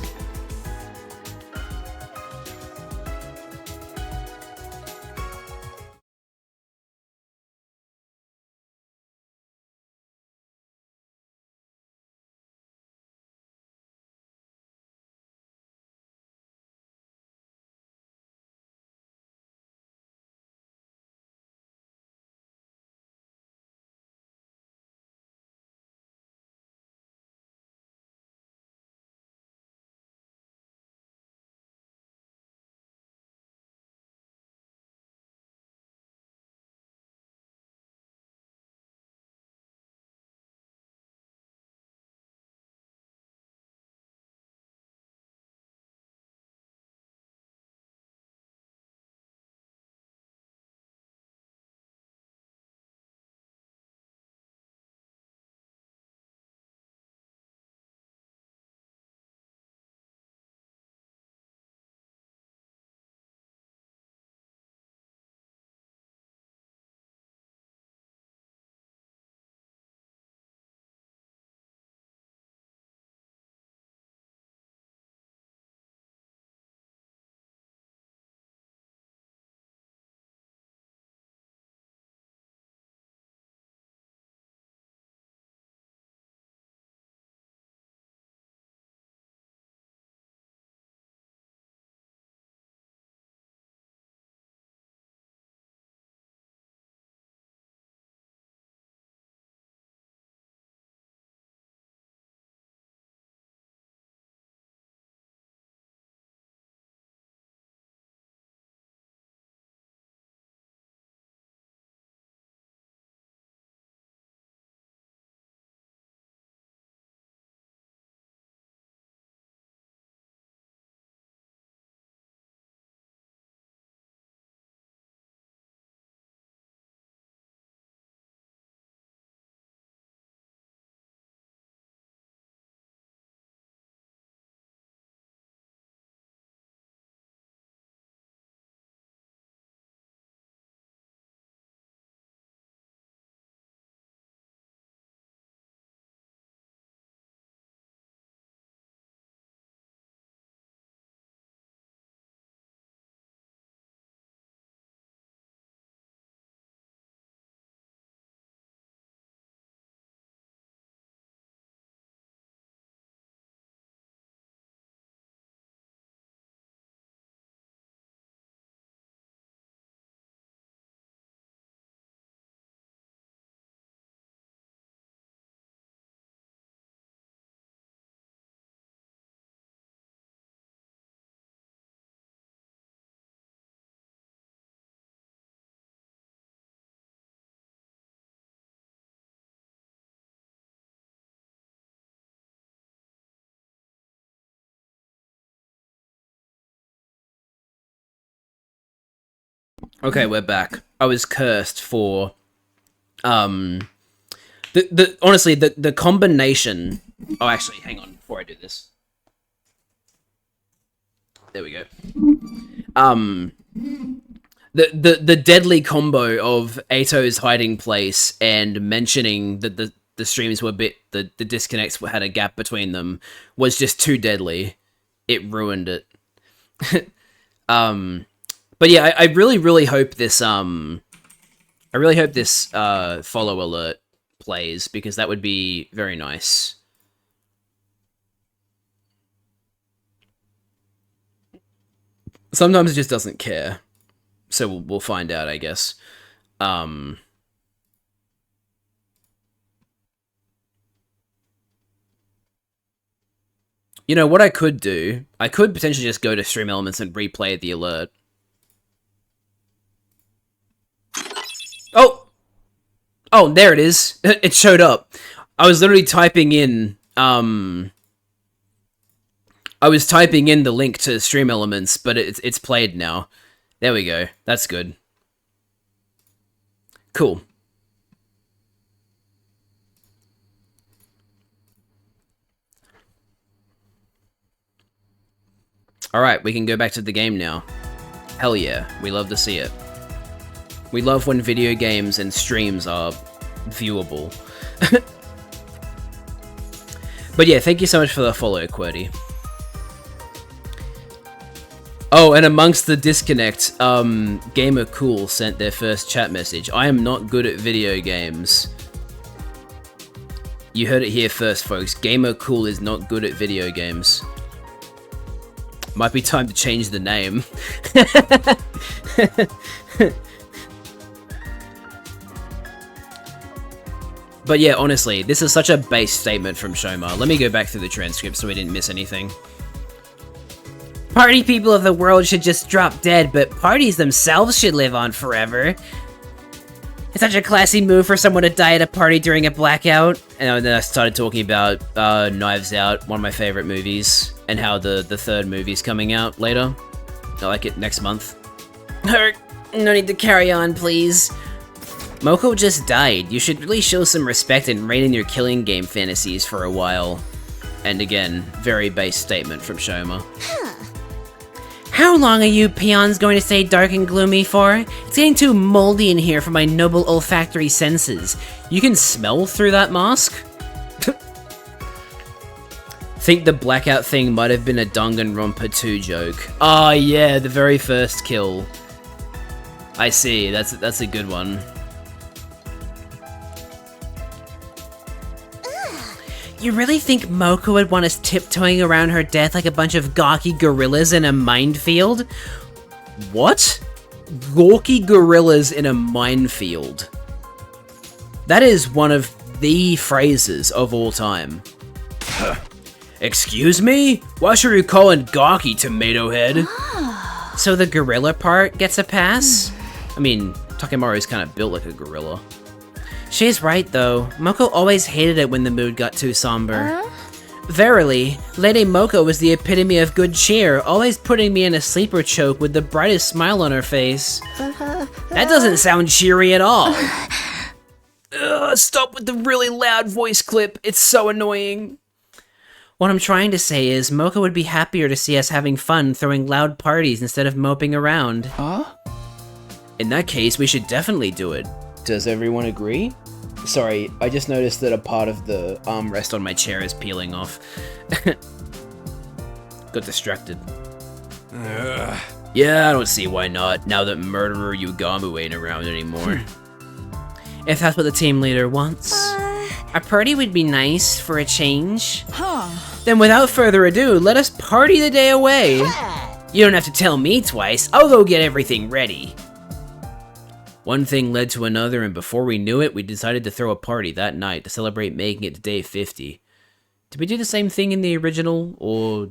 Okay, we're back. I was cursed for the honestly the combination. Oh, actually, hang on before I do this. There we go. The deadly combo of Ato's hiding place and mentioning that the streams were the disconnects had a gap between them was just too deadly. It ruined it. But yeah, I really hope this follow alert plays, because that would be very nice. Sometimes it just doesn't care. So we'll find out, I guess. You know, what I could do, I could potentially just go to Stream Elements and replay the alert. Oh! Oh, there it is. It showed up. I was literally typing in, I was typing in the link to Stream Elements, but it's played now. There we go. That's good. Cool. Alright, we can go back to the game now. Hell yeah, we love to see it. We love when video games and streams are viewable. But yeah, thank you so much for the follow, QWERTY. Oh, and amongst the disconnect, Gamer Cool sent their first chat message. I am not good at video games. You heard it here first, folks. Gamer Cool is not good at video games. Might be time to change the name. But yeah, honestly, this is such a base statement from Shoma. Let me go back through the transcript so we didn't miss anything. Party people of the world should just drop dead, but parties themselves should live on forever. It's such a classy move for someone to die at a party during a blackout. And then I started talking about Knives Out, one of my favorite movies, and how the third movie's coming out later. I like it next month. No need to carry on, please. Moko just died. You should really show some respect and rein in your killing game fantasies for a while. And again, very base statement from Shoma. How long are you peons going to stay dark and gloomy for? It's getting too moldy in here for my noble olfactory senses. You can smell through that mask? Think the blackout thing might have been a Danganronpa 2 joke. Oh yeah, the very first kill. I see, that's a good one. You really think Moko would want us tiptoeing around her death like a bunch of gawky gorillas in a minefield? What? Gawky gorillas in a minefield. That is one of the phrases of all time. Excuse me? Why should we call it gawky, tomato head? So the gorilla part gets a pass? I mean, Takemaru's kind of built like a gorilla. She's right, though. Moko always hated it when the mood got too somber. Verily, Lady Moko was the epitome of good cheer, always putting me in a sleeper choke with the brightest smile on her face. That doesn't sound cheery at all. Stop with the really loud voice clip. It's so annoying. What I'm trying to say is, Moko would be happier to see us having fun throwing loud parties instead of moping around. Huh? In that case, we should definitely do it. Does everyone agree? Sorry, I just noticed that a part of the armrest on my chair is peeling off. Got distracted. Yeah, I don't see why not, now that murderer Yugamu ain't around anymore. If that's what the team leader wants. A party would be nice for a change. Then without further ado, let us party the day away. You don't have to tell me twice, I'll go get everything ready. One thing led to another, and before we knew it, we decided to throw a party that night to celebrate making it to day 50. Did we do the same thing in the original, or...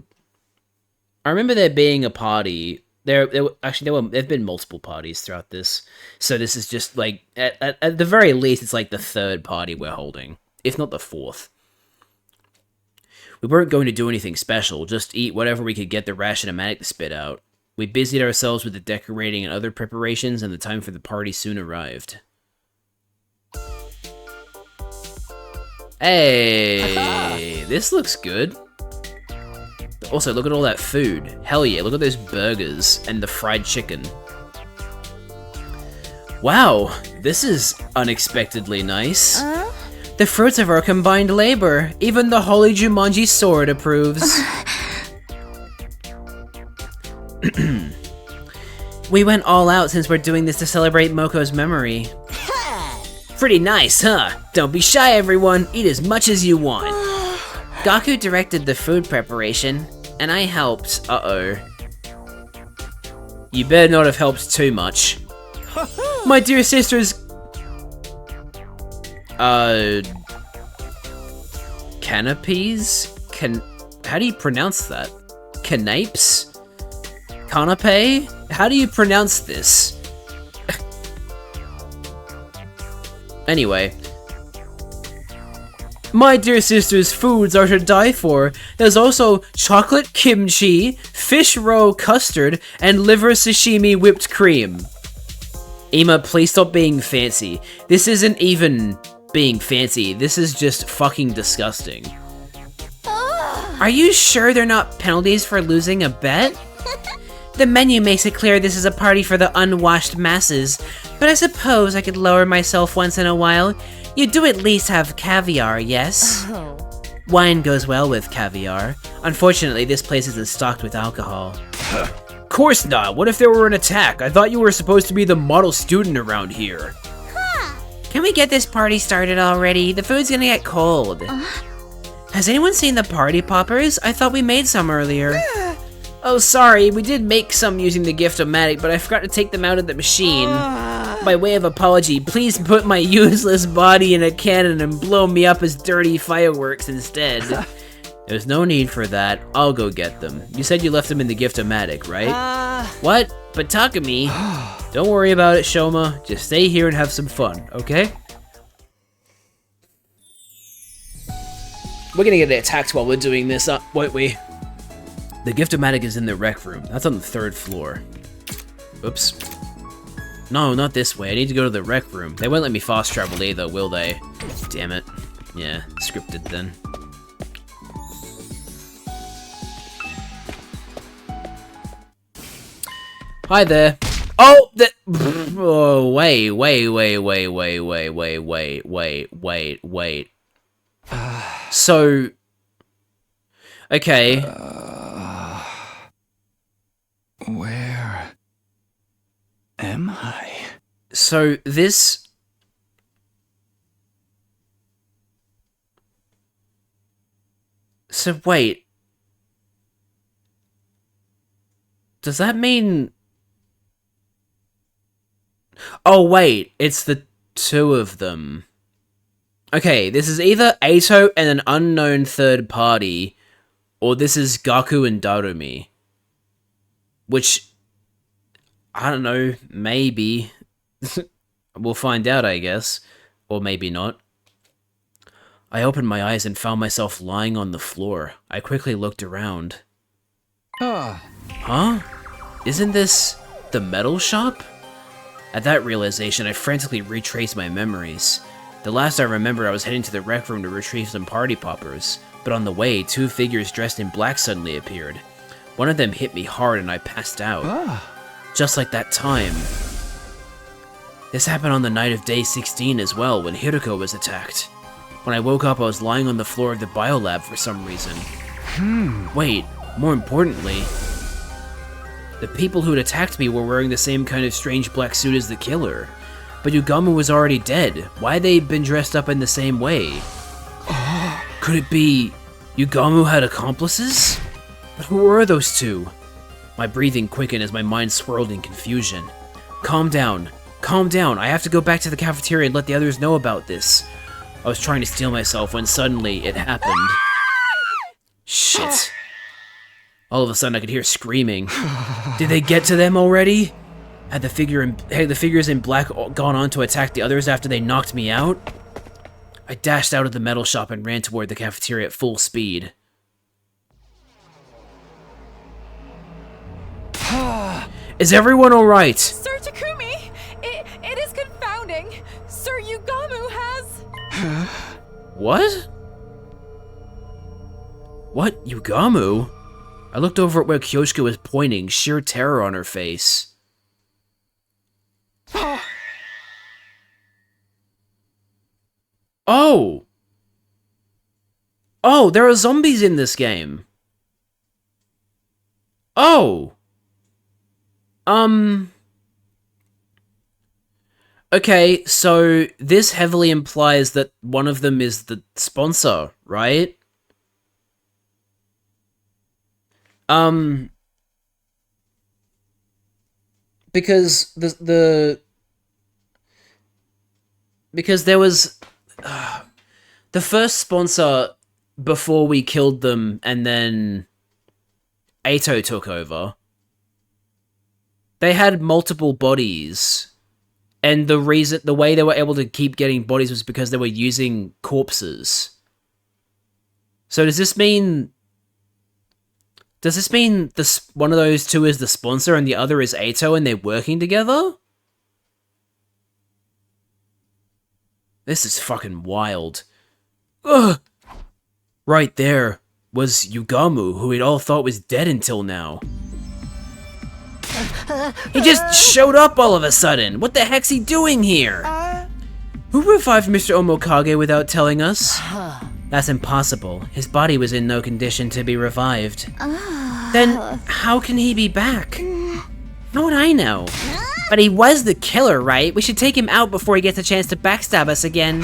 I remember there being a party. There've been multiple parties throughout this, so this is just, like, at the very least, it's like the third party we're holding, if not the fourth. We weren't going to do anything special, just eat whatever we could get the ration-o-matic to spit out. We busied ourselves with the decorating and other preparations, and the time for the party soon arrived. Hey, this looks good. Also, look at all that food. Hell yeah, look at those burgers and the fried chicken. Wow, this is unexpectedly nice. The fruits of our combined labor. Even the Holy Jumanji sword approves. We went all out since we're doing this to celebrate Moko's memory. Pretty nice, huh? Don't be shy, everyone. Eat as much as you want. Gaku directed the food preparation, and I helped. Uh-oh. You better not have helped too much. My dear sisters... Canopies? How do you pronounce that? Canapes? Canape? How do you pronounce this? Anyway. My dear sisters, foods are to die for. There's also chocolate kimchi, fish roe custard, and liver sashimi whipped cream. Ima, please stop being fancy. This isn't even being fancy. This is just fucking disgusting. Are you sure they're not penalties for losing a bet? The menu makes it clear this is a party for the unwashed masses, but I suppose I could lower myself once in a while. You do at least have caviar, yes? Wine goes well with caviar. Unfortunately, this place isn't stocked with alcohol. Course not. What if there were an attack? I thought you were supposed to be the model student around here. Can we get this party started already? The food's gonna get cold. Has anyone seen the party poppers? I thought we made some earlier. Oh, sorry, we did make some using the gift-o-matic, but I forgot to take them out of the machine. By way of apology, please put my useless body in a cannon and blow me up as dirty fireworks instead. There's no need for that. I'll go get them. You said you left them in the gift-o-matic, right? What? But Takumi... Don't worry about it, Shoma. Just stay here and have some fun, okay? We're gonna get attacked while we're doing this, won't we? The gift-o-matic is in the rec room. That's on the 3rd floor. Oops. No, not this way. I need to go to the rec room. They won't let me fast travel either, will they? Damn it. Yeah, scripted then. Hi there. Oh, oh, wait. So... Okay. Where am I? So this... So wait. Does that mean... Oh wait, it's the two of them. Okay, this is either Ato and an unknown third party, or this is Gaku and Darumi. Which, I don't know, maybe. We'll find out, I guess. Or maybe not. I opened my eyes and found myself lying on the floor. I quickly looked around. Huh? Isn't this the metal shop? At that realization, I frantically retraced my memories. The last I remember, I was heading to the rec room to retrieve some party poppers, but on the way, 2 figures dressed in black suddenly appeared. One of them hit me hard and I passed out. Just like that time. This happened on the night of day 16 as well, when Hiroko was attacked. When I woke up, I was lying on the floor of the biolab for some reason. Wait, more importantly, the people who'd attacked me were wearing the same kind of strange black suit as the killer. But Yugamu was already dead. Why had they been dressed up in the same way? Could it be Yugamu had accomplices? But who were those two? My breathing quickened as my mind swirled in confusion. Calm down. Calm down. I have to go back to the cafeteria and let the others know about this. I was trying to steel myself when suddenly it happened. Shit. All of a sudden I could hear screaming. Did they get to them already? Had the figures in black gone on to attack the others after they knocked me out? I dashed out of the metal shop and ran toward the cafeteria at full speed. Is everyone alright? Sir Takumi, it is confounding. Sir Yugamu has... What? What? Yugamu? I looked over at where Kyoshiko was pointing, sheer terror on her face. Oh! Oh, there are zombies in this game. Oh! Okay, so this heavily implies that one of them is the sponsor, right? Because because there was the first sponsor before we killed them, and then Ato took over. They had multiple bodies, and the way they were able to keep getting bodies was because they were using corpses. So does this mean this one of those two is the sponsor and the other is Ato, and they're working together? This is fucking wild. Ugh! Right there was Yugamu, who we'd all thought was dead until now. He just showed up all of a sudden! What the heck's he doing here? Who revived Mr. Omokage without telling us? That's impossible. His body was in no condition to be revived. Then, how can he be back? Not what I know. But he was the killer, right? We should take him out before he gets a chance to backstab us again.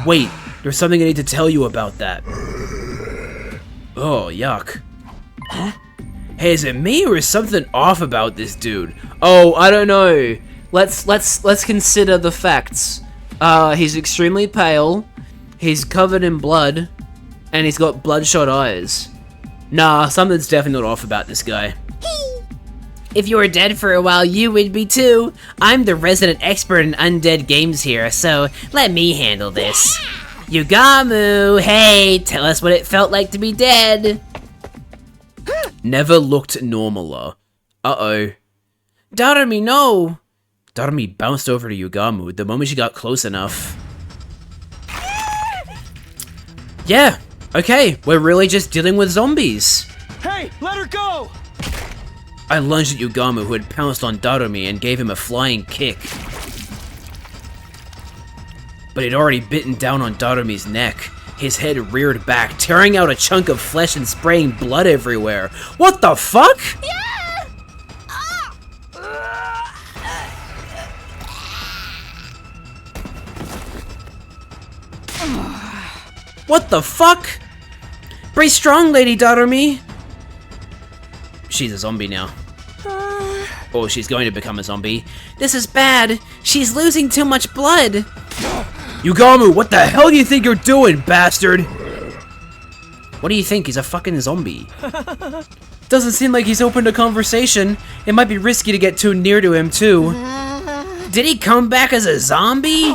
Wait, there's something I need to tell you about that. Oh, yuck. Huh? Hey, is it me or is something off about this dude? Oh, I don't know. Let's consider the facts. He's extremely pale. He's covered in blood, and he's got bloodshot eyes. Nah, something's definitely not off about this guy. If you were dead for a while, you would be too. I'm the resident expert in undead games here, so let me handle this. Yugamu, hey, tell us what it felt like to be dead. Never looked normaler. Uh-oh. Darumi, no! Darumi bounced over to Yugamu the moment she got close enough. Yeah, okay, we're really just dealing with zombies. Hey, let her go! I lunged at Yugamu, who had pounced on Darumi, and gave him a flying kick. But he'd already bitten down on Darumi's neck. His head reared back, tearing out a chunk of flesh and spraying blood everywhere. What the fuck? Yeah! What the fuck? Be strong, Lady Darumi! She's a zombie now. Or she's going to become a zombie. This is bad! She's losing too much blood! Yugamu, what the hell do you think you're doing, bastard? What do you think? He's a fucking zombie. Doesn't seem like he's opened a conversation. It might be risky to get too near to him, too. Did he come back as a zombie?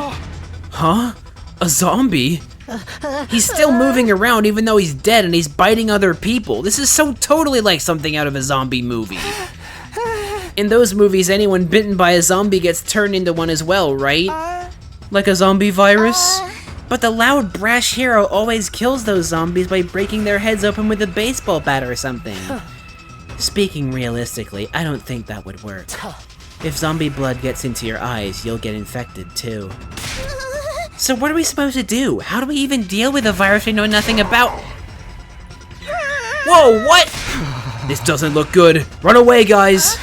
Huh? A zombie? He's still moving around even though he's dead, and he's biting other people. This is so totally like something out of a zombie movie. In those movies, anyone bitten by a zombie gets turned into one as well, right? Like a zombie virus? But the loud, brash hero always kills those zombies by breaking their heads open with a baseball bat or something. Speaking realistically, I don't think that would work. If zombie blood gets into your eyes, you'll get infected too. So what are we supposed to do? How do we even deal with a virus we know nothing about? Whoa, what? This doesn't look good. Run away, guys.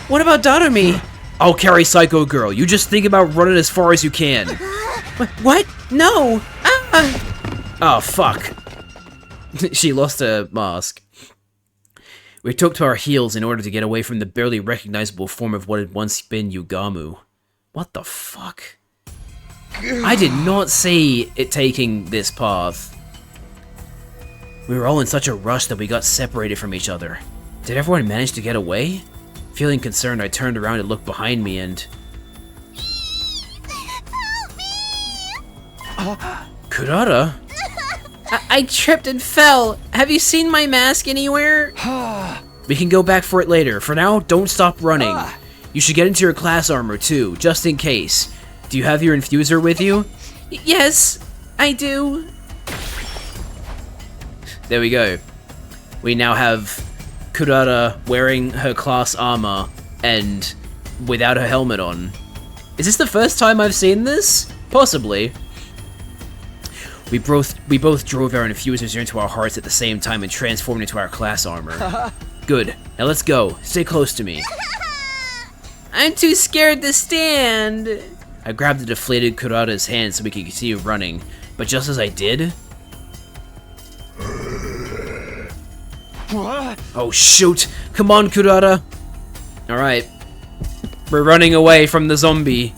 What about Darumi? I'll carry Psycho Girl. You just think about running as far as you can. What? No! Oh, fuck. She lost her mask. We took to our heels in order to get away from the barely recognizable form of what had once been Yugamu. What the fuck? I did not see it taking this path. We were all in such a rush that we got separated from each other. Did everyone manage to get away? Feeling concerned, I turned around and looked behind me and... Help me! Kurata? I tripped and fell. Have you seen my mask anywhere? We can go back for it later. For now, don't stop running. You should get into your class armor too, just in case. Do you have your infuser with you? Yes, I do. There we go. We now have Kurata wearing her class armor and without her helmet on. Is this the first time I've seen this? Possibly. We both drove our infusers into our hearts at the same time and transformed into our class armor. Good. Now let's go. Stay close to me. I'm too scared to stand. I grabbed the deflated Kurata's hand so we could continue running, but just as I did... What? Oh shoot! Come on, Kurata! Alright. We're running away from the zombie.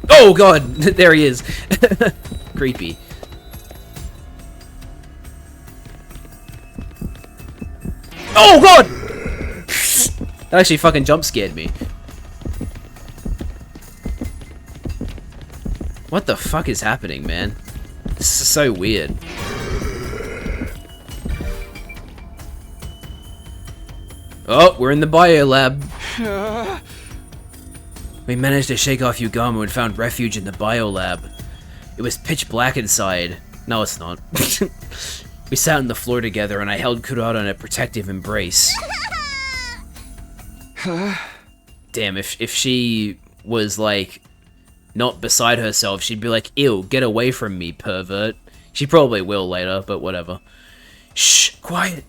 Oh god! There he is. Creepy. Oh god! That actually fucking jump scared me. What the fuck is happening, man? This is so weird. Oh, we're in the bio lab. We managed to shake off Yugamu and found refuge in the bio lab. It was pitch black inside. No, it's not. We sat on the floor together and I held Kurata in a protective embrace. Damn, if she was like not beside herself, she'd be like, ew, get away from me, pervert. She probably will later, but whatever. Shh, quiet.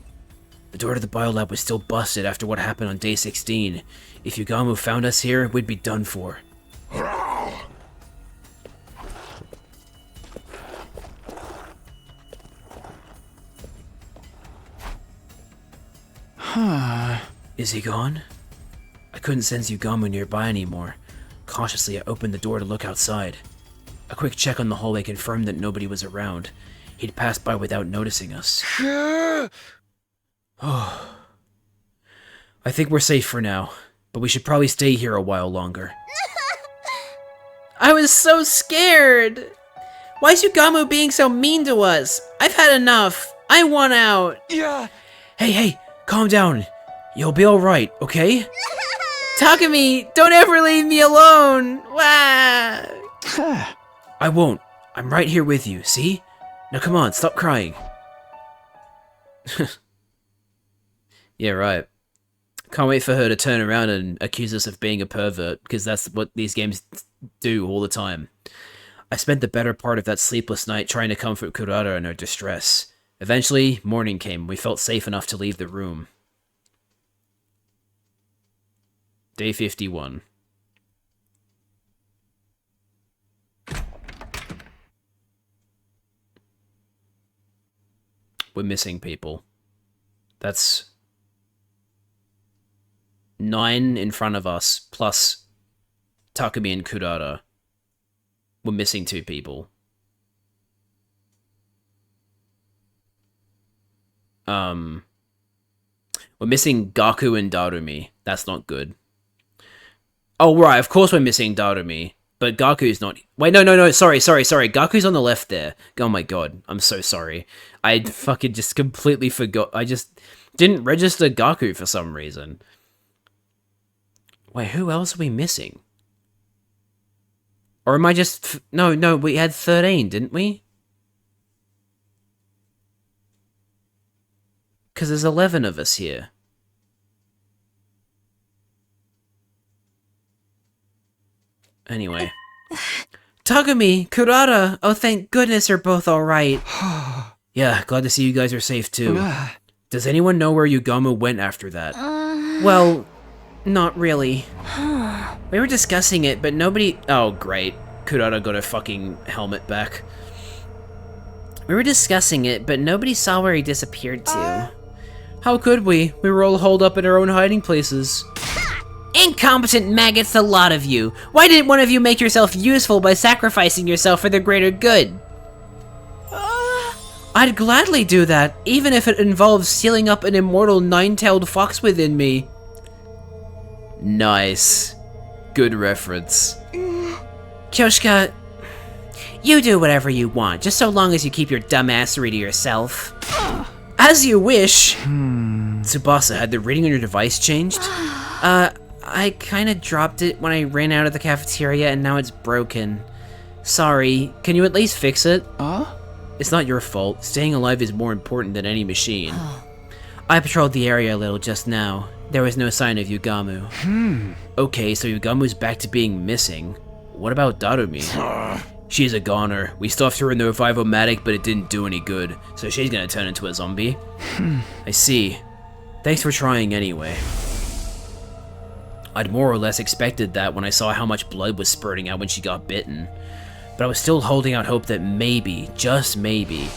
The door to the biolab was still busted after what happened on day 16. If Yugamu found us here, we'd be done for. Huh. Is he gone? I couldn't sense Yugamu nearby anymore. Cautiously, I opened the door to look outside. A quick check on the hallway confirmed that nobody was around. He'd passed by without noticing us. Oh. I think we're safe for now, but we should probably stay here a while longer. I was so scared. Why is Yugamu being so mean to us? I've had enough. I want out. Yeah. Hey, calm down. You'll be alright, okay? Takumi, don't ever leave me alone. Wah. I won't. I'm right here with you, see? Now come on, stop crying. Yeah, right. Can't wait for her to turn around and accuse us of being a pervert, because that's what these games do all the time. I spent the better part of that sleepless night trying to comfort Kurata in her distress. Eventually, morning came. We felt safe enough to leave the room. Day 51. We're missing people. That's 9 in front of us, plus Takumi and Kurata. We're missing 2 people. We're missing Gaku and Darumi. That's not good. Oh, right, of course we're missing Darumi. But Gaku's not... Wait, no, sorry. Gaku's on the left there. Oh my god, I'm so sorry. I fucking just completely forgot. I just didn't register Gaku for some reason. Wait, who else are we missing? Or am I just... No, we had 13, didn't we? Because there's 11 of us here. Anyway. Takumi, Kurata, oh thank goodness you're both alright. Yeah, glad to see you guys are safe too. Does anyone know where Yugamu went after that? Well, not really. We were discussing it, but nobody... Oh, great. Kurata got her fucking helmet back. We were discussing it, but nobody saw where he disappeared to. How could we? We were all holed up in our own hiding places. Incompetent maggots, the lot of you! Why didn't one of you make yourself useful by sacrificing yourself for the greater good? I'd gladly do that, even if it involves sealing up an immortal 9-tailed fox within me. Nice. Good reference. Kyoshika, You do whatever you want, just so long as you keep your dumbassery to yourself. As you wish. Tsubasa, had the reading on your device changed? I kinda dropped it when I ran out of the cafeteria and now it's broken. Sorry, can you at least fix it? It's not your fault. Staying alive is more important than any machine. I patrolled the area a little just now. There was no sign of Yugamu. Okay, so Yugamu's back to being missing. What about Darumi? She's a goner. We stuffed her in the Revivomatic, but it didn't do any good, so she's gonna turn into a zombie. I see. Thanks for trying anyway. I'd more or less expected that when I saw how much blood was spurting out when she got bitten. But I was still holding out hope that maybe, just maybe...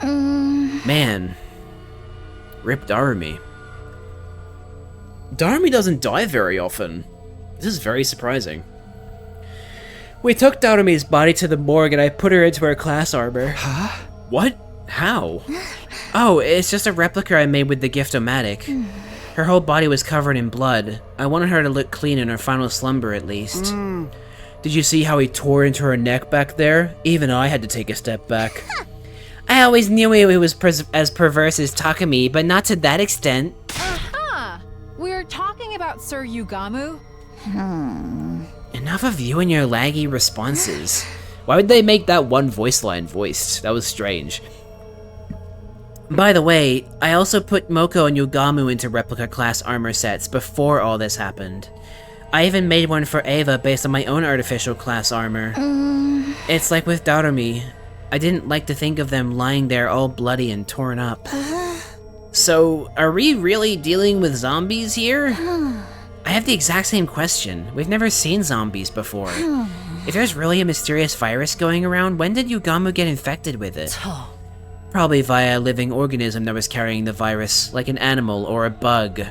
Man. Rip Darumi. Darumi doesn't die very often. This is very surprising. We took Darumi's body to the morgue and I put her into her class armor. Huh? What? How? Oh, it's just a replica I made with the Gift-O-Matic. Her whole body was covered in blood. I wanted her to look clean in her final slumber at least. Did you see how he tore into her neck back there? Even I had to take a step back. I always knew he was as perverse as Takumi, but not to that extent. Aha! We're talking about Sir Yugamu? Enough of you and your laggy responses. Why would they make that one voice line voiced? That was strange. By the way, I also put Moko and Yugamu into replica class armor sets before all this happened. I even made one for Eva based on my own artificial class armor. It's like with Darumi. I didn't like to think of them lying there all bloody and torn up. So, are we really dealing with zombies here? I have the exact same question. We've never seen zombies before. If there's really a mysterious virus going around, when did Yugamu get infected with it? Probably via a living organism that was carrying the virus, like an animal or a bug.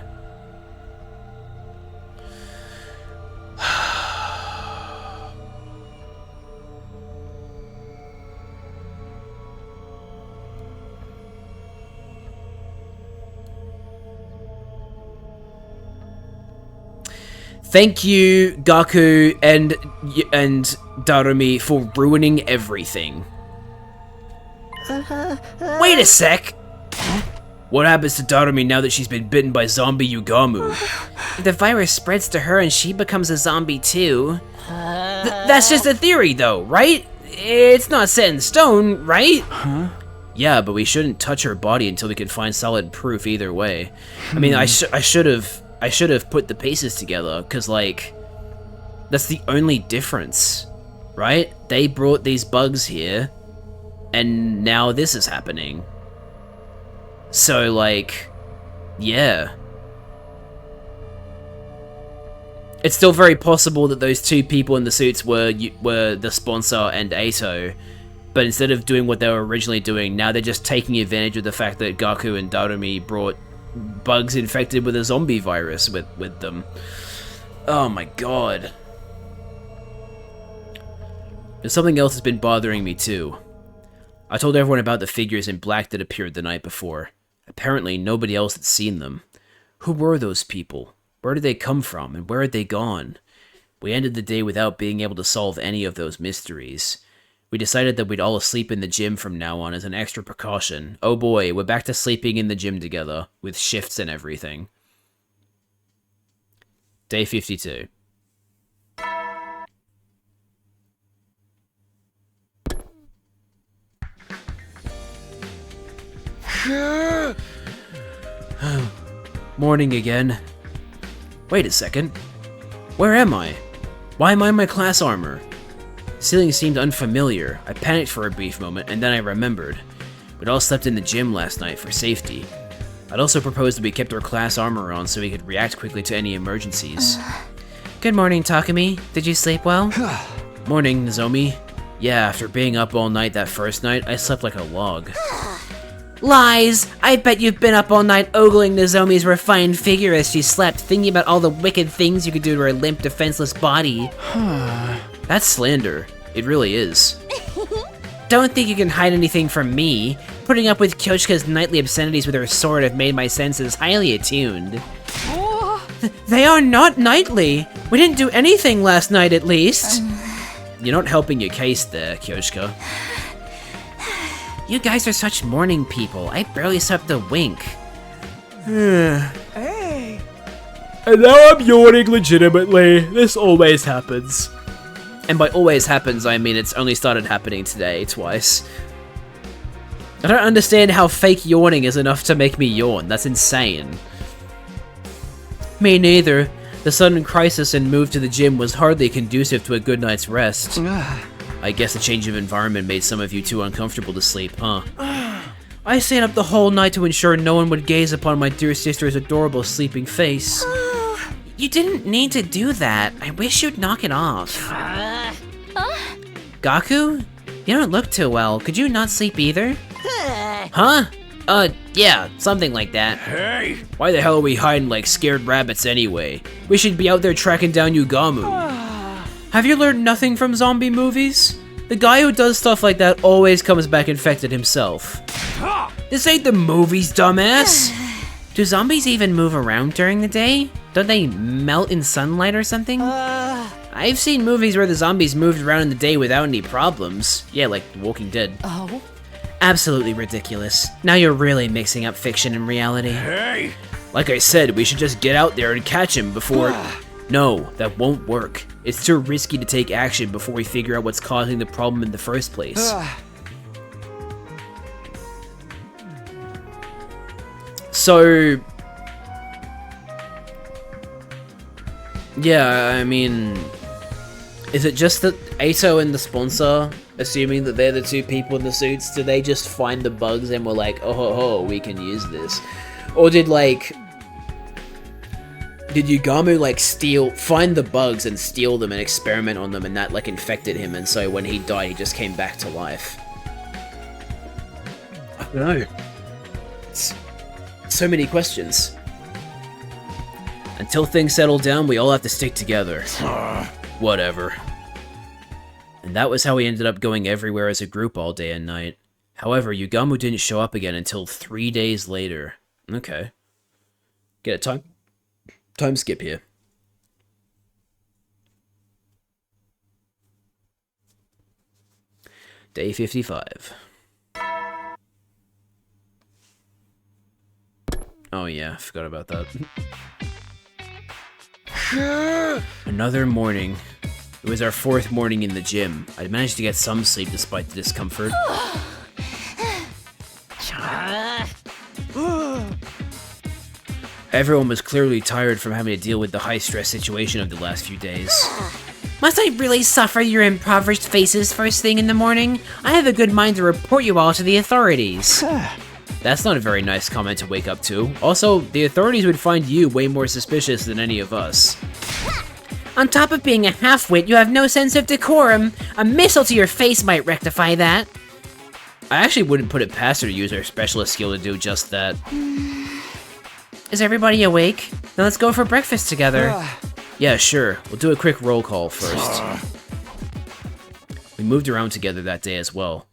Thank you, Gaku and Darumi, for ruining everything. Wait a sec! What happens to Darumi now that she's been bitten by zombie Yugamu? The virus spreads to her and she becomes a zombie too. That's just a theory though, right? It's not set in stone, right? Yeah, but we shouldn't touch her body until we can find solid proof either way. I mean, I should have put the pieces together, cause like, that's the only difference, right? They brought these bugs here, and now this is happening. So like, yeah. It's still very possible that those two people in the suits were the sponsor and Ato, but instead of doing what they were originally doing, now they're just taking advantage of the fact that Gaku and Darumi brought bugs infected with a zombie virus with them. Oh my god. And something else has been bothering me too. I told everyone about the figures in black that appeared the night before. Apparently nobody else had seen them. Who were those people? Where did they come from, and where had they gone? We ended the day without being able to solve any of those mysteries. We decided that we'd all sleep in the gym from now on as an extra precaution. Oh boy, we're back to sleeping in the gym together, with shifts and everything. Day 52. Morning again. Wait a second. Where am I? Why am I in my class armor? The ceiling seemed unfamiliar. I panicked for a brief moment, and then I remembered. We'd all slept in the gym last night for safety. I'd also proposed that we kept our class armor on so we could react quickly to any emergencies. Good morning, Takumi. Did you sleep well? Morning, Nozomi. Yeah, after being up all night that first night, I slept like a log. Lies! I bet you've been up all night ogling Nozomi's refined figure as she slept, thinking about all the wicked things you could do to her limp, defenseless body. That's slander. It really is. Don't think you can hide anything from me. Putting up with Kyoshika's nightly obscenities with her sword have made my senses highly attuned. They are not nightly. We didn't do anything last night, at least. you're not helping your case there, Kyoshka. You guys are such morning people. I barely slept a wink. Hey! And now I'm yawning legitimately. This always happens. And by always happens, I mean it's only started happening today, twice. I don't understand how fake yawning is enough to make me yawn. That's insane. Me neither. The sudden crisis and move to the gym was hardly conducive to a good night's rest. I guess the change of environment made some of you too uncomfortable to sleep, huh? I stayed up the whole night to ensure no one would gaze upon my dear sister's adorable sleeping face. You didn't need to do that. I wish you'd knock it off. Gaku? You don't look too well. Could you not sleep either? Huh? Yeah, something like that. Hey! Why the hell are we hiding like scared rabbits anyway? We should be out there tracking down Yugamu. Have you learned nothing from zombie movies? The guy who does stuff like that always comes back infected himself. This ain't the movies, dumbass! Do zombies even move around during the day? Don't they melt in sunlight or something? I've seen movies where the zombies moved around in the day without any problems. Yeah, like The Walking Dead. Oh? Absolutely ridiculous. Now you're really mixing up fiction and reality. Hey! Like I said, we should just get out there and catch him before... No, that won't work. It's too risky to take action before we figure out what's causing the problem in the first place. So... Yeah, I mean... Is it just that Ato and the sponsor, assuming that they're the two people in the suits, do they just find the bugs and were like, oh ho ho, we can use this? Or did like... Did Yugamu like find the bugs and steal them and experiment on them and that like infected him and so when he died he just came back to life? I don't know. It's so many questions. Until things settle down, we all have to stick together. Whatever. And that was how we ended up going everywhere as a group all day and night. However, Yugamu didn't show up again until 3 days later. Okay. Get a time skip here. Day 55. Oh yeah, forgot about that. Another morning. It was our fourth morning in the gym. I managed to get some sleep despite the discomfort. Everyone was clearly tired from having to deal with the high-stress situation of the last few days. Must I really suffer your impoverished faces first thing in the morning? I have a good mind to report you all to the authorities. That's not a very nice comment to wake up to. Also, the authorities would find you way more suspicious than any of us. On top of being a half-wit, you have no sense of decorum. A missile to your face might rectify that. I actually wouldn't put it past her to use her specialist skill to do just that. Is everybody awake? Then let's go for breakfast together. Yeah, sure. We'll do a quick roll call first. We moved around together that day as well.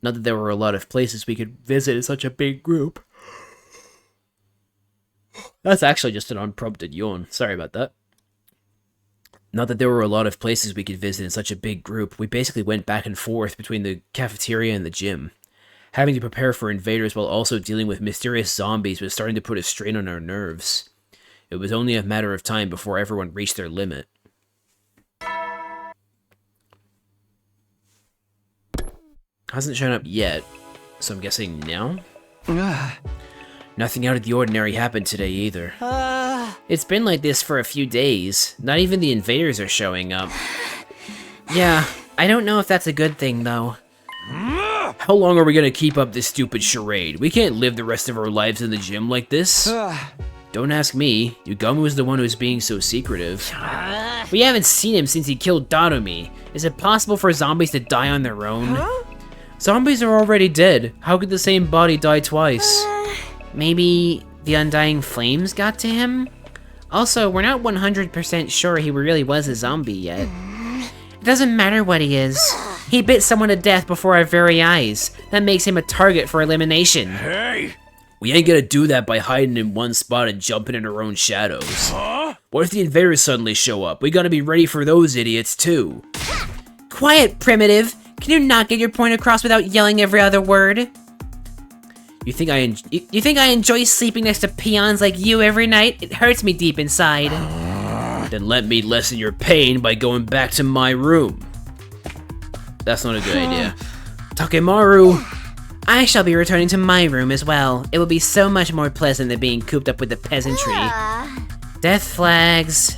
Not that there were a lot of places we could visit in such a big group. That's actually just an unprompted yawn. Sorry about that. Not that there were a lot of places we could visit in such a big group. We basically went back and forth between the cafeteria and the gym. Having to prepare for invaders while also dealing with mysterious zombies was starting to put a strain on our nerves. It was only a matter of time before everyone reached their limit. Hasn't shown up yet, so I'm guessing now? Nothing out of the ordinary happened today either. It's been like this for a few days. Not even the invaders are showing up. Yeah, I don't know if that's a good thing though. How long are we gonna keep up this stupid charade? We can't live the rest of our lives in the gym like this. Don't ask me. Yugamu is the one who's being so secretive. We haven't seen him since he killed Darumi. Is it possible for zombies to die on their own? Zombies are already dead. How could the same body die twice? Maybe the undying flames got to him? Also, we're not 100% sure he really was a zombie yet. It doesn't matter what he is. He bit someone to death before our very eyes. That makes him a target for elimination. Hey! We ain't gonna do that by hiding in one spot and jumping in our own shadows. What if the invaders suddenly show up? We gotta be ready for those idiots too. Quiet, primitive! Can you not get your point across without yelling every other word? You think I enjoy sleeping next to peons like you every night? It hurts me deep inside. Then let me lessen your pain by going back to my room. That's not a good idea. Takemaru! I shall be returning to my room as well. It will be so much more pleasant than being cooped up with the peasantry. Death flags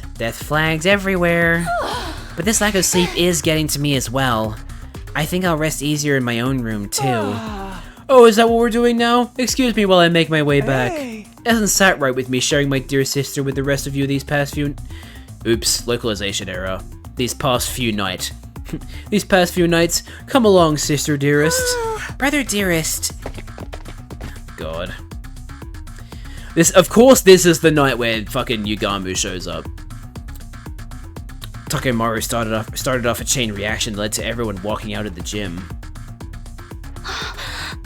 everywhere. But this lack of sleep is getting to me as well. I think I'll rest easier in my own room too. Oh, is that what we're doing now? Excuse me while I make my way back. It hasn't sat right with me sharing my dear sister with the rest of you these past few... Oops, localization error. These past few nights. Come along, sister dearest. Brother dearest. God. Of course this is the night where fucking Yugamu shows up. Takemaru started off a chain reaction that led to everyone walking out of the gym.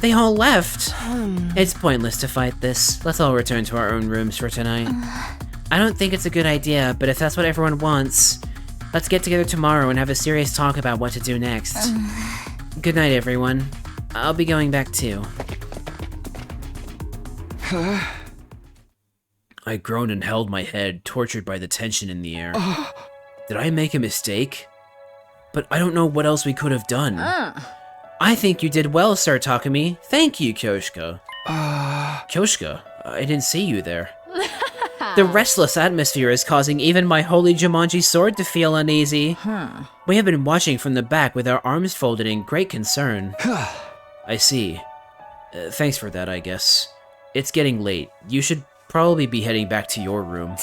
They all left. It's pointless to fight this. Let's all return to our own rooms for tonight. I don't think it's a good idea, but if that's what everyone wants, let's get together tomorrow and have a serious talk about what to do next. Good night, everyone. I'll be going back too. I groaned and held my head, tortured by the tension in the air. Did I make a mistake? But I don't know what else we could have done. I think you did well, Sir Takumi. Thank you, Kyoshika. Kyoshika, I didn't see you there. The restless atmosphere is causing even my holy Jumanji sword to feel uneasy. We have been watching from the back with our arms folded in great concern. I see. Thanks for that, I guess. It's getting late. You should probably be heading back to your room.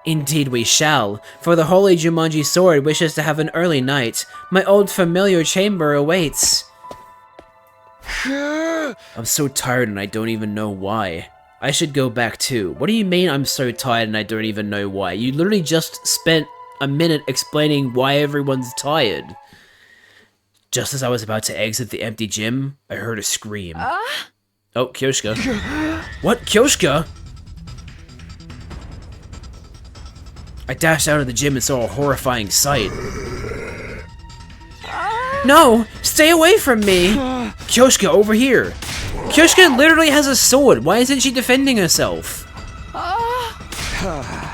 Indeed we shall, for the holy Jumanji sword wishes to have an early night. My old familiar chamber awaits. I'm so tired and I don't even know why. I should go back too. What do you mean I'm so tired and I don't even know why? You literally just spent a minute explaining why everyone's tired. Just as I was about to exit the empty gym, I heard a scream. Oh, Kyoshika. What? Kyoshika? I dashed out of the gym and saw a horrifying sight. No! Stay away from me! Kyoshika, over here! Kyoshika literally has a sword. Why isn't she defending herself?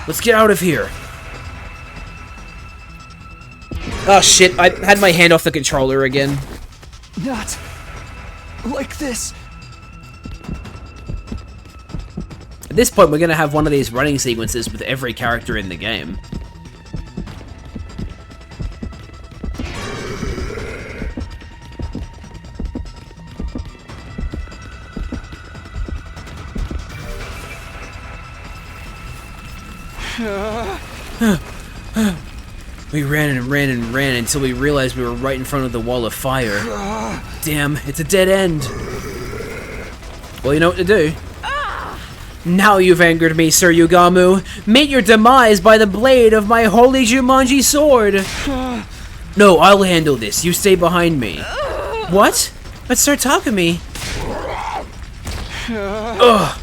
Let's get out of here. Oh shit, I had my hand off the controller again. Not like this. At this point, we're gonna have one of these running sequences with every character in the game. We ran and ran and ran until we realized we were right in front of the wall of fire. Damn, it's a dead end. Well, you know what to do. Now you've angered me, Sir Yugamu. Meet your demise by the blade of my holy Jumanji sword. No, I'll handle this. You stay behind me. What? But Sir Takumi... Ugh!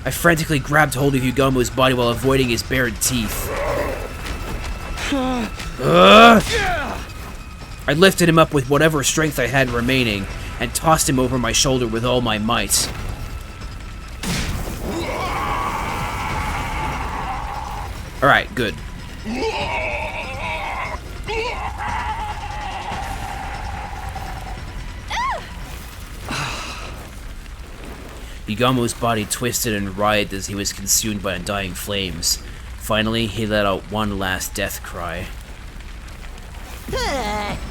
I frantically grabbed hold of Yugamu's body while avoiding his bared teeth. I lifted him up with whatever strength I had remaining and tossed him over my shoulder with all my might. Alright, good. Yugamu's body twisted and writhed as he was consumed by undying flames. Finally, he let out one last death cry.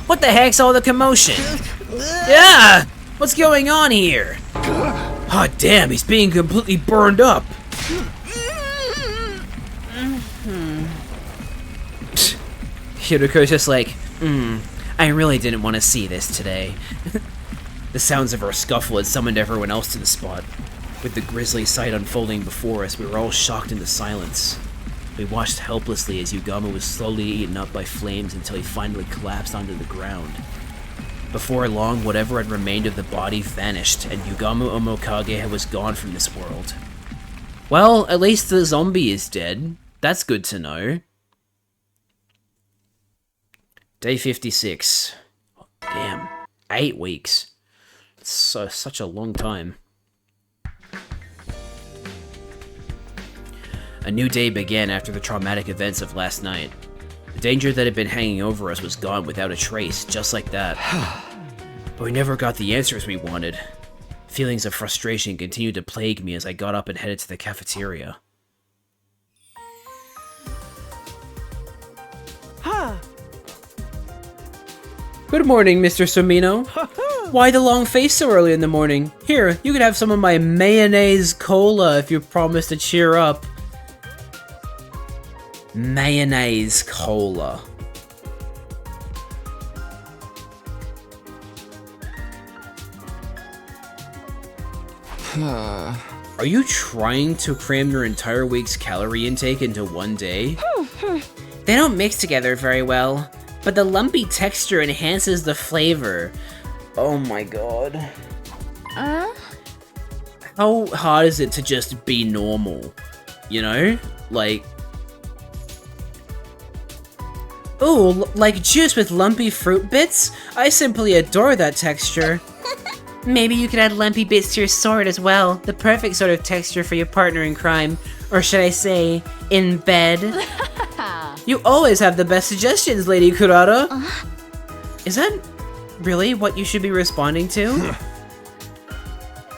What the heck's all the commotion? Yeah! What's going on here? Oh damn, he's being completely burned up! Hiroko's just like, I really didn't want to see this today. The sounds of our scuffle had summoned everyone else to the spot. With the grisly sight unfolding before us, we were all shocked into silence. We watched helplessly as Yugamu was slowly eaten up by flames until he finally collapsed onto the ground. Before long, whatever had remained of the body vanished, and Yugamu Omokage was gone from this world. Well, at least the zombie is dead. That's good to know. Day 56. Damn. 8 weeks. It's such a long time. A new day began after the traumatic events of last night. The danger that had been hanging over us was gone without a trace, just like that. But we never got the answers we wanted. Feelings of frustration continued to plague me as I got up and headed to the cafeteria. Good morning, Mr. Somino. Why the long face so early in the morning? Here, you could have some of my mayonnaise cola if you promise to cheer up. Mayonnaise cola. Are you trying to cram your entire week's calorie intake into one day? They don't mix together very well, but the lumpy texture enhances the flavor. Oh my god. How hard is it to just be normal? You know? Like... Ooh, like juice with lumpy fruit bits? I simply adore that texture. Maybe you could add lumpy bits to your sword as well. The perfect sort of texture for your partner in crime. Or should I say, in bed? You always have the best Suggestions, Lady Kurata. Is that really what you should be responding to?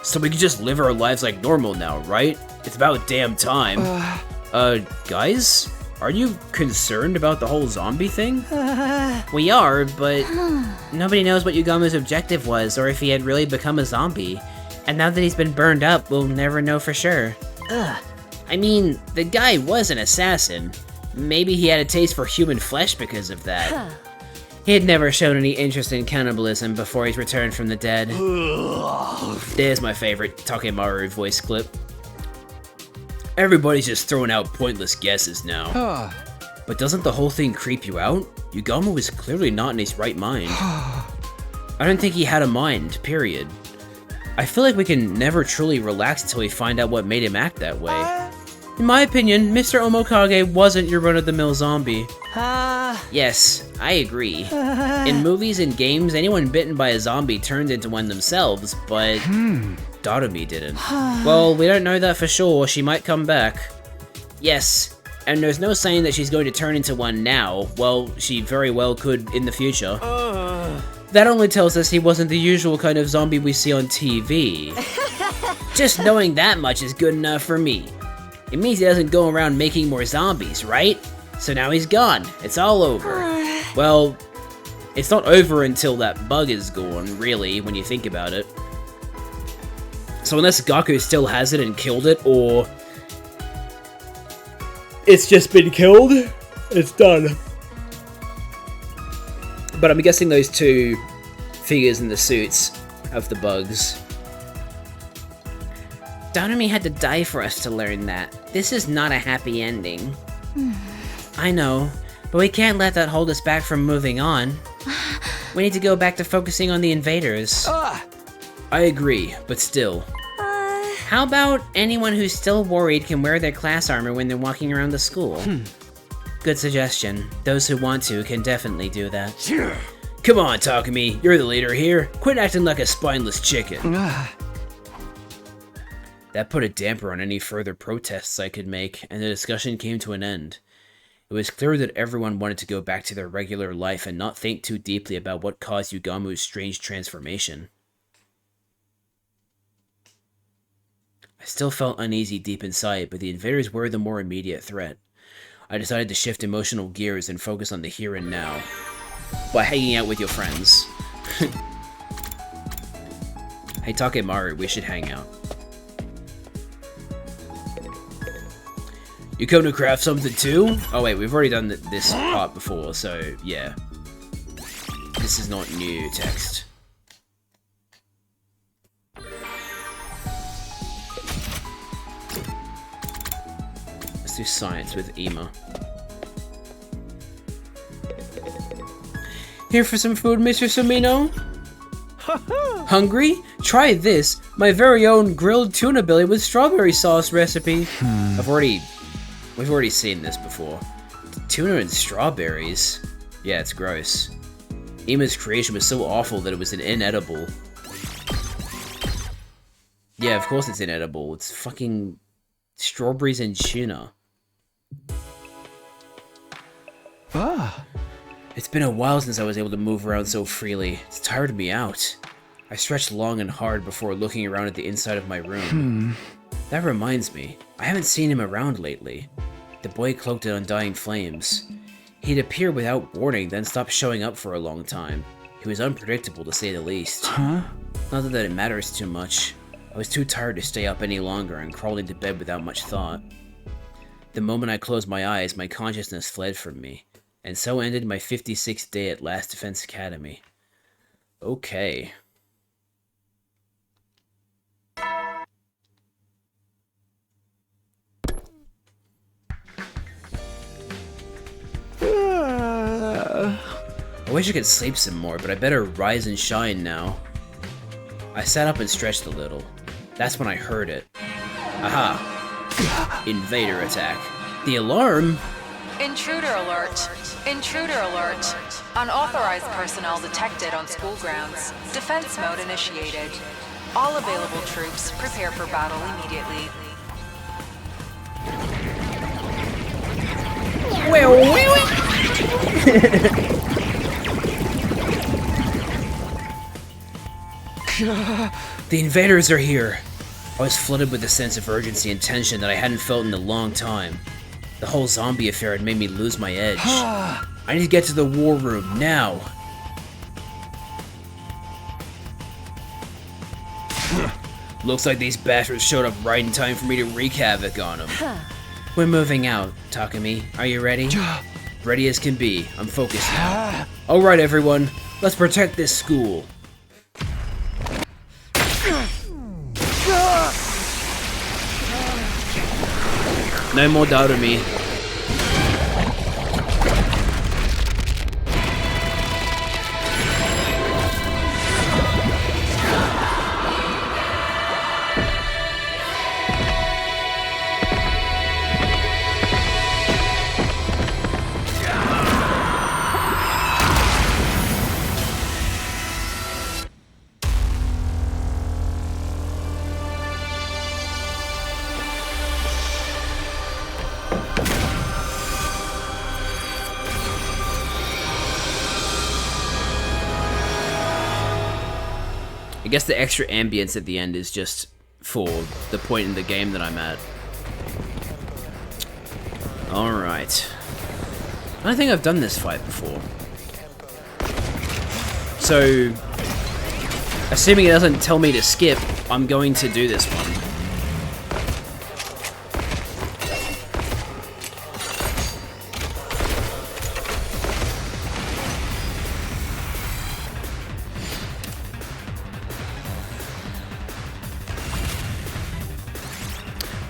So we can just live our lives like normal now, right? It's about damn time. Guys? Are you concerned about the whole zombie thing? We are, but nobody knows what Yugamu's objective was or if he had really become a zombie. And now that he's been burned up, we'll never know for sure. I mean, the guy was an assassin. Maybe he had a taste for human flesh because of that. He had never shown any interest in cannibalism before his return from the dead. There's my favorite Takemaru voice clip. Everybody's just throwing out pointless guesses now. But doesn't the whole thing creep you out? Yugamu was clearly not in his right mind. I don't think he had a mind, period. I feel like we can never truly relax until we find out what made him act that way. In my opinion, Mr. Omokage wasn't your run-of-the-mill zombie. Yes, I agree. In movies and games, anyone bitten by a zombie turned into one themselves, but Darumi didn't. Well, we don't know that for sure. She might come back. Yes, and there's no saying that she's going to turn into one now. Well, she very well could in the future. That only tells us he wasn't the usual kind of zombie we see on TV. Just knowing that much is good enough for me. It means he doesn't go around making more zombies, right? So now he's gone. It's all over. Well, it's not over until that bug is gone, really, when you think about it. So unless Gaku still has it and killed it, or it's just been killed, it's done. But I'm guessing those two figures in the suits have the bugs. Darumi had to die for us to learn that. This is not a happy ending. I know, but we can't let that hold us back from moving on. We need to go back to focusing on the invaders. I agree, but still. How about anyone who's still worried can wear their class armor when they're walking around the school? Good suggestion. Those who want to can definitely do that. Come on, Takumi, you're the leader here. Quit acting like a spineless chicken. That put a damper on any further protests I could make, and the discussion came to an end. It was clear that everyone wanted to go back to their regular life and not think too deeply about what caused Yugamu's strange transformation. I still felt uneasy deep inside, but the invaders were the more immediate threat. I decided to shift emotional gears and focus on the here and now, by hanging out with your friends. Hey Takemaru, we should hang out. You come to craft something too? Oh wait, we've already done this part before, so yeah. This is not new text. Let's do science with Ima. Here for some food, Mr. Somino? Hungry? Try this, my very own grilled tuna belly with strawberry sauce recipe. We've already seen this before. Tuna and strawberries. Yeah, it's gross. Ima's creation was so awful that it was an inedible. Yeah, of course it's inedible. It's fucking strawberries and tuna. Ah. It's been a while since I was able to move around so freely. It's tired me out. I stretched long and hard before looking around at the inside of my room. That reminds me, I haven't seen him around lately. The boy cloaked in undying flames. He'd appear without warning, then stop showing up for a long time. He was unpredictable, to say the least. Huh? Not that it matters too much. I was too tired to stay up any longer and crawled into bed without much thought. The moment I closed my eyes, my consciousness fled from me, and so ended my 56th day at Last Defense Academy. Okay. I wish I could sleep some more, but I better rise and shine now. I sat up and stretched a little. That's when I heard it. Aha! Invader attack. The alarm? Intruder alert. Intruder alert. Unauthorized personnel detected on school grounds. Defense mode initiated. All available troops prepare for battle immediately. The invaders are here. I was flooded with a sense of urgency and tension that I hadn't felt in a long time. The whole zombie affair had made me lose my edge. I need to get to the war room, now! Looks like these bastards showed up right in time for me to wreak havoc on them. We're moving out, Takumi. Are you ready? Ready as can be. I'm focused now. Alright everyone, let's protect this school. No more doubt of me. I guess the extra ambience at the end is just for the point in the game that I'm at. Alright. I don't think I've done this fight before. So, assuming it doesn't tell me to skip, I'm going to do this one.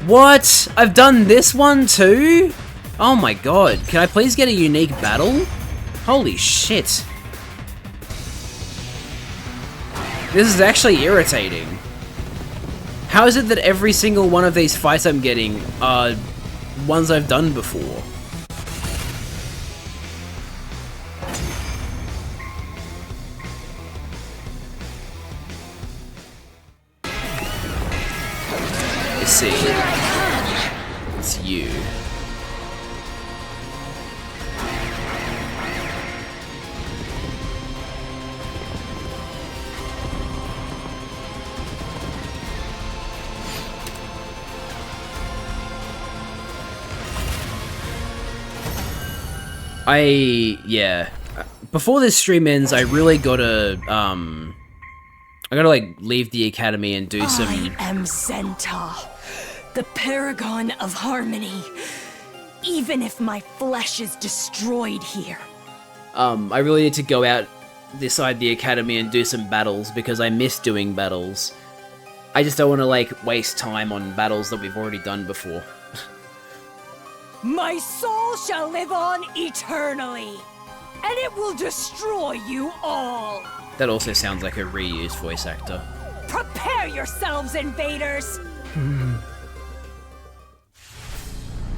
What? I've done this one too? Oh my god, can I please get a unique battle? Holy shit. This is actually irritating. How is it that every single one of these fights I'm getting are ones I've done before? Let's see. It's you. Yeah. Before this stream ends, I really gotta, I gotta, like, leave the academy and do some... I am Zenta, the paragon of harmony. Even if my flesh is destroyed here. I really need to go out beside the academy and do some battles, because I miss doing battles. I just don't want to, like, waste time on battles that we've already done before. My soul shall live on eternally, and it will destroy you all. That also sounds like a reused voice actor. Prepare yourselves, invaders!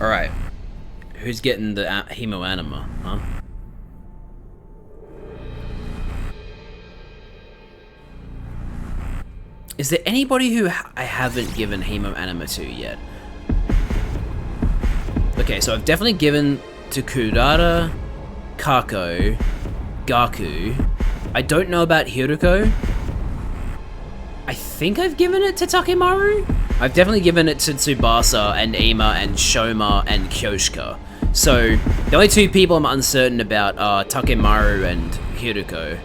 Alright. Who's getting the hemo anima, huh? Is there anybody who I haven't given Hemo Anima to yet? Okay, so I've definitely given to Kurata, Kako, Gaku. I don't know about Hiruko. I think I've given it to Takemaru? I've definitely given it to Tsubasa and Ima and Shoma and Kyoshika. So, the only two people I'm uncertain about are Takemaru and Hiruko.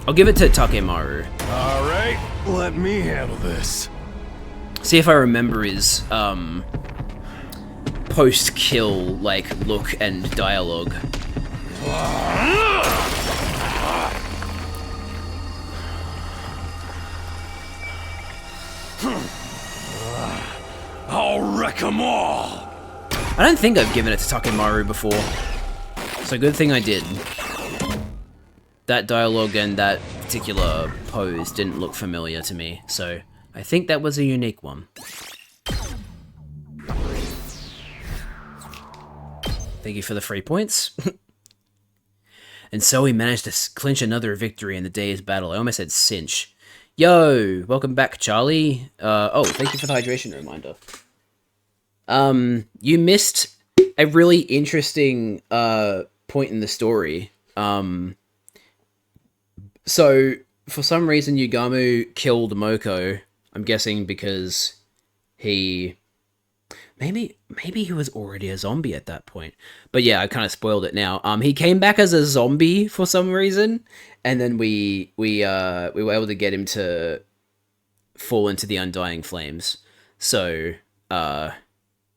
I'll give it to Takemaru. Alright, let me handle this. See if I remember his, post-kill, like, look and dialogue. I'll wreck 'em all! I don't think I've given it to Takemaru before. So good thing I did. That dialogue and that particular pose didn't look familiar to me, so I think that was a unique one. Thank you for the 3 points. And so we managed to clinch another victory in the day's battle. I almost said cinch. Yo, welcome back, Charlie. Oh, thank you for the hydration reminder. You missed a really interesting point in the story. So for some reason Yugamu killed Moko. I'm guessing because he maybe he was already a zombie at that point. But yeah, I kind of spoiled it now. He came back as a zombie for some reason, and then we were able to get him to fall into the Undying Flames. So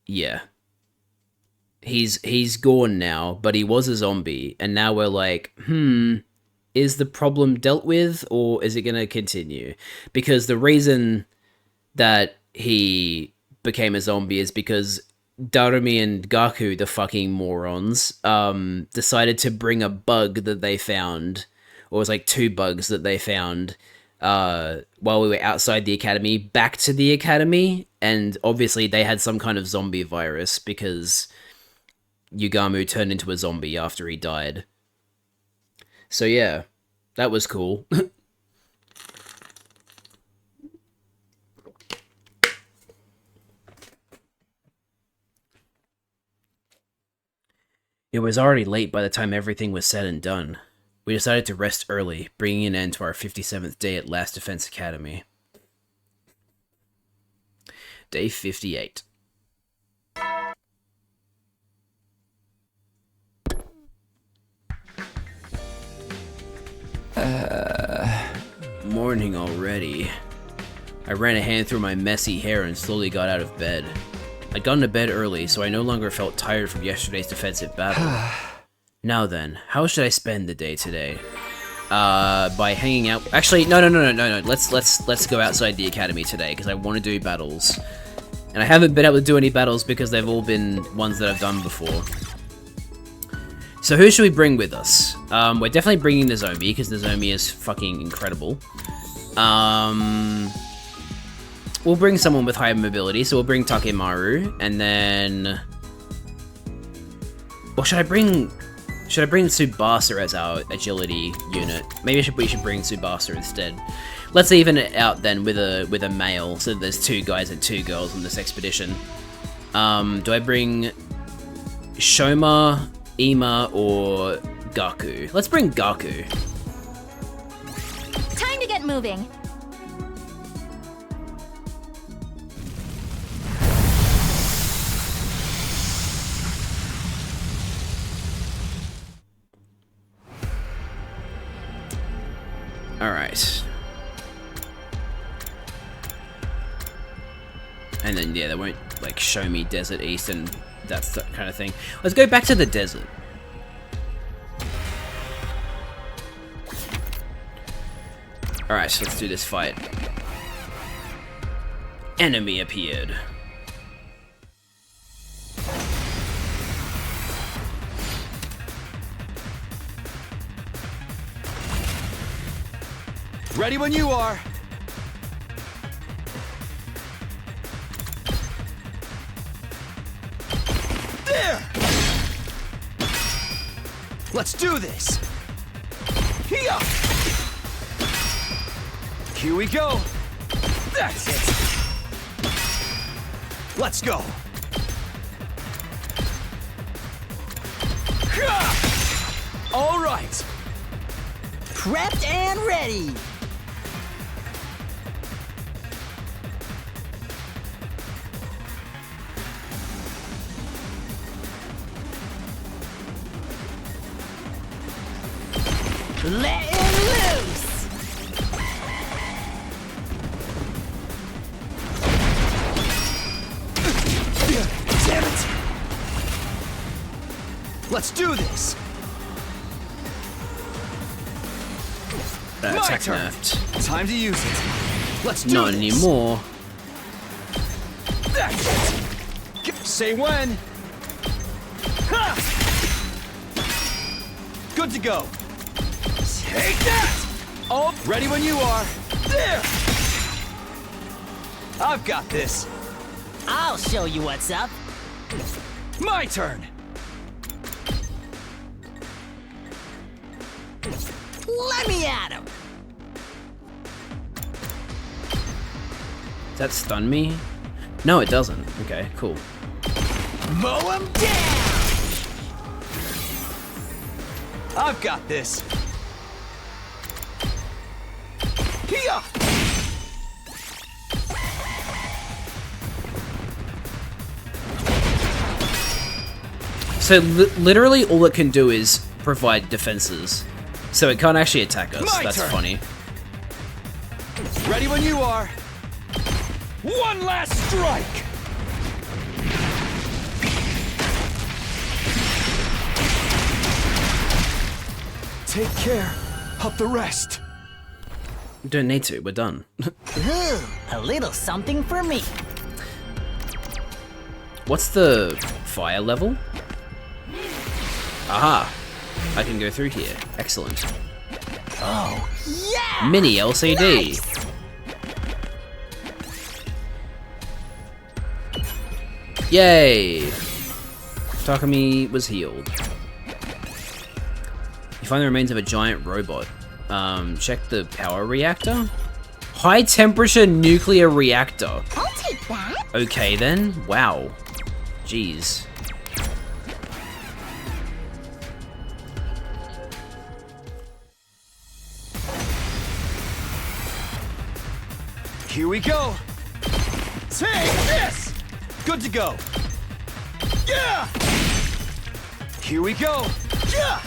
yeah. He's gone now, but he was a zombie, and now we're like, is the problem dealt with, or is it going to continue? Because the reason that he became a zombie is because Darumi and Gaku, the fucking morons, decided to bring a bug that they found, or it was like 2 bugs that they found, while we were outside the academy, back to the academy, and obviously they had some kind of zombie virus, because Yugamu turned into a zombie after he died. So yeah, that was cool. It was already late by the time everything was said and done. We decided to rest early, bringing an end to our 57th day at Last Defense Academy. Day 58. Morning already. I ran a hand through my messy hair and slowly got out of bed. I'd gone to bed early, so I no longer felt tired from yesterday's defensive battle. Now then, how should I spend the day today? By hanging out. Actually, no. Let's go outside the academy today because I want to do battles, and I haven't been able to do any battles because they've all been ones that I've done before. So who should we bring with us? We're definitely bringing Nozomi because Nozomi is fucking incredible. We'll bring someone with higher mobility, so we'll bring Takemaru, and then... Or should I bring Tsubasa as our agility unit? Maybe we should bring Tsubasa instead. Let's even it out then with a male, so there's 2 guys and 2 girls on this expedition. Do I bring Shoma, Ima, or Gaku? Let's bring Gaku. Time to get moving. Alright. And then, yeah, they won't, like, show me Desert East and that's that kind of thing. Let's go back to the desert. Alright, so let's do this fight. Enemy appeared. Ready when you are. There! Let's do this! Here! Here we go. That's it. Let's go. All right. Prepped and ready. Letting loose. Damn it. Let's do this. That My attack turn. nerfed. Time to use it. Let's do Not this. anymore. That's it. Say when. Ha! Good to go. Take that! Oh, ready when you are. There! I've got this. I'll show you what's up. My turn. Let me at him. Does that stun me? No, it doesn't. Okay, cool. Mow him down. I've got this. Here! So literally all it can do is provide defenses. So it can't actually attack us. My That's turn. funny. Ready when you are. One last strike! Take care of the rest. We don't need to, we're done. Ooh, a little something for me. What's the fire level? Aha! I can go through here. Excellent. Oh, yeah! Mini LCD. Nice! Yay! Takumi was healed. You find the remains of a giant robot. Check the power reactor? High temperature nuclear reactor. I'll take that. Okay then. Wow. Jeez. Here we go. Take this! Good to go. Yeah! Here we go. Yeah!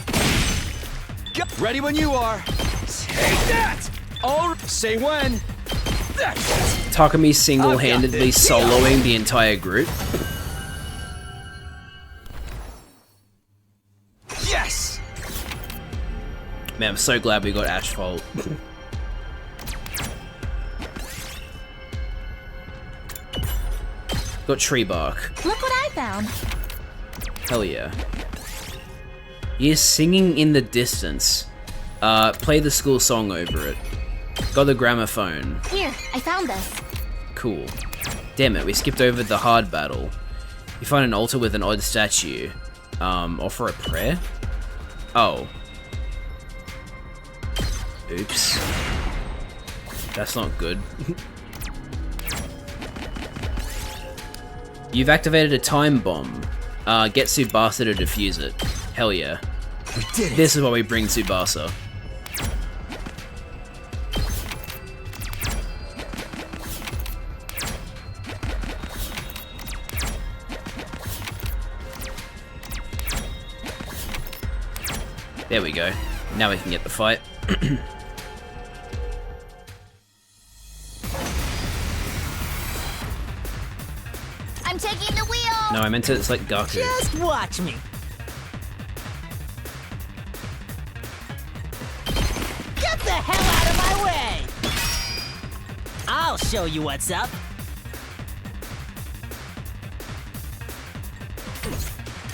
Ready when you are. Take that! All say when. That's it. Takumi single-handedly I've got this. soloing the entire group. Yes! Man, I'm so glad we got Asphalt. Got tree bark. Look what I found. Hell yeah. He is singing in the distance. Play the school song over it. Got the gramophone. Here, I found this. Cool. Damn it, we skipped over the hard battle. You find an altar with an odd statue. Offer a prayer? Oh. Oops. That's not good. You've activated a time bomb. Get Tsubasa to defuse it. Hell yeah. We did it. This is why we bring Tsubasa. There we go. Now we can get the fight. I'm taking the wheel. No, I meant it. It's like Gaku. Just watch me. Get the hell out of my way! I'll show you what's up.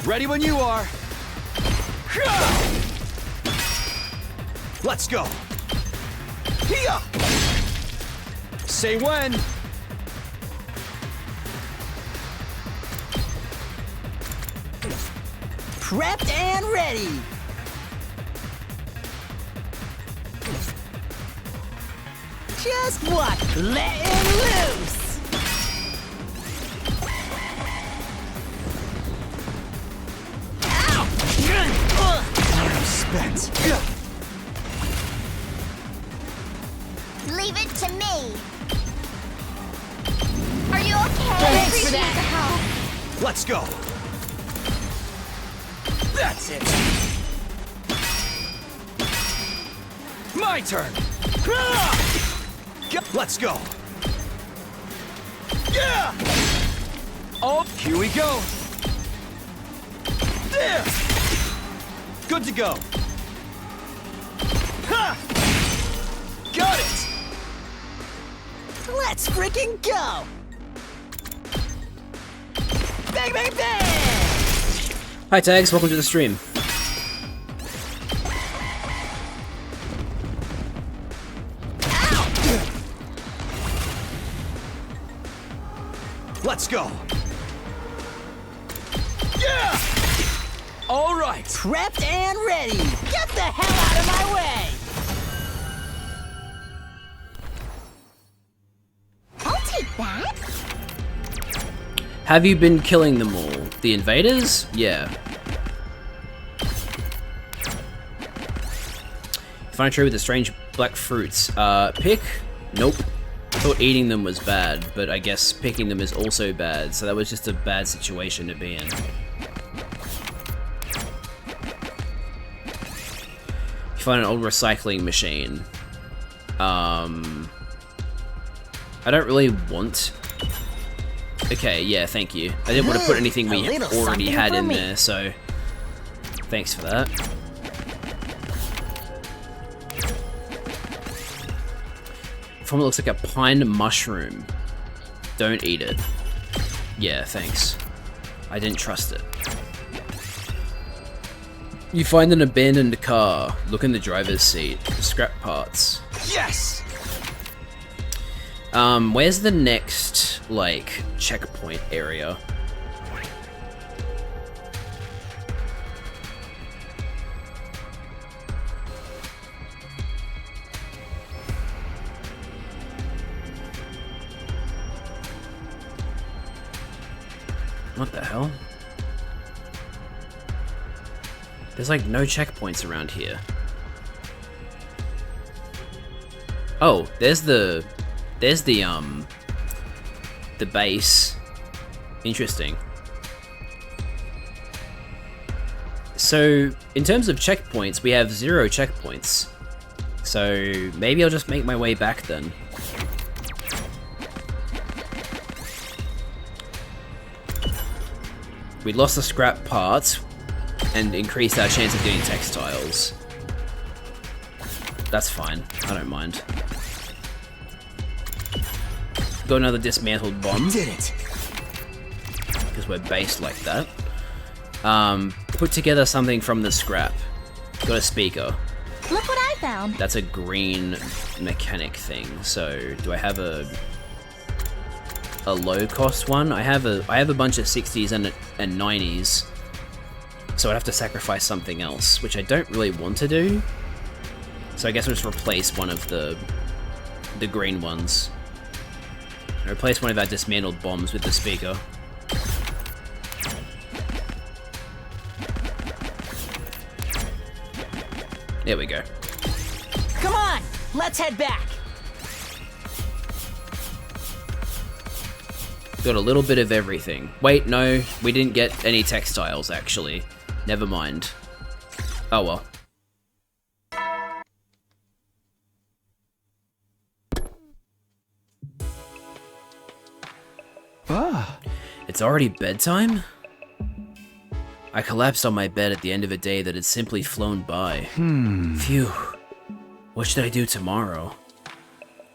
Ready when you are. Let's go. Here. Say when. Prepped and ready. Just what? Letting loose! Ow! I'm spent. Leave it to me. Are you okay? Thanks for Appreciate that. the help. Let's go. That's it. My turn. Let's go. Yeah. Oh, here we go. There. Good to go. Ha! Got it. Let's freaking go! Bang, bang, bang! Hi Tags, welcome to the stream. Let's go. Yeah! All right. Prepped and ready! Get the hell out of my way! I'll take that. Have you been killing them all? The invaders? Yeah. Find a tree with the strange black fruits. Pick? Nope. Thought eating them was bad, but I guess picking them is also bad, so that was just a bad situation to be in. You find an old recycling machine. I don't really want... Okay, yeah, thank you. I didn't want to put anything we already had in there, so... Thanks for that. From it looks like a pine mushroom. Don't eat it. Yeah, thanks. I didn't trust it. You find an abandoned car. Look in the driver's seat. Scrap parts. Yes! Where's the next, like, checkpoint area? What the hell? There's like no checkpoints around here. Oh, there's the base. Interesting. So, in terms of checkpoints, we have 0 checkpoints. So, maybe I'll just make my way back then. We lost the scrap parts and increased our chance of getting textiles. That's fine. I don't mind. Got another dismantled bomb. Did it. Because we're based like that. Put together something from the scrap. Got a speaker. Look what I found. That's a green mechanic thing. So, do I have a low cost one? I have a bunch of 60s and 90s. So I'd have to sacrifice something else, which I don't really want to do. So I guess I'll just replace one of the green ones. Replace one of our dismantled bombs with the speaker. There we go. Come on, let's head back. Got a little bit of everything. Wait, no, we didn't get any textiles, actually. Never mind. Oh well. Ah. It's already bedtime? I collapsed on my bed at the end of a day that had simply flown by. Phew. What should I do tomorrow?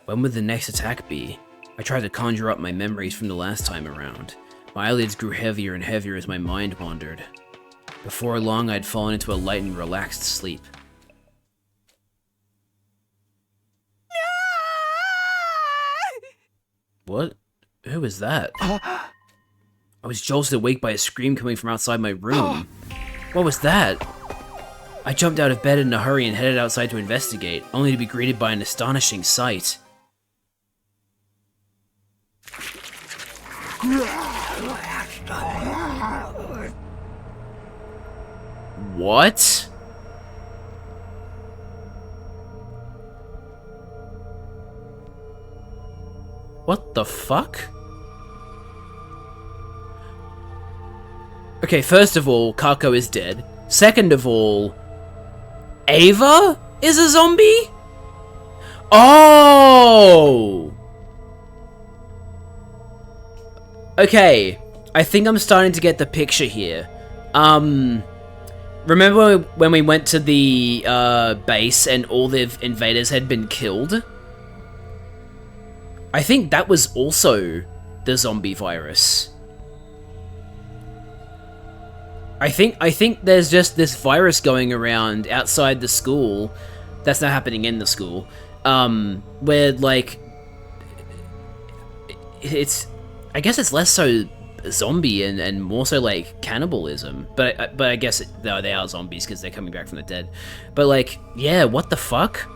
When would the next attack be? I tried to conjure up my memories from the last time around. My eyelids grew heavier and heavier as my mind wandered. Before long, I'd fallen into a light and relaxed sleep. What? Who was that? I was jolted awake by a scream coming from outside my room. What was that? I jumped out of bed in a hurry and headed outside to investigate, only to be greeted by an astonishing sight. What? What the fuck? Okay, first of all, Kako is dead. Second of all, Ava is a zombie? Oh! Okay, I think I'm starting to get the picture here. Remember when we went to the base and all the invaders had been killed? I think that was also the zombie virus. I think there's just this virus going around outside the school that's not happening in the school. Where like I guess it's less so zombie and more so like cannibalism. But I guess they are zombies because they're coming back from the dead. But like, yeah, what the fuck?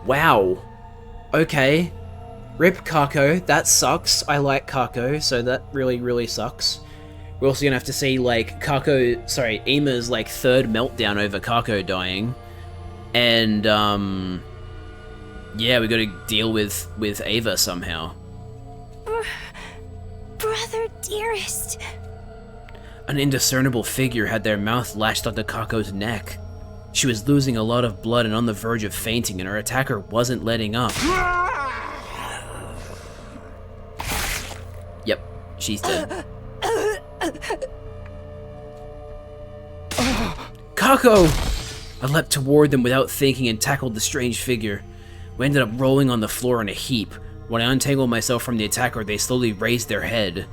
Wow. Okay. Rip Kako. That sucks. I like Kako, so that really, really sucks. We're also gonna have to see like Ima's like third meltdown over Kako dying. And yeah, we gotta deal with Ava somehow. Brother dearest. An indiscernible figure had their mouth lashed onto Kako's neck. She was losing a lot of blood and on the verge of fainting, and her attacker wasn't letting up. Yep, she's dead. Kako! I leapt toward them without thinking and tackled the strange figure. We ended up rolling on the floor in a heap. When I untangled myself from the attacker, they slowly raised their head.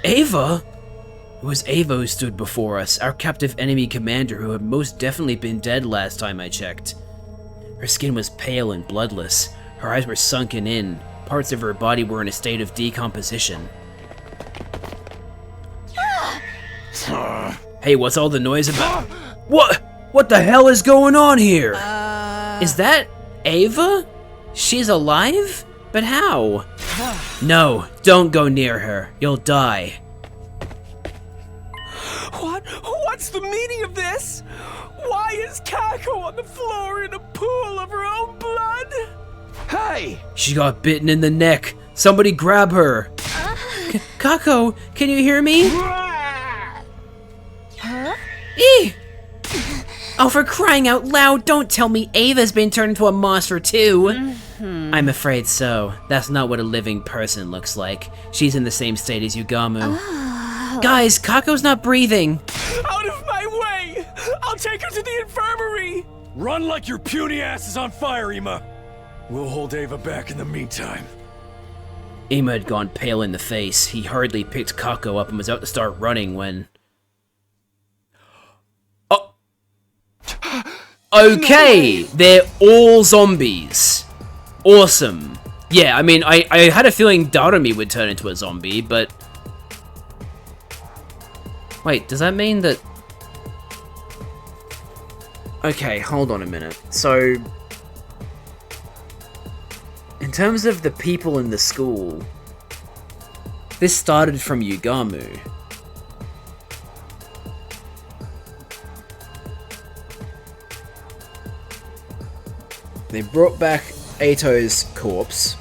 Ava? It was Ava who stood before us, our captive enemy commander who had most definitely been dead last time I checked. Her skin was pale and bloodless, her eyes were sunken in, parts of her body were in a state of decomposition. Hey, what's all the noise about? What the hell is going on here? Is that Ava? She's alive? But how? No, don't go near her. You'll die. What's the meaning of this? Why is Kako on the floor in a pool of her own blood? Hey! She got bitten in the neck. Somebody grab her. Kako, can you hear me? Huh? Eee! Oh, for crying out loud, don't tell me Ava's been turned into a monster too. I'm afraid so. That's not what a living person looks like. She's in the same state as Yugamu. Guys, Kako's not breathing. Out of my way! I'll take her to the infirmary! Run like your puny ass is on fire, Ima! We'll hold Ava back in the meantime. Ima had gone pale in the face. He hurriedly picked Kako up and was about to start running when... Oh! Okay! They're all zombies. Awesome. Yeah, I mean, I had a feeling Darumi would turn into a zombie, but... Wait, does that mean that... Okay, hold on a minute. So... In terms of the people in the school... This started from Yugamu. They brought back Ato's corpse,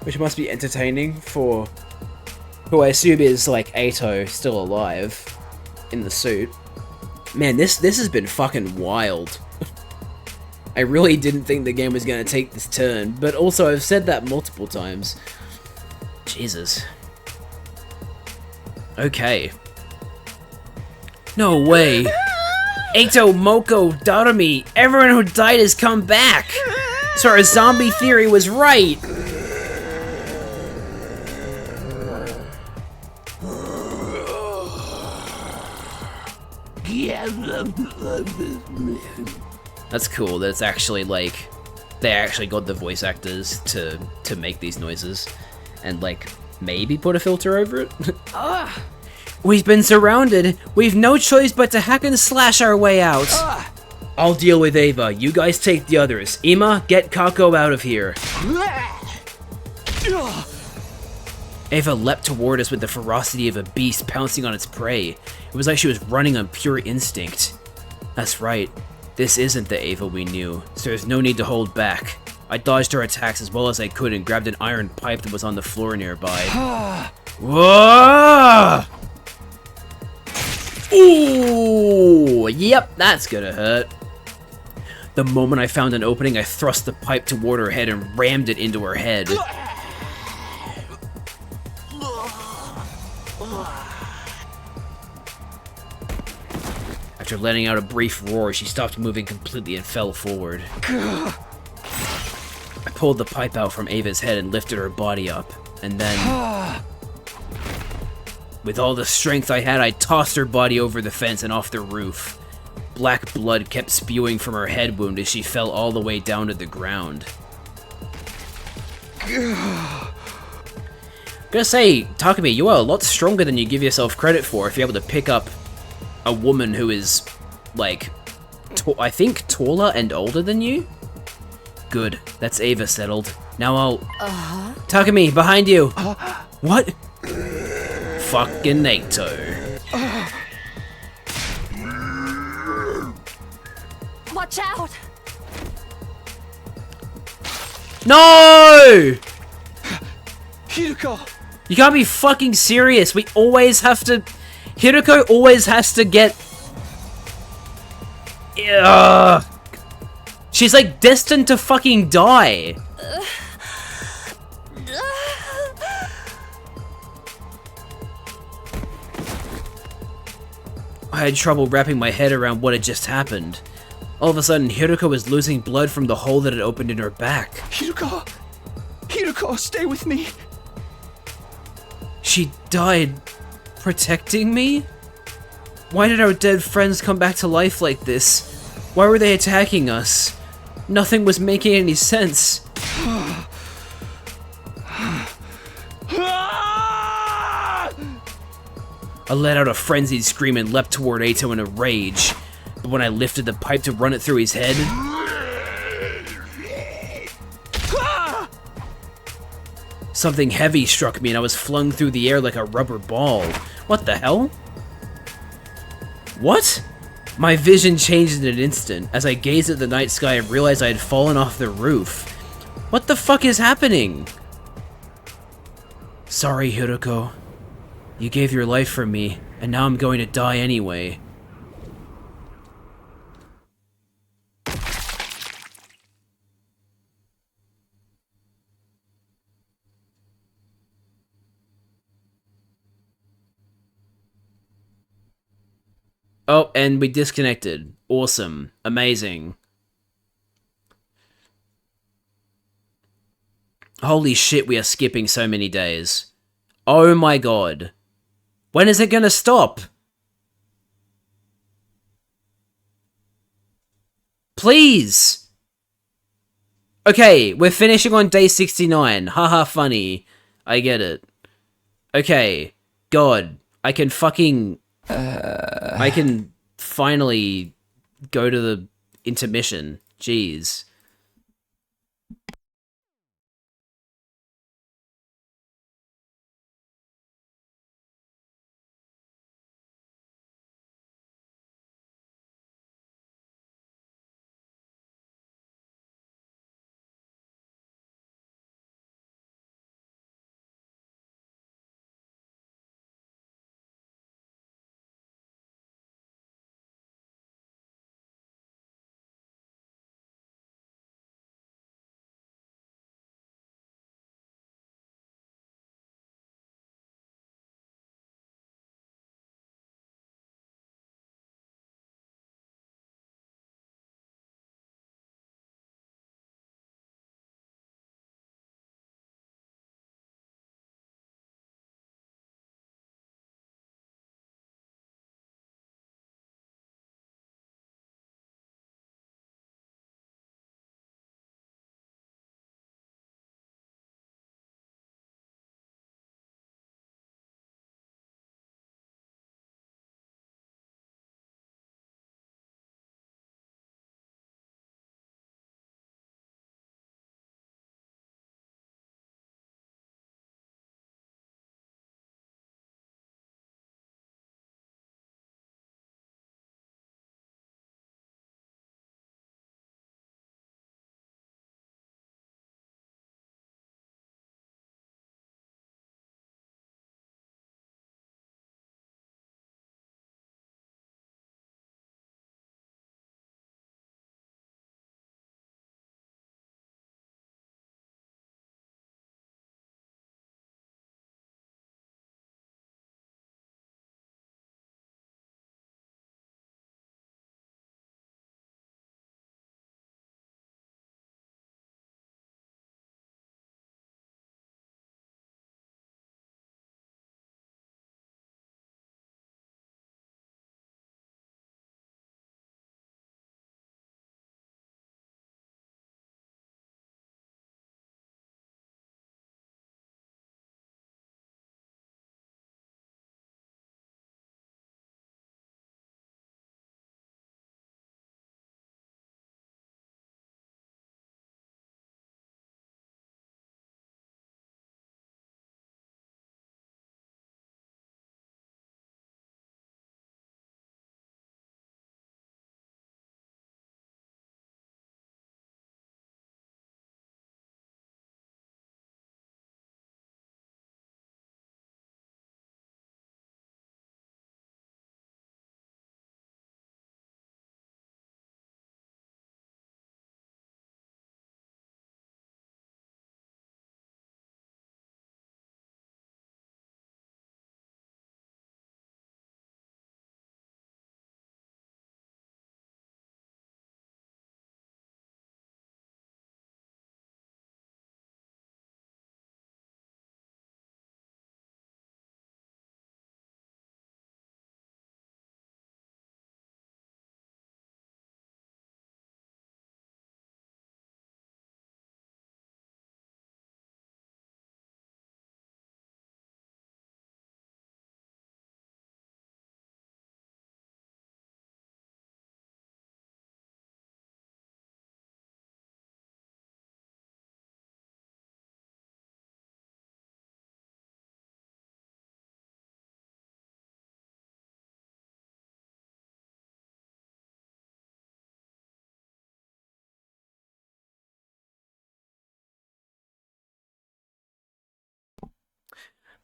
which must be entertaining for who I assume is like Ato still alive in the suit. Man, this has been fucking wild. I really didn't think the game was going to take this turn, but also I've said that multiple times. Jesus. Okay. No way. Ato, Moko, Darumi, everyone who died has come back! So our zombie theory was right! That's cool, that's actually like... They actually got the voice actors to make these noises. And like, maybe put a filter over it? We've been surrounded. We've no choice but to hack and slash our way out. I'll deal with Ava. You guys take the others. Ima, get Kako out of here. Ava leapt toward us with the ferocity of a beast pouncing on its prey. It was like she was running on pure instinct. That's right. This isn't the Ava we knew, so there's no need to hold back. I dodged her attacks as well as I could and grabbed an iron pipe that was on the floor nearby. Whoa! Ooh! Yep, that's gonna hurt. The moment I found an opening, I thrust the pipe toward her head and rammed it into her head. After letting out a brief roar, she stopped moving completely and fell forward. I pulled the pipe out from Ava's head and lifted her body up, and then... with all the strength I had, I tossed her body over the fence and off the roof. Black blood kept spewing from her head wound as she fell all the way down to the ground. Gotta say, Takumi, you are a lot stronger than you give yourself credit for if you're able to pick up a woman who is, like, I think taller and older than you? Good, that's Ava settled. Now I'll... Takumi, behind you! What? Fucking NATO. Watch out! No! Hiruko! You can't be fucking serious. We always have to... Hiruko always has to get... Ugh. She's like destined to fucking die. I had trouble wrapping my head around what had just happened. All of a sudden, Hiruko was losing blood from the hole that had opened in her back. Hiruko! Hiruko, stay with me! She died protecting me? Why did our dead friends come back to life like this? Why were they attacking us? Nothing was making any sense. I let out a frenzied scream and leapt toward Ato in a rage. But when I lifted the pipe to run it through his head... something heavy struck me and I was flung through the air like a rubber ball. What the hell? What? My vision changed in an instant. As I gazed at the night sky, I realized I had fallen off the roof. What the fuck is happening? Sorry, Hiruko. You gave your life for me, and now I'm going to die anyway. Oh, and we disconnected. Awesome. Amazing. Holy shit, we are skipping so many days. Oh my god. When is it gonna stop? Please! Okay, we're finishing on day 69. Haha, funny. I get it. Okay. God, I can fucking... I can finally go to the intermission. Jeez.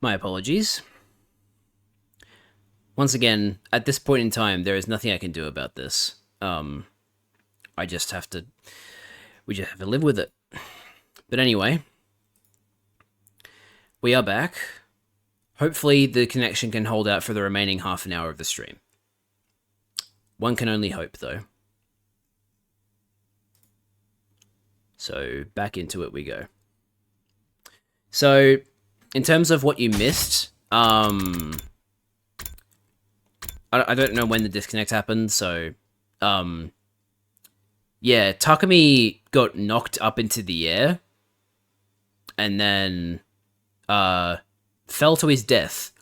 My apologies. Once again, at this point in time, there is nothing I can do about this. We just have to live with it. But anyway, we are back. Hopefully the connection can hold out for the remaining half an hour of the stream. One can only hope, though. So, back into it we go. So, in terms of what you missed, I don't know when the disconnect happened, so, yeah, Takumi got knocked up into the air, and then, fell to his death.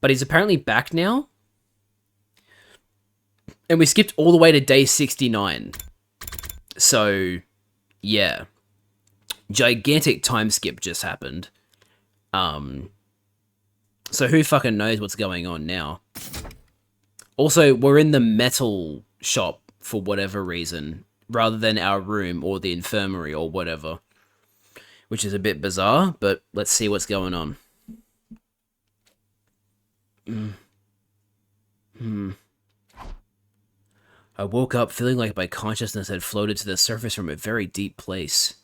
But he's apparently back now, and we skipped all the way to day 69. So, yeah. Gigantic time skip just happened. So who fucking knows what's going on now? Also, we're in the metal shop for whatever reason, rather than our room or the infirmary or whatever. Which is a bit bizarre, but let's see what's going on. I woke up feeling like my consciousness had floated to the surface from a very deep place.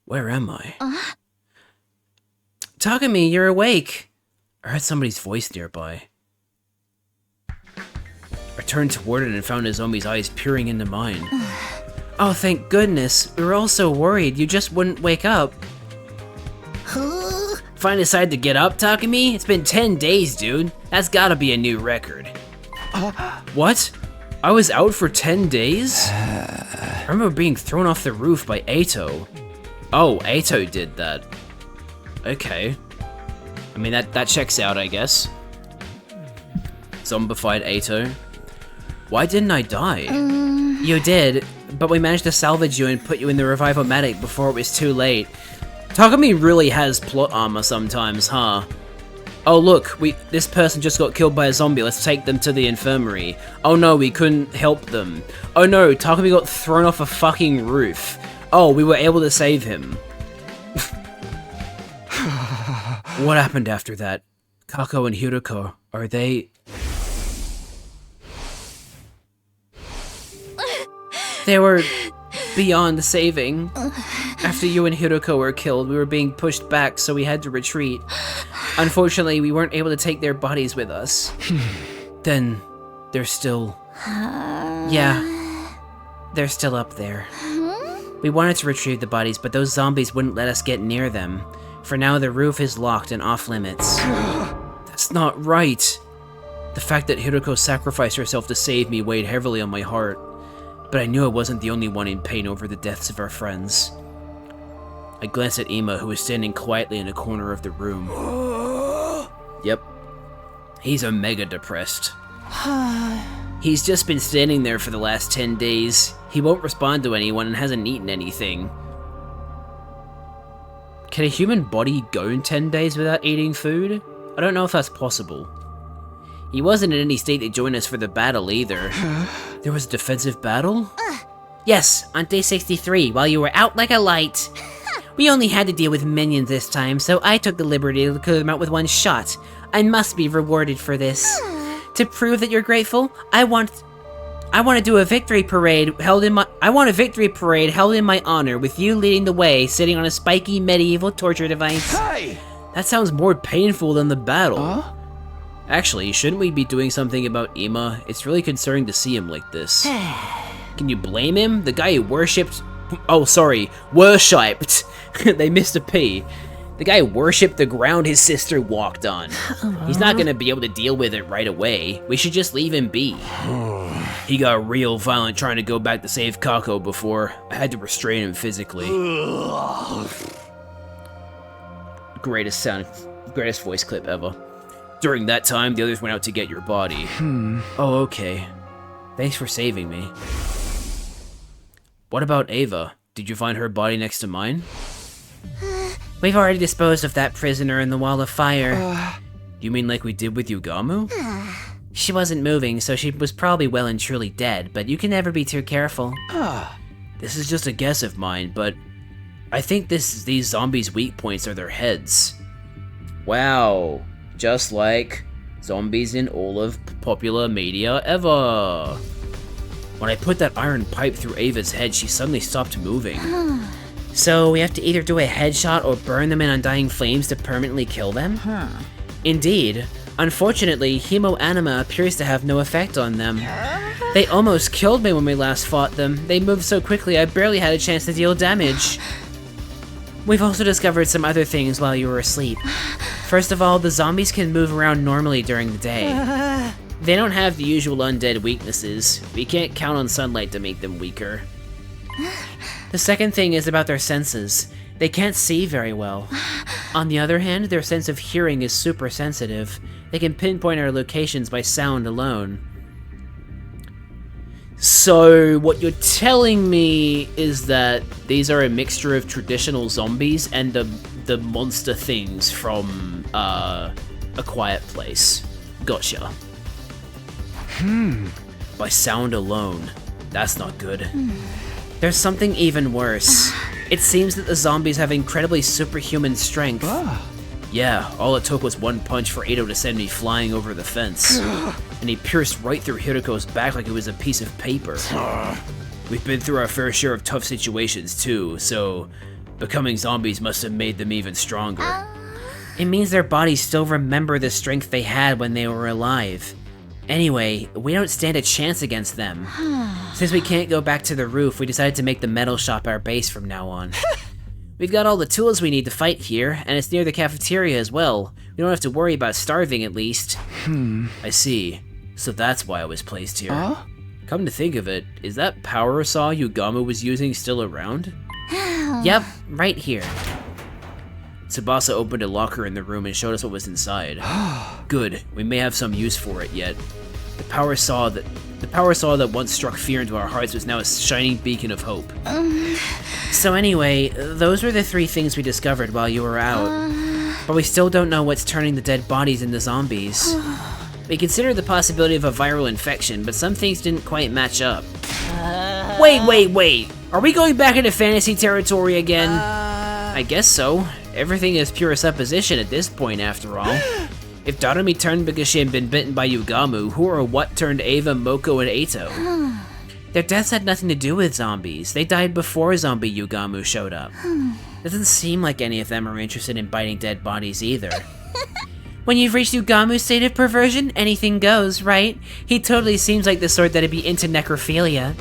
Where am I? Takumi, you're awake! I heard somebody's voice nearby. I turned toward it and found a zombie's eyes peering into mine. Oh, thank goodness. We were all so worried you just wouldn't wake up. Finally decided to get up, Takumi? It's been 10 days, dude. That's gotta be a new record. What? I was out for 10 days? I remember being thrown off the roof by Ato. Oh, Ato did that. Okay. I mean, that checks out, I guess. Zombified Ato. Why didn't I die? You did, but we managed to salvage you and put you in the Revival-matic before it was too late. Takumi really has plot armor sometimes, huh? Oh look, this person just got killed by a zombie, let's take them to the infirmary. Oh no, we couldn't help them. Oh no, Takumi got thrown off a fucking roof. Oh, we were able to save him. What happened after that? Kako and Hiroko, are they... They were beyond saving. After you and Hiroko were killed, we were being pushed back, so we had to retreat. Unfortunately, we weren't able to take their bodies with us. Then, they're still... Yeah, they're still up there. We wanted to retrieve the bodies, but those zombies wouldn't let us get near them. For now, the roof is locked and off limits. That's not right. The fact that Hiroko sacrificed herself to save me weighed heavily on my heart. But I knew I wasn't the only one in pain over the deaths of our friends. I glanced at Ima, who was standing quietly in a corner of the room. Yep. He's mega depressed. He's just been standing there for the last 10 days. He won't respond to anyone and hasn't eaten anything. Can a human body go in 10 days without eating food? I don't know if that's possible. He wasn't in any state to join us for the battle either. There was a defensive battle? Yes, on day 63, while you were out like a light. We only had to deal with minions this time, so I took the liberty to clear them out with one shot. I must be rewarded for this. To prove that you're grateful, I want to do a victory parade held in my honor, with you leading the way, sitting on a spiky medieval torture device. Hey! That sounds more painful than the battle. Actually, shouldn't we be doing something about Ima? It's really concerning to see him like this. Can you blame him? The guy who worshipped... Oh, sorry. Worshipped. They missed a P. The guy worshipped the ground his sister walked on. He's not gonna be able to deal with it right away. We should just leave him be. He got real violent trying to go back to save Kako before. I had to restrain him physically. Greatest voice clip ever. During that time, the others went out to get your body. Oh, okay. Thanks for saving me. What about Ava? Did you find her body next to mine? We've already disposed of that prisoner in the wall of fire. You mean like we did with Yugamu? She wasn't moving, so she was probably well and truly dead, but you can never be too careful. This is just a guess of mine, but I think these zombies' weak points are their heads. Wow, just like zombies in all of popular media ever. When I put that iron pipe through Ava's head, she suddenly stopped moving. So we have to either do a headshot or burn them in undying flames to permanently kill them? Indeed. Unfortunately, hemoanima appears to have no effect on them. They almost killed me when we last fought them. They moved so quickly I barely had a chance to deal damage. We've also discovered some other things while you were asleep. First of all, the zombies can move around normally during the day. They don't have the usual undead weaknesses. We can't count on sunlight to make them weaker. The second thing is about their senses. They can't see very well. On the other hand, their sense of hearing is super sensitive. They can pinpoint our locations by sound alone. So, what you're telling me is that these are a mixture of traditional zombies and the monster things from, A Quiet Place. Gotcha. By sound alone. That's not good. There's something even worse. It seems that the zombies have incredibly superhuman strength. Yeah, all it took was one punch for Ado to send me flying over the fence. And he pierced right through Hiroko's back like it was a piece of paper. We've been through our fair share of tough situations too, so becoming zombies must have made them even stronger. It means their bodies still remember the strength they had when they were alive. Anyway, we don't stand a chance against them. Since we can't go back to the roof, we decided to make the metal shop our base from now on. We've got all the tools we need to fight here, and it's near the cafeteria as well. We don't have to worry about starving, at least. I see. So that's why I was placed here. Come to think of it, is that power saw Yugamu was using still around? Yep, right here. Tsubasa opened a locker in the room and showed us what was inside. Good, we may have some use for it yet. The power saw that once struck fear into our hearts was now a shining beacon of hope. So anyway, those were the three things we discovered while you were out. But we still don't know what's turning the dead bodies into zombies. We considered the possibility of a viral infection, but some things didn't quite match up. Wait! Are we going back into fantasy territory again? I guess so. Everything is pure supposition at this point, after all. If Darumi turned because she had been bitten by Yugamu, who or what turned Ava, Moko, and Eito? Their deaths had nothing to do with zombies. They died before zombie Yugamu showed up. Doesn't seem like any of them are interested in biting dead bodies either. When you've reached Yugamu's state of perversion, anything goes, right? He totally seems like the sort that'd be into necrophilia.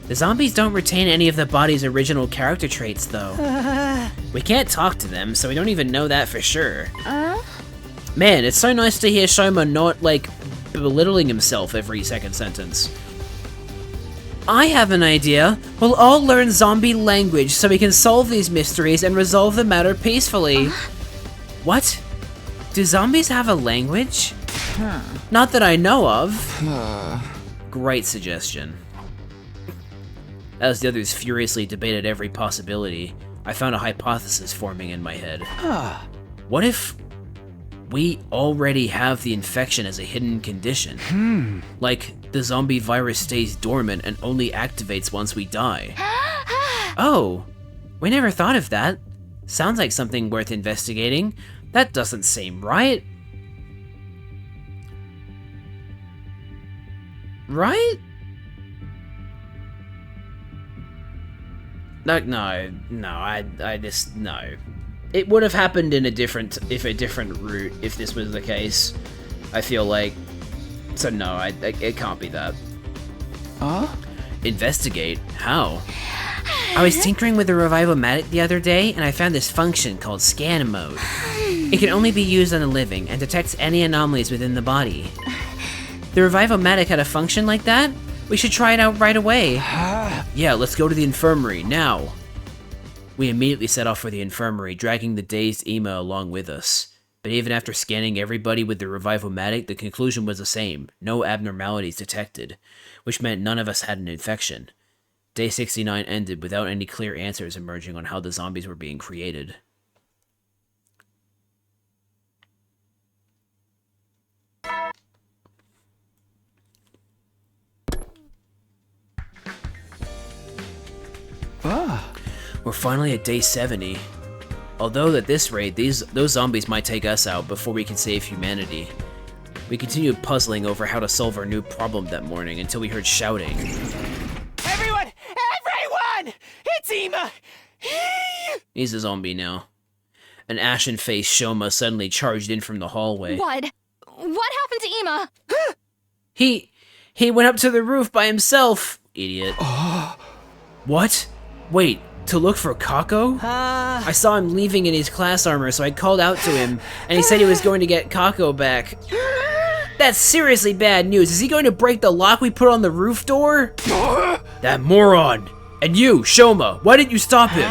The zombies don't retain any of the body's original character traits, though. We can't talk to them, so we don't even know that for sure. Man, it's so nice to hear Shoma not, like, belittling himself every second sentence. I have an idea. We'll all learn zombie language so we can solve these mysteries and resolve the matter peacefully. What? Do zombies have a language? Not that I know of. Great suggestion. As the others furiously debated every possibility, I found a hypothesis forming in my head. What if we already have the infection as a hidden condition? Like, the zombie virus stays dormant and only activates once we die. Oh, we never thought of that. Sounds like something worth investigating. That doesn't seem right. Right? I just, no. It would have happened in a different route if this was the case. I feel like, so no, it can't be that. Investigate? How? I was tinkering with the Revivomatic the other day, and I found this function called Scan Mode. It can only be used on the living, and detects any anomalies within the body. The Revivomatic had a function like that? We should try it out right away. Yeah, let's go to the infirmary, now. We immediately set off for the infirmary, dragging the dazed Ima along with us. But even after scanning everybody with the Revivomatic, the conclusion was the same. No abnormalities detected, which meant none of us had an infection. Day 69 ended without any clear answers emerging on how the zombies were being created. We're finally at day 70. Although at this rate, those zombies might take us out before we can save humanity. We continued puzzling over how to solve our new problem that morning until we heard shouting. Everyone! Everyone! It's Ema! He's a zombie now. An ashen-faced Shoma suddenly charged in from the hallway. What? What happened to Ema? He went up to the roof by himself, idiot. What? Wait, to look for Kako? I saw him leaving in his class armor, so I called out to him, and he said he was going to get Kako back. That's seriously bad news. Is he going to break the lock we put on the roof door? That moron! And you, Shoma, why didn't you stop him?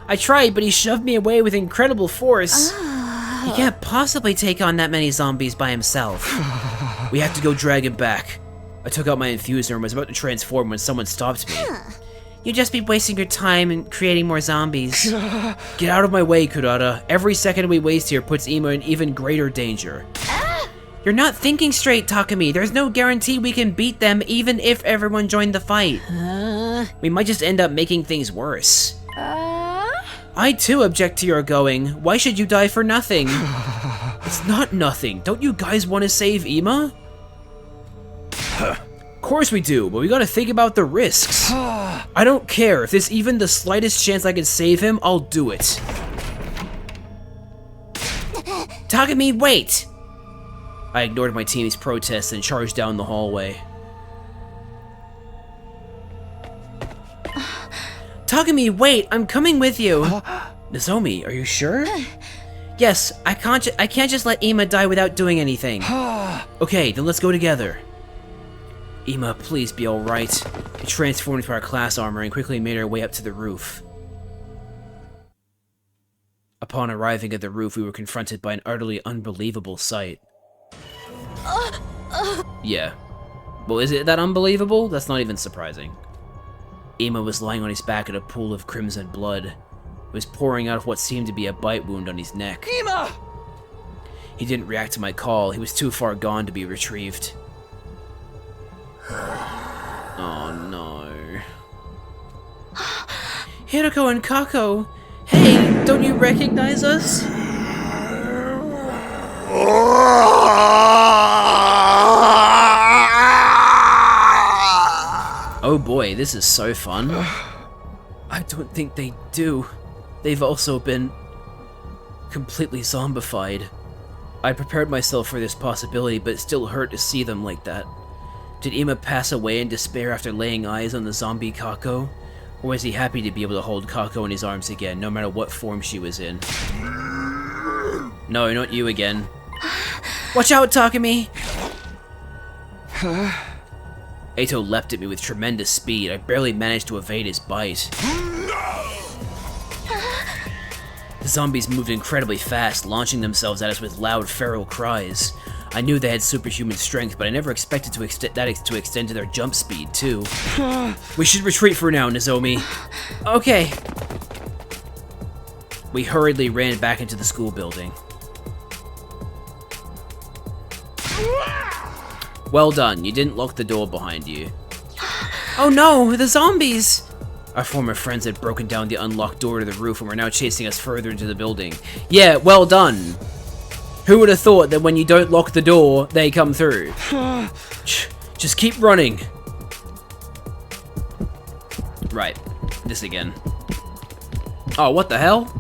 I tried, but he shoved me away with incredible force. He can't possibly take on that many zombies by himself. We have to go drag him back. I took out my infuser and was about to transform when someone stopped me. You'd just be wasting your time and creating more zombies. Get out of my way, Kurata. Every second we waste here puts Ema in even greater danger. You're not thinking straight, Takumi. There's no guarantee we can beat them even if everyone joined the fight. We might just end up making things worse. I too object to your going. Why should you die for nothing? It's not nothing. Don't you guys want to save Ema? Of course we do, but we gotta think about the risks. I don't care. If there's even the slightest chance I can save him, I'll do it. Takumi, wait! I ignored my team's protests and charged down the hallway. Takumi, wait! I'm coming with you! Nozomi, are you sure? Yes, I can't just let Ema die without doing anything. Okay, then let's go together. Ema, please be alright. We transformed into our class armor and quickly made our way up to the roof. Upon arriving at the roof, we were confronted by an utterly unbelievable sight. Yeah. Well, is it that unbelievable? That's not even surprising. Ema was lying on his back in a pool of crimson blood. It was pouring out of what seemed to be a bite wound on his neck. Ema! He didn't react to my call. He was too far gone to be retrieved. Oh no. Hiroko and Kako! Hey, don't you recognize us? Oh boy, this is so fun. I don't think they do. They've also been completely zombified. I prepared myself for this possibility, but it still hurt to see them like that. Did Ema pass away in despair after laying eyes on the zombie Kako? Or was he happy to be able to hold Kako in his arms again, no matter what form she was in? No, not you again. Watch out, Takumi! Ato leapt at me with tremendous speed. I barely managed to evade his bite. The zombies moved incredibly fast, launching themselves at us with loud, feral cries. I knew they had superhuman strength, but I never expected to extend to their jump speed, too. We should retreat for now, Nozomi. Okay. We hurriedly ran back into the school building. Well done, you didn't lock the door behind you. Oh no, the zombies! Our former friends had broken down the unlocked door to the roof and were now chasing us further into the building. Yeah, well done! Who would have thought that when you don't lock the door, they come through? Just keep running. Right, this again. Oh, what the hell?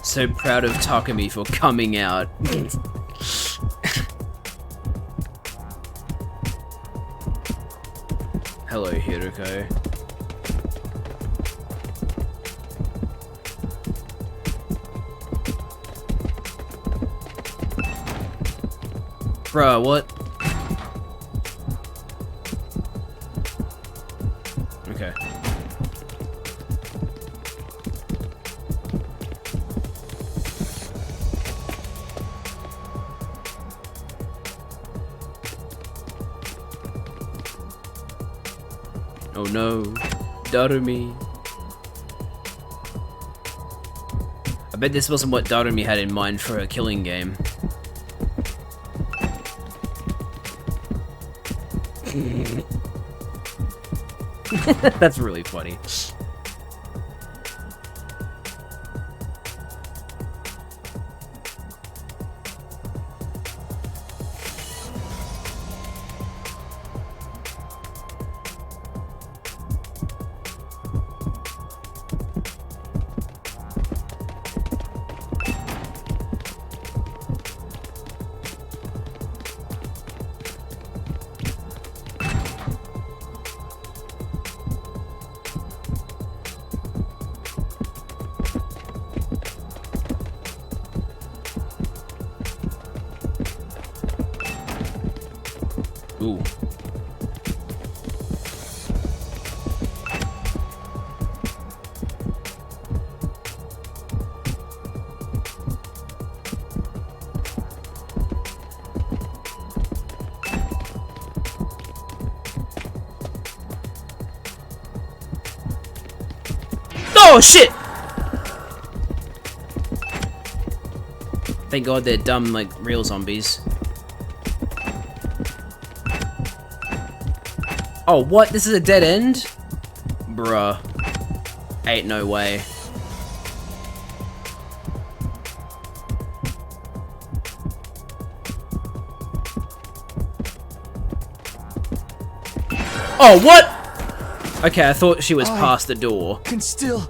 So proud of Takumi for coming out. Hello, Hiroko. Bruh, what? Okay. Oh no. Darumi. I bet this wasn't what Darumi had in mind for her killing game. That's really funny. Ooh. Oh shit! Thank God they're dumb like real zombies. Oh, what? This is a dead end? Bruh. Ain't no way. Oh, what? Okay, I thought she was past the door. Can still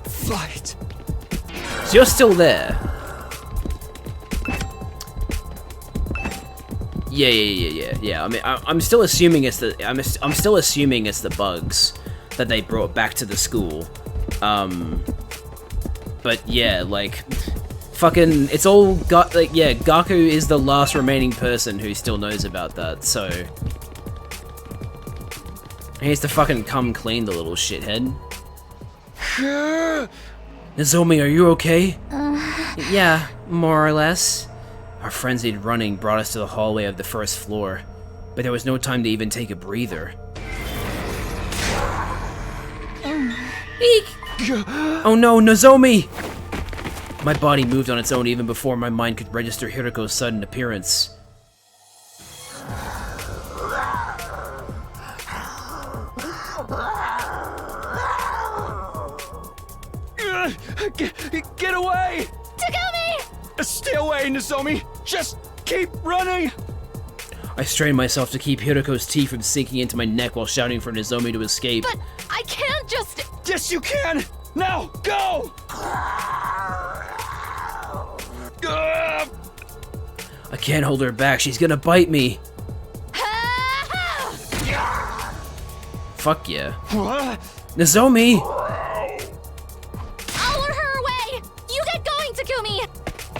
fight. So you're still there? Yeah. I mean, I'm still assuming it's the I'm still assuming it's the bugs that they brought back to the school. But yeah, like, fucking, it's all like, yeah, Gaku is the last remaining person who still knows about that. So he needs to fucking come clean, the little shithead. Nozomi, are you okay? Yeah, more or less. Our frenzied running brought us to the hallway of the first floor, but there was no time to even take a breather. Eek! Oh no, Nozomi! My body moved on its own even before my mind could register Hiroko's sudden appearance. Get away! Takumi! Stay away, Nozomi! Just keep running! I strained myself to keep Hiroko's teeth from sinking into my neck while shouting for Nozomi to escape. But I can't just... Yes, you can! Now, go! I can't hold her back, she's gonna bite me. Fuck yeah. Nozomi! I'll lure her away! You get going, Takumi!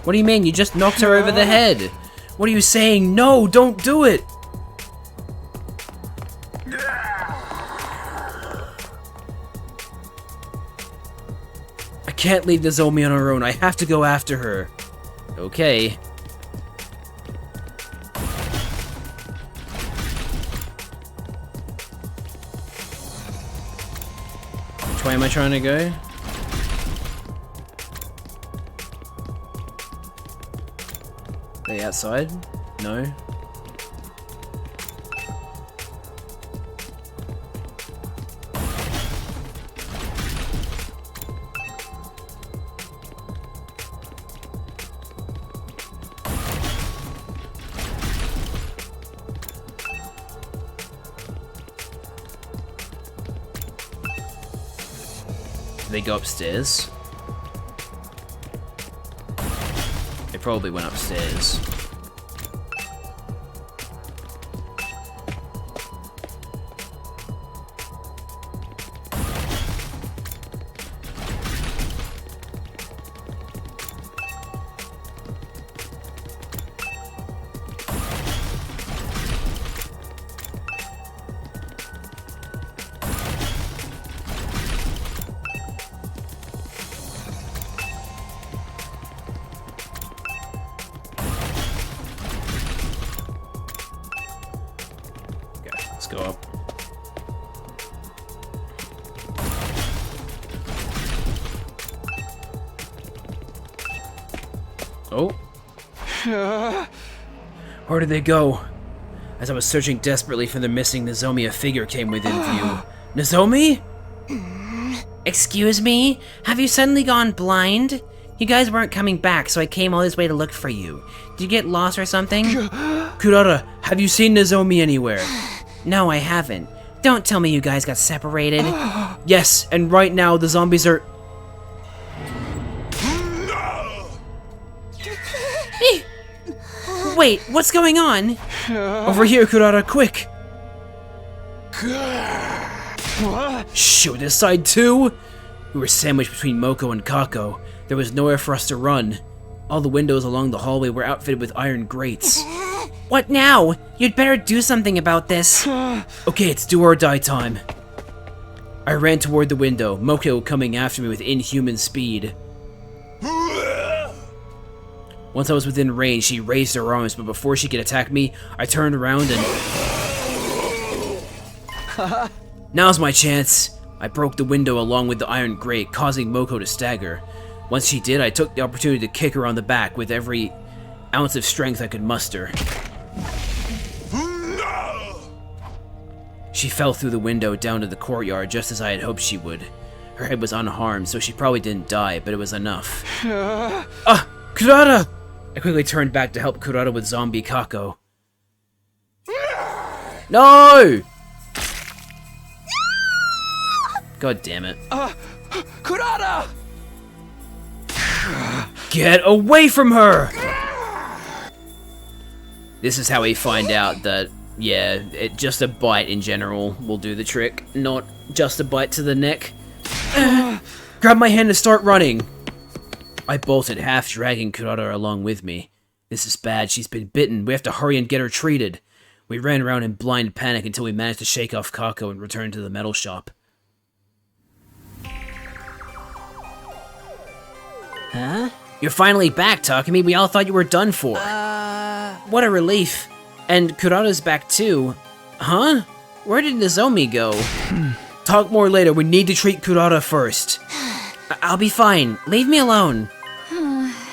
What do you mean? You just knocked her over the head. What are you saying? No, don't do it! I can't leave Nozomi on her own. I have to go after her. Okay. Which way am I trying to go? Are they outside? No. Did they go upstairs? They probably went upstairs. Let's go up. Oh. Where did they go? As I was searching desperately for the missing Nozomi, a figure came within view. Nozomi? Excuse me? Have you suddenly gone blind? You guys weren't coming back, so I came all this way to look for you. Did you get lost or something? Kurata, have you seen Nozomi anywhere? No, I haven't. Don't tell me you guys got separated. Yes, and right now the zombies are... Wait, what's going on? Over here, Kurata, quick! Shoot, this side too? We were sandwiched between Moko and Kako. There was nowhere for us to run. All the windows along the hallway were outfitted with iron grates. What now? You'd better do something about this. Okay, it's do or die time. I ran toward the window, Moko coming after me with inhuman speed. Once I was within range, she raised her arms, but before she could attack me, I turned around and... Now's my chance. I broke the window along with the iron grate, causing Moko to stagger. Once she did, I took the opportunity to kick her on the back with every ounce of strength I could muster. She fell through the window down to the courtyard just as I had hoped she would. Her head was unharmed, so she probably didn't die, but it was enough. Kurata! I quickly turned back to help Kurata with zombie Kako. No! God damn it. Kurata! Get away from her! This is how we find out that, yeah, just a bite in general will do the trick, not just a bite to the neck. Grab my hand and start running! I bolted, half dragging Kurata along with me. This is bad, she's been bitten, we have to hurry and get her treated. We ran around in blind panic until we managed to shake off Kako and return to the metal shop. Huh? You're finally back, Takumi. We all thought you were done for. What a relief. And Kurata's back too. Huh? Where did Nozomi go? Talk more later. We need to treat Kurata first. I'll be fine. Leave me alone.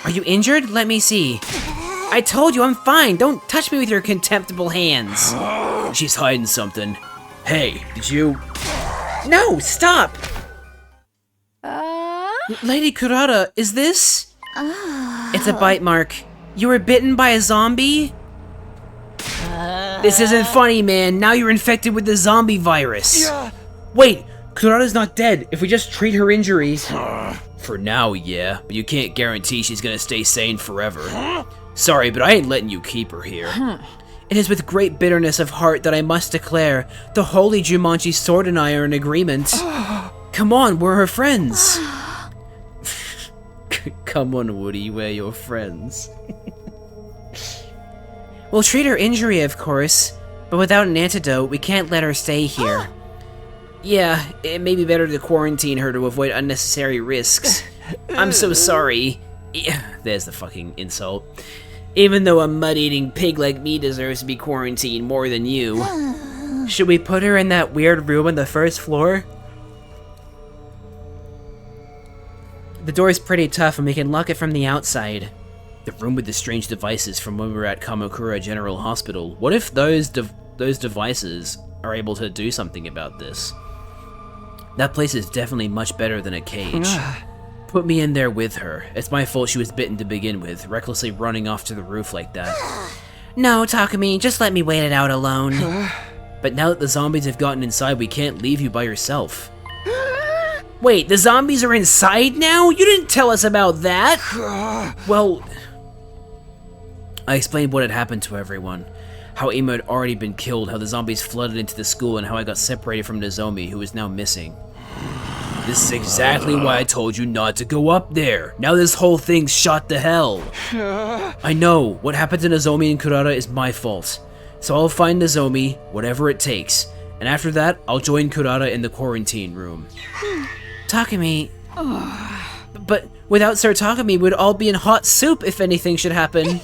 Are you injured? Let me see. I told you I'm fine. Don't touch me with your contemptible hands. She's hiding something. Hey, did you... No, stop! Lady Kurata, is this? It's a bite mark. You were bitten by a zombie? This isn't funny, man. Now you're infected with the zombie virus. Wait, Kurata's not dead. If we just treat her injuries... For now, yeah, but you can't guarantee she's gonna stay sane forever. Sorry, but I ain't letting you keep her here. It is with great bitterness of heart that I must declare the holy Jumanji Sword and I are in agreement. Come on, we're her friends. Come on, Woody, we're your friends. We'll treat her injury, of course, but without an antidote, we can't let her stay here. Yeah, it may be better to quarantine her to avoid unnecessary risks. I'm so sorry. Yeah, there's the fucking insult. Even though a mud-eating pig like me deserves to be quarantined more than you. Should we put her in that weird room on the first floor? The door's pretty tough and we can lock it from the outside. The room with the strange devices from when we were at Kamakura General Hospital. What if those devices are able to do something about this? That place is definitely much better than a cage. Put me in there with her. It's my fault she was bitten to begin with, recklessly running off to the roof like that. No, Takumi, just let me wait it out alone. But now that the zombies have gotten inside, we can't leave you by yourself. Wait, the zombies are inside now? You didn't tell us about that! Well... I explained what had happened to everyone. How Imo had already been killed, how the zombies flooded into the school, and how I got separated from Nozomi, who is now missing. This is exactly why I told you not to go up there. Now this whole thing's shot to hell. I know, what happened to Nozomi and Kurata is my fault. So I'll find Nozomi, whatever it takes. And after that, I'll join Kurata in the quarantine room. Takumi... But without Sir Takumi, we'd all be in hot soup if anything should happen.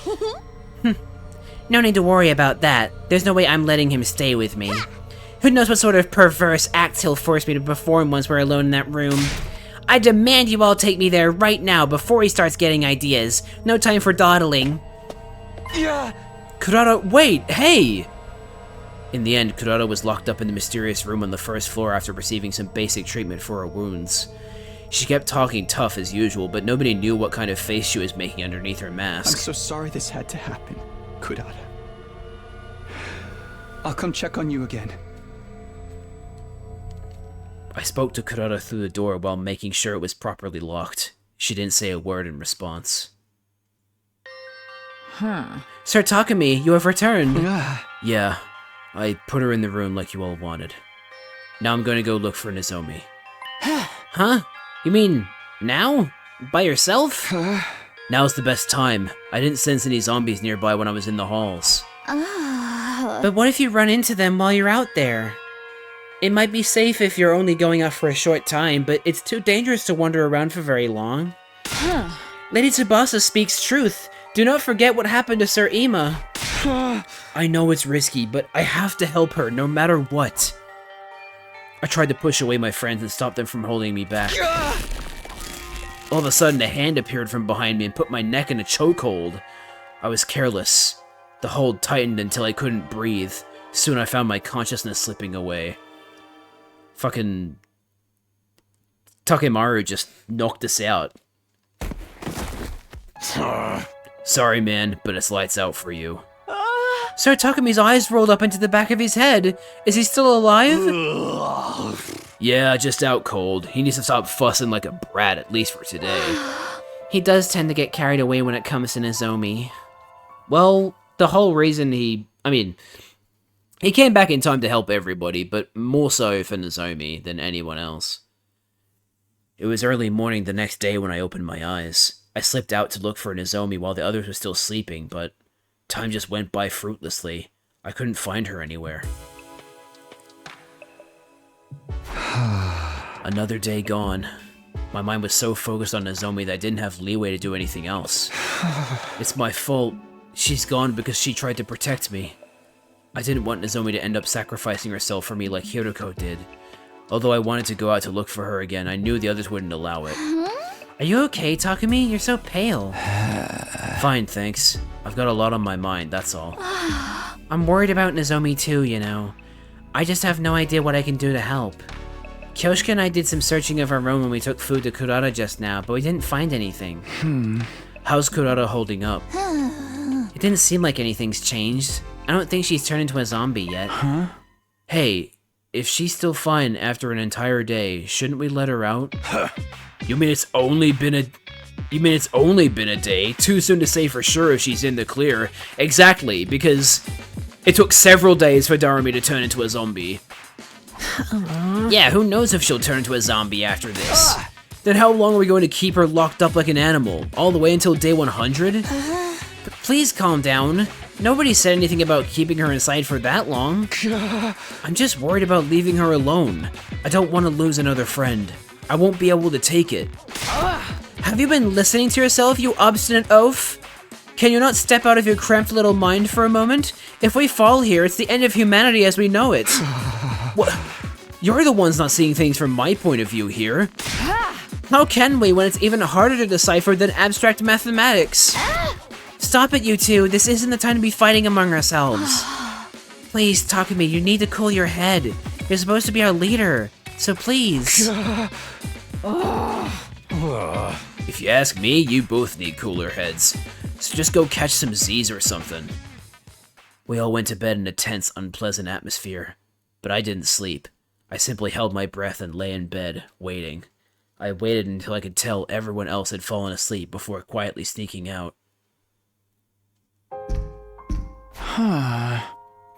No need to worry about that. There's no way I'm letting him stay with me. Who knows what sort of perverse acts he'll force me to perform once we're alone in that room. I demand you all take me there right now before he starts getting ideas. No time for dawdling. Yeah. Kurata, wait, hey! In the end, Kurata was locked up in the mysterious room on the first floor after receiving some basic treatment for her wounds. She kept talking tough as usual, but nobody knew what kind of face she was making underneath her mask. I'm so sorry this had to happen, Kurata. I'll come check on you again. I spoke to Kurata through the door while making sure it was properly locked. She didn't say a word in response. Sir Takumi, you have returned. Yeah, I put her in the room like you all wanted. Now I'm going to go look for Nozomi. Huh? You mean now? By yourself? Now's the best time. I didn't sense any zombies nearby when I was in the halls. But what if you run into them while you're out there? It might be safe if you're only going out for a short time, but it's too dangerous to wander around for very long. Lady Tsubasa speaks truth. Do not forget what happened to Sir Ima. I know it's risky, but I have to help her no matter what. I tried to push away my friends and stop them from holding me back. All of a sudden, a hand appeared from behind me and put my neck in a chokehold. I was careless. The hold tightened until I couldn't breathe. Soon I found my consciousness slipping away. Fucking Takemaru just knocked us out. Sorry, man, but it's lights out for you. Sir Takumi's eyes rolled up into the back of his head. Is he still alive? Yeah, just out cold. He needs to stop fussing like a brat, at least for today. He does tend to get carried away when it comes to Nozomi. Well, the whole reason he came back in time to help everybody, but more so for Nozomi than anyone else. It was early morning the next day when I opened my eyes. I slipped out to look for Nozomi while the others were still sleeping, but time just went by fruitlessly. I couldn't find her anywhere. Another day gone. My mind was so focused on Nozomi that I didn't have leeway to do anything else. It's my fault. She's gone because she tried to protect me. I didn't want Nozomi to end up sacrificing herself for me like Hiroko did. Although I wanted to go out to look for her again, I knew the others wouldn't allow it. Are you okay, Takumi? You're so pale. Fine, thanks. I've got a lot on my mind, that's all. I'm worried about Nozomi too, you know. I just have no idea what I can do to help. Kyoshika and I did some searching of our room when we took food to Kurata just now, but we didn't find anything. How's Kurata holding up? It didn't seem like anything's changed. I don't think she's turned into a zombie yet. Hey, if she's still fine after an entire day, shouldn't we let her out? You mean it's only been a day? Too soon to say for sure if she's in the clear. Exactly, because it took several days for Darumi to turn into a zombie. Yeah, who knows if she'll turn into a zombie after this. Then how long are we going to keep her locked up like an animal? All the way until day 100? Please calm down. Nobody said anything about keeping her inside for that long. I'm just worried about leaving her alone. I don't want to lose another friend. I won't be able to take it. Have you been listening to yourself, you obstinate oaf? Can you not step out of your cramped little mind for a moment? If we fall here, it's the end of humanity as we know it. What? You're the ones not seeing things from my point of view here. How can we when it's even harder to decipher than abstract mathematics? Stop it, you two. This isn't the time to be fighting among ourselves. Please, Takumi, you need to cool your head. You're supposed to be our leader, so please. If you ask me, you both need cooler heads. So just go catch some Z's or something. We all went to bed in a tense, unpleasant atmosphere. But I didn't sleep. I simply held my breath and lay in bed, waiting. I waited until I could tell everyone else had fallen asleep before quietly sneaking out.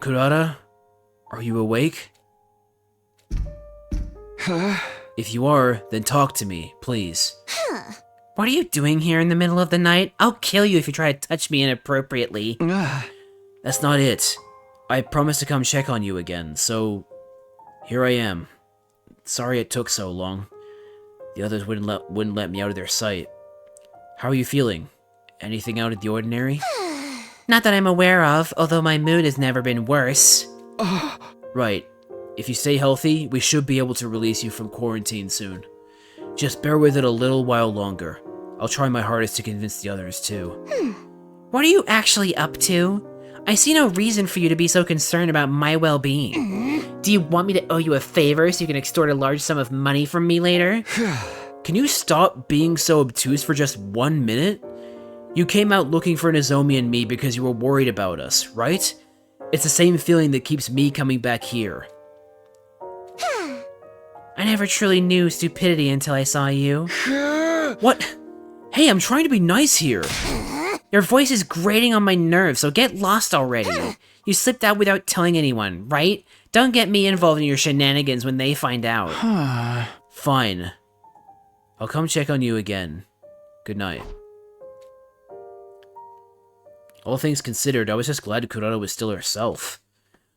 Kurata? Are you awake? If you are, then talk to me, please. What are you doing here in the middle of the night? I'll kill you if you try to touch me inappropriately. That's not it. I promised to come check on you again, so here I am. Sorry it took so long. The others wouldn't let me out of their sight. How are you feeling? Anything out of the ordinary? Not that I'm aware of, although my mood has never been worse. Right. If you stay healthy, we should be able to release you from quarantine soon. Just bear with it a little while longer. I'll try my hardest to convince the others too. What are you actually up to? I see no reason for you to be so concerned about my well-being. Do you want me to owe you a favor so you can extort a large sum of money from me later? Can you stop being so obtuse for just 1 minute? You came out looking for Nozomi and me because you were worried about us, right? It's the same feeling that keeps me coming back here. I never truly knew stupidity until I saw you. What? Hey, I'm trying to be nice here. Your voice is grating on my nerves, so get lost already. You slipped out without telling anyone, right? Don't get me involved in your shenanigans when they find out. Fine. I'll come check on you again. Good night. All things considered, I was just glad Kurata was still herself.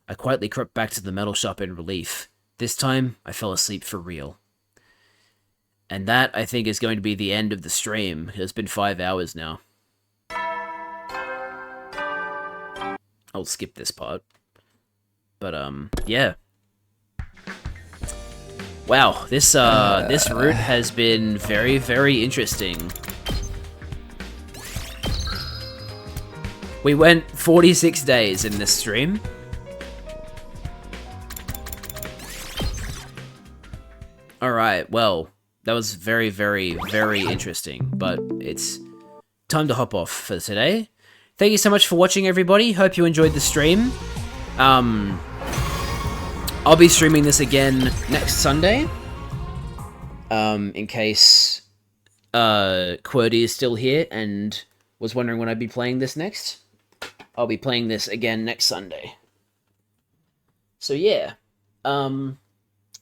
I quietly crept back to the metal shop in relief. This time, I fell asleep for real. And that, I think, is going to be the end of the stream. It's been 5 hours now. I'll skip this part. But, yeah. Wow, this route has been very, very interesting. We went 46 days in this stream. Alright, well, that was very, very, very interesting, but it's time to hop off for today. Thank you so much for watching, everybody. Hope you enjoyed the stream. I'll be streaming this again next Sunday. In case QWERTY is still here and was wondering when I'd be playing this next. I'll be playing this again next Sunday. So yeah,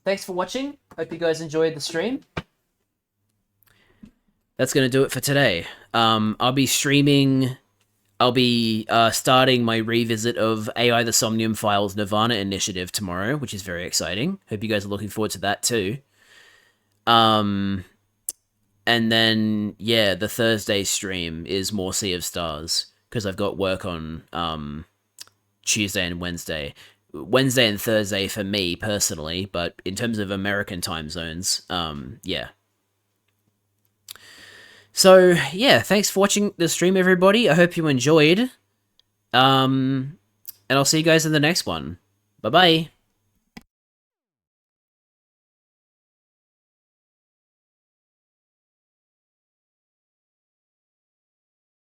thanks for watching. Hope you guys enjoyed the stream. That's gonna do it for today. I'll be streaming. I'll be starting my revisit of AI the Somnium Files Nirvana Initiative tomorrow, which is very exciting. Hope you guys are looking forward to that too. And then yeah, the Thursday stream is more Sea of Stars, because I've got work on Tuesday and Wednesday. Wednesday and Thursday for me, personally, but in terms of American time zones, yeah. So, yeah, thanks for watching the stream, everybody. I hope you enjoyed. And I'll see you guys in the next one. Bye-bye.